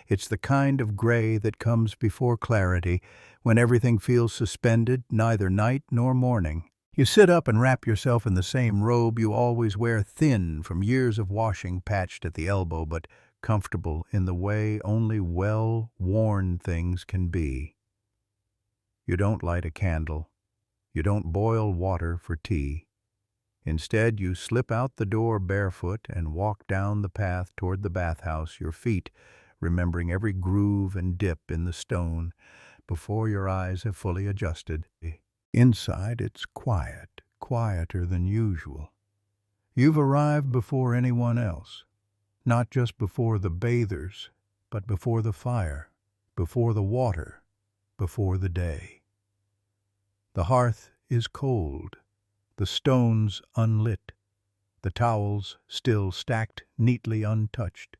It's the kind of gray that comes before clarity, when everything feels suspended, neither night nor morning. You sit up and wrap yourself in the same robe you always wear, thin from years of washing, patched at the elbow, but comfortable in the way only well-worn things can be. You don't light a candle. You don't boil water for tea. Instead, you slip out the door barefoot and walk down the path toward the bathhouse, your feet remembering every groove and dip in the stone before your eyes have fully adjusted. Inside, it's quiet, quieter than usual. You've arrived before anyone else, not just before the bathers, but before the fire, before the water, before the day. The hearth is cold, the stones unlit, the towels still stacked neatly untouched.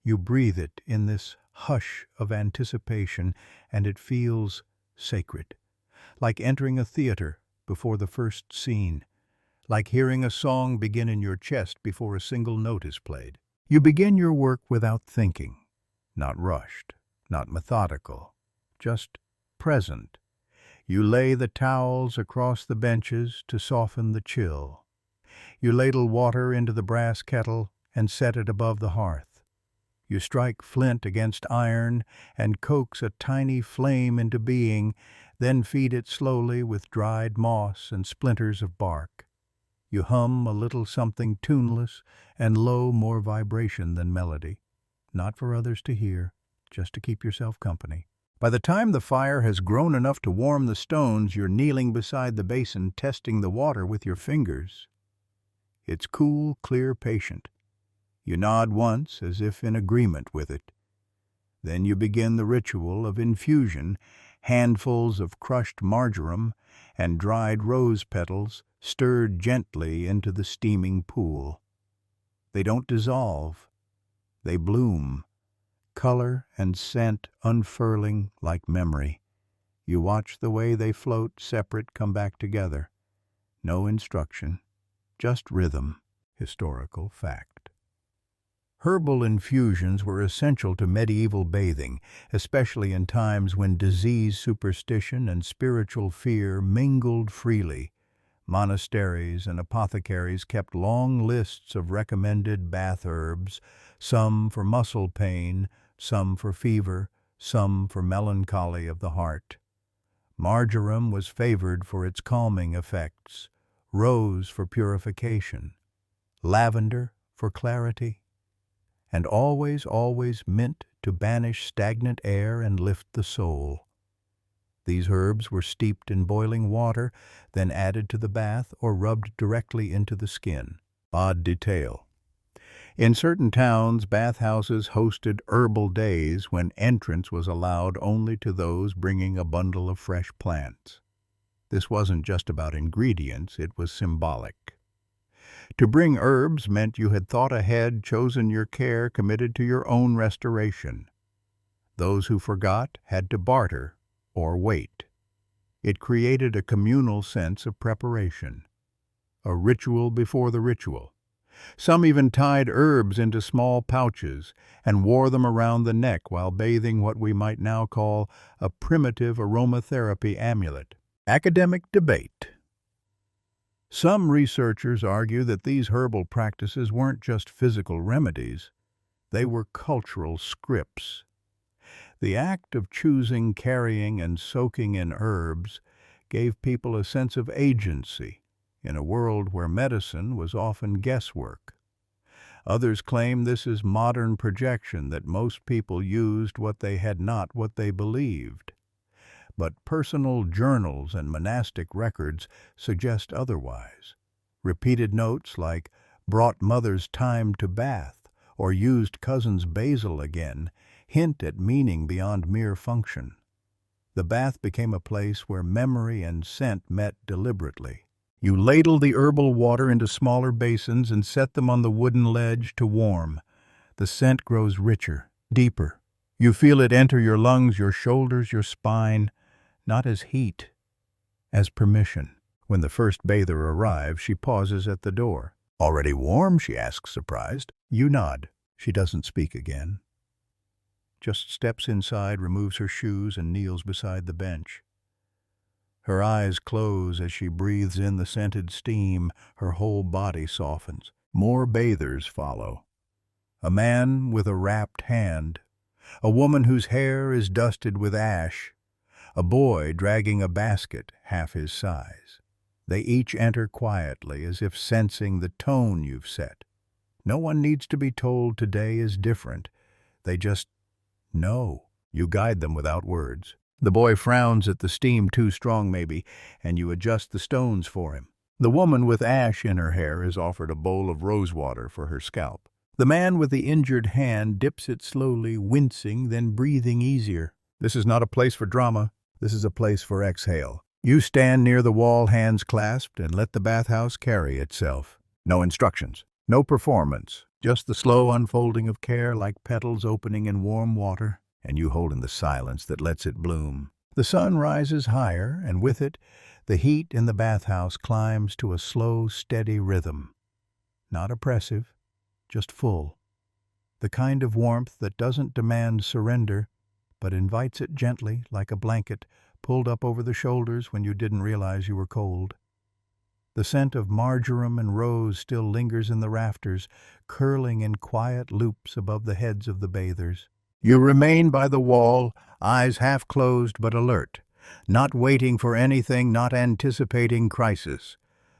You breathe it in this hush of anticipation, and it feels sacred, like entering a theater before the first scene, like hearing a song begin in your chest before a single note is played. You begin your work without thinking, not rushed, not methodical, just present. You lay the towels across the benches to soften the chill. You ladle water into the brass kettle and set it above the hearth. You strike flint against iron and coax a tiny flame into being, then feed it slowly with dried moss and splinters of bark. You hum a little something tuneless and low, more vibration than melody, not for others to hear, just to keep yourself company. By the time the fire has grown enough to warm the stones, you're kneeling beside the basin, testing the water with your fingers. It's cool, clear, patient. You nod once, as if in agreement with it. Then you begin the ritual of infusion, handfuls of crushed marjoram and dried rose petals stirred gently into the steaming pool. They don't dissolve, they bloom, color and scent unfurling like memory. You watch the way they float separate, come back together. No instruction, just rhythm, historical fact. Herbal infusions were essential to medieval bathing, especially in times when disease, superstition, and spiritual fear mingled freely. Monasteries and apothecaries kept long lists of recommended bath herbs, some for muscle pain, some for fever, some for melancholy of the heart. Marjoram was favored for its calming effects, rose for purification, lavender for clarity, and always, always mint to banish stagnant air and lift the soul. These herbs were steeped in boiling water, then added to the bath or rubbed directly into the skin. Odd detail. In certain towns, bathhouses hosted herbal days when entrance was allowed only to those bringing a bundle of fresh plants. This wasn't just about ingredients, it was symbolic. To bring herbs meant you had thought ahead, chosen your care, committed to your own restoration. Those who forgot had to barter or wait. It created a communal sense of preparation, a ritual before the ritual. Some even tied herbs into small pouches and wore them around the neck while bathing what we might now call a primitive aromatherapy amulet. Academic debate. Some researchers argue that these herbal practices weren't just physical remedies, they were cultural scripts. The act of choosing, carrying, and soaking in herbs gave people a sense of agency in a world where medicine was often guesswork. Others claim this is modern projection, that most people used what they had, not what they believed. But personal journals and monastic records suggest otherwise. Repeated notes like "brought mother's thyme to bath" or "used cousin's basil again" hint at meaning beyond mere function. The bath became a place where memory and scent met deliberately. You ladle the herbal water into smaller basins and set them on the wooden ledge to warm. The scent grows richer, deeper. You feel it enter your lungs, your shoulders, your spine, not as heat, as permission. When the first bather arrives, she pauses at the door. "Already warm?" she asks, surprised. You nod. She doesn't speak again. Just steps inside, removes her shoes, and kneels beside the bench. Her eyes close as she breathes in the scented steam. Her whole body softens. More bathers follow. A man with a wrapped hand. A woman whose hair is dusted with ash. A boy dragging a basket half his size. They each enter quietly, as if sensing the tone you've set. No one needs to be told today is different. They just know. You guide them without words. The boy frowns at the steam, too strong maybe, and you adjust the stones for him. The woman with ash in her hair is offered a bowl of rose water for her scalp. The man with the injured hand dips it slowly, wincing, then breathing easier. This is not a place for drama. This is a place for exhale. You stand near the wall, hands clasped, and let the bathhouse carry itself. No instructions, no performance, just the slow unfolding of care like petals opening in warm water, and you hold in the silence that lets it bloom. The sun rises higher, and with it, the heat in the bathhouse climbs to a slow, steady rhythm. Not oppressive, just full. The kind of warmth that doesn't demand surrender, but invites it gently, like a blanket, pulled up over the shoulders when you didn't realize you were cold. The scent of marjoram and rose still lingers in the rafters, curling in quiet loops above the heads of the bathers. You remain by the wall, eyes half closed but alert, not waiting for anything, not anticipating crisis,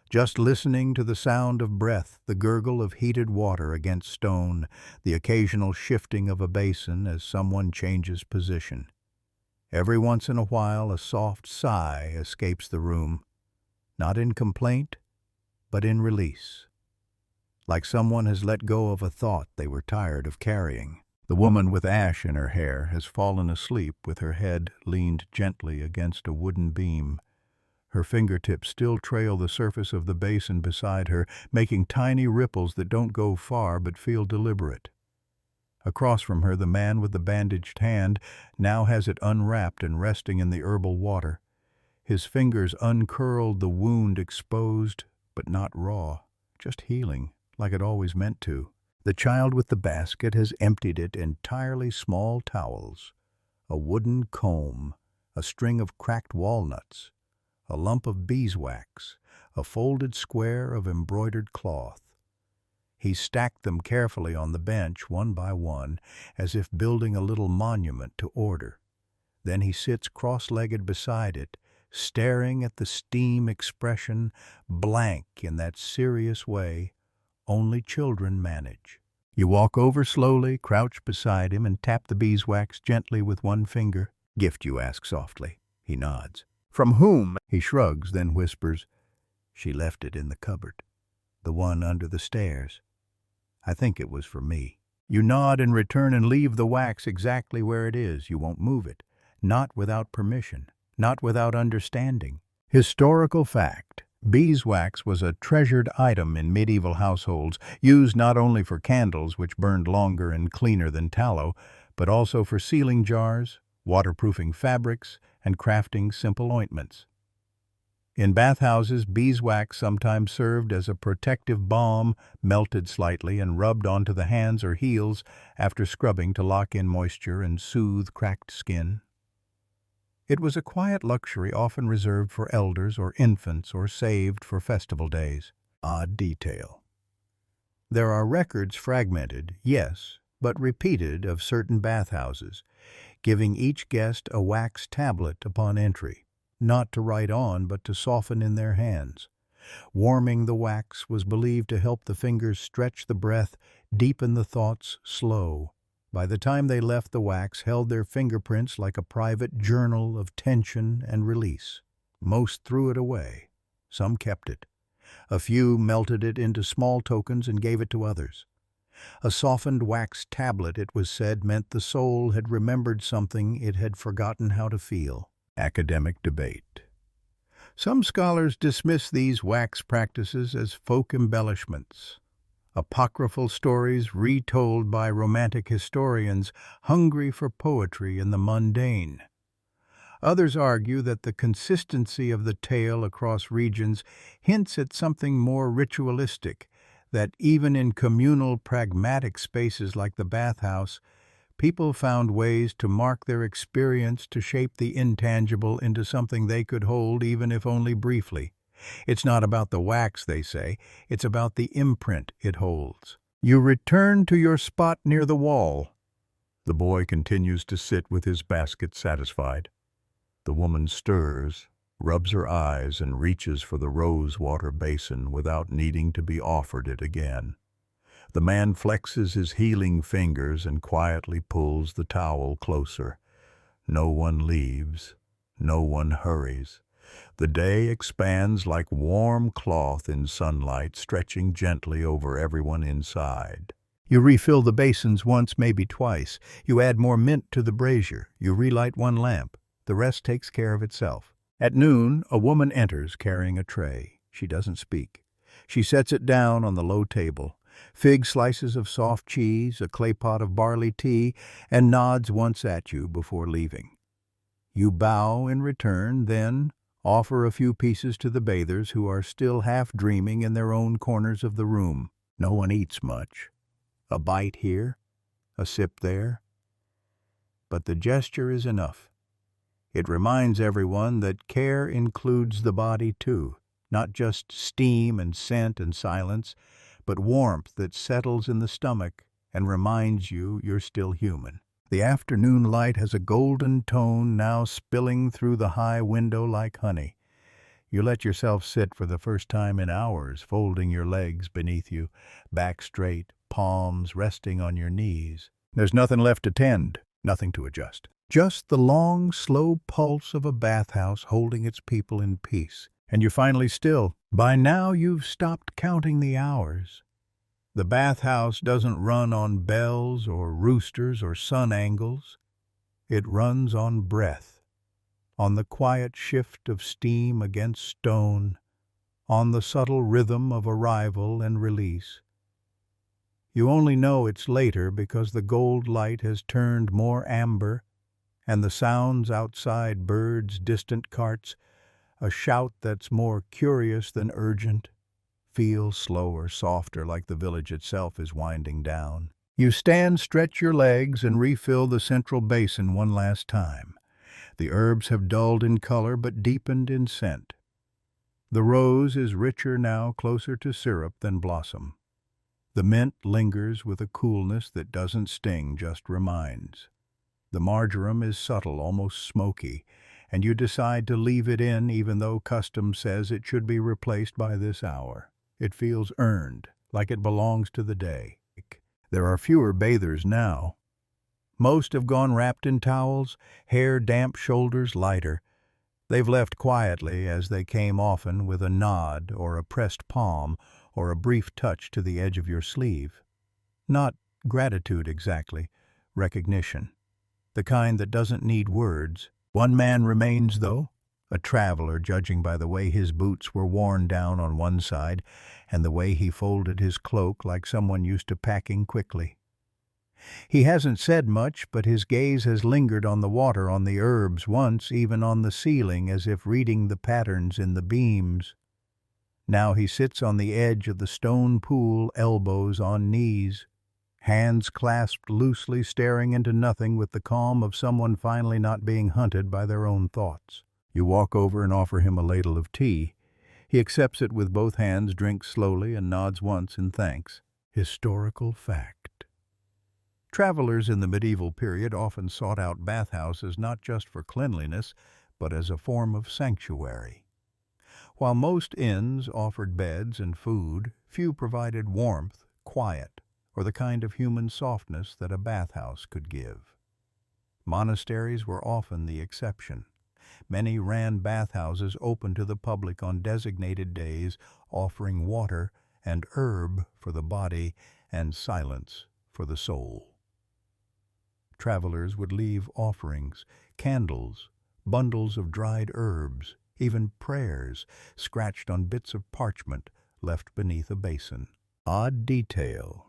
just listening to the sound of breath, the gurgle of heated water against stone, the occasional shifting of a basin as someone changes position. Every once in a while, a soft sigh escapes the room, not in complaint, but in release, like someone has let go of a thought they were tired of carrying. The woman with ash in her hair has fallen asleep with her head leaned gently against a wooden beam. Her fingertips still trail the surface of the basin beside her, making tiny ripples that don't go far but feel deliberate. Across from her, the man with the bandaged hand now has it unwrapped and resting in the herbal water. His fingers uncurled, the wound exposed, but not raw, just healing, like it always meant to. The child with the basket has emptied it entirely. Small towels, a wooden comb, a string of cracked walnuts, a lump of beeswax, a folded square of embroidered cloth. He stacked them carefully on the bench, one by one, as if building a little monument to order. Then he sits cross-legged beside it, staring at the steam expression, blank in that serious way only children manage. You walk over slowly, crouch beside him, and tap the beeswax gently with one finger. "Gift, you ask softly." He nods. "From whom?" He shrugs, then whispers, "She left it in the cupboard, the one under the stairs. I think it was for me. You nod in return and leave the wax exactly where it is. You won't move it. Not without permission. Not without understanding. Historical fact. Beeswax was a treasured item in medieval households, used not only for candles, which burned longer and cleaner than tallow, but also for sealing jars, waterproofing fabrics, and crafting simple ointments. In bathhouses, beeswax sometimes served as a protective balm, melted slightly and rubbed onto the hands or heels after scrubbing to lock in moisture and soothe cracked skin. It was a quiet luxury often reserved for elders or infants or saved for festival days. Odd detail. There are records fragmented, yes, but repeated of certain bathhouses, giving each guest a wax tablet upon entry, not to write on but to soften in their hands. Warming the wax was believed to help the fingers stretch the breath, deepen the thoughts, slow. By the time they left, the wax held their fingerprints like a private journal of tension and release. Most threw it away. Some kept it. A few melted it into small tokens and gave it to others. A softened wax tablet, it was said, meant the soul had remembered something it had forgotten how to feel. Academic debate. Some scholars dismiss these wax practices as folk embellishments, apocryphal stories retold by romantic historians hungry for poetry in the mundane. Others argue that the consistency of the tale across regions hints at something more ritualistic, that even in communal, pragmatic spaces like the bathhouse, people found ways to mark their experience, to shape the intangible into something they could hold, even if only briefly. It's not about the wax, they say, it's about the imprint it holds. You return to your spot near the wall. The boy continues to sit with his basket satisfied. The woman stirs, rubs her eyes, and reaches for the rose-water basin without needing to be offered it again. The man flexes his healing fingers and quietly pulls the towel closer. No one leaves. No one hurries. The day expands like warm cloth in sunlight, stretching gently over everyone inside. You refill the basins once, maybe twice. You add more mint to the brazier. You relight one lamp. The rest takes care of itself. At noon, a woman enters carrying a tray. She doesn't speak. She sets it down on the low table. Fig slices of soft cheese, a clay pot of barley tea, and nods once at you before leaving. You bow in return, then offer a few pieces to the bathers who are still half dreaming in their own corners of the room. No one eats much. A bite here, a sip there. But the gesture is enough. It reminds everyone that care includes the body too, not just steam and scent and silence, but warmth that settles in the stomach and reminds you you're still human. The afternoon light has a golden tone now spilling through the high window like honey. You let yourself sit for the first time in hours, folding your legs beneath you, back straight, palms resting on your knees. There's nothing left to tend, nothing to adjust. Just the long, slow pulse of a bathhouse holding its people in peace. And you're finally still. By now you've stopped counting the hours. The bathhouse doesn't run on bells or roosters or sun angles. It runs on breath, on the quiet shift of steam against stone, on the subtle rhythm of arrival and release. You only know it's later because the gold light has turned more amber, and the sounds outside, birds, distant carts, a shout that's more curious than urgent, feel slower, softer, like the village itself is winding down. You stand, stretch your legs, and refill the central basin one last time. The herbs have dulled in color but deepened in scent. The rose is richer now, closer to syrup than blossom. The mint lingers with a coolness that doesn't sting, just reminds. The marjoram is subtle, almost smoky, and you decide to leave it in even though custom says it should be replaced by this hour. It feels earned, like it belongs to the day. There are fewer bathers now. Most have gone wrapped in towels, hair damp, shoulders lighter. They've left quietly as they came, often with a nod or a pressed palm or a brief touch to the edge of your sleeve. Not gratitude exactly, recognition. The kind that doesn't need words. One man remains, though, a traveler, judging by the way his boots were worn down on one side and the way he folded his cloak like someone used to packing quickly. He hasn't said much, but his gaze has lingered on the water, on the herbs, once even on the ceiling, as if reading the patterns in the beams. Now he sits on the edge of the stone pool, elbows on knees, hands clasped loosely, staring into nothing with the calm of someone finally not being hunted by their own thoughts. You walk over and offer him a ladle of tea. He accepts it with both hands, drinks slowly, and nods once in thanks. Historical fact. Travelers in the medieval period often sought out bathhouses not just for cleanliness, but as a form of sanctuary. While most inns offered beds and food, few provided warmth, quiet, or the kind of human softness that a bathhouse could give. Monasteries were often the exception. Many ran bathhouses open to the public on designated days, offering water and herb for the body and silence for the soul. Travelers would leave offerings, candles, bundles of dried herbs, even prayers scratched on bits of parchment left beneath a basin. Odd detail.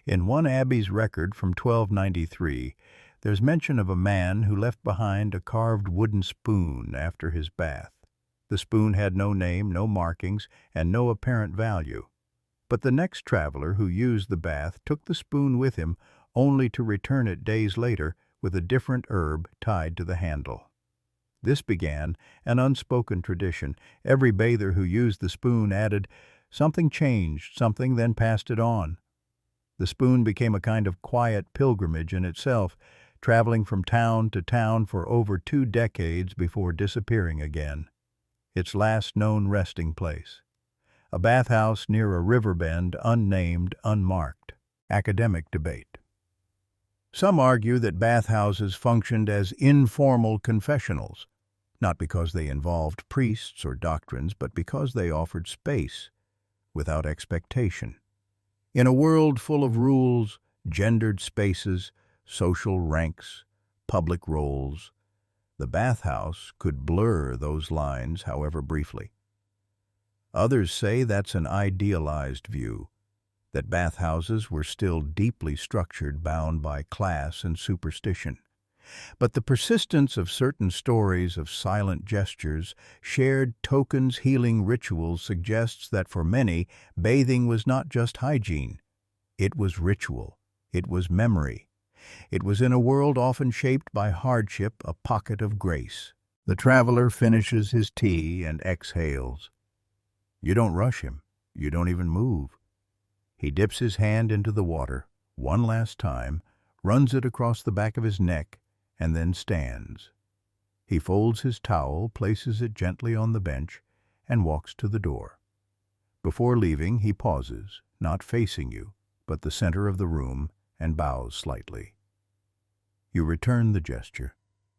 In one abbey's record from 1293, there's mention of a man who left behind a carved wooden spoon after his bath. The spoon had no name, no markings, and no apparent value. But the next traveler who used the bath took the spoon with him, only to return it days later with a different herb tied to the handle. This began an unspoken tradition. Every bather who used the spoon added, "Something changed, something," then passed it on. The spoon became a kind of quiet pilgrimage in itself, traveling from town to town for over 2 decades before disappearing again. Its last known resting place. A bathhouse near a river bend, unnamed, unmarked. Academic debate. Some argue that bathhouses functioned as informal confessionals, not because they involved priests or doctrines, but because they offered space, without expectation. In a world full of rules, gendered spaces, social ranks, public roles, the bathhouse could blur those lines, however briefly. Others say that's an idealized view, that bathhouses were still deeply structured, bound by class and superstition. But the persistence of certain stories of silent gestures, shared tokens, healing rituals suggests that for many, bathing was not just hygiene. It was ritual. It was memory. It was, in a world often shaped by hardship, a pocket of grace. The traveler finishes his tea and exhales. You don't rush him. You don't even move. He dips his hand into the water one last time, runs it across the back of his neck, and then stands. He folds his towel, places it gently on the bench, and walks to the door. Before leaving, he pauses, not facing you, but the center of the room, and bows slightly. You return the gesture.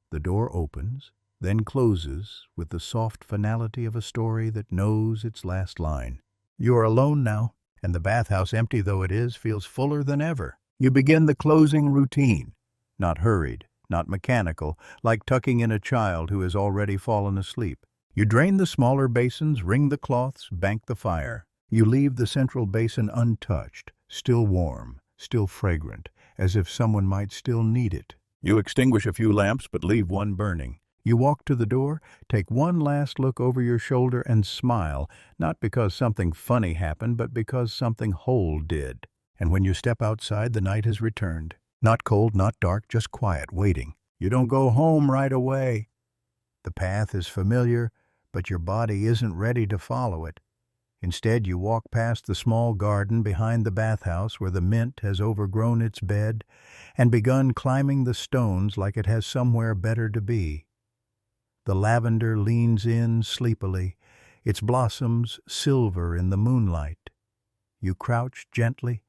The door opens, then closes with the soft finality of a story that knows its last line. You are alone now, and the bathhouse, empty though it is, feels fuller than ever. You begin the closing routine, not hurried, not mechanical, like tucking in a child who has already fallen asleep. You drain the smaller basins, wring the cloths, bank the fire. You leave the central basin untouched, still warm, still fragrant, as if someone might still need it. You extinguish a few lamps, but leave one burning. You walk to the door, take one last look over your shoulder, and smile, not because something funny happened, but because something whole did. And when you step outside, the night has returned. Not cold, not dark, just quiet, waiting. You don't go home right away. The path is familiar, but your body isn't ready to follow it. Instead, you walk past the small garden behind the bathhouse where the mint has overgrown its bed and begun climbing the stones like it has somewhere better to be. The lavender leans in sleepily, its blossoms silver in the moonlight. You crouch gently,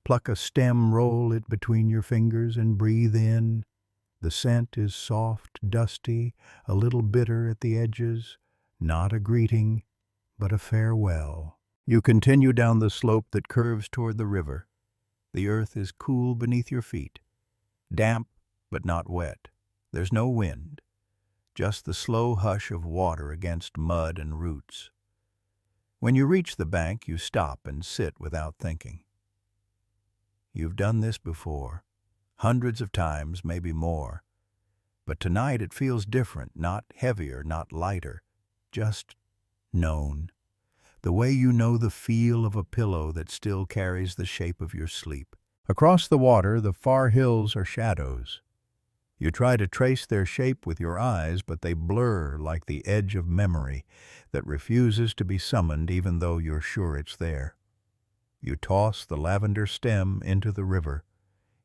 pluck a stem, roll it between your fingers, and breathe in. The scent is soft, dusty, a little bitter at the edges, not a greeting, but a farewell. You continue down the slope that curves toward the river. The earth is cool beneath your feet, damp but not wet. There's no wind, just the slow hush of water against mud and roots. When you reach the bank, you stop and sit without thinking. You've done this before, hundreds of times, maybe more. But tonight it feels different, not heavier, not lighter, just known. The way you know the feel of a pillow that still carries the shape of your sleep. Across the water, the far hills are shadows. You try to trace their shape with your eyes, but they blur like the edge of memory that refuses to be summoned even though you're sure it's there. You toss the lavender stem into the river.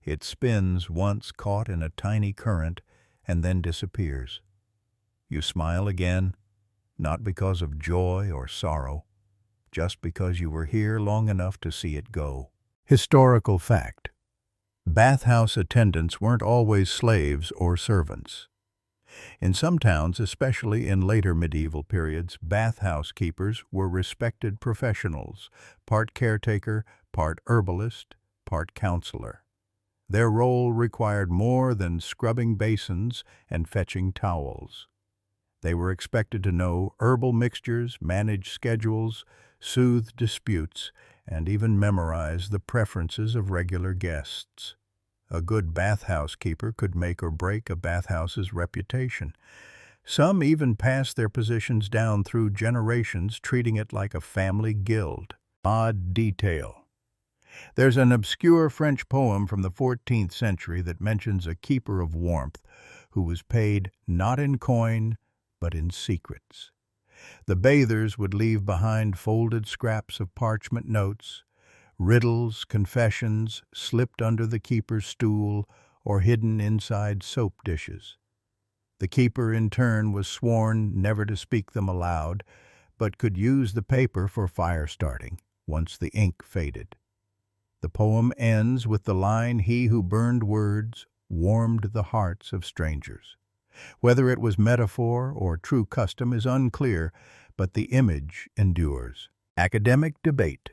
It spins once caught in a tiny current and then disappears. You smile again, not because of joy or sorrow, just because you were here long enough to see it go. Historical fact. Bathhouse attendants weren't always slaves or servants. In some towns, especially in later medieval periods, bathhouse keepers were respected professionals, part caretaker, part herbalist, part counselor. Their role required more than scrubbing basins and fetching towels. They were expected to know herbal mixtures, manage schedules, soothe disputes, and even memorize the preferences of regular guests. A good bathhouse keeper could make or break a bathhouse's reputation. Some even passed their positions down through generations, treating it like a family guild. Odd detail. There's an obscure French poem from the 14th century that mentions a keeper of warmth who was paid not in coin, but in secrets. The bathers would leave behind folded scraps of parchment notes, riddles, confessions, slipped under the keeper's stool or hidden inside soap dishes. The keeper, in turn, was sworn never to speak them aloud, but could use the paper for fire starting once the ink faded. The poem ends with the line, "He who burned words warmed the hearts of strangers." Whether it was metaphor or true custom is unclear, but the image endures. Academic debate.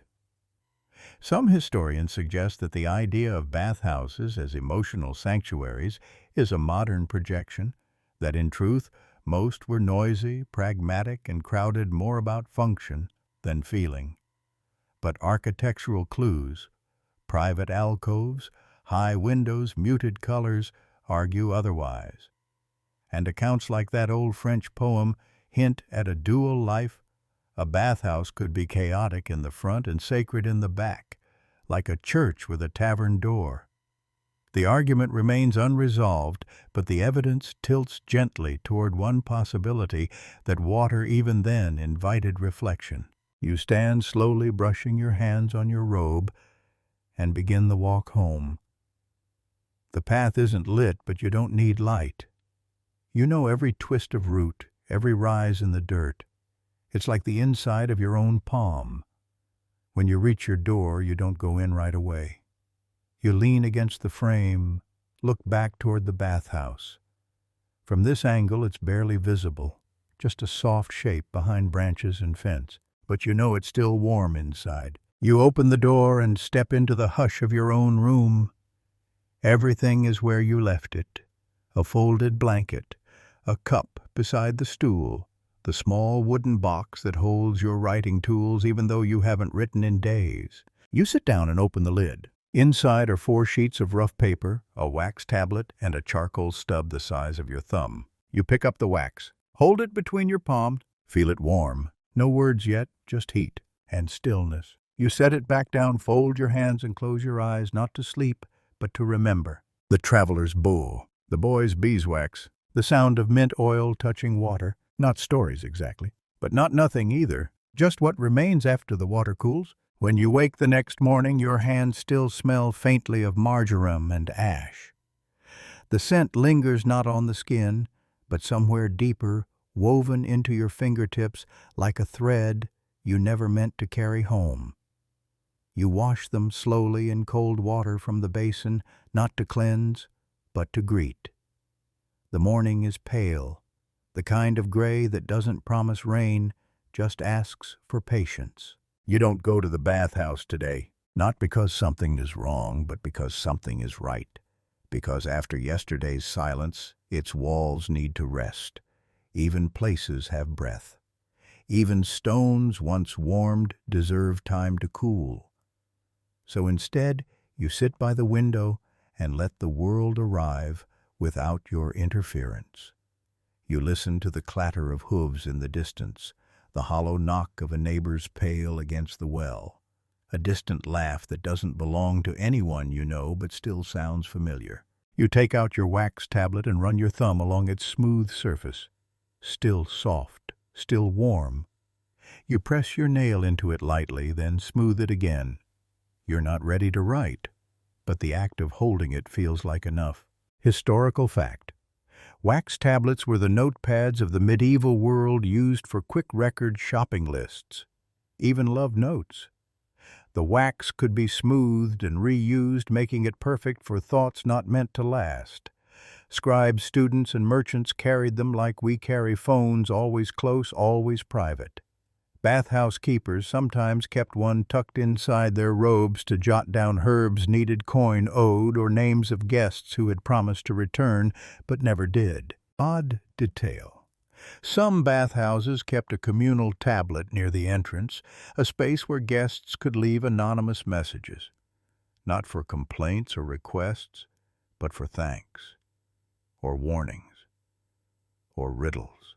Some historians suggest that the idea of bathhouses as emotional sanctuaries is a modern projection, that in truth most were noisy, pragmatic, and crowded more about function than feeling. But architectural clues, private alcoves, high windows, muted colors, argue otherwise. And accounts like that old French poem hint at a dual life. A bathhouse could be chaotic in the front and sacred in the back, like a church with a tavern door. The argument remains unresolved, but the evidence tilts gently toward one possibility, that water even then invited reflection. You stand slowly brushing your hands on your robe and begin the walk home. The path isn't lit, but you don't need light. You know every twist of root, every rise in the dirt. It's like the inside of your own palm. When you reach your door, you don't go in right away. You lean against the frame, look back toward the bathhouse. From this angle, it's barely visible, just a soft shape behind branches and fence, but you know it's still warm inside. You open the door and step into the hush of your own room. Everything is where you left it. A folded blanket, a cup beside the stool, the small wooden box that holds your writing tools even though you haven't written in days. You sit down and open the lid. Inside are 4 sheets of rough paper, a wax tablet, and a charcoal stub the size of your thumb. You pick up the wax. Hold it between your palms. Feel it warm. No words yet, just heat and stillness. You set it back down, fold your hands and close your eyes, not to sleep, but to remember. The traveler's bull, the boy's beeswax, the sound of mint oil touching water. Not stories exactly, but not nothing either. Just what remains after the water cools. When you wake the next morning, your hands still smell faintly of marjoram and ash. The scent lingers not on the skin, but somewhere deeper, woven into your fingertips like a thread you never meant to carry home. You wash them slowly in cold water from the basin, not to cleanse, but to greet. The morning is pale, the kind of gray that doesn't promise rain, just asks for patience. You don't go to the bathhouse today. Not because something is wrong, but because something is right. Because after yesterday's silence, its walls need to rest. Even places have breath. Even stones once warmed deserve time to cool. So instead, you sit by the window and let the world arrive without your interference. You listen to the clatter of hooves in the distance, the hollow knock of a neighbor's pail against the well, a distant laugh that doesn't belong to anyone you know but still sounds familiar. You take out your wax tablet and run your thumb along its smooth surface, still soft, still warm. You press your nail into it lightly, then smooth it again. You're not ready to write, but the act of holding it feels like enough. Historical fact. Wax tablets were the notepads of the medieval world used for quick record shopping lists, even love notes. The wax could be smoothed and reused, making it perfect for thoughts not meant to last. Scribes, students, and merchants carried them like we carry phones, always close, always private. Bathhouse keepers sometimes kept one tucked inside their robes to jot down herbs needed, coin owed, or names of guests who had promised to return but never did. Odd detail. Some bathhouses kept a communal tablet near the entrance, a space where guests could leave anonymous messages, not for complaints or requests, but for thanks, or warnings, or riddles.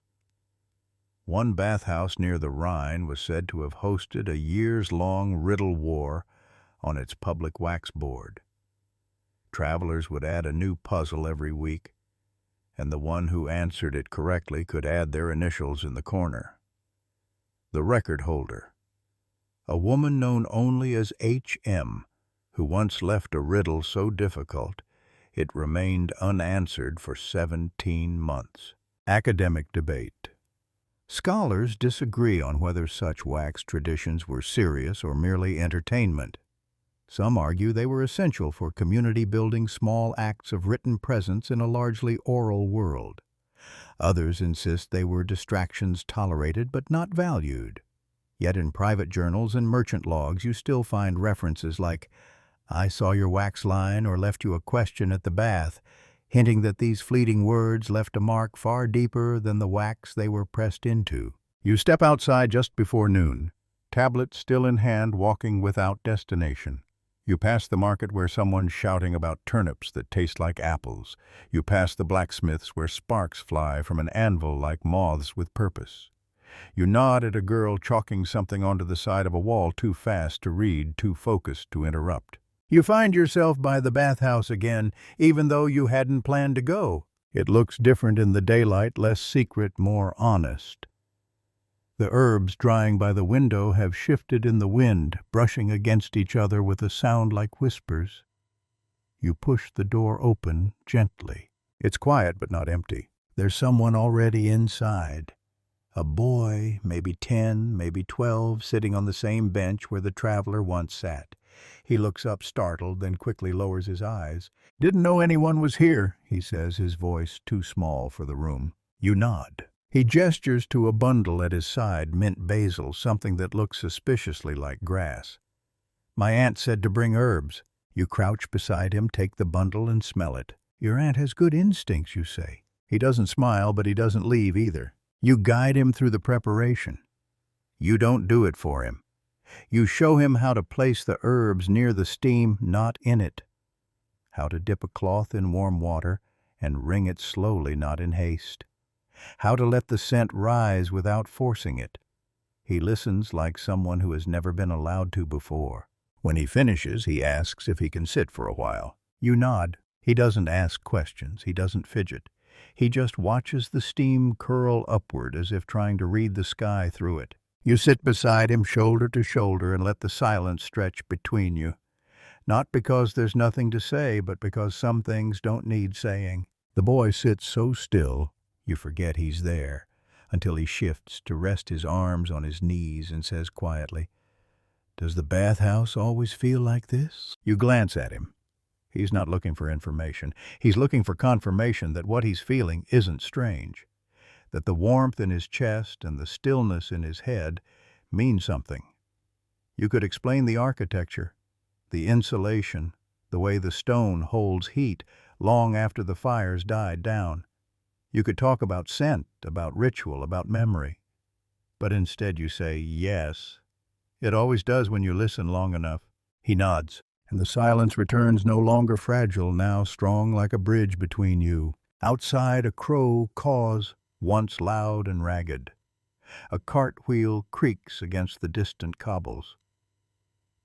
One bathhouse near the Rhine was said to have hosted a years-long riddle war on its public wax board. Travelers would add a new puzzle every week, and the one who answered it correctly could add their initials in the corner. The record holder, a woman known only as H.M., who once left a riddle so difficult it remained unanswered for 17 months. Academic debate. Scholars disagree on whether such wax traditions were serious or merely entertainment. Some argue they were essential for community-building small acts of written presence in a largely oral world. Others insist they were distractions tolerated but not valued. Yet in private journals and merchant logs you still find references like, "I saw your wax line," or "left you a question at the bath," hinting that these fleeting words left a mark far deeper than the wax they were pressed into. You step outside just before noon, tablet still in hand, walking without destination. You pass the market where someone's shouting about turnips that taste like apples. You pass the blacksmiths where sparks fly from an anvil like moths with purpose. You nod at a girl chalking something onto the side of a wall, too fast to read, too focused to interrupt. You find yourself by the bathhouse again, even though you hadn't planned to go. It looks different in the daylight, less secret, more honest. The herbs drying by the window have shifted in the wind, brushing against each other with a sound like whispers. You push the door open gently. It's quiet but not empty. There's someone already inside. A boy, maybe 10, maybe 12, sitting on the same bench where the traveler once sat. He looks up startled, then quickly lowers his eyes. "Didn't know anyone was here," he says, his voice too small for the room. You nod. He gestures to a bundle at his side, mint basil, something that looks suspiciously like grass. "My aunt said to bring herbs." You crouch beside him, take the bundle, and smell it. "Your aunt has good instincts," you say. He doesn't smile, but he doesn't leave either. You guide him through the preparation. You don't do it for him. You show him how to place the herbs near the steam, not in it. How to dip a cloth in warm water and wring it slowly, not in haste. How to let the scent rise without forcing it. He listens like someone who has never been allowed to before. When he finishes, he asks if he can sit for a while. You nod. He doesn't ask questions. He doesn't fidget. He just watches the steam curl upward as if trying to read the sky through it. You sit beside him, shoulder to shoulder, and let the silence stretch between you. Not because there's nothing to say, but because some things don't need saying. The boy sits so still, you forget he's there, until he shifts to rest his arms on his knees and says quietly, "Does the bathhouse always feel like this?" You glance at him. He's not looking for information. He's looking for confirmation that what he's feeling isn't strange, that the warmth in his chest and the stillness in his head mean something. You could explain the architecture, the insulation, the way the stone holds heat long after the fire's died down. You could talk about scent, about ritual, about memory. But instead you say, yes. It always does when you listen long enough. He nods, and the silence returns no longer fragile, now strong like a bridge between you. Outside a crow caws, once loud and ragged. A cartwheel creaks against the distant cobbles.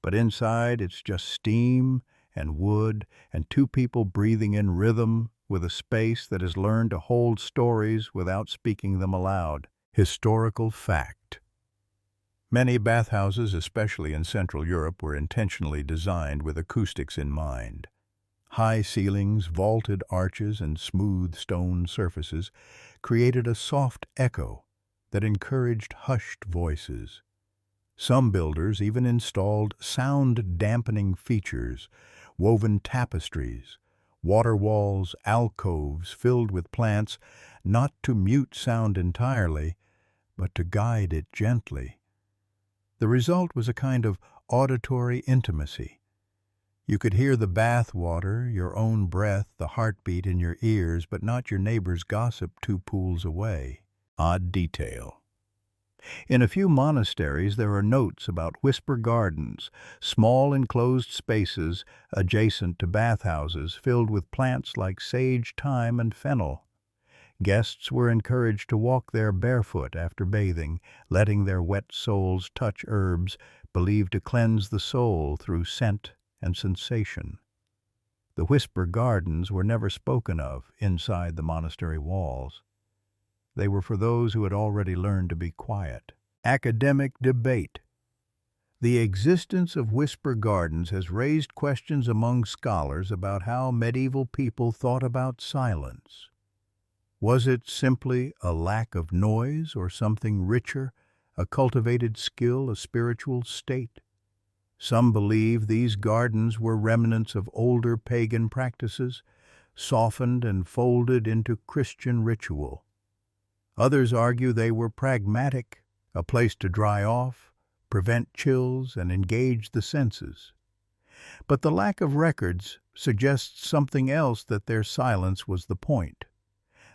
But inside it's just steam and wood and two people breathing in rhythm with a space that has learned to hold stories without speaking them aloud. Historical fact. Many bathhouses, especially in Central Europe, were intentionally designed with acoustics in mind. High ceilings, vaulted arches, and smooth stone surfaces created a soft echo that encouraged hushed voices. Some builders even installed sound-dampening features, woven tapestries, water walls, alcoves filled with plants, not to mute sound entirely, but to guide it gently. The result was a kind of auditory intimacy. You could hear the bath water, your own breath, the heartbeat in your ears, but not your neighbor's gossip 2 pools away. Odd detail. In a few monasteries there are notes about whisper gardens, small enclosed spaces adjacent to bathhouses filled with plants like sage, thyme, and fennel. Guests were encouraged to walk there barefoot after bathing, letting their wet soles touch herbs believed to cleanse the soul through scent and sensation. The whisper gardens were never spoken of inside the monastery walls. They were for those who had already learned to be quiet. Academic debate. The existence of whisper gardens has raised questions among scholars about how medieval people thought about silence. Was it simply a lack of noise or something richer, a cultivated skill, a spiritual state? Some believe these gardens were remnants of older pagan practices, softened and folded into Christian ritual. Others argue they were pragmatic, a place to dry off, prevent chills, and engage the senses. But the lack of records suggests something else, that their silence was the point,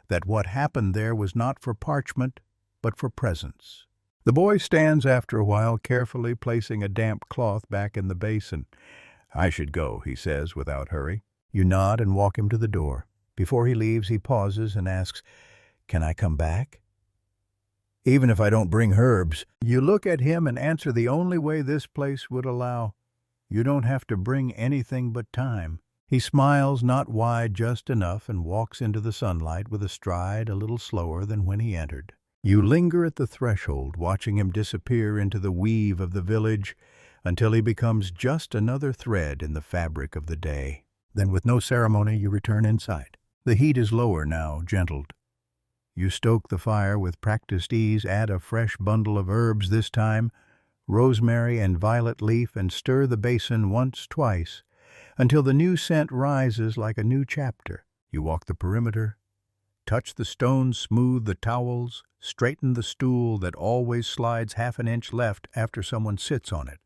that what happened there was not for parchment, but for presence. The boy stands after a while, carefully placing a damp cloth back in the basin. "I should go," he says without hurry. You nod and walk him to the door. Before he leaves, he pauses and asks, "Can I come back?" "Even if I don't bring herbs." You look at him and answer the only way this place would allow. "You don't have to bring anything but time." He smiles, not wide, just enough, and walks into the sunlight with a stride a little slower than when he entered. You linger at the threshold, watching him disappear into the weave of the village until he becomes just another thread in the fabric of the day. Then, with no ceremony, you return inside. The heat is lower now, gentled. You stoke the fire with practiced ease, add a fresh bundle of herbs this time, rosemary and violet leaf, and stir the basin once, twice, until the new scent rises like a new chapter. You walk the perimeter, touch the stones, smooth the towels, straighten the stool that always slides half an inch left after someone sits on it.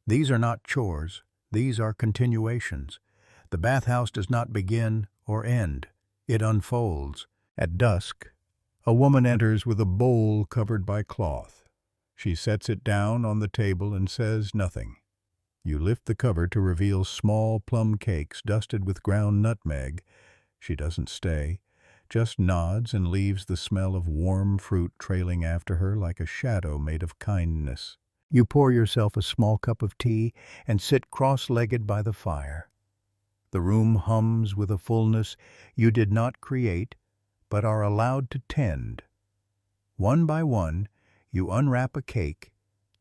These are not chores, these are continuations. The bathhouse does not begin or end, it unfolds. At dusk, a woman enters with a bowl covered by cloth. She sets it down on the table and says nothing. You lift the cover to reveal small plum cakes dusted with ground nutmeg. She doesn't stay, just nods and leaves the smell of warm fruit trailing after her like a shadow made of kindness. You pour yourself a small cup of tea and sit cross-legged by the fire. The room hums with a fullness you did not create, but are allowed to tend. One by one, you unwrap a cake,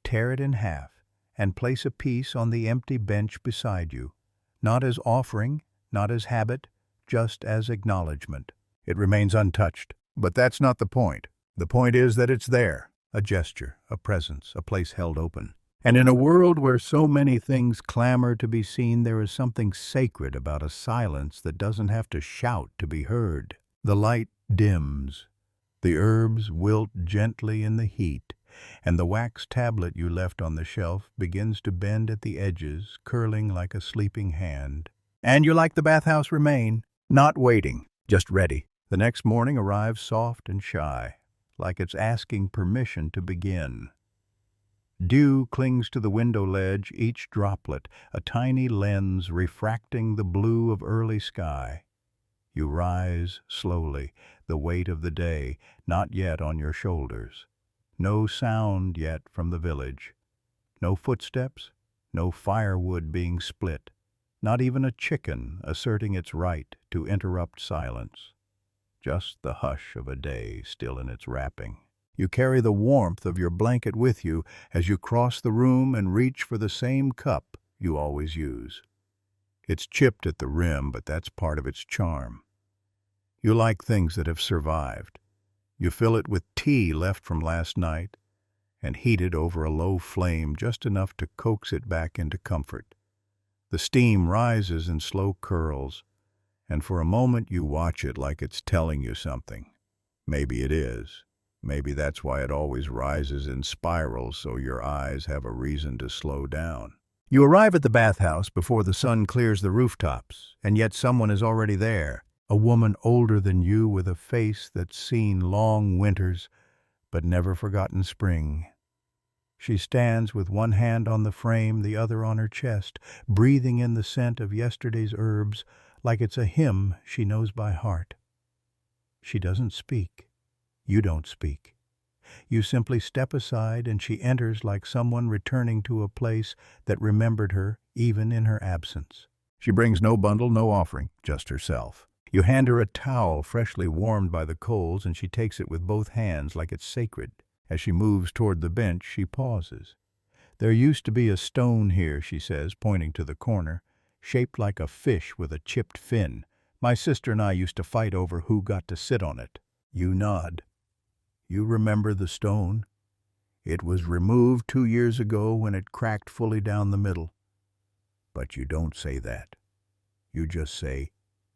tear it in half, and place a piece on the empty bench beside you, not as offering, not as habit, just as acknowledgement. It remains untouched, but that's not the point. The point is that it's there, a gesture, a presence, a place held open. And in a world where so many things clamor to be seen, there is something sacred about a silence that doesn't have to shout to be heard. The light dims. The herbs wilt gently in the heat, and the wax tablet you left on the shelf begins to bend at the edges, curling like a sleeping hand. And you like the bathhouse remain, not waiting, just ready. The next morning arrives soft and shy, like it's asking permission to begin. Dew clings to the window ledge, each droplet, a tiny lens refracting the blue of early sky. You rise slowly, the weight of the day not yet on your shoulders. No sound yet from the village. No footsteps, no firewood being split, not even a chicken asserting its right to interrupt silence. Just the hush of a day still in its wrapping. You carry the warmth of your blanket with you as you cross the room and reach for the same cup you always use. It's chipped at the rim, but that's part of its charm. You like things that have survived. You fill it with tea left from last night and heat it over a low flame just enough to coax it back into comfort. The steam rises in slow curls, and for a moment you watch it like it's telling you something. Maybe it is. Maybe that's why it always rises in spirals, so your eyes have a reason to slow down. You arrive at the bathhouse before the sun clears the rooftops, and yet someone is already there. A woman older than you with a face that's seen long winters but never forgotten spring. She stands with one hand on the frame, the other on her chest, breathing in the scent of yesterday's herbs like it's a hymn she knows by heart. She doesn't speak. You don't speak. You simply step aside and she enters like someone returning to a place that remembered her even in her absence. She brings no bundle, no offering, just herself. You hand her a towel freshly warmed by the coals and she takes it with both hands like it's sacred. As she moves toward the bench, she pauses. There used to be a stone here, she says, pointing to the corner, shaped like a fish with a chipped fin. My sister and I used to fight over who got to sit on it. You nod. You remember the stone. It was removed 2 years ago when it cracked fully down the middle. But you don't say that. You just say,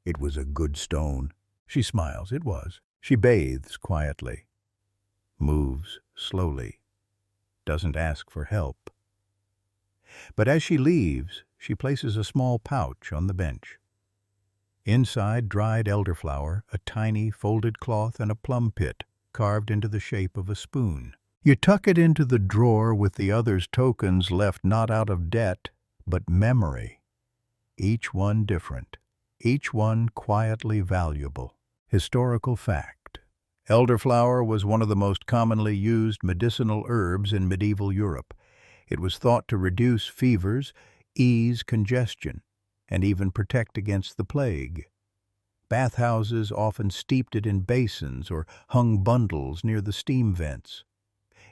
it was a good stone. She smiles. It was. She bathes quietly, moves slowly, doesn't ask for help. But as she leaves, she places a small pouch on the bench. Inside, dried elderflower, a tiny folded cloth, and a plum pit carved into the shape of a spoon. You tuck it into the drawer with the others' tokens left not out of debt, but memory. Each one different, each one quietly valuable. Historical fact. Elderflower was one of the most commonly used medicinal herbs in medieval Europe. It was thought to reduce fevers, ease congestion, and even protect against the plague. Bathhouses often steeped it in basins or hung bundles near the steam vents.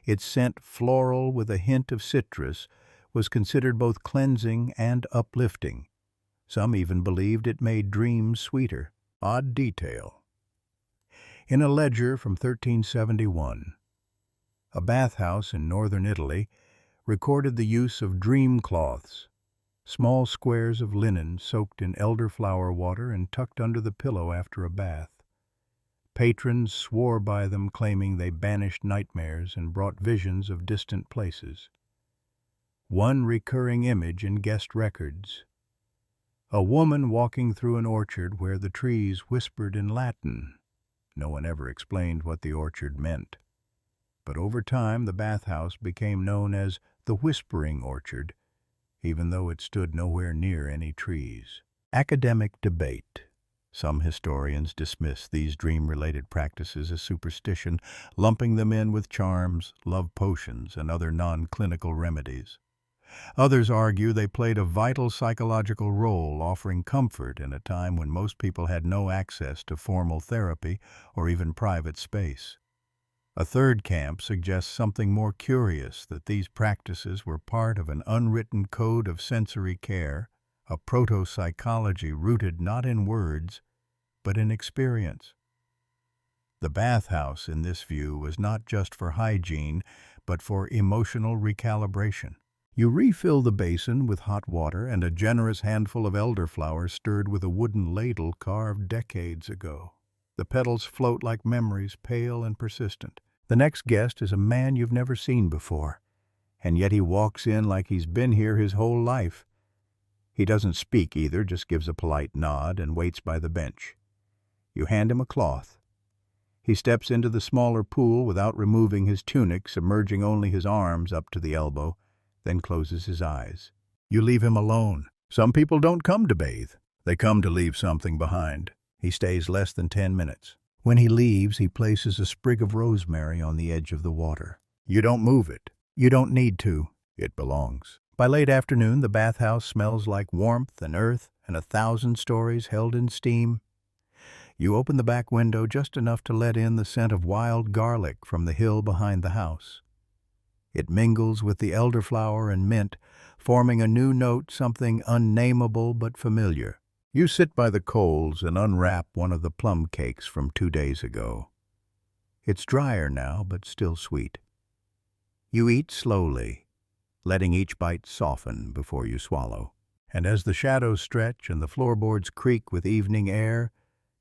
Its scent, floral with a hint of citrus, was considered both cleansing and uplifting. Some even believed it made dreams sweeter. Odd detail. In a ledger from 1371, a bathhouse in northern Italy recorded the use of dream cloths, small squares of linen soaked in elderflower water and tucked under the pillow after a bath. Patrons swore by them, claiming they banished nightmares and brought visions of distant places. One recurring image in guest records: a woman walking through an orchard where the trees whispered in Latin. No one ever explained what the orchard meant. But over time, the bathhouse became known as the Whispering Orchard, even though it stood nowhere near any trees. Academic debate. Some historians dismiss these dream-related practices as superstition, lumping them in with charms, love potions, and other non-clinical remedies. Others argue they played a vital psychological role, offering comfort in a time when most people had no access to formal therapy or even private space. A third camp suggests something more curious, that these practices were part of an unwritten code of sensory care, a proto-psychology rooted not in words, but in experience. The bathhouse, in this view, was not just for hygiene, but for emotional recalibration. You refill the basin with hot water and a generous handful of elderflower stirred with a wooden ladle carved decades ago. The petals float like memories, pale and persistent. The next guest is a man you've never seen before, and yet he walks in like he's been here his whole life. He doesn't speak either, just gives a polite nod and waits by the bench. You hand him a cloth. He steps into the smaller pool without removing his tunic, submerging only his arms up to the elbow, then closes his eyes. You leave him alone. Some people don't come to bathe. They come to leave something behind. He stays less than 10 minutes. When he leaves, he places a sprig of rosemary on the edge of the water. You don't move it. You don't need to. It belongs. By late afternoon, the bathhouse smells like warmth and earth and 1,000 stories held in steam. You open the back window just enough to let in the scent of wild garlic from the hill behind the house. It mingles with the elderflower and mint, forming a new note, something unnameable but familiar. You sit by the coals and unwrap one of the plum cakes from 2 days ago. It's drier now, but still sweet. You eat slowly, letting each bite soften before you swallow. And as the shadows stretch and the floorboards creak with evening air,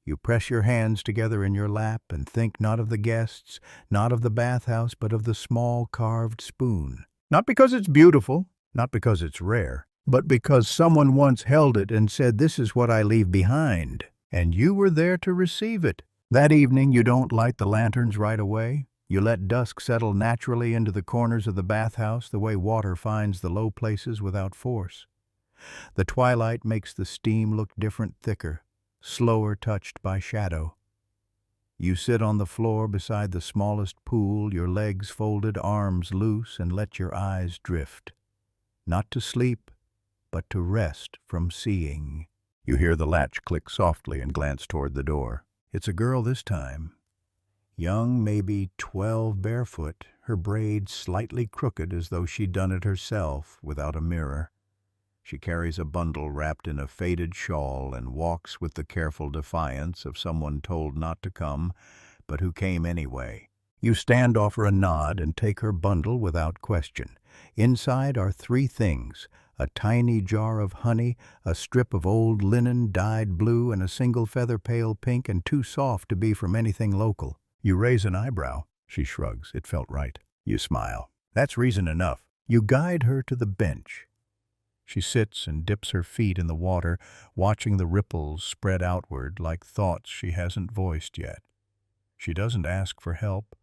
you press your hands together in your lap and think not of the guests, not of the bathhouse, but of the small carved spoon. Not because it's beautiful, not because it's rare, but because someone once held it and said, "This is what I leave behind," and you were there to receive it. That evening, you don't light the lanterns right away. You let dusk settle naturally into the corners of the bathhouse the way water finds the low places without force. The twilight makes the steam look different, thicker, slower touched by shadow. You sit on the floor beside the smallest pool, your legs folded, arms loose, and let your eyes drift. Not to sleep, but to rest from seeing. You hear the latch click softly and glance toward the door. It's a girl this time. Young, maybe 12, barefoot, her braids slightly crooked as though she'd done it herself without a mirror. She carries a bundle wrapped in a faded shawl and walks with the careful defiance of someone told not to come, but who came anyway. You stand, offer a nod, and take her bundle without question. Inside are 3 things: a tiny jar of honey, a strip of old linen dyed blue, and a single feather pale pink and too soft to be from anything local. You raise an eyebrow. She shrugs. It felt right. You smile. That's reason enough. You guide her to the bench. She sits and dips her feet in the water, watching the ripples spread outward like thoughts she hasn't voiced yet. She doesn't ask for help,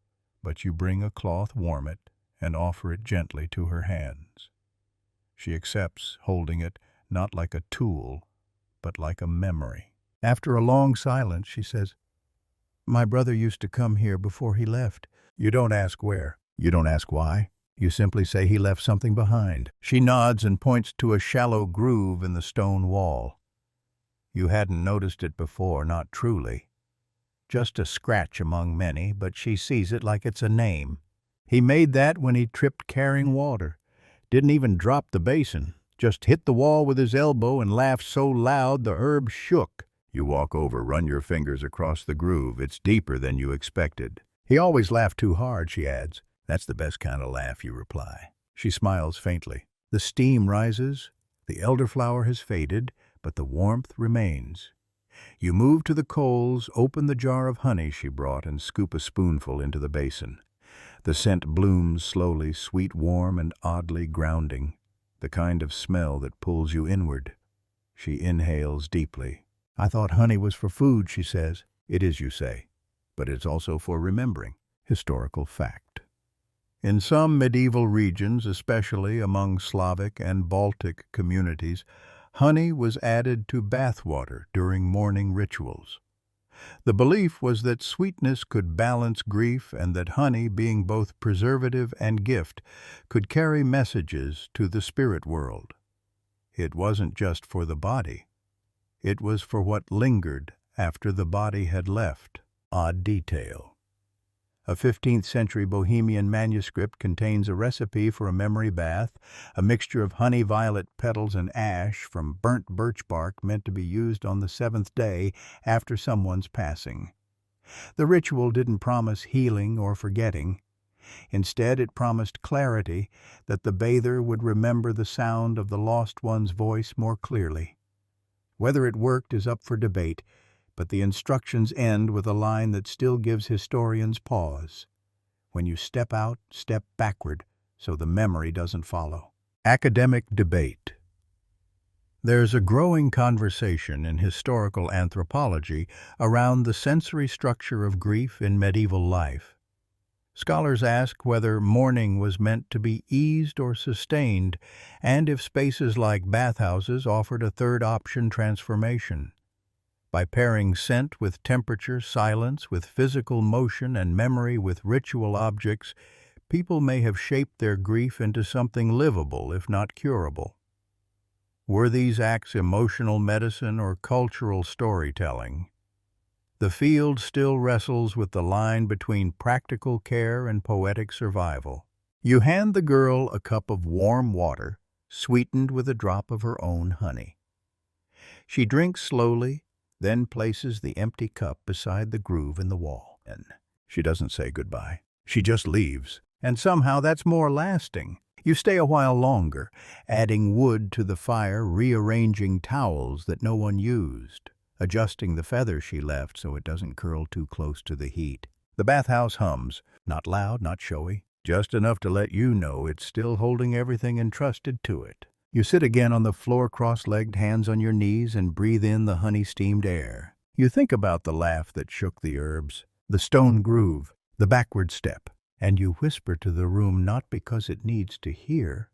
but you bring a cloth, warm it, and offer it gently to her hands. She accepts, holding it not like a tool, but like a memory. After a long silence, she says, "My brother used to come here before he left." You don't ask where. You don't ask why. You simply say he left something behind. She nods and points to a shallow groove in the stone wall. You hadn't noticed it before, not truly. Just a scratch among many, but she sees it like it's a name. He made that when he tripped carrying water. Didn't even drop the basin. Just hit the wall with his elbow and laughed so loud the herb shook. You walk over, run your fingers across the groove. It's deeper than you expected. He always laughed too hard, she adds. That's the best kind of laugh, you reply. She smiles faintly. The steam rises. The elderflower has faded, but the warmth remains. You move to the coals, open the jar of honey she brought, and scoop a spoonful into the basin. The scent blooms slowly, sweet, warm, and oddly grounding, the kind of smell that pulls you inward. She inhales deeply. "I thought honey was for food," she says. "It is, you say, but it's also for remembering." Historical fact. In some medieval regions, especially among Slavic and Baltic communities, honey was added to bathwater during morning rituals. The belief was that sweetness could balance grief and that honey, being both preservative and gift, could carry messages to the spirit world. It wasn't just for the body. It was for what lingered after the body had left. Odd detail. A 15th century Bohemian manuscript contains a recipe for a memory bath, a mixture of honey, violet petals, and ash from burnt birch bark meant to be used on the 7th day after someone's passing. The ritual didn't promise healing or forgetting. Instead, it promised clarity, that the bather would remember the sound of the lost one's voice more clearly. Whether it worked is up for debate, but the instructions end with a line that still gives historians pause. When you step out, step backward so the memory doesn't follow. Academic debate. There's a growing conversation in historical anthropology around the sensory structure of grief in medieval life. Scholars ask whether mourning was meant to be eased or sustained, and if spaces like bathhouses offered a third option: transformation. By pairing scent with temperature, silence with physical motion, and memory with ritual objects, people may have shaped their grief into something livable, if not curable. Were these acts emotional medicine or cultural storytelling? The field still wrestles with the line between practical care and poetic survival. You hand the girl a cup of warm water, sweetened with a drop of her own honey. She drinks slowly, then places the empty cup beside the groove in the wall. And she doesn't say goodbye. She just leaves. And somehow that's more lasting. You stay a while longer, adding wood to the fire, rearranging towels that no one used, adjusting the feather she left so it doesn't curl too close to the heat. The bathhouse hums, not loud, not showy, just enough to let you know it's still holding everything entrusted to it. You sit again on the floor, cross-legged, hands on your knees, and breathe in the honey-steamed air. You think about the laugh that shook the herbs, the stone groove, the backward step, and you whisper to the room not because it needs to hear,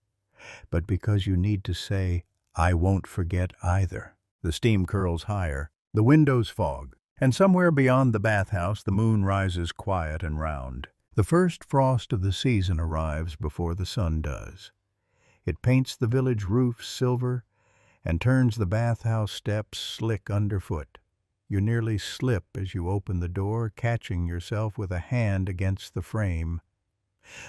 but because you need to say, "I won't forget either." The steam curls higher, the windows fog, and somewhere beyond the bathhouse the moon rises quiet and round. The first frost of the season arrives before the sun does. It paints the village roofs silver and turns the bathhouse steps slick underfoot. You nearly slip as you open the door, catching yourself with a hand against the frame.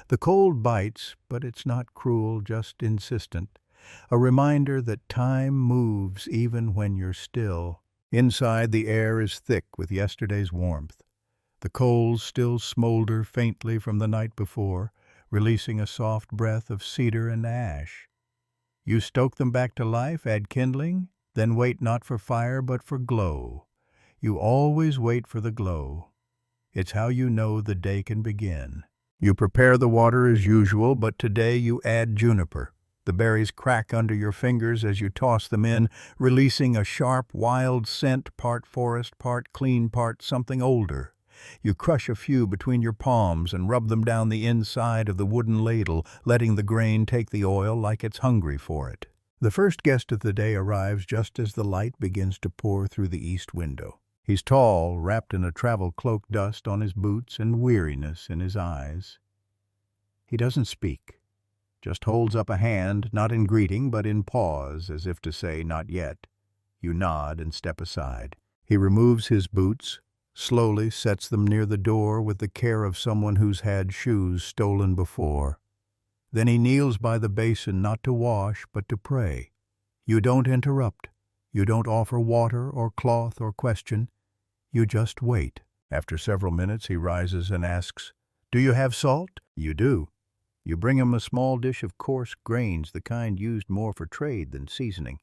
The cold bites, but it's not cruel, just insistent, a reminder that time moves even when you're still. Inside, the air is thick with yesterday's warmth. The coals still smolder faintly from the night before, releasing a soft breath of cedar and ash. You stoke them back to life, add kindling, then wait not for fire but for glow. You always wait for the glow. It's how you know the day can begin. You prepare the water as usual, but today you add juniper. The berries crack under your fingers as you toss them in, releasing a sharp, wild scent, part forest, part clean, part something older. You crush a few between your palms and rub them down the inside of the wooden ladle, letting the grain take the oil like it's hungry for it. The first guest of the day arrives just as the light begins to pour through the east window. He's tall, wrapped in a travel cloak, dust on his boots and weariness in his eyes. He doesn't speak, just holds up a hand, not in greeting but in pause, as if to say, "Not yet." You nod and step aside. He removes his boots, slowly sets them near the door with the care of someone who's had shoes stolen before. Then he kneels by the basin, not to wash, but to pray. You don't interrupt. You don't offer water or cloth or question. You just wait. After several minutes, he rises and asks, "Do you have salt?" You do. You bring him a small dish of coarse grains, the kind used more for trade than seasoning.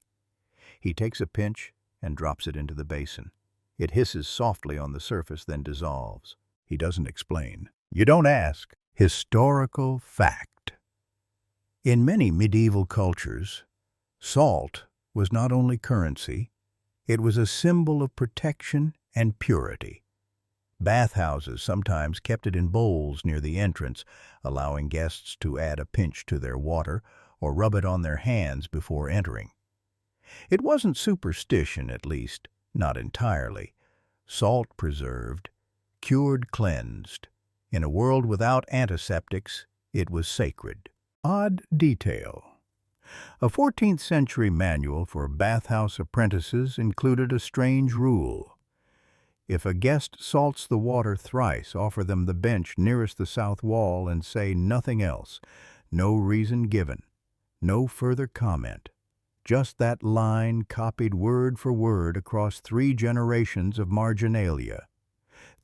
He takes a pinch and drops it into the basin. It hisses softly on the surface, then dissolves. He doesn't explain. You don't ask. Historical fact. In many medieval cultures, salt was not only currency, it was a symbol of protection and purity. Bathhouses sometimes kept it in bowls near the entrance, allowing guests to add a pinch to their water or rub it on their hands before entering. It wasn't superstition, at least, not entirely. Salt preserved, cured, cleansed. In a world without antiseptics, it was sacred. Odd detail. A 14th century manual for bathhouse apprentices included a strange rule. If a guest salts the water thrice, offer them the bench nearest the south wall and say nothing else. No reason given. No further comment. Just that line copied word for word across 3 generations of marginalia.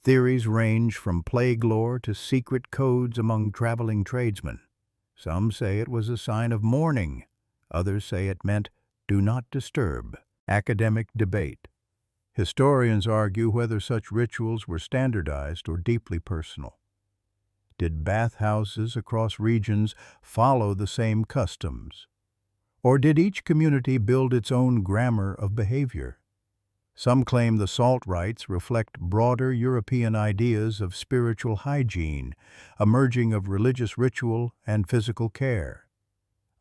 Theories range from plague lore to secret codes among traveling tradesmen. Some say it was a sign of mourning. Others say it meant, "Do not disturb." Academic debate. Historians argue whether such rituals were standardized or deeply personal. Did bathhouses across regions follow the same customs? Or did each community build its own grammar of behavior? Some claim the salt rites reflect broader European ideas of spiritual hygiene, a merging of religious ritual and physical care.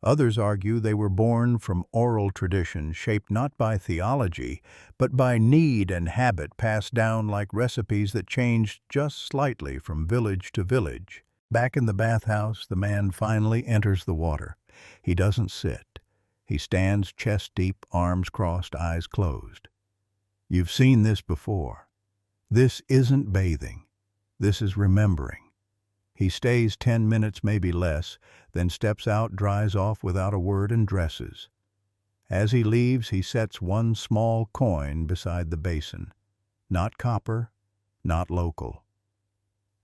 Others argue they were born from oral tradition shaped not by theology, but by need and habit passed down like recipes that changed just slightly from village to village. Back in the bathhouse, the man finally enters the water. He doesn't sit. He stands chest deep, arms crossed, eyes closed. You've seen this before. This isn't bathing. This is remembering. He stays 10 minutes, maybe less, then steps out, dries off without a word, and dresses. As he leaves, he sets one small coin beside the basin. Not copper, not local.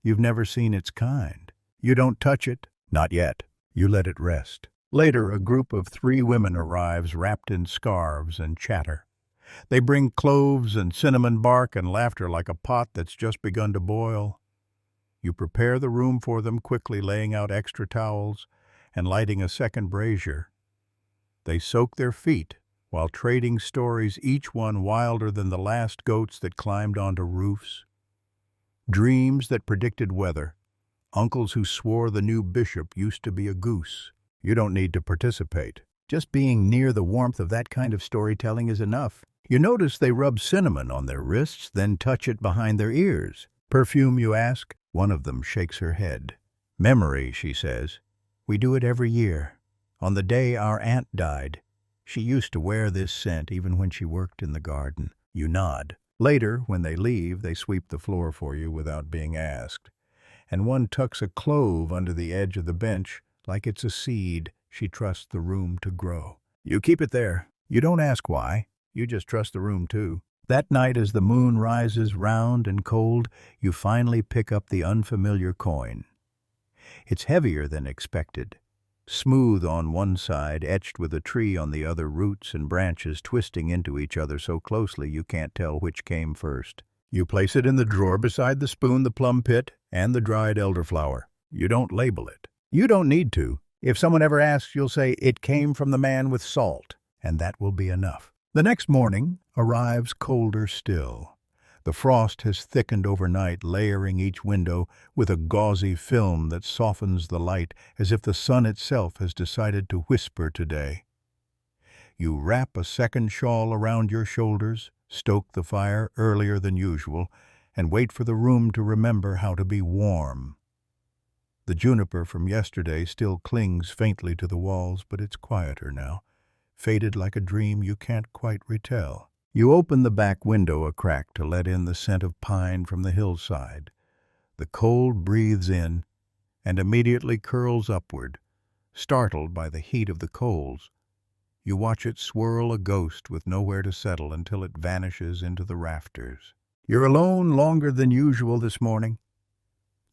You've never seen its kind. You don't touch it, not yet. You let it rest. Later, a group of 3 women arrives wrapped in scarves and chatter. They bring cloves and cinnamon bark and laughter like a pot that's just begun to boil. You prepare the room for them, quickly laying out extra towels and lighting a second brazier. They soak their feet while trading stories, each one wilder than the last goats that climbed onto roofs. Dreams that predicted weather. Uncles who swore the new bishop used to be a goose. You don't need to participate. Just being near the warmth of that kind of storytelling is enough. You notice they rub cinnamon on their wrists, then touch it behind their ears. Perfume, you ask? One of them shakes her head. Memory, she says. We do it every year. On the day our aunt died. She used to wear this scent even when she worked in the garden. You nod. Later, when they leave, they sweep the floor for you without being asked. And one tucks a clove under the edge of the bench like it's a seed she trusts the room to grow. You keep it there. You don't ask why. You just trust the room too. That night, as the moon rises round and cold, you finally pick up the unfamiliar coin. It's heavier than expected. Smooth on one side, etched with a tree on the other, roots and branches twisting into each other so closely you can't tell which came first. You place it in the drawer beside the spoon, the plum pit, and the dried elderflower. You don't label it. You don't need to. If someone ever asks, you'll say, "It came from the man with salt," and that will be enough. The next morning arrives colder still. The frost has thickened overnight, layering each window with a gauzy film that softens the light as if the sun itself has decided to whisper today. You wrap a second shawl around your shoulders, stoke the fire earlier than usual, and wait for the room to remember how to be warm. The juniper from yesterday still clings faintly to the walls, but it's quieter now, faded like a dream you can't quite retell. You open the back window a crack to let in the scent of pine from the hillside. The cold breathes in and immediately curls upward, startled by the heat of the coals. You watch it swirl, a ghost with nowhere to settle, until it vanishes into the rafters. You're alone longer than usual this morning.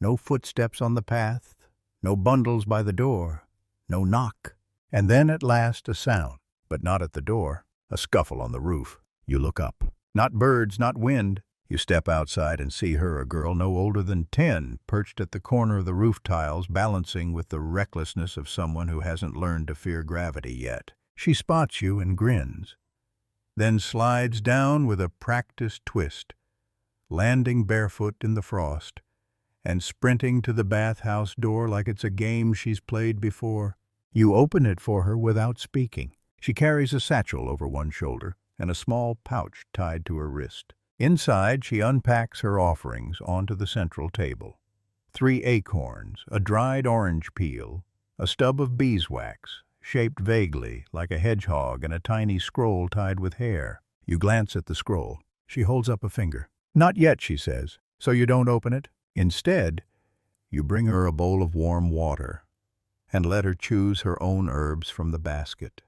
No footsteps on the path, no bundles by the door, no knock. And then at last a sound, but not at the door, a scuffle on the roof. You look up. Not birds, not wind. You step outside and see her, a girl no older than 10, perched at the corner of the roof tiles, balancing with the recklessness of someone who hasn't learned to fear gravity yet. She spots you and grins, then slides down with a practiced twist, landing barefoot in the frost, and sprinting to the bathhouse door like it's a game she's played before. You open it for her without speaking. She carries a satchel over one shoulder and a small pouch tied to her wrist. Inside, she unpacks her offerings onto the central table. 3 acorns, a dried orange peel, a stub of beeswax, shaped vaguely like a hedgehog, and a tiny scroll tied with hair. You glance at the scroll. She holds up a finger. "Not yet," she says. "So you don't open it?" Instead, you bring her a bowl of warm water and let her choose her own herbs from the basket.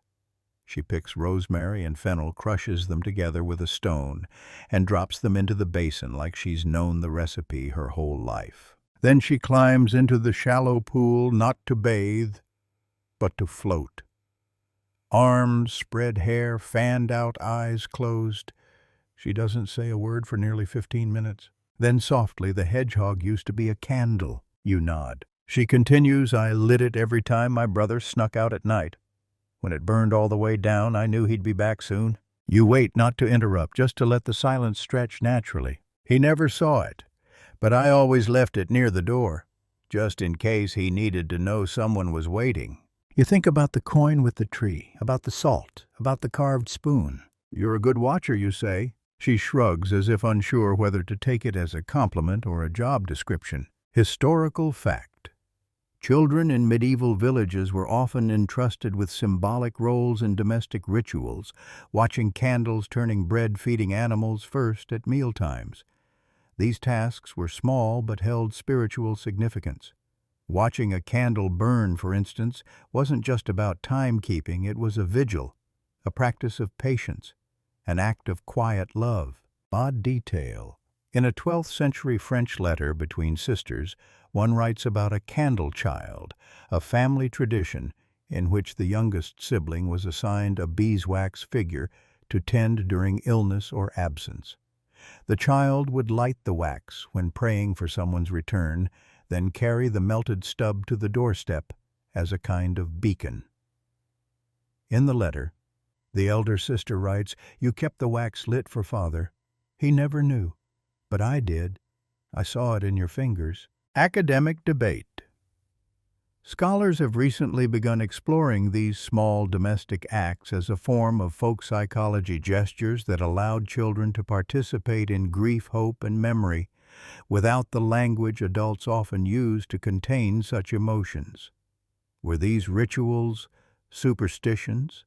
She picks rosemary and fennel, crushes them together with a stone, and drops them into the basin like she's known the recipe her whole life. Then she climbs into the shallow pool, not to bathe, but to float. Arms, spread hair, fanned out, eyes closed. She doesn't say a word for nearly 15 minutes. Then softly, "The hedgehog used to be a candle. You nod. She continues, I lit it every time my brother snuck out at night. When it burned all the way down, I knew he'd be back soon. You wait not to interrupt, just to let the silence stretch naturally. He never saw it, but I always left it near the door, just in case he needed to know someone was waiting. You think about the coin with the tree, about the salt, about the carved spoon. You're a good watcher, you say. She shrugs as if unsure whether to take it as a compliment or a job description. Historical fact. Children in medieval villages were often entrusted with symbolic roles in domestic rituals, watching candles turning bread, feeding animals first at mealtimes. These tasks were small but held spiritual significance. Watching a candle burn, for instance, wasn't just about timekeeping, it was a vigil, a practice of patience, an act of quiet love. Odd detail. In a 12th century French letter between sisters, one writes about a candle child, a family tradition in which the youngest sibling was assigned a beeswax figure to tend during illness or absence. The child would light the wax when praying for someone's return, then carry the melted stub to the doorstep as a kind of beacon. In the letter, the elder sister writes, You kept the wax lit for father. He never knew, but I did. I saw it in your fingers. Academic debate. Scholars have recently begun exploring these small domestic acts as a form of folk psychology gestures that allowed children to participate in grief, hope, and memory without the language adults often use to contain such emotions. Were these rituals superstitions,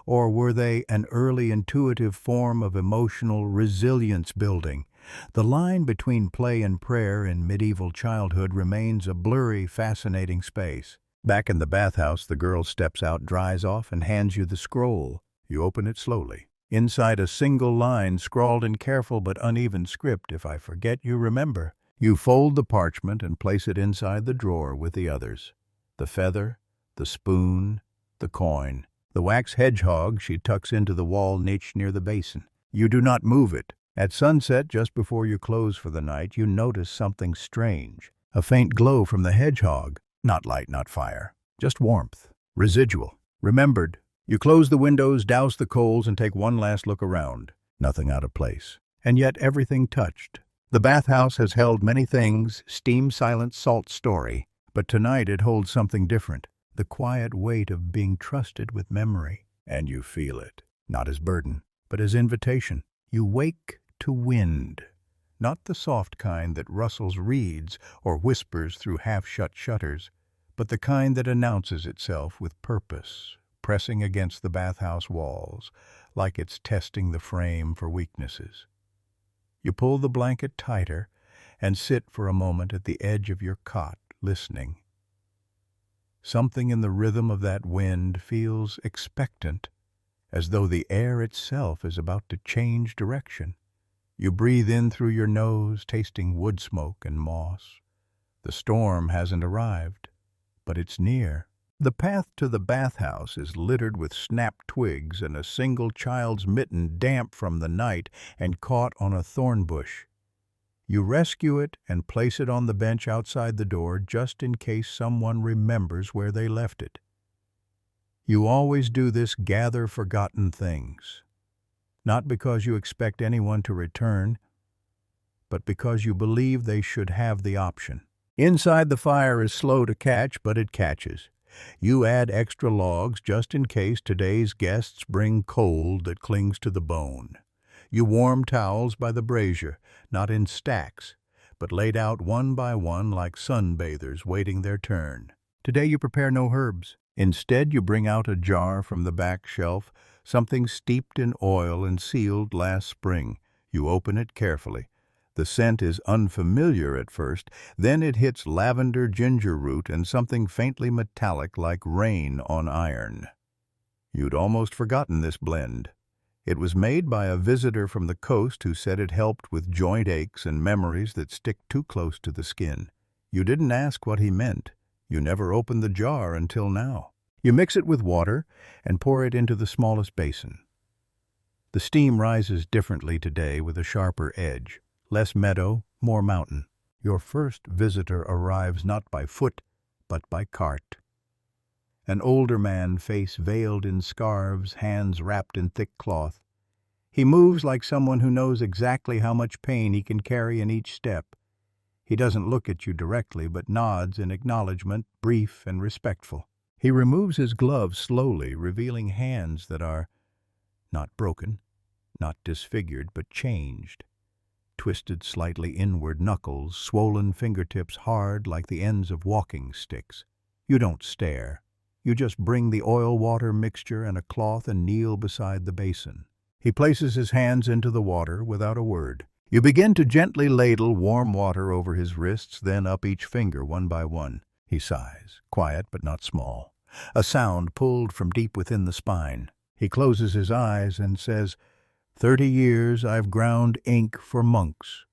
or were they an early intuitive form of emotional resilience building? The line between play and prayer in medieval childhood remains a blurry, fascinating space. Back in the bathhouse, the girl steps out, dries off, and hands you the scroll. You open it slowly. Inside, a single line scrawled in careful but uneven script, If I forget, you remember. You fold the parchment and place it inside the drawer with the others. The feather, the spoon, the coin. The wax hedgehog she tucks into the wall niche near the basin. You do not move it. At sunset, just before you close for the night, you notice something strange. A faint glow from the hedgehog. Not light, not fire. Just warmth. Residual. Remembered. You close the windows, douse the coals, and take one last look around. Nothing out of place. And yet everything touched. The bathhouse has held many things, steam, silence, salt, story. But tonight it holds something different. The quiet weight of being trusted with memory. And you feel it. Not as burden, but as invitation. You wake to wind. Not the soft kind that rustles reeds or whispers through half-shut shutters, but the kind that announces itself with purpose, pressing against the bathhouse walls, like it's testing the frame for weaknesses. You pull the blanket tighter and sit for a moment at the edge of your cot, listening. Something in the rhythm of that wind feels expectant, as though the air itself is about to change direction. You breathe in through your nose, tasting wood smoke and moss. The storm hasn't arrived, but it's near. The path to the bathhouse is littered with snapped twigs and a single child's mitten damp from the night and caught on a thorn bush. You rescue it and place it on the bench outside the door just in case someone remembers where they left it. You always do this, gather forgotten things. Not because you expect anyone to return, but because you believe they should have the option. Inside, the fire is slow to catch, but it catches. You add extra logs just in case today's guests bring cold that clings to the bone. You warm towels by the brazier, not in stacks, but laid out one by one like sunbathers waiting their turn. Today you prepare no herbs. Instead, you bring out a jar from the back shelf, something steeped in oil and sealed last spring. You open it carefully. The scent is unfamiliar at first, then it hits lavender, ginger root, and something faintly metallic like rain on iron. You'd almost forgotten this blend. It was made by a visitor from the coast who said it helped with joint aches and memories that stick too close to the skin. You didn't ask what he meant. You never opened the jar until now. You mix it with water and pour it into the smallest basin. The steam rises differently today with a sharper edge. Less meadow, more mountain. Your first visitor arrives not by foot, but by cart. An older man, face veiled in scarves, hands wrapped in thick cloth. He moves like someone who knows exactly how much pain he can carry in each step. He doesn't look at you directly, but nods in acknowledgement, brief and respectful. He removes his gloves slowly, revealing hands that are not broken, not disfigured, but changed. Twisted slightly inward knuckles, swollen fingertips hard like the ends of walking sticks. You don't stare. You just bring the oil-water mixture and a cloth and kneel beside the basin. He places his hands into the water without a word. You begin to gently ladle warm water over his wrists, then up each finger one by one. He sighs, quiet but not small, a sound pulled from deep within the spine. He closes his eyes and says, 30 years I've ground ink for monks.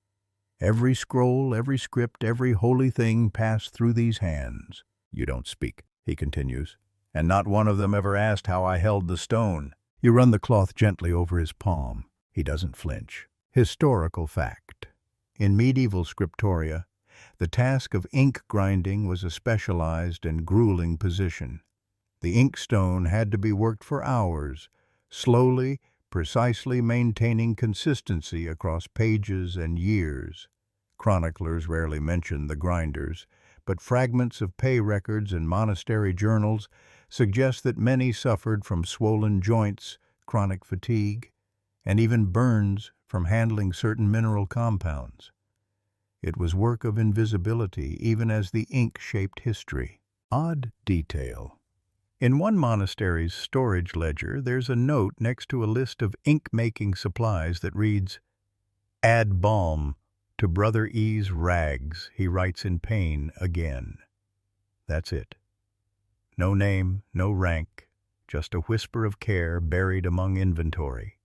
Every scroll, every script, every holy thing passed through these hands. You don't speak, he continues, and not one of them ever asked how I held the stone. You run the cloth gently over his palm. He doesn't flinch. Historical fact. In medieval scriptoria, the task of ink grinding was a specialized and grueling position. The inkstone had to be worked for hours, slowly, precisely maintaining consistency across pages and years. Chroniclers rarely mention the grinders, but fragments of pay records and monastery journals suggest that many suffered from swollen joints, chronic fatigue, and even burns from handling certain mineral compounds. It was work of invisibility, even as the ink shaped history. Odd detail. In one monastery's storage ledger, there's a note next to a list of ink-making supplies that reads, "Add balm to Brother E's rags, he writes in pain again." That's it. No name, no rank, just a whisper of care buried among inventory.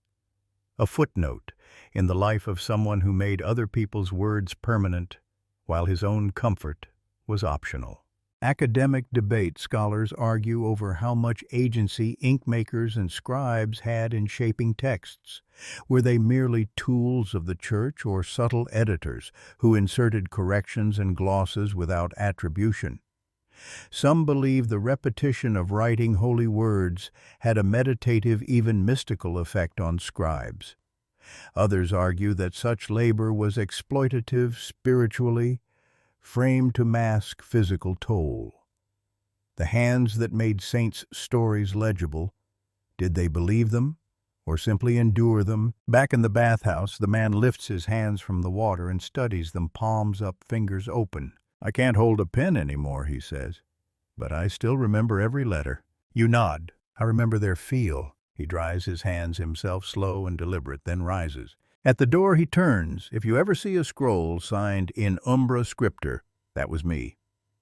A footnote in the life of someone who made other people's words permanent, while his own comfort was optional. Academic debate scholars argue over how much agency ink makers and scribes had in shaping texts. Were they merely tools of the church or subtle editors who inserted corrections and glosses without attribution? Some believe the repetition of writing holy words had a meditative, even mystical effect on scribes. Others argue that such labor was exploitative spiritually, framed to mask physical toll. The hands that made saints' stories legible, did they believe them or simply endure them? Back in the bathhouse, the man lifts his hands from the water and studies them, palms up, fingers open. "I can't hold a pen anymore," he says, "but I still remember every letter." You nod. "I remember their feel." He dries his hands himself, slow and deliberate, then rises. At the door he turns. "If you ever see a scroll signed in umbra scriptor, that was me.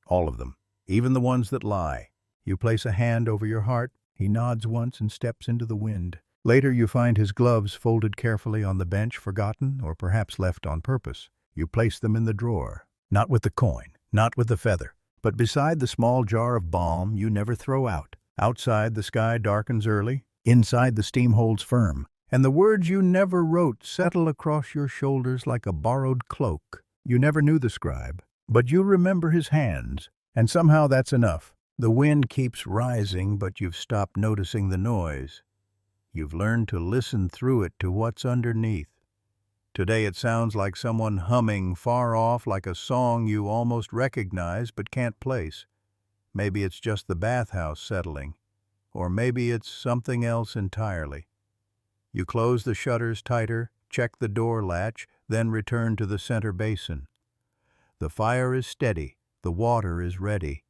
All of them, even the ones that lie." You place a hand over your heart. He nods once and steps into the wind. Later you find his gloves folded carefully on the bench, forgotten or perhaps left on purpose. You place them in the drawer. Not with the coin, not with the feather, but beside the small jar of balm you never throw out. Outside the sky darkens early. Inside the steam holds firm. And the words you never wrote settle across your shoulders like a borrowed cloak. You never knew the scribe, but you remember his hands, and somehow that's enough. The wind keeps rising, but you've stopped noticing the noise. You've learned to listen through it to what's underneath. Today it sounds like someone humming far off, like a song you almost recognize but can't place. Maybe it's just the bathhouse settling, or maybe it's something else entirely. You close the shutters tighter, check the door latch, then return to the center basin. The fire is steady, the water is ready.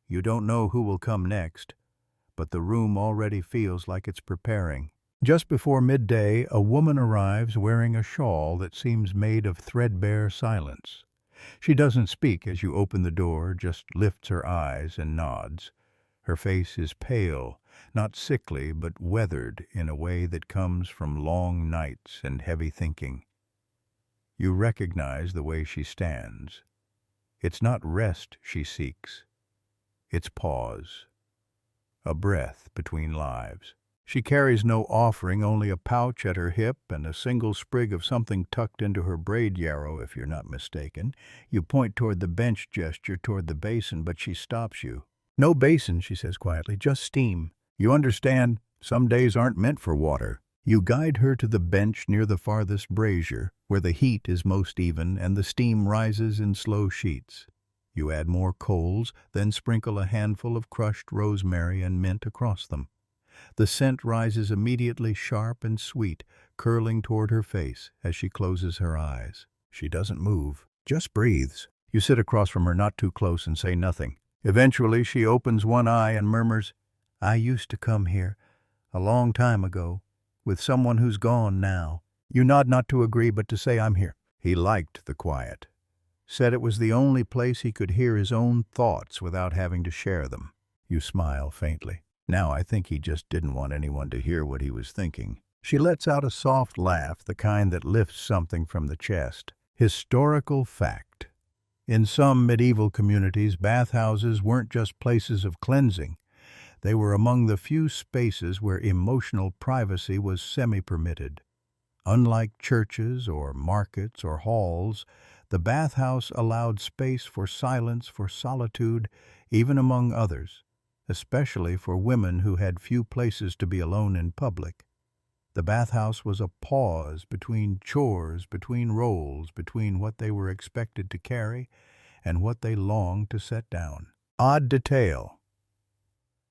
You don't know who will come next, but the room already feels like it's preparing. Just before midday, a woman arrives wearing a shawl that seems made of threadbare silence. She doesn't speak as you open the door, just lifts her eyes and nods. Her face is pale, not sickly, but weathered in a way that comes from long nights and heavy thinking. You recognize the way she stands. It's not rest she seeks. It's pause. A breath between lives. She carries no offering, only a pouch at her hip and a single sprig of something tucked into her braid yarrow, if you're not mistaken. You point toward the bench gesture, toward the basin, but she stops you. "No basin," she says quietly, "just steam. You understand, some days aren't meant for water." You guide her to the bench near the farthest brazier, where the heat is most even and the steam rises in slow sheets. You add more coals, then sprinkle a handful of crushed rosemary and mint across them. The scent rises immediately sharp and sweet, curling toward her face as she closes her eyes. She doesn't move, just breathes. You sit across from her not too close and say nothing. Eventually she opens one eye and murmurs, "I used to come here, a long time ago, with someone who's gone now." You nod, not to agree, but to say, "I'm here." He liked the quiet. Said it was the only place he could hear his own thoughts without having to share them. You smile faintly. Now I think he just didn't want anyone to hear what he was thinking. She lets out a soft laugh, the kind that lifts something from the chest. Historical fact. In some medieval communities, bathhouses weren't just places of cleansing. They were among the few spaces where emotional privacy was semi-permitted. Unlike churches or markets or halls, the bathhouse allowed space for silence, for solitude, even among others, especially for women who had few places to be alone in public. The bathhouse was a pause between chores, between roles, between what they were expected to carry and what they longed to set down. Odd detail.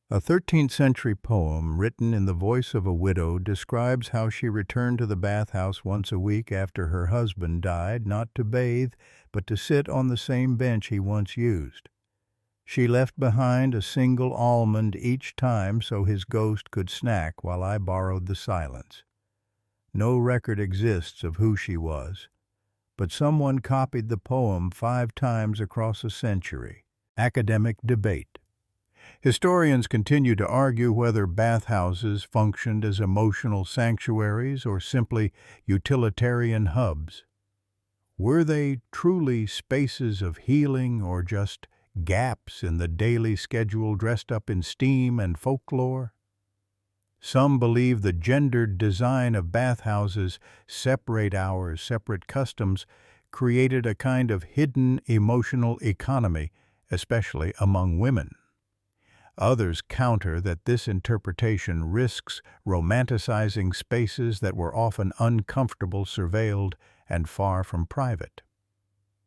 A 13th century poem written in the voice of a widow describes how she returned to the bathhouse once a week after her husband died, not to bathe, but to sit on the same bench he once used. She left behind a single almond each time so his ghost could snack while I borrowed the silence. No record exists of who she was, but someone copied the poem 5 times across a century. Academic debate. Historians continue to argue whether bathhouses functioned as emotional sanctuaries or simply utilitarian hubs. Were they truly spaces of healing or just gaps in the daily schedule dressed up in steam and folklore? Some believe the gendered design of bathhouses, separate hours, separate customs, created a kind of hidden emotional economy, especially among women. Others counter that this interpretation risks romanticizing spaces that were often uncomfortable, surveilled, and far from private.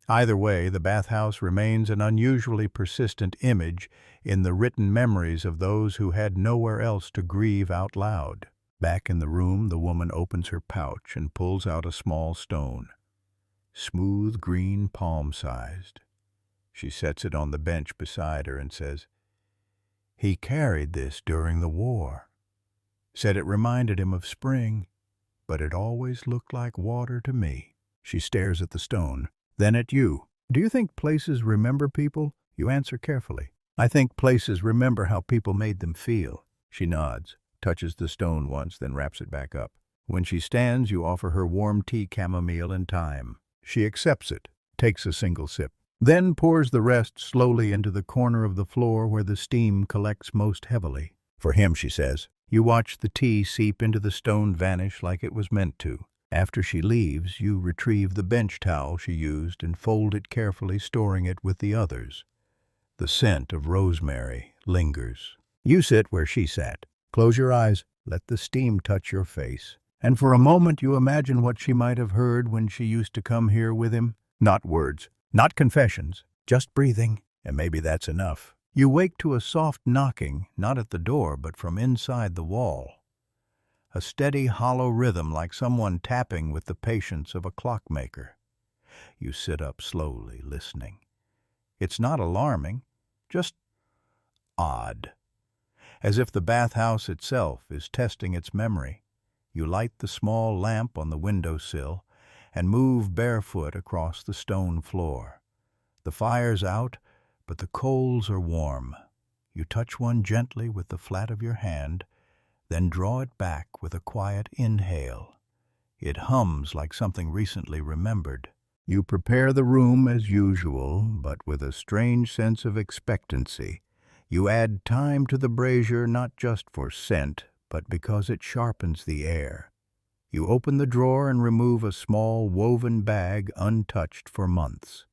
Either way, the bathhouse remains an unusually persistent image in the written memories of those who had nowhere else to grieve out loud. Back in the room, the woman opens her pouch and pulls out a small stone, smooth green, palm-sized. She sets it on the bench beside her and says, "He carried this during the war. Said it reminded him of spring, but it always looked like water to me." She stares at the stone, then at you. "Do you think places remember people?" You answer carefully. "I think places remember how people made them feel." She nods, touches the stone once, then wraps it back up. When she stands, you offer her warm tea, chamomile and thyme. She accepts it, takes a single sip, then pours the rest slowly into the corner of the floor where the steam collects most heavily. "For him," she says. You watch the tea seep into the stone, vanish like it was meant to. After she leaves, you retrieve the bench towel she used and fold it carefully, storing it with the others. The scent of rosemary lingers. You sit where she sat. Close your eyes, let the steam touch your face. And for a moment you imagine what she might have heard when she used to come here with him. Not words, not confessions, just breathing, and maybe that's enough. You wake to a soft knocking, not at the door, but from inside the wall. A steady, hollow rhythm like someone tapping with the patience of a clockmaker. You sit up slowly, listening. It's not alarming, just odd. As if the bathhouse itself is testing its memory. You light the small lamp on the windowsill and move barefoot across the stone floor. The fire's out, but the coals are warm. You touch one gently with the flat of your hand, then draw it back with a quiet inhale. It hums like something recently remembered. You prepare the room as usual, but with a strange sense of expectancy. You add thyme to the brazier, not just for scent, but because it sharpens the air. You open the drawer and remove a small woven bag untouched for months.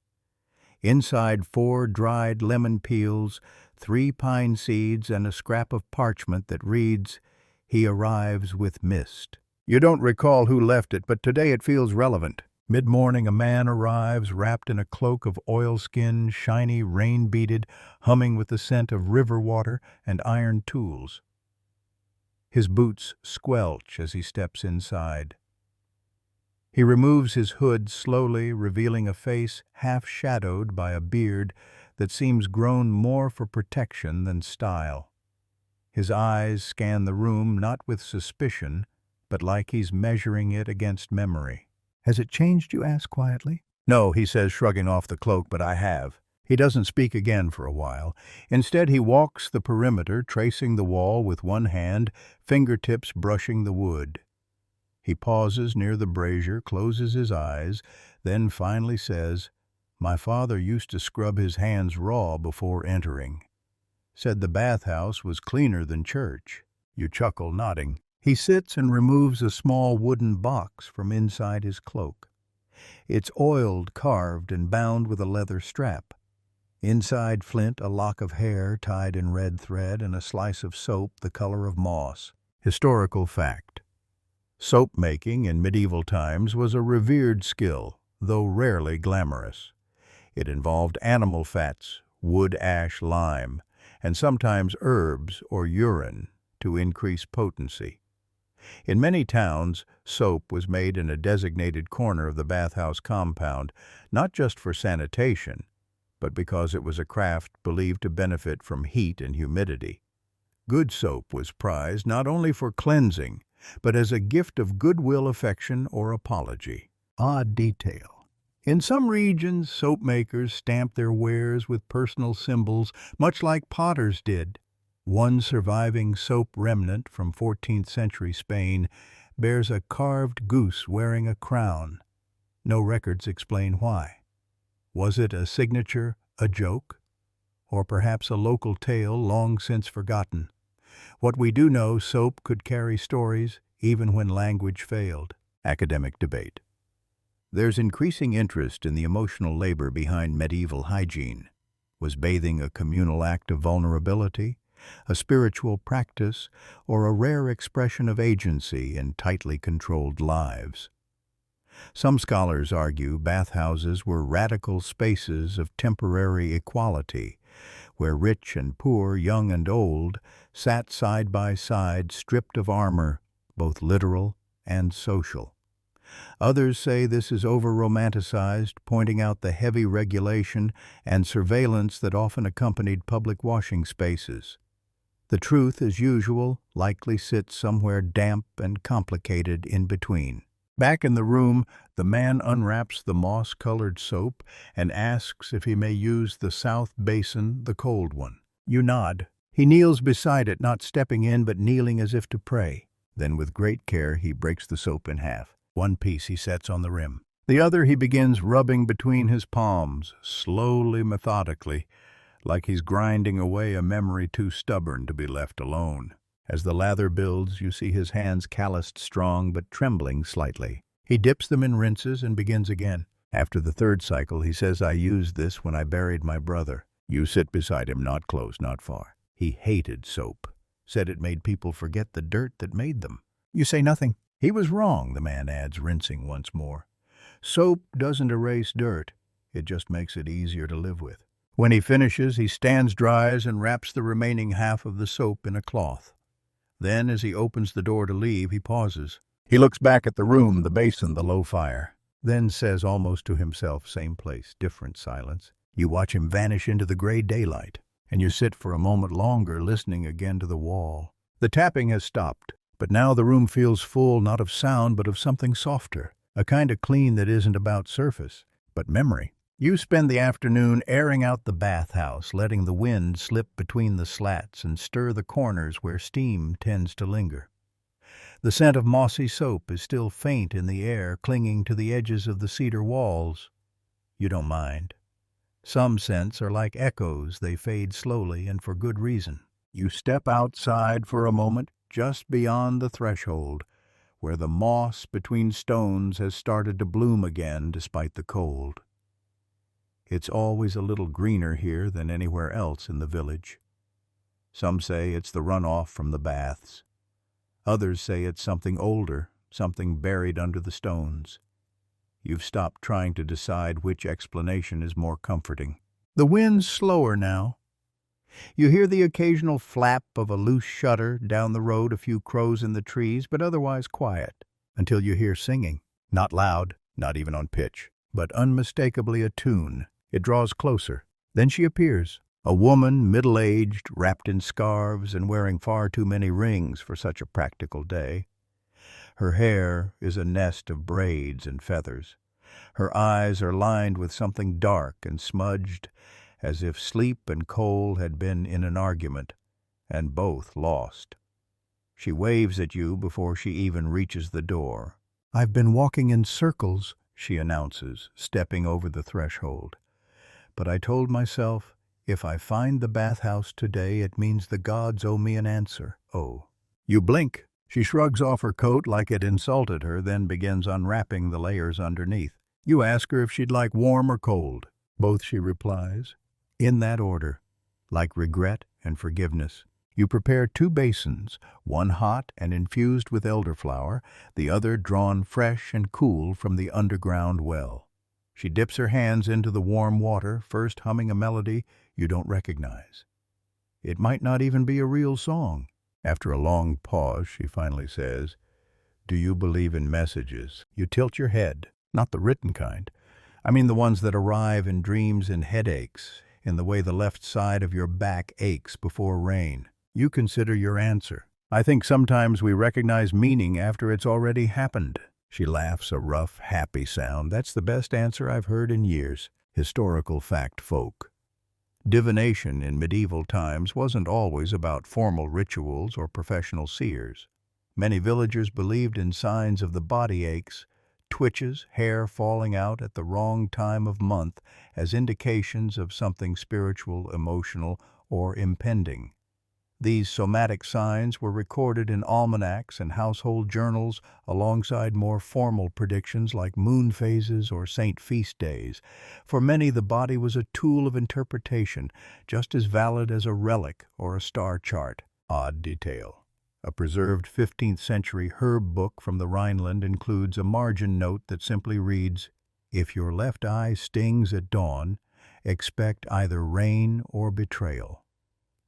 Inside 4 dried lemon peels, 3 pine seeds, and a scrap of parchment that reads, "He arrives with mist." You don't recall who left it, but today it feels relevant. Mid-morning, a man arrives wrapped in a cloak of oilskin, shiny, rain-beaded, humming with the scent of river water and iron tools. His boots squelch as he steps inside. He removes his hood slowly, revealing a face half-shadowed by a beard that seems grown more for protection than style. His eyes scan the room not with suspicion, but like he's measuring it against memory. "Has it changed, you ask quietly?" "No," he says, shrugging off the cloak, "but I have." He doesn't speak again for a while. Instead, he walks the perimeter, tracing the wall with one hand, fingertips brushing the wood. He pauses near the brazier, closes his eyes, then finally says, "My father used to scrub his hands raw before entering. Said the bathhouse was cleaner than church." You chuckle, nodding. He sits and removes a small wooden box from inside his cloak. It's oiled, carved, and bound with a leather strap. Inside Flint, a lock of hair tied in red thread and a slice of soap the color of moss. Historical fact. Soap making in medieval times was a revered skill, though rarely glamorous. It involved animal fats, wood ash, lime, and sometimes herbs or urine to increase potency. In many towns, soap was made in a designated corner of the bathhouse compound, not just for sanitation, but because it was a craft believed to benefit from heat and humidity. Good soap was prized not only for cleansing, but as a gift of goodwill, affection, or apology. Odd detail. In some regions, soap makers stamped their wares with personal symbols, much like potters did. One surviving soap remnant from 14th century Spain bears a carved goose wearing a crown. No records explain why. Was it a signature, a joke, or perhaps a local tale long since forgotten? What we do know, soap could carry stories even when language failed. Academic debate. There's increasing interest in the emotional labor behind medieval hygiene. Was bathing a communal act of vulnerability, a spiritual practice, or a rare expression of agency in tightly controlled lives? Some scholars argue bathhouses were radical spaces of temporary equality, where rich and poor, young and old, sat side by side, stripped of armor, both literal and social. Others say this is over-romanticized, pointing out the heavy regulation and surveillance that often accompanied public washing spaces. The truth, as usual, likely sits somewhere damp and complicated in between. Back in the room, the man unwraps the moss-colored soap and asks if he may use the south basin, the cold one. You nod. He kneels beside it, not stepping in but kneeling as if to pray. Then with great care he breaks the soap in half. One piece he sets on the rim. The other he begins rubbing between his palms, slowly, methodically, like he's grinding away a memory too stubborn to be left alone. As the lather builds, you see his hands calloused strong but trembling slightly. He dips them in rinses and begins again. After the third cycle, he says, "I used this when I buried my brother." You sit beside him, not close, not far. He hated soap, said it made people forget the dirt that made them. You say nothing. He was wrong, the man adds, rinsing once more. Soap doesn't erase dirt. It just makes it easier to live with. When he finishes, he stands, dries, and wraps the remaining half of the soap in a cloth. Then, as he opens the door to leave, he pauses. He looks back at the room, the basin, the low fire, then says almost to himself, same place, different silence. You watch him vanish into the gray daylight, and you sit for a moment longer, listening again to the wall. The tapping has stopped, but now the room feels full not of sound but of something softer, a kind of clean that isn't about surface, but memory. You spend the afternoon airing out the bathhouse, letting the wind slip between the slats and stir the corners where steam tends to linger. The scent of mossy soap is still faint in the air, clinging to the edges of the cedar walls. You don't mind. Some scents are like echoes, they fade slowly and for good reason. You step outside for a moment, just beyond the threshold, where the moss between stones has started to bloom again despite the cold. It's always a little greener here than anywhere else in the village. Some say it's the runoff from the baths. Others say it's something older, something buried under the stones. You've stopped trying to decide which explanation is more comforting. The wind's slower now. You hear the occasional flap of a loose shutter down the road, a few crows in the trees, but otherwise quiet, until you hear singing. Not loud, not even on pitch, but unmistakably a tune. It draws closer. Then she appears, a woman, middle-aged, wrapped in scarves and wearing far too many rings for such a practical day. Her hair is a nest of braids and feathers. Her eyes are lined with something dark and smudged, as if sleep and coal had been in an argument, and both lost. She waves at you before she even reaches the door. "I've been walking in circles," she announces, stepping over the threshold. "But I told myself, if I find the bathhouse today, it means the gods owe me an answer." Oh. You blink. She shrugs off her coat like it insulted her, then begins unwrapping the layers underneath. You ask her if she'd like warm or cold. "Both," she replies. In that order, like regret and forgiveness. You prepare 2 basins, one hot and infused with elderflower, the other drawn fresh and cool from the underground well. She dips her hands into the warm water, first humming a melody you don't recognize. It might not even be a real song. After a long pause, she finally says, "Do you believe in messages?" You tilt your head. Not the written kind. I mean the ones that arrive in dreams and headaches, in the way the left side of your back aches before rain. You consider your answer. "I think sometimes we recognize meaning after it's already happened." She laughs, a rough, happy sound. "That's the best answer I've heard in years." Historical fact, folk. Divination in medieval times wasn't always about formal rituals or professional seers. Many villagers believed in signs of the body aches, twitches, hair falling out at the wrong time of month as indications of something spiritual, emotional, or impending. These somatic signs were recorded in almanacs and household journals alongside more formal predictions like moon phases or saint feast days. For many, the body was a tool of interpretation, just as valid as a relic or a star chart. Odd detail. A preserved 15th century herb book from the Rhineland includes a margin note that simply reads, "If your left eye stings at dawn, expect either rain or betrayal.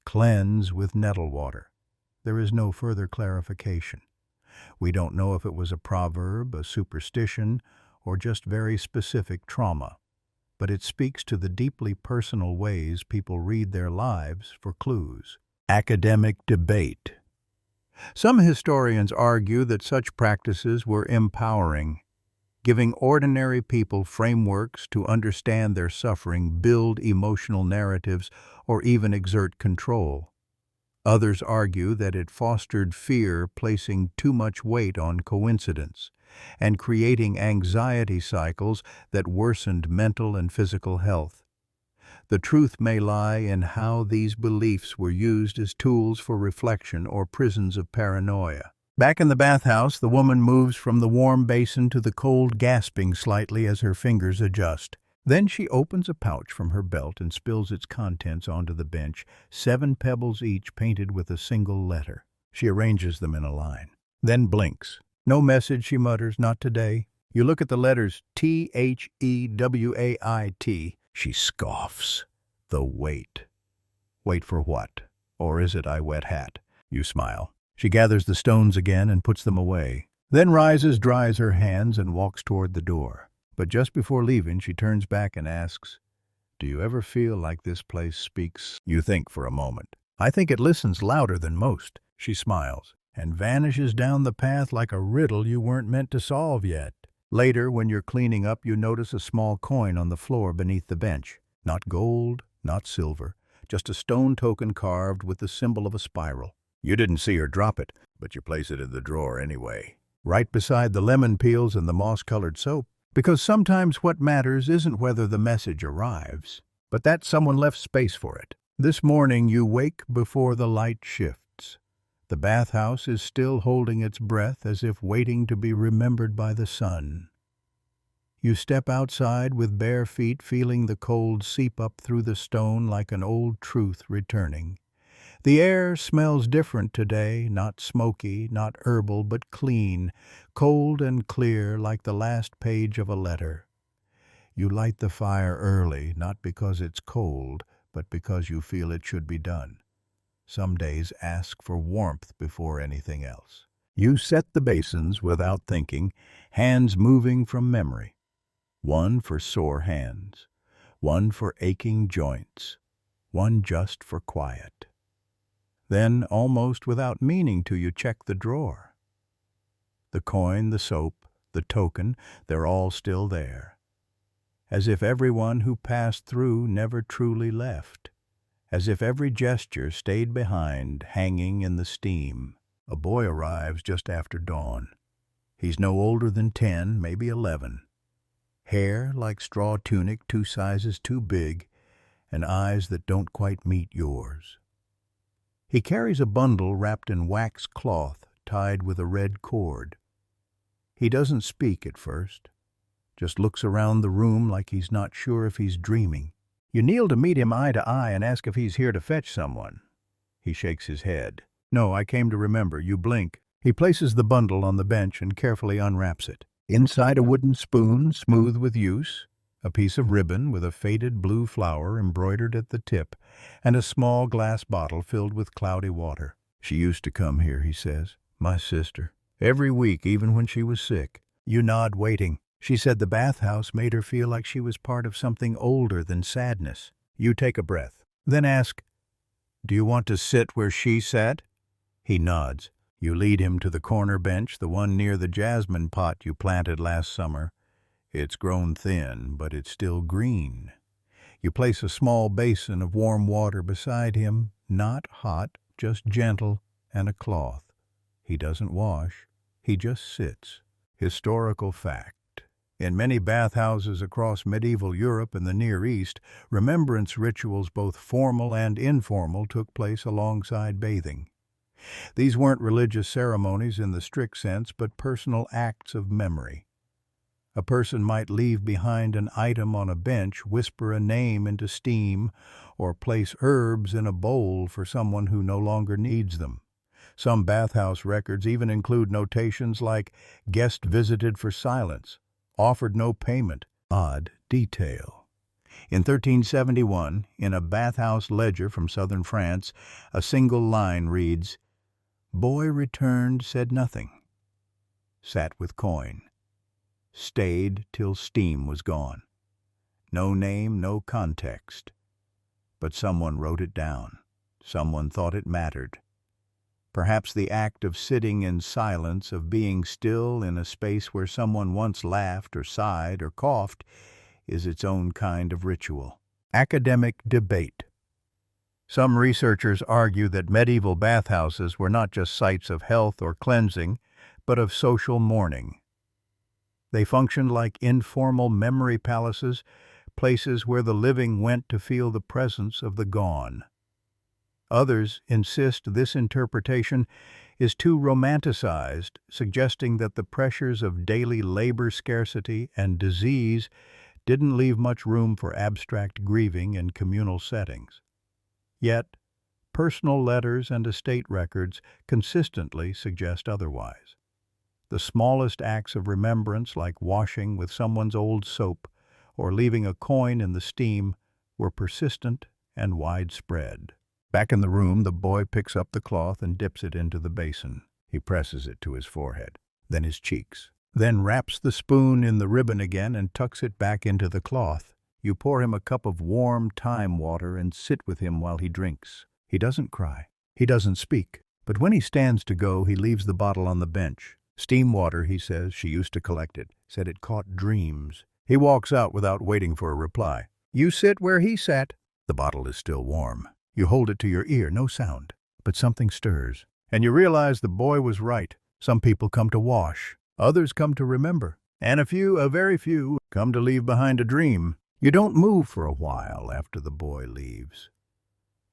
Cleanse with nettle water." There is no further clarification. We don't know if it was a proverb, a superstition, or just very specific trauma, but it speaks to the deeply personal ways people read their lives for clues. Academic debate. Some historians argue that such practices were empowering, giving ordinary people frameworks to understand their suffering, build emotional narratives, or even exert control. Others argue that it fostered fear, placing too much weight on coincidence, and creating anxiety cycles that worsened mental and physical health. The truth may lie in how these beliefs were used as tools for reflection or prisons of paranoia. Back in the bathhouse, the woman moves from the warm basin to the cold, gasping slightly as her fingers adjust. Then she opens a pouch from her belt and spills its contents onto the bench, 7 pebbles each painted with a single letter. She arranges them in a line, then blinks. "No message," she mutters, "not today." You look at the letters THEWAIT. She scoffs. The wait. Wait for what? Or is it I wet hat? You smile. She gathers the stones again and puts them away, then rises, dries her hands, and walks toward the door. But just before leaving, she turns back and asks, "Do you ever feel like this place speaks?" You think for a moment. "I think it listens louder than most." She smiles and vanishes down the path like a riddle you weren't meant to solve yet. Later, when you're cleaning up, you notice a small coin on the floor beneath the bench. Not gold, not silver, just a stone token carved with the symbol of a spiral. You didn't see her drop it, but you place it in the drawer anyway, right beside the lemon peels and the moss-colored soap. Because sometimes what matters isn't whether the message arrives, but that someone left space for it. This morning you wake before the light shifts. The bathhouse is still holding its breath as if waiting to be remembered by the sun. You step outside with bare feet, feeling the cold seep up through the stone like an old truth returning. The air smells different today, not smoky, not herbal, but clean, cold and clear like the last page of a letter. You light the fire early, not because it's cold, but because you feel it should be done. Some days ask for warmth before anything else. You set the basins without thinking, hands moving from memory. One for sore hands, one for aching joints, one just for quiet. Then, almost without meaning to, you check the drawer. The coin, the soap, the token, they're all still there. As if everyone who passed through never truly left. As if every gesture stayed behind, hanging in the steam. A boy arrives just after dawn. He's no older than 10, maybe 11. Hair like straw tunic 2 sizes too big, and eyes that don't quite meet yours. He carries a bundle wrapped in wax cloth, tied with a red cord. He doesn't speak at first, just looks around the room like he's not sure if he's dreaming. You kneel to meet him eye to eye and ask if he's here to fetch someone. He shakes his head. "No, I came to remember." You blink. He places the bundle on the bench and carefully unwraps it. Inside, a wooden spoon, smooth with use, a piece of ribbon with a faded blue flower embroidered at the tip, and a small glass bottle filled with cloudy water. "She used to come here," he says. "My sister. Every week, even when she was sick." You nod, waiting. She said the bathhouse made her feel like she was part of something older than sadness. You take a breath, then ask, "Do you want to sit where she sat?" He nods. You lead him to the corner bench, the one near the jasmine pot you planted last summer. It's grown thin, but it's still green. You place a small basin of warm water beside him, not hot, just gentle, and a cloth. He doesn't wash, he just sits. Historical fact. In many bathhouses across medieval Europe and the Near East, remembrance rituals, both formal and informal, took place alongside bathing. These weren't religious ceremonies in the strict sense, but personal acts of memory. A person might leave behind an item on a bench, whisper a name into steam, or place herbs in a bowl for someone who no longer needs them. Some bathhouse records even include notations like "guest visited for silence," "offered no payment." Odd detail. In 1371, in a bathhouse ledger from southern France, a single line reads, "Boy returned, said nothing. Sat with coin. Stayed till steam was gone." No name, no context. But someone wrote it down. Someone thought it mattered. Perhaps the act of sitting in silence, of being still in a space where someone once laughed or sighed or coughed, is its own kind of ritual. Academic debate. Some researchers argue that medieval bathhouses were not just sites of health or cleansing, but of social mourning. They functioned like informal memory palaces, places where the living went to feel the presence of the gone. Others insist this interpretation is too romanticized, suggesting that the pressures of daily labor scarcity and disease didn't leave much room for abstract grieving in communal settings. Yet, personal letters and estate records consistently suggest otherwise. The smallest acts of remembrance, like washing with someone's old soap or leaving a coin in the steam, were persistent and widespread. Back in the room, the boy picks up the cloth and dips it into the basin. He presses it to his forehead, then his cheeks, then wraps the spoon in the ribbon again and tucks it back into the cloth. You pour him a cup of warm thyme water and sit with him while he drinks. He doesn't cry. He doesn't speak. But when he stands to go, he leaves the bottle on the bench. "Steam water," he says. "She used to collect it. Said it caught dreams." He walks out without waiting for a reply. You sit where he sat. The bottle is still warm. You hold it to your ear, no sound. But something stirs. And you realize the boy was right. Some people come to wash. Others come to remember. And a very few, come to leave behind a dream. You don't move for a while after the boy leaves.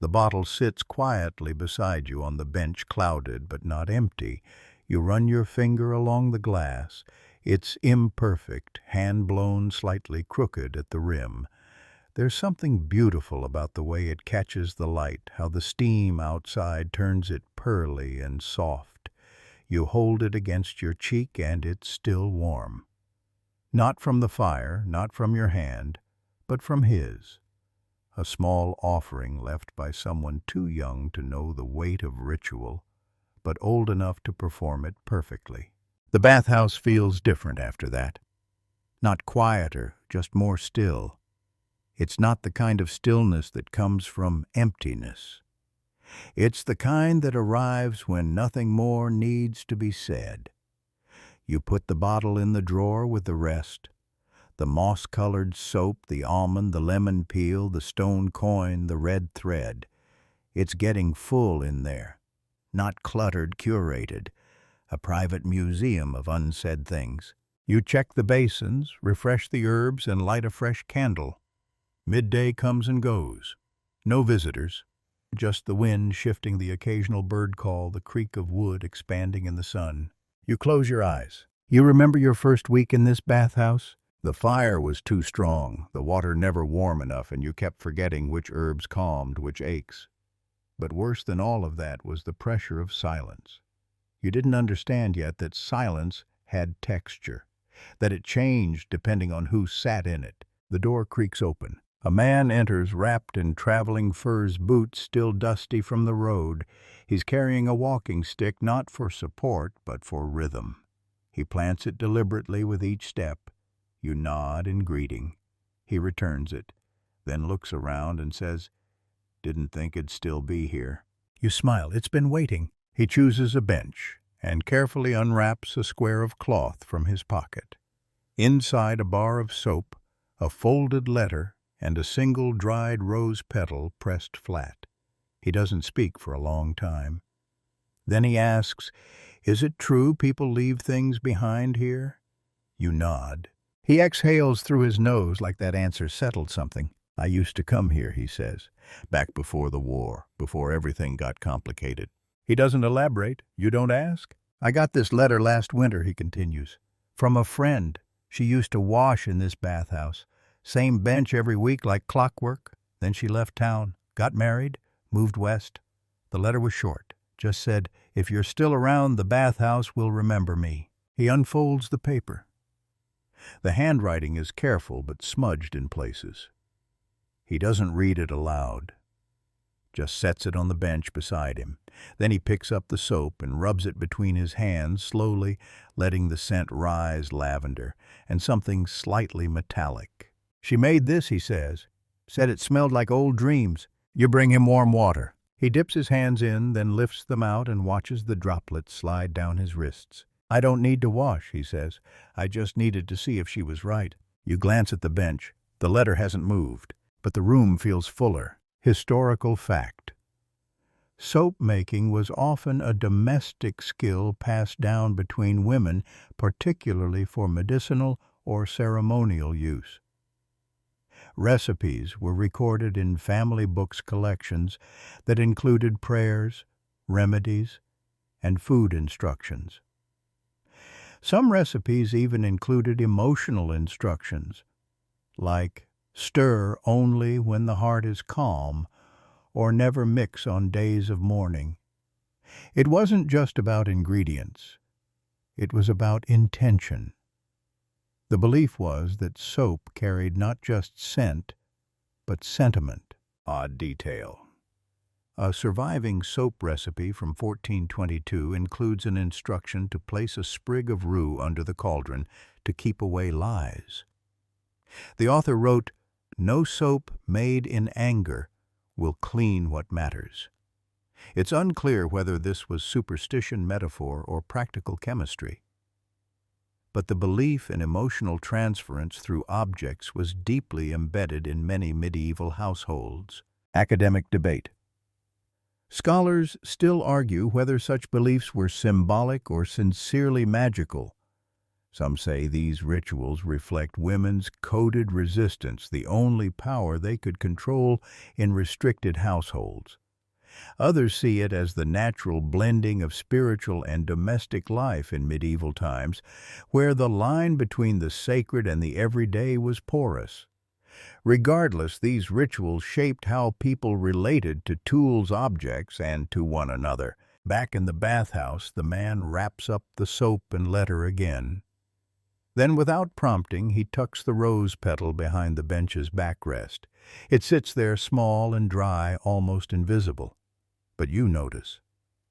The bottle sits quietly beside you on the bench, clouded but not empty. You run your finger along the glass. It's imperfect, hand-blown, slightly crooked at the rim. There's something beautiful about the way it catches the light, how the steam outside turns it pearly and soft. You hold it against your cheek and it's still warm. Not from the fire, not from your hand, but from his. A small offering left by someone too young to know the weight of ritual, but old enough to perform it perfectly. The bathhouse feels different after that. Not quieter, just more still. It's not the kind of stillness that comes from emptiness. It's the kind that arrives when nothing more needs to be said. You put the bottle in the drawer with the rest. The moss-colored soap, the almond, the lemon peel, the stone coin, the red thread. It's getting full in there. Not cluttered, curated. A private museum of unsaid things. You check the basins, refresh the herbs, and light a fresh candle. Midday comes and goes. No visitors. Just the wind shifting, the occasional bird call, the creak of wood expanding in the sun. You close your eyes. You remember your first week in this bathhouse? The fire was too strong, the water never warm enough, and you kept forgetting which herbs calmed which aches. But worse than all of that was the pressure of silence. You didn't understand yet that silence had texture, that it changed depending on who sat in it. The door creaks open. A man enters wrapped in traveling furs boots, still dusty from the road. He's carrying a walking stick, not for support, but for rhythm. He plants it deliberately with each step. You nod in greeting. He returns it, then looks around and says, "Didn't think it'd still be here." You smile. It's been waiting. He chooses a bench and carefully unwraps a square of cloth from his pocket. Inside, a bar of soap, a folded letter, and a single dried rose petal pressed flat. He doesn't speak for a long time. Then he asks, "Is it true people leave things behind here?" You nod. He exhales through his nose like that answer settled something. "I used to come here," he says, "back before the war, before everything got complicated." He doesn't elaborate. You don't ask. "I got this letter last winter," he continues, "from a friend. She used to wash in this bathhouse. Same bench every week like clockwork. Then she left town, got married, moved west. The letter was short. Just said, 'If you're still around, the bathhouse will remember me.'" He unfolds the paper. The handwriting is careful but smudged in places. He doesn't read it aloud, just sets it on the bench beside him. Then he picks up the soap and rubs it between his hands, slowly letting the scent rise, lavender and something slightly metallic. "She made this," he says. "Said it smelled like old dreams." You bring him warm water. He dips his hands in, then lifts them out and watches the droplets slide down his wrists. "I don't need to wash," he says. "I just needed to see if she was right." You glance at the bench. The letter hasn't moved, but the room feels fuller. Historical fact. Soap making was often a domestic skill passed down between women, particularly for medicinal or ceremonial use. Recipes were recorded in family books collections that included prayers, remedies, and food instructions. Some recipes even included emotional instructions, like stir only when the heart is calm, or never mix on days of mourning. It wasn't just about ingredients. It was about intention. The belief was that soap carried not just scent, but sentiment. Odd detail. A surviving soap recipe from 1422 includes an instruction to place a sprig of rue under the cauldron to keep away lies. The author wrote, "No soap made in anger will clean what matters." It's unclear whether this was superstition, metaphor, or practical chemistry. But the belief in emotional transference through objects was deeply embedded in many medieval households. Academic debate. Scholars still argue whether such beliefs were symbolic or sincerely magical. Some say these rituals reflect women's coded resistance, the only power they could control in restricted households. Others see it as the natural blending of spiritual and domestic life in medieval times, where the line between the sacred and the everyday was porous. Regardless, these rituals shaped how people related to tools, objects, and to one another. Back in the bathhouse, the man wraps up the soap and letter again. Then, without prompting, he tucks the rose petal behind the bench's backrest. It sits there small and dry, almost invisible. But you notice.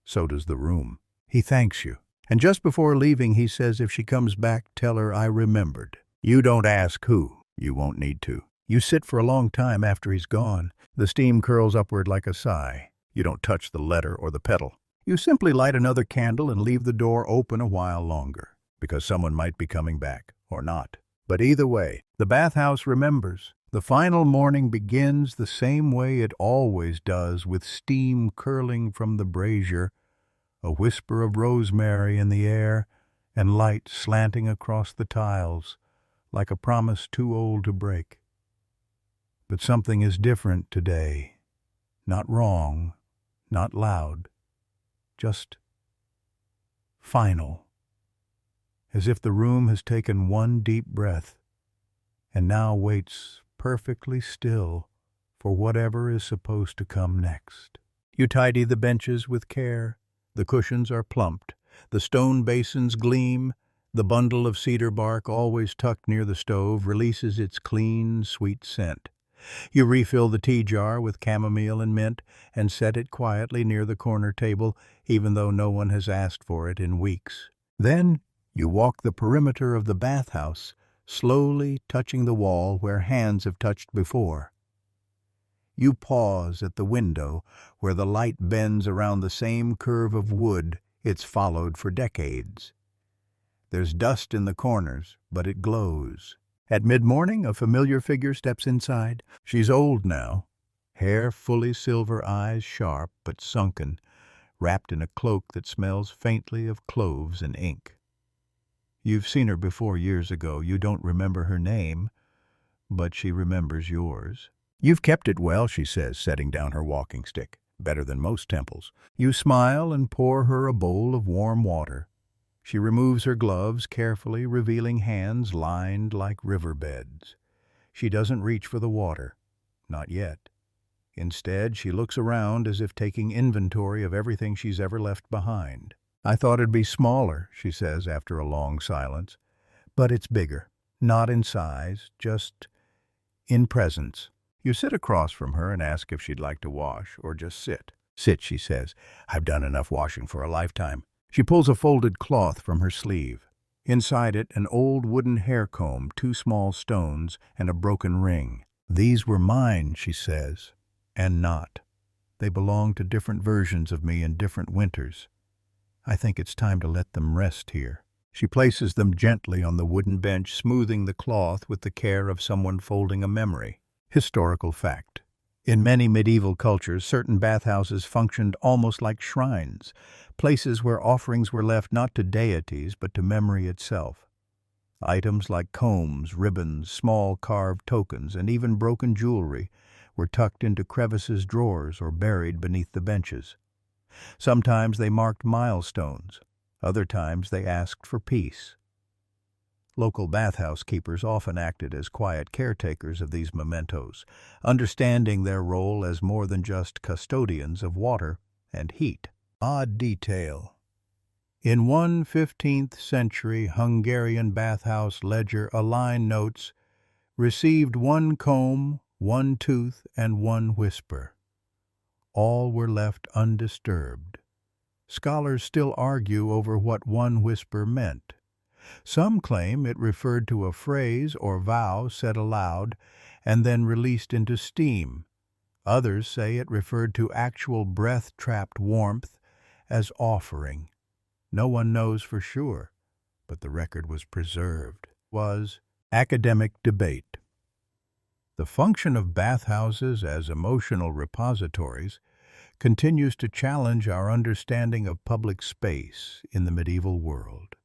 So does the room. He thanks you. And just before leaving, he says if she comes back, tell her I remembered. You don't ask who. You won't need to. You sit for a long time after he's gone. The steam curls upward like a sigh. You don't touch the letter or the petal. You simply light another candle and leave the door open a while longer, because someone might be coming back, or not. But either way, the bathhouse remembers. The final morning begins the same way it always does, with steam curling from the brazier, a whisper of rosemary in the air, and light slanting across the tiles, like a promise too old to break. But something is different today. Not wrong, not loud, just final. As if the room has taken one deep breath and now waits perfectly still for whatever is supposed to come next. You tidy the benches with care. The cushions are plumped. The stone basins gleam. The bundle of cedar bark, always tucked near the stove, releases its clean, sweet scent. You refill the tea jar with chamomile and mint and set it quietly near the corner table, even though no one has asked for it in weeks. Then you walk the perimeter of the bathhouse, slowly touching the wall where hands have touched before. You pause at the window where the light bends around the same curve of wood it's followed for decades. There's dust in the corners, but it glows. At mid-morning, a familiar figure steps inside. She's old now, hair fully silver, eyes sharp but sunken, wrapped in a cloak that smells faintly of cloves and ink. You've seen her before years ago. You don't remember her name, but she remembers yours. You've kept it well, she says, setting down her walking stick. Better than most temples. You smile and pour her a bowl of warm water. She removes her gloves carefully, revealing hands lined like riverbeds. She doesn't reach for the water. Not yet. Instead, she looks around as if taking inventory of everything she's ever left behind. I thought it'd be smaller, she says after a long silence. But it's bigger. Not in size, just in presence. You sit across from her and ask if she'd like to wash, or just sit. Sit, she says. I've done enough washing for a lifetime. She pulls a folded cloth from her sleeve. Inside it, an old wooden hair comb, 2 small stones, and a broken ring. These were mine, she says, and not. They belong to different versions of me in different winters. I think it's time to let them rest here. She places them gently on the wooden bench, smoothing the cloth with the care of someone folding a memory. Historical fact. In many medieval cultures, certain bathhouses functioned almost like shrines, places where offerings were left not to deities but to memory itself. Items like combs, ribbons, small carved tokens, and even broken jewelry were tucked into crevices, drawers, or buried beneath the benches. Sometimes they marked milestones, other times they asked for peace. Local bathhouse keepers often acted as quiet caretakers of these mementos, understanding their role as more than just custodians of water and heat. Odd detail. In one 15th century Hungarian bathhouse ledger, a line notes, "Received 1 comb, 1 tooth, and 1 whisper." All were left undisturbed. Scholars still argue over what 1 whisper meant. Some claim it referred to a phrase or vow said aloud and then released into steam. Others say it referred to actual breath-trapped warmth as offering. No one knows for sure, but the record was preserved. Was academic debate. The function of bathhouses as emotional repositories continues to challenge our understanding of public space in the medieval world.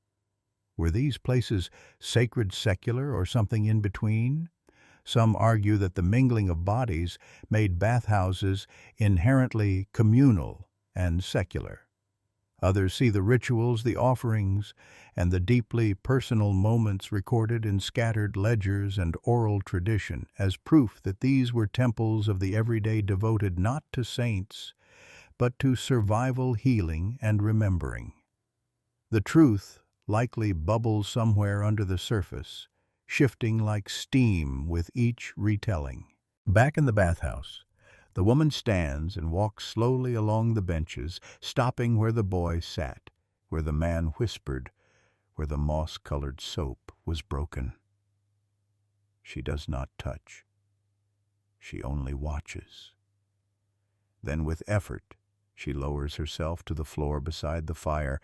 Were these places sacred secular or something in between? Some argue that the mingling of bodies made bathhouses inherently communal and secular. Others see the rituals, the offerings, and the deeply personal moments recorded in scattered ledgers and oral tradition as proof that these were temples of the everyday devoted not to saints, but to survival, healing, and remembering. The truth likely bubbles somewhere under the surface, shifting like steam with each retelling. Back in the bathhouse, the woman stands and walks slowly along the benches, stopping where the boy sat, where the man whispered, where the moss-colored soap was broken. She does not touch. She only watches. Then with effort, she lowers herself to the floor beside the fire,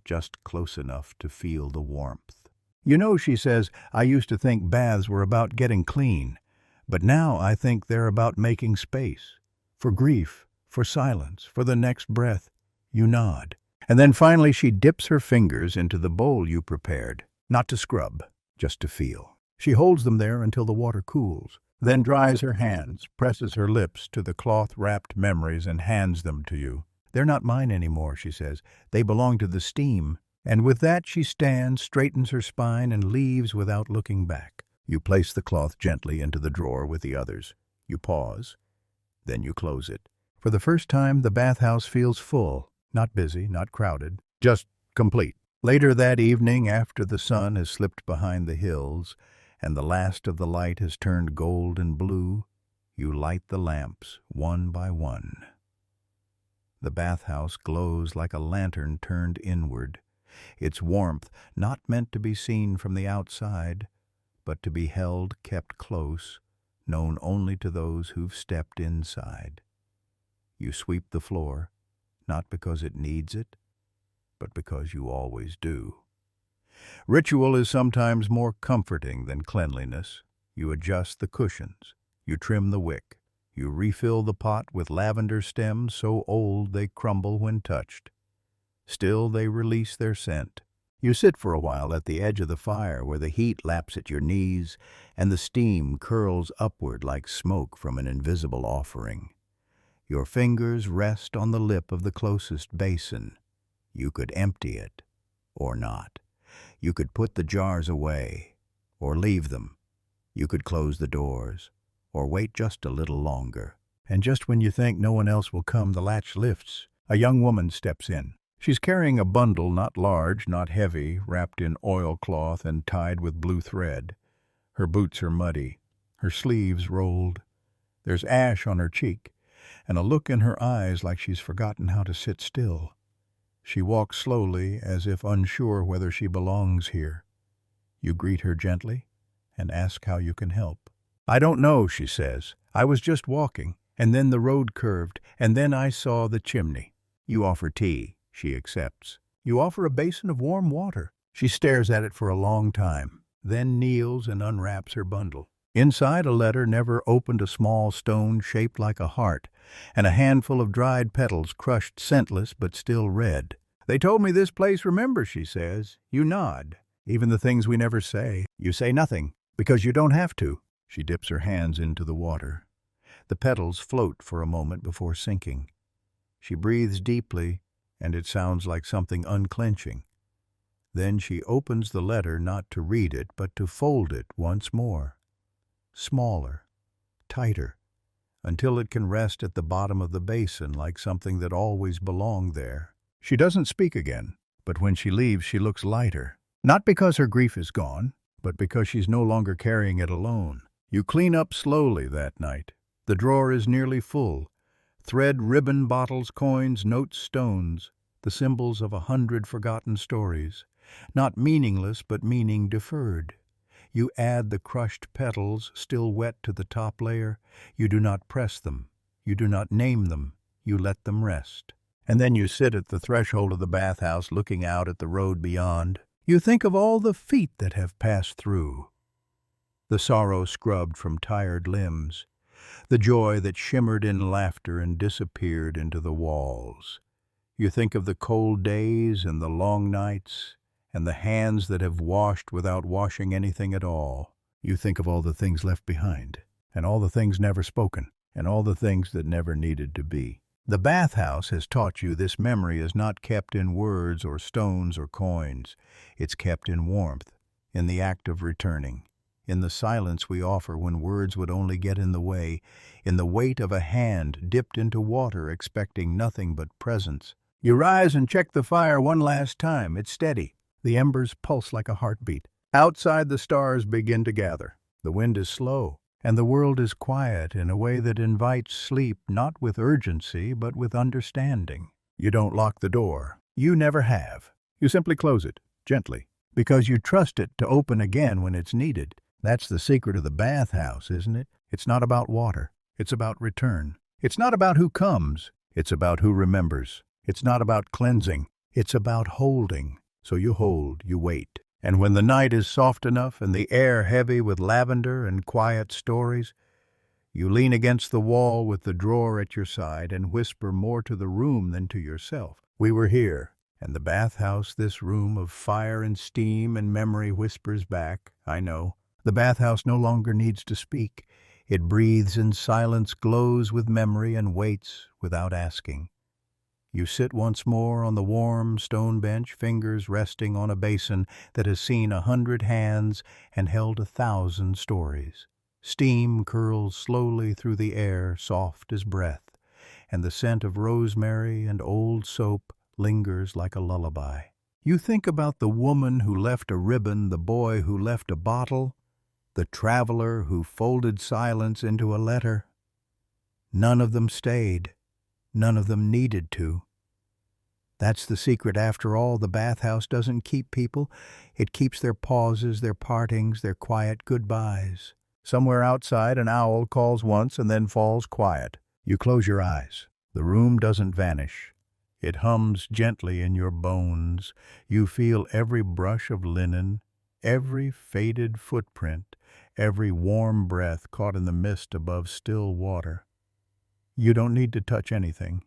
just close enough to feel the warmth. "You know," she says, "I used to think baths were about getting clean. But now I think they're about making space. For grief, for silence, for the next breath." You nod. And then finally she dips her fingers into the bowl you prepared, not to scrub, just to feel. She holds them there until the water cools, then dries her hands, presses her lips to the cloth-wrapped memories and hands them to you. "They're not mine anymore," she says. "They belong to the steam." And with that she stands, straightens her spine, and leaves without looking back. You place the cloth gently into the drawer with the others. You pause. Then you close it. For the first time, the bathhouse feels full. Not busy, not crowded. Just complete. Later that evening, after the sun has slipped behind the hills, and the last of the light has turned gold and blue, you light the lamps, one by one. The bathhouse glows like a lantern turned inward. Its warmth not meant to be seen from the outside, but to be held, kept close, known only to those who've stepped inside. You sweep the floor, not because it needs it, but because you always do. Ritual is sometimes more comforting than cleanliness. You adjust the cushions, you trim the wick, you refill the pot with lavender stems so old they crumble when touched. Still they release their scent. You sit for a while at the edge of the fire where the heat laps at your knees and the steam curls upward like smoke from an invisible offering. Your fingers rest on the lip of the closest basin. You could empty it, or not. You could put the jars away, or leave them. You could close the doors, or wait just a little longer. And just when you think no one else will come, the latch lifts. A young woman steps in. She's carrying a bundle, not large, not heavy, wrapped in oilcloth and tied with blue thread. Her boots are muddy, her sleeves rolled. There's ash on her cheek, and a look in her eyes like she's forgotten how to sit still. She walks slowly, as if unsure whether she belongs here. You greet her gently and ask how you can help. "I don't know," she says. "I was just walking, and then the road curved, and then I saw the chimney." You offer tea. She accepts. You offer a basin of warm water. She stares at it for a long time, then kneels and unwraps her bundle. Inside, a letter never opened, a small stone shaped like a heart, and a handful of dried petals crushed scentless but still red. "They told me this place remembers," she says. You nod. "Even the things we never say." You say nothing, because you don't have to. She dips her hands into the water. The petals float for a moment before sinking. She breathes deeply, and it sounds like something unclenching. Then she opens the letter not to read it, but to fold it once more. Smaller, tighter, until it can rest at the bottom of the basin like something that always belonged there. She doesn't speak again, but when she leaves she looks lighter. Not because her grief is gone, but because she's no longer carrying it alone. You clean up slowly that night. The drawer is nearly full. Thread, ribbon, bottles, coins, notes, stones, the symbols of 100 forgotten stories, not meaningless but meaning deferred. You add the crushed petals, still wet, to the top layer. You do not press them. You do not name them. You let them rest. And then you sit at the threshold of the bathhouse looking out at the road beyond. You think of all the feet that have passed through. The sorrow scrubbed from tired limbs. The joy that shimmered in laughter and disappeared into the walls. You think of the cold days and the long nights, and the hands that have washed without washing anything at all. You think of all the things left behind, and all the things never spoken, and all the things that never needed to be. The bathhouse has taught you this memory is not kept in words or stones or coins. It's kept in warmth, in the act of returning, in the silence we offer when words would only get in the way, in the weight of a hand dipped into water expecting nothing but presence. You rise and check the fire one last time. It's steady. The embers pulse like a heartbeat. Outside, the stars begin to gather. The wind is slow, and the world is quiet in a way that invites sleep, not with urgency, but with understanding. You don't lock the door. You never have. You simply close it, gently, because you trust it to open again when it's needed. That's the secret of the bathhouse, isn't it? It's not about water. It's about return. It's not about who comes. It's about who remembers. It's not about cleansing. It's about holding. So you hold, you wait. And when the night is soft enough and the air heavy with lavender and quiet stories, you lean against the wall with the drawer at your side and whisper more to the room than to yourself. We were here, and the bathhouse, this room of fire and steam and memory, whispers back, I know. The bathhouse no longer needs to speak. It breathes in silence, glows with memory, and waits without asking. You sit once more on the warm stone bench, fingers resting on a basin that has seen 100 hands and held 1,000 stories. Steam curls slowly through the air, soft as breath, and the scent of rosemary and old soap lingers like a lullaby. You think about the woman who left a ribbon, the boy who left a bottle, the traveler who folded silence into a letter. None of them stayed. None of them needed to. That's the secret after all. The bathhouse doesn't keep people. It keeps their pauses, their partings, their quiet goodbyes. Somewhere outside, an owl calls once and then falls quiet. You close your eyes. The room doesn't vanish. It hums gently in your bones. You feel every brush of linen, every faded footprint, every warm breath caught in the mist above still water. You don't need to touch anything.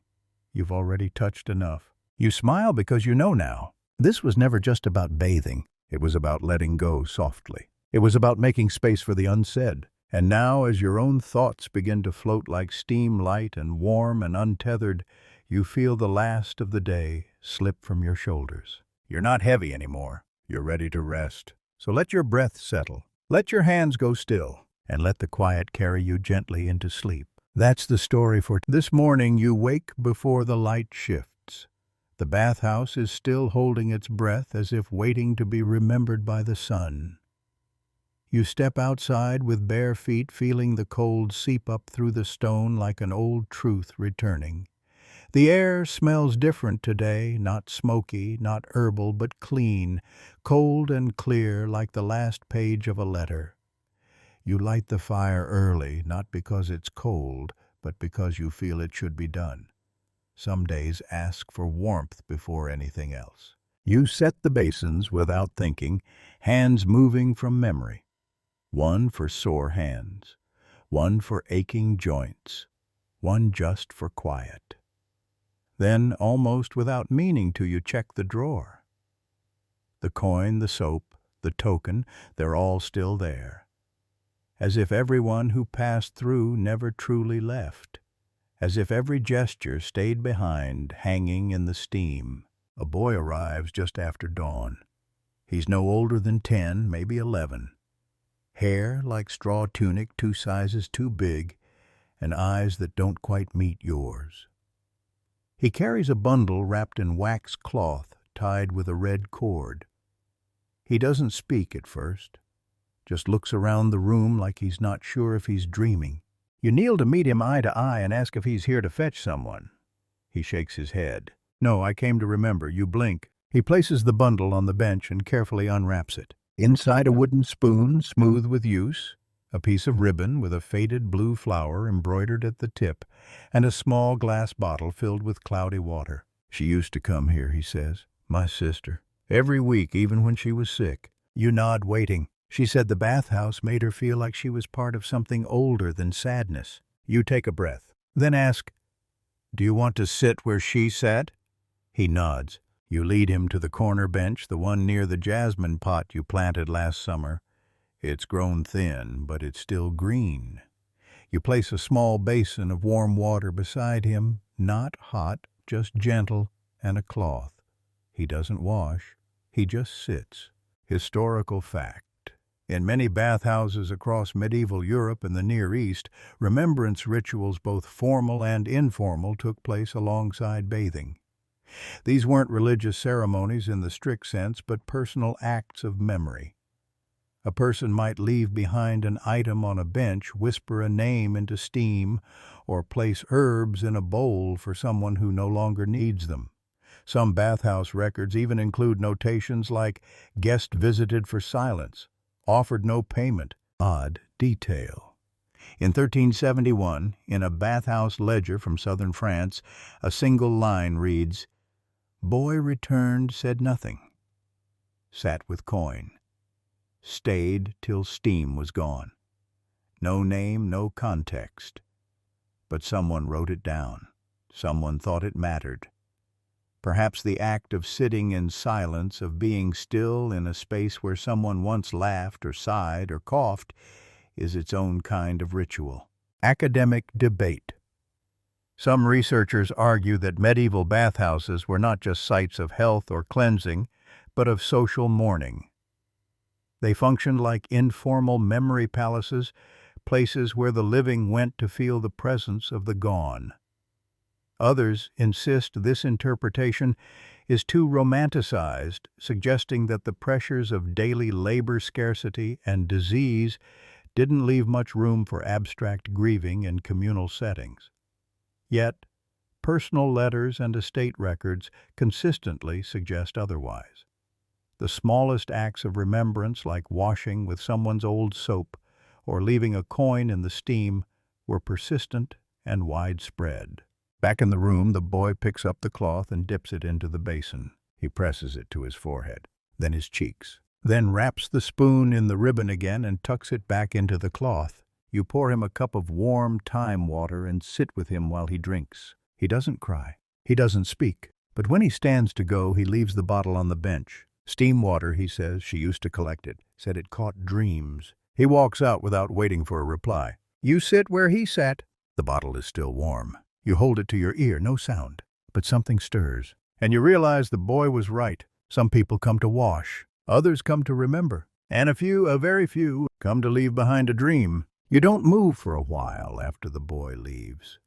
You've already touched enough. You smile because you know now. This was never just about bathing. It was about letting go softly. It was about making space for the unsaid. And now, as your own thoughts begin to float like steam, light and warm and untethered, you feel the last of the day slip from your shoulders. You're not heavy anymore. You're ready to rest. So let your breath settle. Let your hands go still, and let the quiet carry you gently into sleep. That's the story for this morning. You wake before the light shifts. The bathhouse is still holding its breath as if waiting to be remembered by the sun. You step outside with bare feet, feeling the cold seep up through the stone like an old truth returning. The air smells different today, not smoky, not herbal, but clean, cold and clear like the last page of a letter. You light the fire early, not because it's cold, but because you feel it should be done. Some days ask for warmth before anything else. You set the basins without thinking, hands moving from memory. One for sore hands, one for aching joints, one just for quiet. Then, almost without meaning to, you check the drawer. The coin, the soap, the token, they're all still there. As if everyone who passed through never truly left. As if every gesture stayed behind, hanging in the steam. A boy arrives just after dawn. He's no older than 10, maybe 11. Hair like straw tunic 2 sizes too big, and eyes that don't quite meet yours. He carries a bundle wrapped in wax cloth, tied with a red cord. He doesn't speak at first, just looks around the room like he's not sure if he's dreaming. You kneel to meet him eye to eye and ask if he's here to fetch someone. He shakes his head. No, I came to remember. You blink. He places the bundle on the bench and carefully unwraps it. Inside a wooden spoon, smooth with use, a piece of ribbon with a faded blue flower embroidered at the tip, and a small glass bottle filled with cloudy water. She used to come here, he says. My sister. Every week, even when she was sick. You nod, waiting. She said the bathhouse made her feel like she was part of something older than sadness. You take a breath. Then ask, do you want to sit where she sat? He nods. You lead him to the corner bench, the one near the jasmine pot you planted last summer. It's grown thin, but it's still green. You place a small basin of warm water beside him, not hot, just gentle, and a cloth. He doesn't wash, he just sits. Historical fact. In many bathhouses across medieval Europe and the Near East, remembrance rituals, both formal and informal, took place alongside bathing. These weren't religious ceremonies in the strict sense, but personal acts of memory. A person might leave behind an item on a bench, whisper a name into steam, or place herbs in a bowl for someone who no longer needs them. Some bathhouse records even include notations like "guest visited for silence," "offered no payment." Odd detail. In 1371, in a bathhouse ledger from southern France, a single line reads, "Boy returned, said nothing. Sat with coin. Stayed till steam was gone." No name, no context. But someone wrote it down. Someone thought it mattered. Perhaps the act of sitting in silence, of being still in a space where someone once laughed or sighed or coughed, is its own kind of ritual. Academic debate. Some researchers argue that medieval bathhouses were not just sites of health or cleansing, but of social mourning. They functioned like informal memory palaces, places where the living went to feel the presence of the gone. Others insist this interpretation is too romanticized, suggesting that the pressures of daily labor scarcity and disease didn't leave much room for abstract grieving in communal settings. Yet, personal letters and estate records consistently suggest otherwise. The smallest acts of remembrance, like washing with someone's old soap or leaving a coin in the steam, were persistent and widespread. Back in the room, the boy picks up the cloth and dips it into the basin. He presses it to his forehead, then his cheeks, then wraps the spoon in the ribbon again and tucks it back into the cloth. You pour him a cup of warm thyme water and sit with him while he drinks. He doesn't cry. He doesn't speak. But when he stands to go, he leaves the bottle on the bench. Steam water, he says, she used to collect it, said it caught dreams. He walks out without waiting for a reply. You sit where he sat. The bottle is still warm. You hold it to your ear, no sound. But something stirs. And you realize the boy was right. Some people come to wash. Others come to remember. And a very few, come to leave behind a dream. You don't move for a while after the boy leaves.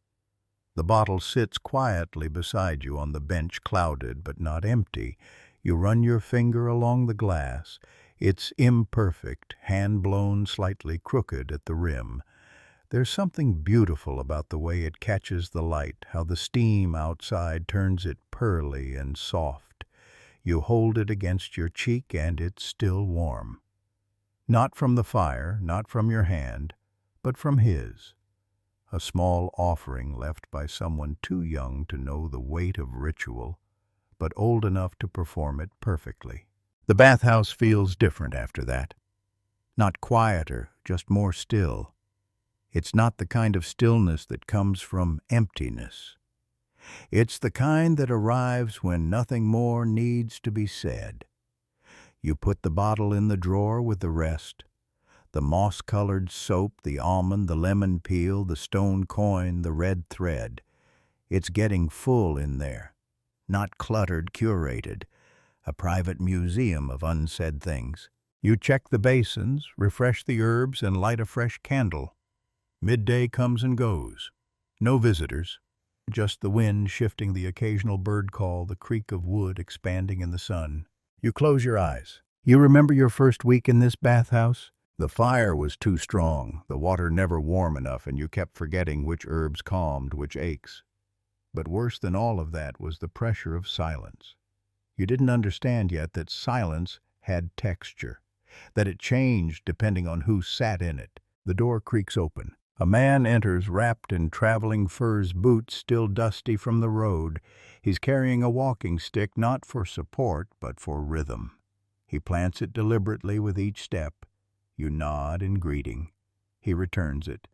The bottle sits quietly beside you on the bench, clouded but not empty. You run your finger along the glass. It's imperfect, hand-blown, slightly crooked at the rim. There's something beautiful about the way it catches the light, how the steam outside turns it pearly and soft. You hold it against your cheek and it's still warm. Not from the fire, not from your hand, but from his. A small offering left by someone too young to know the weight of ritual, but old enough to perform it perfectly. The bathhouse feels different after that. Not quieter, just more still. It's not the kind of stillness that comes from emptiness. It's the kind that arrives when nothing more needs to be said. You put the bottle in the drawer with the rest. The moss-colored soap, the almond, the lemon peel, the stone coin, the red thread. It's getting full in there. Not cluttered, curated, a private museum of unsaid things. You check the basins, refresh the herbs, and light a fresh candle. Midday comes and goes. No visitors, just the wind shifting, the occasional bird call, the creak of wood expanding in the sun. You close your eyes. You remember your first week in this bathhouse? The fire was too strong, the water never warm enough, and you kept forgetting which herbs calmed, which aches. But worse than all of that was the pressure of silence. You didn't understand yet that silence had texture, that it changed depending on who sat in it. The door creaks open. A man enters wrapped in traveling furs boots, still dusty from the road. He's carrying a walking stick, not for support, but for rhythm. He plants it deliberately with each step. You nod in greeting. He returns it,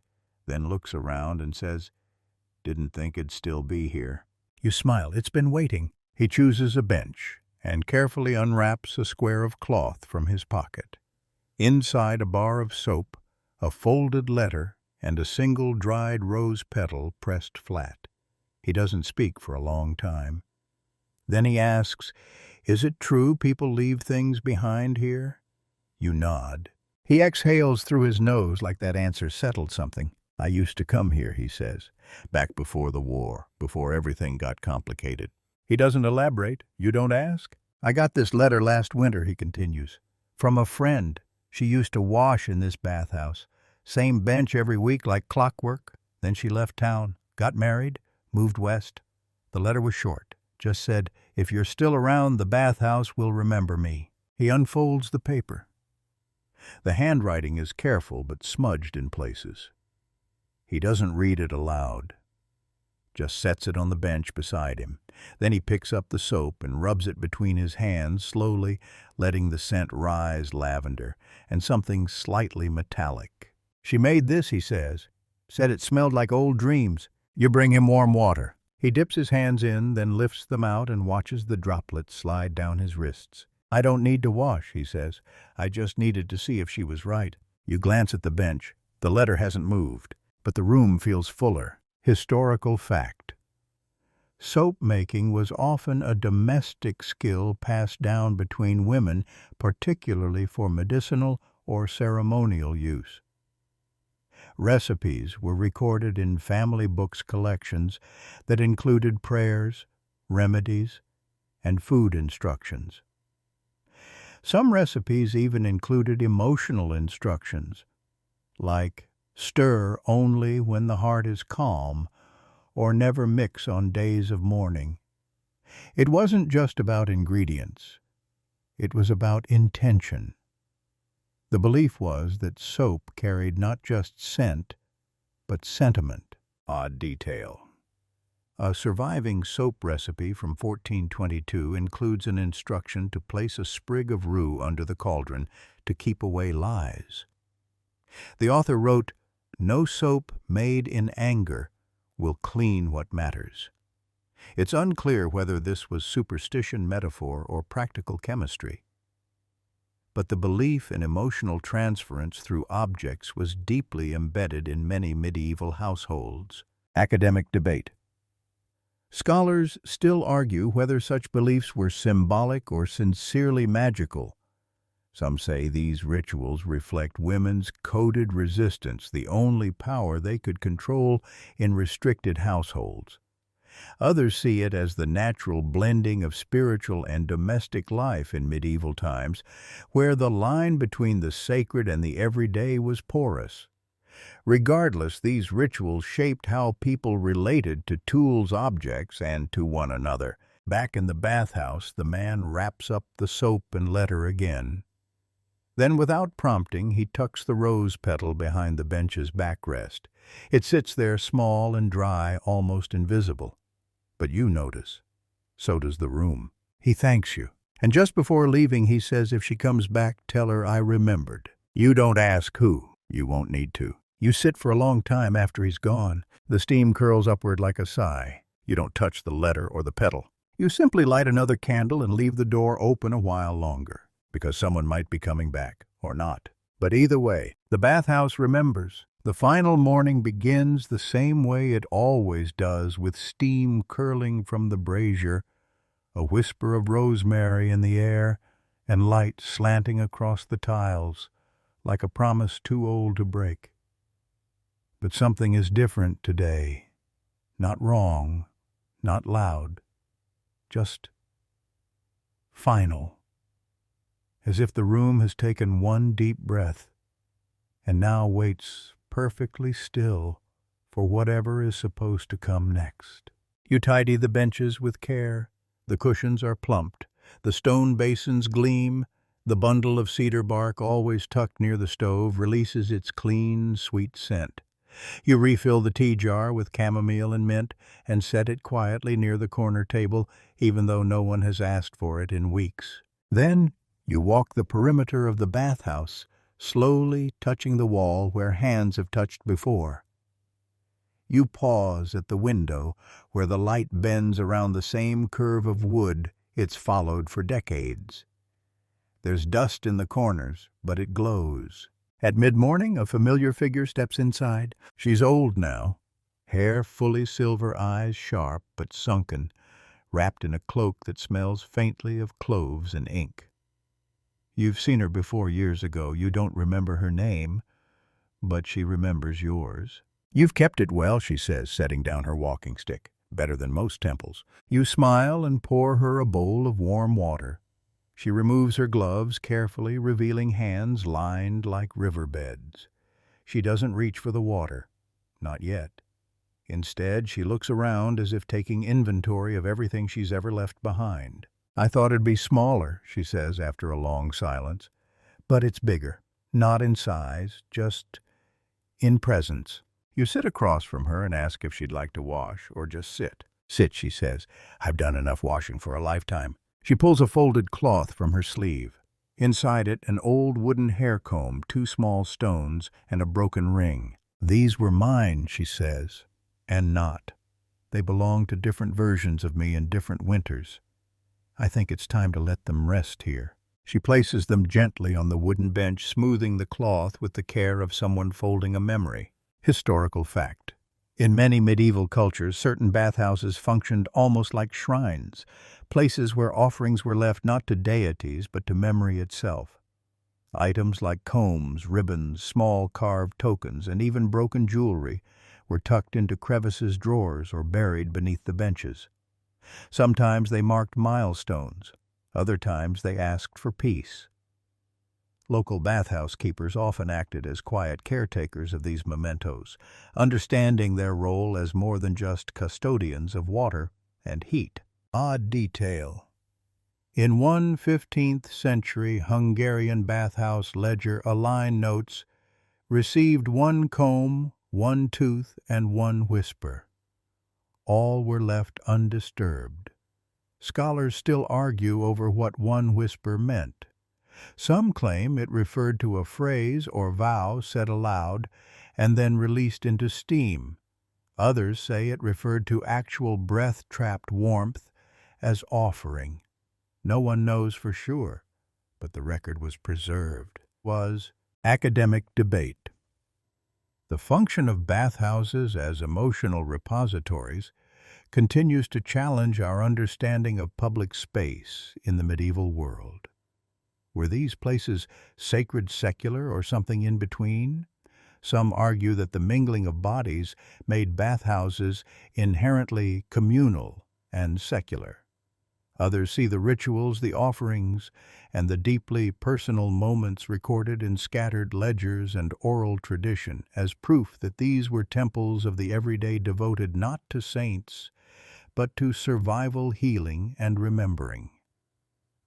then looks around and says, "Didn't think it'd still be here." You smile. It's been waiting. He chooses a bench. and carefully unwraps a square of cloth from his pocket. Inside a bar of soap, a folded letter, and a single dried rose petal pressed flat. He doesn't speak for a long time. Then he asks, "Is it true people leave things behind here?" You nod. He exhales through his nose like that answer settled something. "I used to come here," he says, "back before the war, before everything got complicated." He doesn't elaborate. You don't ask. "I got this letter last winter," he continues, "from a friend. She used to wash in this bathhouse. Same bench every week like clockwork. Then she left town, got married, moved west. The letter was short. Just said, 'If you're still around, the bathhouse will remember me.'" He unfolds the paper. The handwriting is careful but smudged in places. He doesn't read it aloud, just sets it on the bench beside him. Then he picks up the soap and rubs it between his hands, slowly letting the scent rise lavender and something slightly metallic. "She made this," he says. "Said it smelled like old dreams. You bring him warm water." He dips his hands in, then lifts them out and watches the droplets slide down his wrists. "I don't need to wash," he says. "I just needed to see if she was right." You glance at the bench. The letter hasn't moved, but the room feels fuller. Historical fact. Soap making was often a domestic skill passed down between women, particularly for medicinal or ceremonial use. Recipes were recorded in family books collections that included prayers, remedies, and food instructions. Some recipes even included emotional instructions, like stir only when the heart is calm, or never mix on days of mourning. It wasn't just about ingredients. It was about intention. The belief was that soap carried not just scent, but sentiment. Odd detail. A surviving soap recipe from 1422 includes an instruction to place a sprig of rue under the cauldron to keep away lies. The author wrote, "No soap made in anger will clean what matters." It's unclear whether this was superstition, metaphor, or practical chemistry. But the belief in emotional transference through objects was deeply embedded in many medieval households. Academic debate. Scholars still argue whether such beliefs were symbolic or sincerely magical. Some say these rituals reflect women's coded resistance, the only power they could control in restricted households. Others see it as the natural blending of spiritual and domestic life in medieval times, where the line between the sacred and the everyday was porous. Regardless, these rituals shaped how people related to tools, objects, and to one another. Back in the bathhouse, the man wraps up the soap and letter again. Then, without prompting, he tucks the rose petal behind the bench's backrest. It sits there small and dry, almost invisible. But you notice. So does the room. He thanks you. And just before leaving, he says if she comes back, tell her I remembered. You don't ask who. You won't need to. You sit for a long time after he's gone. The steam curls upward like a sigh. You don't touch the letter or the petal. You simply light another candle and leave the door open a while longer, because someone might be coming back, or not. But either way, the bathhouse remembers. The final morning begins the same way it always does, with steam curling from the brazier, a whisper of rosemary in the air, and light slanting across the tiles, like a promise too old to break. But something is different today. Not wrong, not loud, just final. As if the room has taken one deep breath and now waits perfectly still for whatever is supposed to come next. You tidy the benches with care. The cushions are plumped. The stone basins gleam. The bundle of cedar bark, always tucked near the stove, releases its clean, sweet scent. You refill the tea jar with chamomile and mint and set it quietly near the corner table, even though no one has asked for it in weeks. Then you walk the perimeter of the bathhouse, slowly touching the wall where hands have touched before. You pause at the window where the light bends around the same curve of wood It's followed for decades. There's dust in the corners, but it glows. At mid-morning, a familiar figure steps inside. She's old now, hair fully silver, eyes sharp but sunken, wrapped in a cloak that smells faintly of cloves and ink. You've seen her before years ago. You don't remember her name, but she remembers yours. You've kept it well, she says, setting down her walking stick. Better than most temples. You smile and pour her a bowl of warm water. She removes her gloves carefully, revealing hands lined like riverbeds. She doesn't reach for the water. Not yet. Instead, she looks around as if taking inventory of everything she's ever left behind. I thought it'd be smaller, she says after a long silence. But it's bigger. Not in size, just in presence. You sit across from her and ask if she'd like to wash, or just sit. Sit, she says. I've done enough washing for a lifetime. She pulls a folded cloth from her sleeve. Inside it, an old wooden hair comb, 2 small stones, and a broken ring. These were mine, she says, and not. They belong to different versions of me in different winters. I think it's time to let them rest here. She places them gently on the wooden bench, smoothing the cloth with the care of someone folding a memory. Historical fact. In many medieval cultures, certain bathhouses functioned almost like shrines, places where offerings were left not to deities but to memory itself. Items like combs, ribbons, small carved tokens, and even broken jewelry were tucked into crevices, drawers, or buried beneath the benches. Sometimes they marked milestones. Other times they asked for peace. Local bathhouse keepers often acted as quiet caretakers of these mementos, understanding their role as more than just custodians of water and heat. Odd detail. In one 15th century Hungarian bathhouse ledger, a line notes, "Received 1 comb, 1 tooth, and 1 whisper." All were left undisturbed. Scholars still argue over what 1 whisper meant. Some claim it referred to a phrase or vow said aloud and then released into steam. Others say it referred to actual breath-trapped warmth as offering. No one knows for sure, but the record was preserved. Was academic debate. The function of bathhouses as emotional repositories continues to challenge our understanding of public space in the medieval world. Were these places sacred, secular, or something in between? Some argue that the mingling of bodies made bathhouses inherently communal and secular. Others see the rituals, the offerings, and the deeply personal moments recorded in scattered ledgers and oral tradition as proof that these were temples of the everyday devoted not to saints, but to survival, healing, and remembering.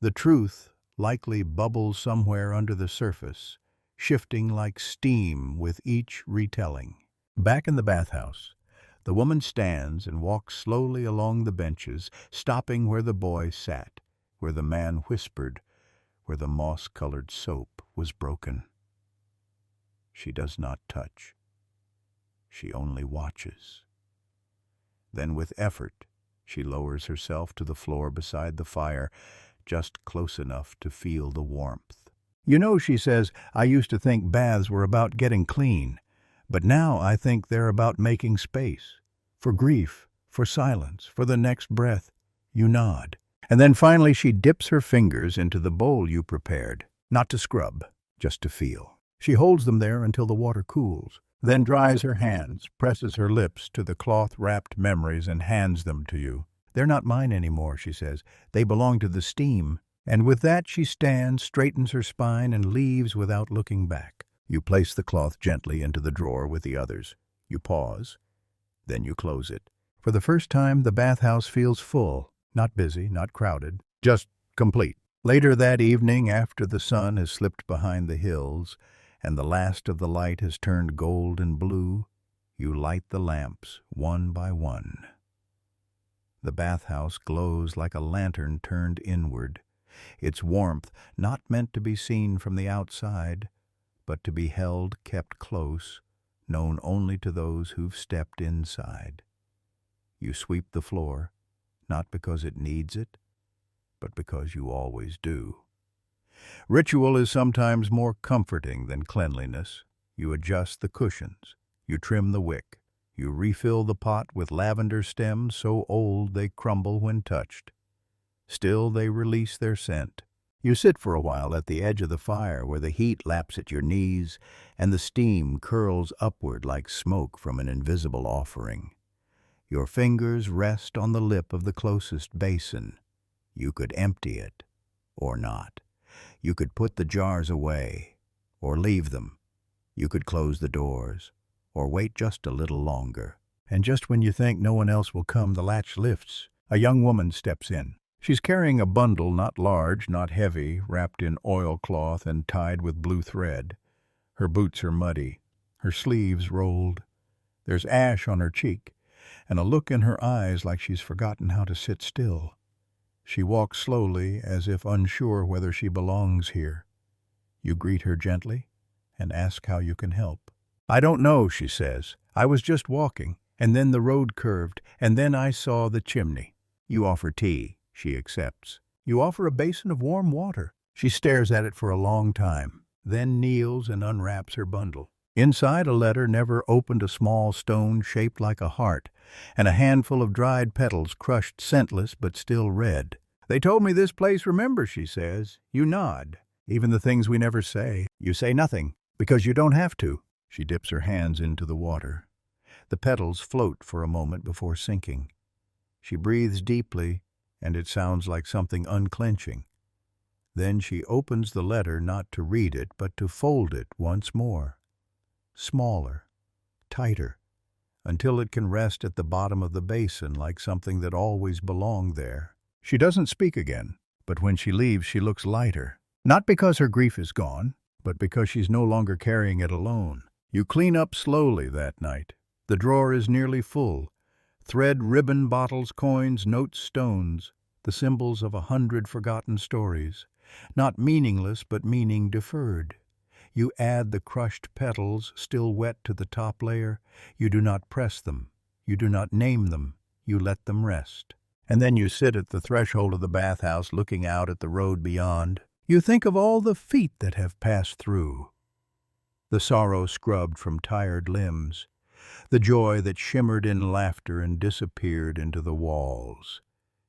The truth likely bubbles somewhere under the surface, shifting like steam with each retelling. Back in the bathhouse, the woman stands and walks slowly along the benches, stopping where the boy sat, where the man whispered, where the moss-colored soap was broken. She does not touch. She only watches. Then with effort, she lowers herself to the floor beside the fire, just close enough to feel the warmth. You know, she says, I used to think baths were about getting clean, but now I think they're about making space. For grief, for silence, for the next breath. You nod. And then finally she dips her fingers into the bowl you prepared, not to scrub, just to feel. She holds them there until the water cools, then dries her hands, presses her lips to the cloth-wrapped memories and hands them to you. They're not mine anymore, she says. They belong to the steam. And with that she stands, straightens her spine, and leaves without looking back. You place the cloth gently into the drawer with the others. You pause. Then you close it. For the first time, the bathhouse feels full. Not busy, not crowded. Just complete. Later that evening, after the sun has slipped behind the hills, and the last of the light has turned gold and blue, you light the lamps, one by one. The bathhouse glows like a lantern turned inward, its warmth not meant to be seen from the outside, but to be held, kept close, known only to those who've stepped inside. You sweep the floor, not because it needs it, but because you always do. Ritual is sometimes more comforting than cleanliness. You adjust the cushions. You trim the wick. You refill the pot with lavender stems so old they crumble when touched. Still they release their scent. You sit for a while at the edge of the fire where the heat laps at your knees and the steam curls upward like smoke from an invisible offering. Your fingers rest on the lip of the closest basin. You could empty it, or not. You could put the jars away, or leave them. You could close the doors, or wait just a little longer. And just when you think no one else will come, the latch lifts. A young woman steps in. She's carrying a bundle, not large, not heavy, wrapped in oilcloth and tied with blue thread. Her boots are muddy, her sleeves rolled. There's ash on her cheek, and a look in her eyes like she's forgotten how to sit still. She walks slowly, as if unsure whether she belongs here. You greet her gently and ask how you can help. "I don't know," she says. "I was just walking, and then the road curved, and then I saw the chimney." You offer tea. She accepts. You offer a basin of warm water. She stares at it for a long time, then kneels and unwraps her bundle. Inside, a letter never opened, a small stone shaped like a heart, and a handful of dried petals crushed scentless but still red. "They told me this place remembers," she says. You nod. "Even the things we never say." You say nothing, because you don't have to. She dips her hands into the water. The petals float for a moment before sinking. She breathes deeply, and it sounds like something unclenching. Then she opens the letter not to read it, but to fold it once more. Smaller, tighter, until it can rest at the bottom of the basin like something that always belonged there. She doesn't speak again, but when she leaves she looks lighter. Not because her grief is gone, but because she's no longer carrying it alone. You clean up slowly that night. The drawer is nearly full. Thread, ribbon, bottles, coins, notes, stones, the symbols of 100 forgotten stories. Not meaningless, but meaning deferred. You add the crushed petals, still wet to the top layer. You do not press them. You do not name them. You let them rest. And then you sit at the threshold of the bathhouse, looking out at the road beyond. You think of all the feet that have passed through. The sorrow scrubbed from tired limbs. The joy that shimmered in laughter and disappeared into the walls.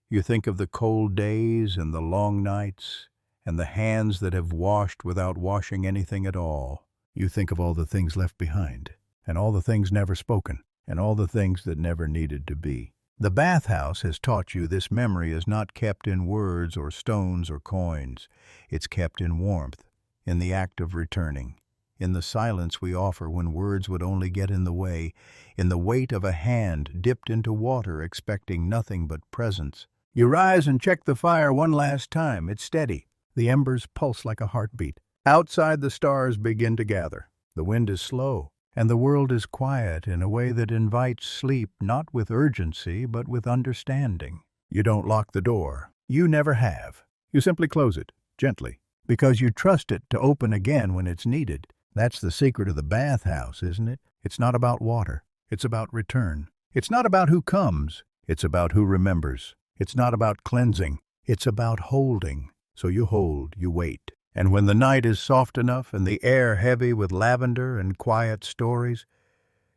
You think of the cold days and the long nights, and the hands that have washed without washing anything at all. You think of all the things left behind, and all the things never spoken, and all the things that never needed to be. The bathhouse has taught you this memory is not kept in words or stones or coins. It's kept in warmth, in the act of returning, in the silence we offer when words would only get in the way, in the weight of a hand dipped into water expecting nothing but presence. You rise and check the fire one last time. It's steady. The embers pulse like a heartbeat. Outside, the stars begin to gather. The wind is slow, and the world is quiet in a way that invites sleep, not with urgency, but with understanding. You don't lock the door. You never have. You simply close it, gently, because you trust it to open again when it's needed. That's the secret of the bathhouse, isn't it? It's not about water. It's about return. It's not about who comes. It's about who remembers. It's not about cleansing. It's about holding. So you hold, you wait. And when the night is soft enough and the air heavy with lavender and quiet stories,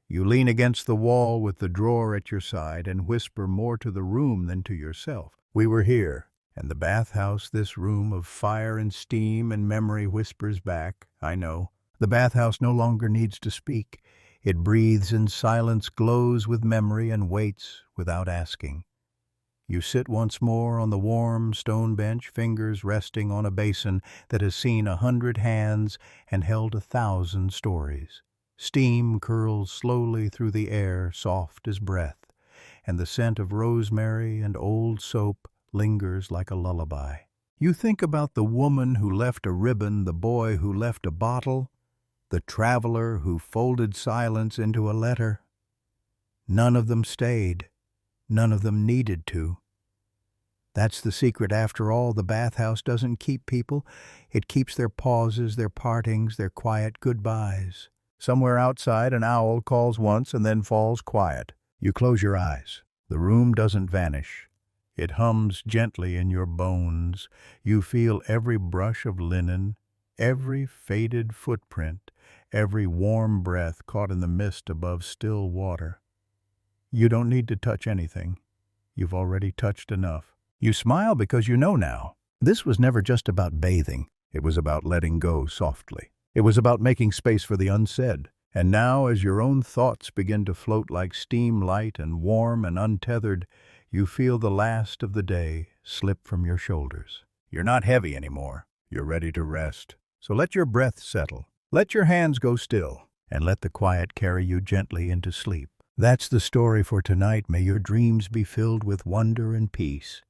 you lean against the wall with the drawer at your side and whisper more to the room than to yourself. We were here, and the bathhouse, this room of fire and steam and memory, whispers back, I know. The bathhouse no longer needs to speak. It breathes in silence, glows with memory, and waits without asking. You sit once more on the warm stone bench, fingers resting on a basin that has seen 100 hands and held 1,000 stories. Steam curls slowly through the air, soft as breath, and the scent of rosemary and old soap lingers like a lullaby. You think about the woman who left a ribbon, the boy who left a bottle, the traveler who folded silence into a letter. None of them stayed. None of them needed to. That's the secret after all. The bathhouse doesn't keep people. It keeps their pauses, their partings, their quiet goodbyes. Somewhere outside, an owl calls once and then falls quiet. You close your eyes. The room doesn't vanish. It hums gently in your bones. You feel every brush of linen, every faded footprint, every warm breath caught in the mist above still water. You don't need to touch anything. You've already touched enough. You smile because you know now. This was never just about bathing. It was about letting go softly. It was about making space for the unsaid. And now, as your own thoughts begin to float like steam, light and warm and untethered, you feel the last of the day slip from your shoulders. You're not heavy anymore. You're ready to rest. So let your breath settle. Let your hands go still, and let the quiet carry you gently into sleep. That's the story for tonight. May your dreams be filled with wonder and peace.